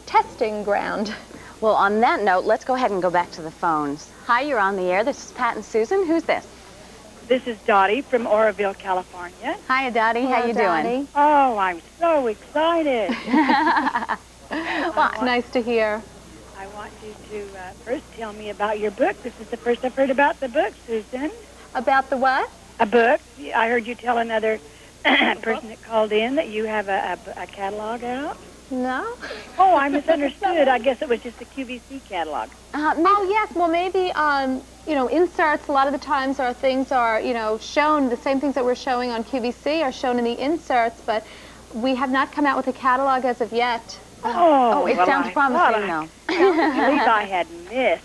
testing ground. Well, on that note, let's go ahead and go back to the phones. Hi, you're on the air. This is Pat and Susan. Who's this? This is Dottie from Oroville, California. Hi, Dottie. How you doing? Oh, I'm so excited. Well, it's nice to hear. I want you to first tell me about your book. This is the first I've heard about the book, Susan. About the what? A book. I heard you tell another person that called in that you have a catalog out. No. Oh, I misunderstood. I guess it was just a QVC catalog. Oh, yes. Well, maybe, you know, inserts, a lot of the times our things are, you know, shown, the same things that we're showing on QVC are shown in the inserts, but we have not come out with a catalog as of yet. Oh, it sounds promising, though. I believe I had missed.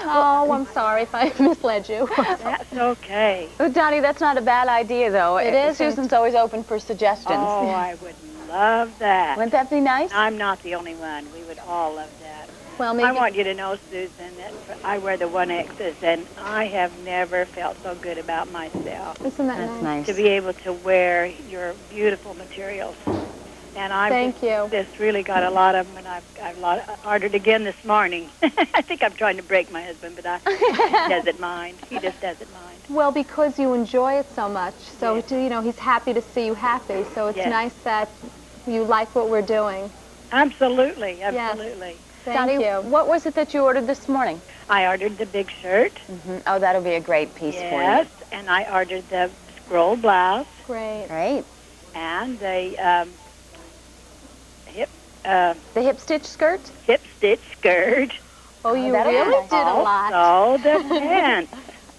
Oh, I'm sorry if I misled you. That's okay. Oh, Dottie, that's not a bad idea, though. It is. Susan's always open for suggestions. Oh, I would love that. Wouldn't that be nice? I'm not the only one. We would all love that. Well, maybe. I want you to know, Susan, that I wear the 1Xs, and I have never felt so good about myself. Isn't that nice? To be able to wear your beautiful materials. And I've just really got a lot of them, and I've ordered again this morning. I think I'm trying to break my husband, but he doesn't mind. He just doesn't mind. Well, because you enjoy it so much, so you know he's happy to see you happy. So it's nice that you like what we're doing. Absolutely, absolutely. Yes. Thank you. What was it that you ordered this morning? I ordered the big shirt. Oh, that'll be a great piece for you. Yes, and I ordered the scroll blouse. Great. Great. And the hip stitch skirt? Hip stitch skirt. Oh, you really did a lot. Also the pants.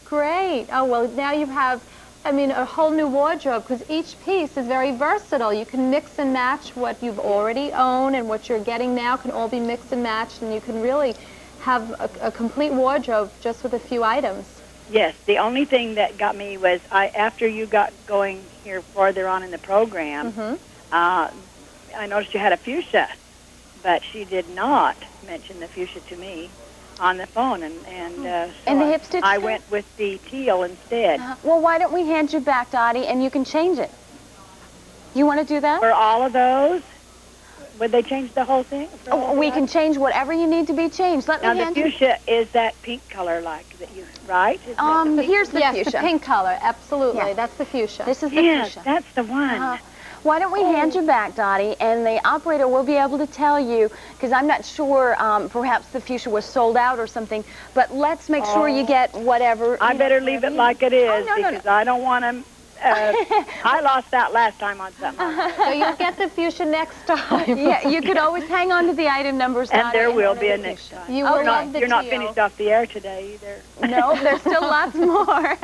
Great. Oh, well, now you have, I mean, a whole new wardrobe because each piece is very versatile. You can mix and match what you've already owned and what you're getting now can all be mixed and matched, and you can really have a complete wardrobe just with a few items. Yes, the only thing that got me was after you got going here farther on in the program, I noticed you had a fuchsia, but she did not mention the fuchsia to me on the phone, so the hip stitch I went with the teal instead. Well, why don't we hand you back, Dottie, and you can change it? You want to do that? For all of those? Would they change the whole thing? We can change whatever you need to be changed. Let me now, hand the fuchsia is that pink color like that you, right? Here's the fuchsia. Yes, the pink color, absolutely. That's the fuchsia. This is the fuchsia. Yes, that's the one. Why don't we hand you back, Dottie, and the operator will be able to tell you, because I'm not sure, perhaps the fuchsia was sold out or something, but let's make sure you get whatever. I better leave it like it is, because I don't want to, I lost that last time on something. So you'll get the fuchsia next time. Yeah, you could always hang on to the item numbers, Dottie. And there will be a next time. You will love the You're not teal. finished off the air today either. No, there's still lots more.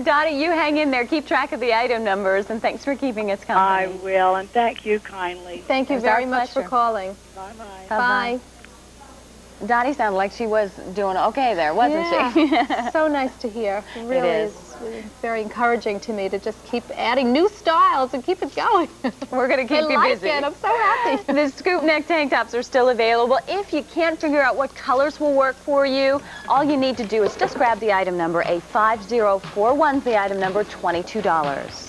Dottie, you hang in there. Keep track of the item numbers, and thanks for keeping us company. I will, and thank you kindly. Thank you very much for calling. Bye-bye. Bye. Dottie sounded like she was doing okay there, wasn't she? So nice to hear. It really is very encouraging to me to just keep adding new styles and keep it going. We're going to keep you busy. It. I'm so happy. The scoop neck tank tops are still available. If you can't figure out what colors will work for you, all you need to do is just grab the item number. A 5041's the item number, $22.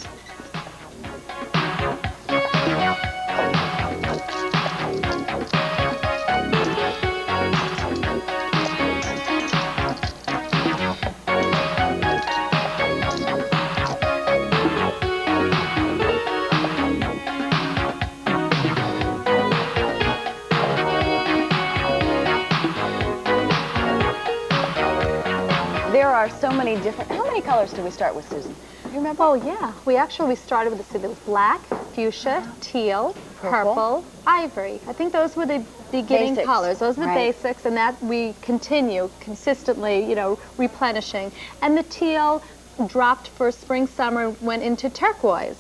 There are so many different, how many colors did we start with, Susan? You remember? Oh, yeah. We started with the black, fuchsia, teal, purple, ivory. I think those were the beginning colors. Those are the basics, and that we continue consistently, you know, replenishing. And the teal dropped for spring, summer, went into turquoise.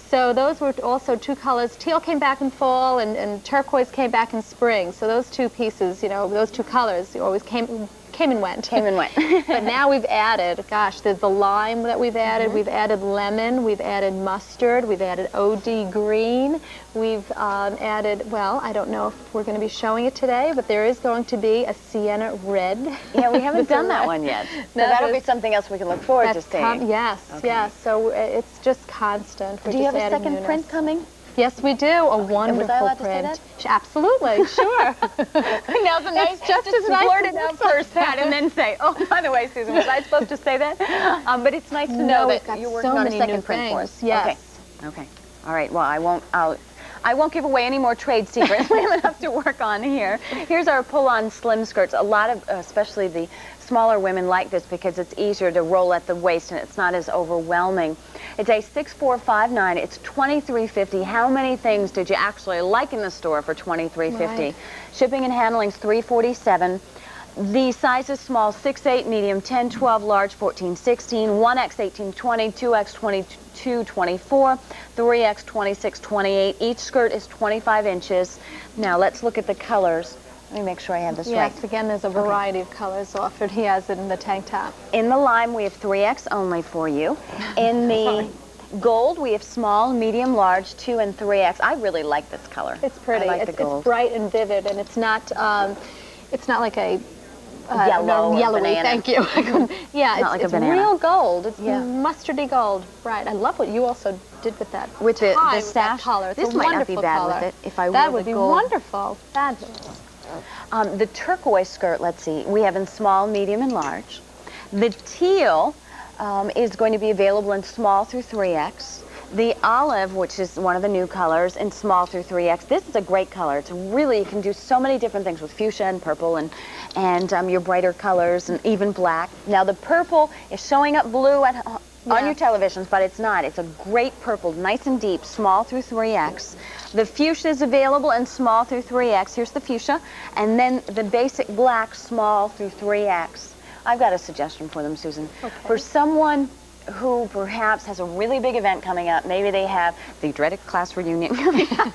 So those were also two colors. Teal came back in fall, and turquoise came back in spring. So those two pieces, you know, those two colors always came and went. But now we've added, gosh, there's the lime that we've added. We've added lemon. We've added mustard. We've added OD green. We've added, well, I don't know if we're going to be showing it today, but there is going to be a sienna red. Yeah, we haven't done that one yet. So that'll be something else we can look forward to seeing. Yes, yes. So it's just constant. Do you have a second print coming? Yes, we do. A wonderful was I allowed print. to say that? Absolutely, sure. Now the nice just as nice blurt as it out first, Pat, and then say, oh, by the way, Susan, was I supposed to say that? But it's nice to know that you're working on a second print for us. Yes. Okay. All right. Well, I won't. I won't give away any more trade secrets. We have enough to work on here. Here's our pull-on slim skirts. A lot of, especially the smaller women, like this because it's easier to roll at the waist and it's not as overwhelming. It's a 6459. It's $23.50. How many things did you actually like in the store for $23.50? Right. Shipping and handling is $347. The size is small, 6'8", medium, 10, 12, large, 14, 16, 1X, 18, 20, 2X, 22, 24, 3X, 26, 28. Each skirt is 25 inches. Now let's look at the colors. Let me make sure I have this right. Yes, again, there's a variety of colors offered. He has it in the tank top. In the lime, we have 3X only for you. In the gold, we have small, medium, large, 2 and 3X. I really like this color. It's pretty. I like the gold. It's bright and vivid, and it's not like a yellowy. Thank you. Yeah, like it's real gold. It's mustardy gold. Right. I love what you also did with that. With the tie, sash color. It's this a might wonderful not be bad color. with it if I that wore would the be gold. wonderful. Fabulous. The turquoise skirt, let's see, we have in small, medium, and large. The teal is going to be available in small through 3X. The olive, which is one of the new colors, in small through 3X. This is a great color. It's really, you can do so many different things with fuchsia and purple and your brighter colors and even black. Now the purple is showing up blue on your televisions, but it's not. It's a great purple, nice and deep, small through 3X. The fuchsia is available in small through 3X. Here's the fuchsia. And then the basic black, small through 3X. I've got a suggestion for them, Susan. Okay. For someone who perhaps has a really big event coming up, maybe they have the dreaded class reunion coming up,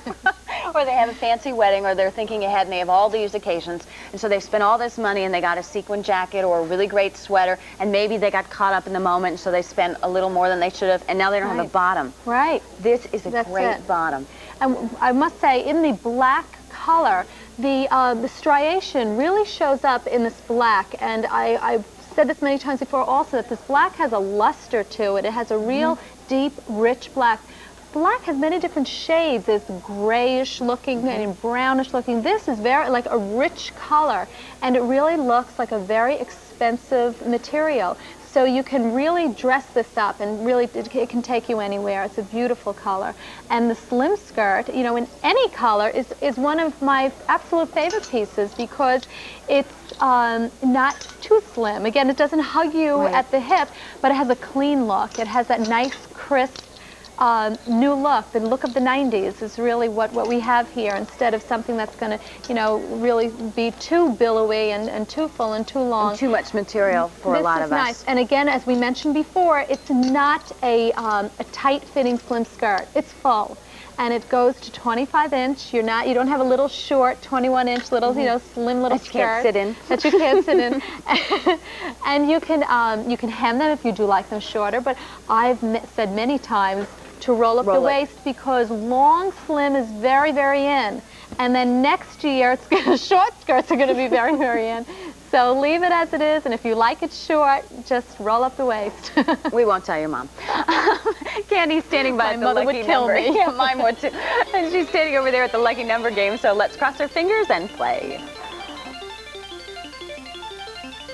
or they have a fancy wedding, or they're thinking ahead and they have all these occasions, and so they've spent all this money and they got a sequin jacket or a really great sweater, and maybe they got caught up in the moment, and so they spent a little more than they should have, and now they don't have a bottom. Right. This is a great bottom. And I must say, in the black color, the striation really shows up in this black, and I've said this many times before also, that this black has a luster to it. It has a real deep, rich black. Black has many different shades. There's grayish looking and brownish looking. This is very like a rich color, and it really looks like a very expensive material. So you can really dress this up, and really it can take you anywhere. It's a beautiful color. And the slim skirt, you know, in any color is one of my absolute favorite pieces because it's not too slim. Again, it doesn't hug you at the hip, but it has a clean look. It has that nice, crisp, new look. The look of the 90s is really what we have here, instead of something that's going to, you know, really be too billowy and too full and too long. And too much material for a lot of us. This is nice. And again, as we mentioned before, it's not a tight-fitting slim skirt. It's full. And it goes to 25-inch. You don't have a little short 21-inch little, you know, slim little skirt that you can't sit in. And you can hem them if you do like them shorter. But I've said many times to roll up the waist, because long slim is very, very in. And then next year, short skirts are going to be very, very in. So leave it as it is, and if you like it short, just roll up the waist. We won't tell your mom. Candy's standing by at the lucky number. My mother would kill me. Yeah, mine would too. And she's standing over there at the lucky number game, so let's cross our fingers and play.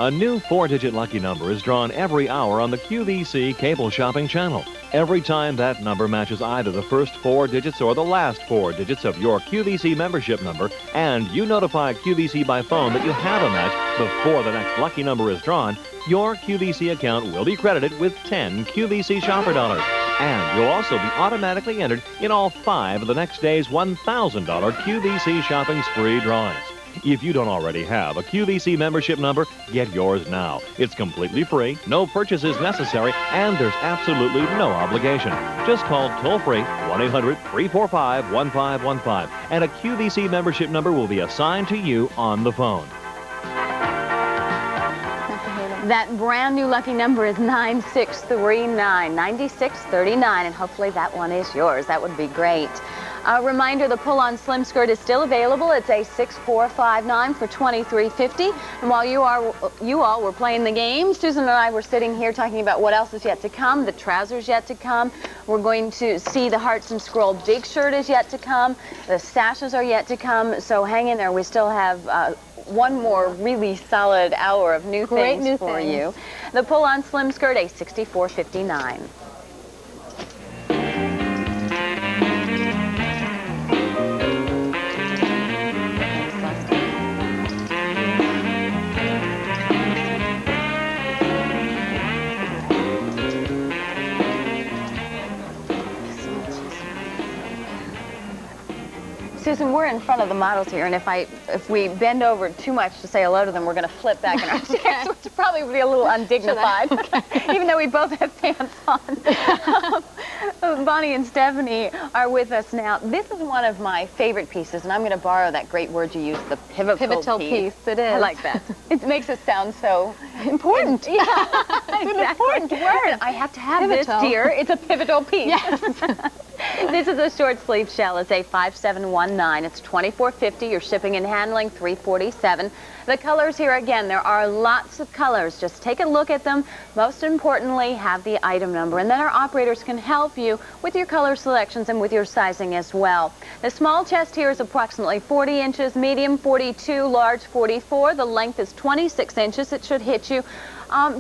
A new 4-digit lucky number is drawn every hour on the QVC cable shopping channel. Every time that number matches either the first 4 digits or the last 4 digits of your QVC membership number, and you notify QVC by phone that you have a match before the next lucky number is drawn, your QVC account will be credited with 10 QVC Shopper Dollars. And you'll also be automatically entered in all 5 of the next day's $1,000 QVC Shopping Spree drawings. If you don't already have a QVC membership number, get yours now. It's completely free, no purchase is necessary, and there's absolutely no obligation. Just call toll-free 1-800-345-1515, and a QVC membership number will be assigned to you on the phone. That brand new lucky number is 9639, 9639, and hopefully that one is yours. That would be great. A reminder, the pull-on slim skirt is still available. It's a 6459 for $23.50. And while you all were playing the game, Susan and I were sitting here talking about what else is yet to come. The trousers yet to come. We're going to see the Hearts and Scroll big shirt is yet to come. The sashes are yet to come. So hang in there. We still have one more really solid hour of new things for you. The pull-on slim skirt, a 6459. Susan, we're in front of the models here, and if we bend over too much to say hello to them, we're going to flip back in our chairs, which probably would be a little undignified, even though we both have pants on. Bonnie and Stephanie are with us now. This is one of my favorite pieces, and I'm going to borrow that great word you used, the pivotal piece. It is. I like that. It makes it sound so important. Yeah, it's an important word. I have to have this, dear. It's a pivotal piece. Yes. This is a short sleeve shell. It's a 5719. It's $24.50. Your shipping and handling $347. The colors here again, there are lots of colors. Just take a look at them. Most importantly, have the item number, and then our operators can help you with your color selections and with your sizing as well. The small chest here is approximately 40 inches, medium 42, large 44. The length is 26 inches. It should hit you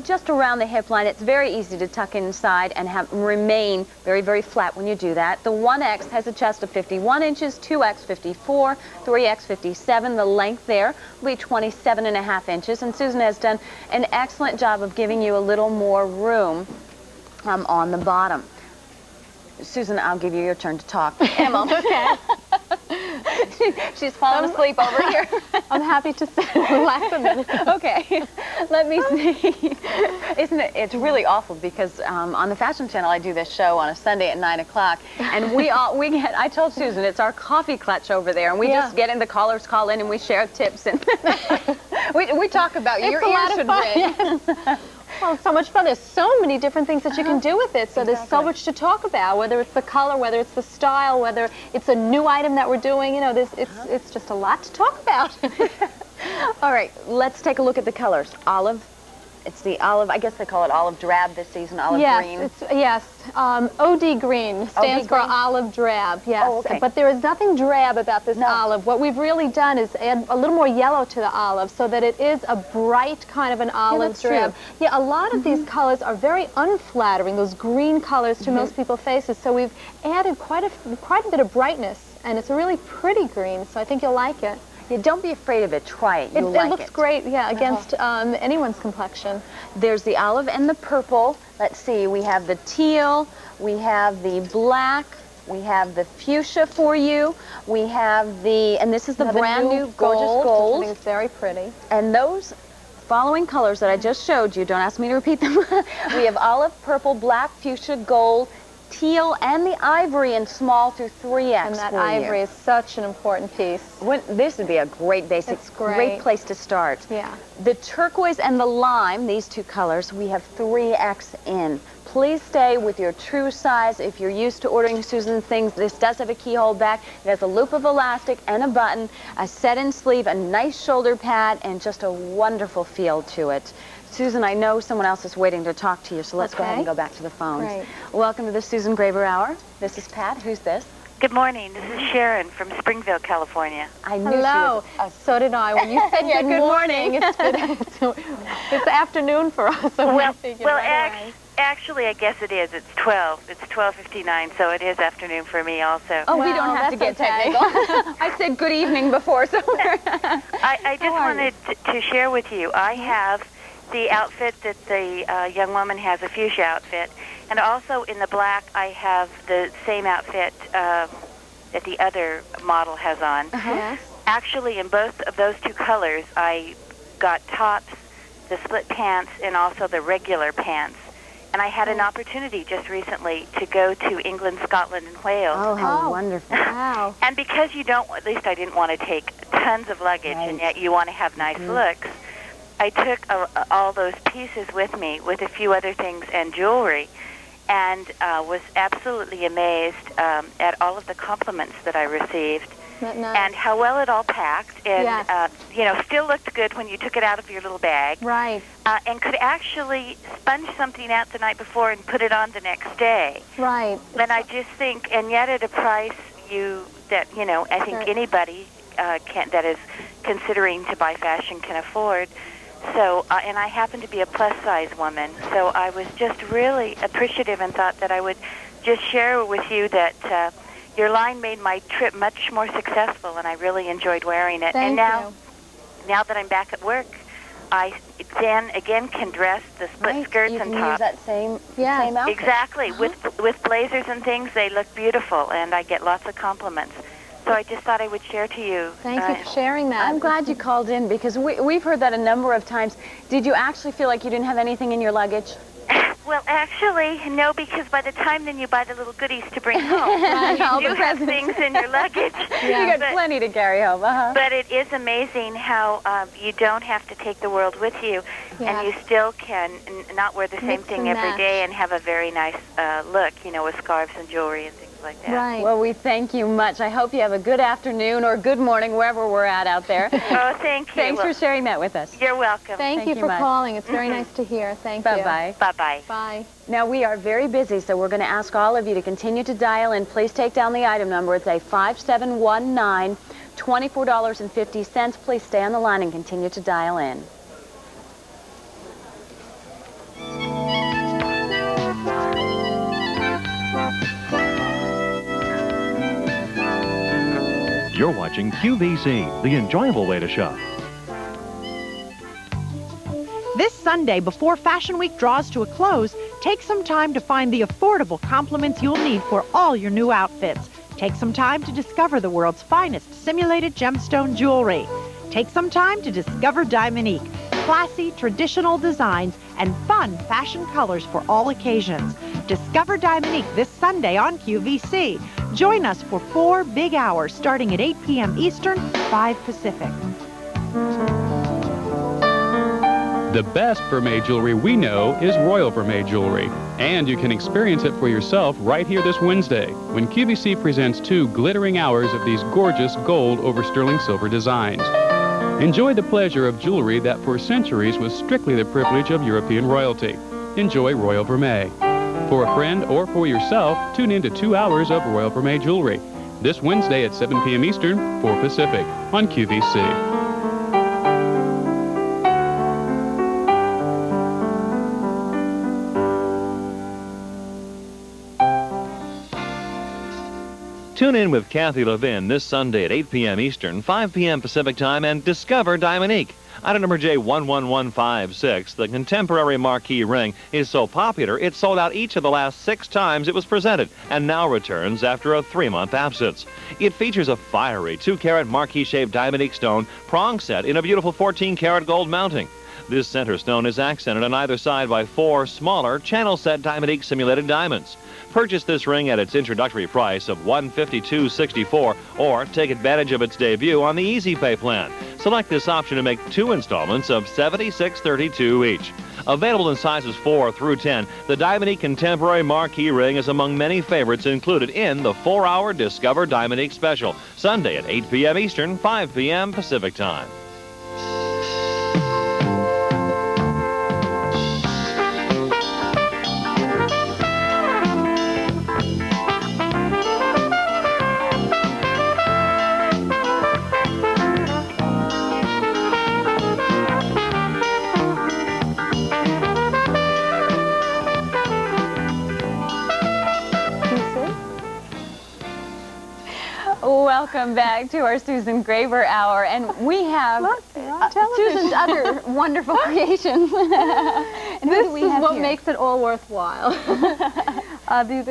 just around the hip line. It's very easy to tuck inside and remain very, very flat when you do that. The 1X has a chest of 51 inches, 2X 54, 3X 57. The length there will be 27.5 inches. And Susan has done an excellent job of giving you a little more room on the bottom. Susan, I'll give you your turn to talk. Emma. Okay. She's falling asleep over here. I'm happy to sit and relax a minute. Okay, let me see. Isn't it? It's really awful because on the Fashion Channel I do this show on a Sunday at 9 o'clock, and we get. I told Susan it's our coffee clutch over there, and we just get in. The callers call in, and we share tips, and we talk about your ears should ring. Well, it's so much fun. There's so many different things that you can do with it. So there's so much to talk about, whether it's the color, whether it's the style, whether it's a new item that we're doing. You know, it's just a lot to talk about. All right, let's take a look at the colors. Olive. It's the olive, I guess they call it olive drab this season, olive green. Yes, OD green stands for olive drab, yes. Oh, okay. But there is nothing drab about this olive. What we've really done is add a little more yellow to the olive so that it is a bright kind of an olive drab. True. Yeah, a lot of these colors are very unflattering, those green colors to most people's faces. So we've added quite a bit of brightness, and it's a really pretty green, so I think you'll like it. Yeah, don't be afraid of it. Try it. You'll like it. It looks great, yeah, against anyone's complexion. There's the olive and the purple. Let's see. We have the teal. We have the black. We have the fuchsia for you. We have the, and this is the brand new gorgeous gold. I think it's very pretty. And those following colors that I just showed you, don't ask me to repeat them. We have olive, purple, black, fuchsia, gold, teal, and the ivory in small through 3X. And that ivory is such an important piece. This would be a great basic, great place to start. Yeah. The turquoise and the lime, these two colors, we have 3X in. Please stay with your true size. If you're used to ordering Susan things, this does have a keyhole back. It has a loop of elastic and a button, a set-in sleeve, a nice shoulder pad, and just a wonderful feel to it. Susan, I know someone else is waiting to talk to you, so let's go ahead and go back to the phones. Right. Welcome to the Susan Graber Hour. This is Pat. Who's this? Good morning. This is Sharon from Springville, California. I knew Hello. she was. So did I. When you said good morning, it's afternoon for us. So actually, I guess it is. It's 12. It's 12:59, so it is afternoon for me also. Oh, we don't have to get technical. I said good evening before, so I just wanted to share with you. I have the outfit that the young woman has, a fuchsia outfit, and also in the black I have the same outfit that the other model has on. Actually, in both of those two colors, I got tops, the split pants, and also the regular pants. And I had an opportunity just recently to go to England, Scotland, and Wales. Oh, how wonderful. Wow. And because you don't, at least I didn't want to take tons of luggage, and yet you want to have nice looks, I took all those pieces with me, with a few other things and jewelry, and was absolutely amazed at all of the compliments that I received. And how well it all packed, and you know, still looked good when you took it out of your little bag. Right. And could actually sponge something out the night before and put it on the next day. Right. And I just think, and yet at a price that I think anybody that is considering to buy fashion can afford. So, and I happen to be a plus-size woman, so I was just really appreciative and thought that I would just share with you that your line made my trip much more successful, and I really enjoyed wearing it. Thank you. Now that I'm back at work, I then again can dress the split skirts and tops. Use that same outfit. Exactly. With blazers and things, they look beautiful, and I get lots of compliments. so I just thought I would share to you. Thank you for sharing that. I'm glad you called in because we've heard that a number of times. Did you actually feel like you didn't have anything in your luggage? Well, actually, no, because by the time then you buy the little goodies to bring home, All you the do have presents. things in your luggage. You got plenty to carry home, But it is amazing how you don't have to take the world with you, and you still can not wear the same Mix thing and every match. day and have a very nice look, you know, with scarves and jewelry and things like that. Right. Well, we thank you much. I hope you have a good afternoon or good morning wherever we're at out there. Oh, thank you. Thanks for sharing that with us. You're welcome. Thank you for much. calling. It's very nice to hear. Thank you. Bye-bye. Bye-bye. Bye. Now, we are very busy, so we're going to ask all of you to continue to dial in. Please take down the item number. It's a 5719, $24.50. Please stay on the line and continue to dial in. You're watching QVC, the enjoyable way to shop. This Sunday, before Fashion Week draws to a close, take some time to find the affordable complements you'll need for all your new outfits. Take some time to discover the world's finest simulated gemstone jewelry. Take some time to discover Diamonique. Classy, traditional designs and fun fashion colors for all occasions. Discover Diamonique this Sunday on QVC. Join us for 4 big hours starting at 8 p.m. Eastern, 5 Pacific. The best vermeil jewelry we know is Royal Vermeil Jewelry. And you can experience it for yourself right here this Wednesday when QVC presents 2 glittering hours of these gorgeous gold over sterling silver designs. Enjoy the pleasure of jewelry that for centuries was strictly the privilege of European royalty. Enjoy Royal Vermeil. For a friend or for yourself, tune in to 2 hours of Royal Vermeil Jewelry this Wednesday at 7 p.m. Eastern, 4 Pacific on QVC. Tune in with Kathy Levin this Sunday at 8 p.m. Eastern, 5 p.m. Pacific Time, and discover Diamonique. Item number J11156, the contemporary marquee ring, is so popular it sold out each of the last 6 times it was presented and now returns after a 3-month absence. It features a fiery 2-carat marquee-shaped Diamonique stone prong set in a beautiful 14-carat gold mounting. This center stone is accented on either side by 4 smaller channel-set Diamonique simulated diamonds. Purchase this ring at its introductory price of $152.64 or take advantage of its debut on the Easy Pay plan. Select this option to make 2 installments of $76.32 each. Available in sizes 4 through 10, the Diamonique Contemporary Marquee Ring is among many favorites included in the 4-hour Discover Diamonique special, Sunday at 8 p.m. Eastern, 5 p.m. Pacific Time. Welcome back to our Susan Graver Hour, and we have Susan's other wonderful creations. And This who do we is have what here? makes it all worthwhile. These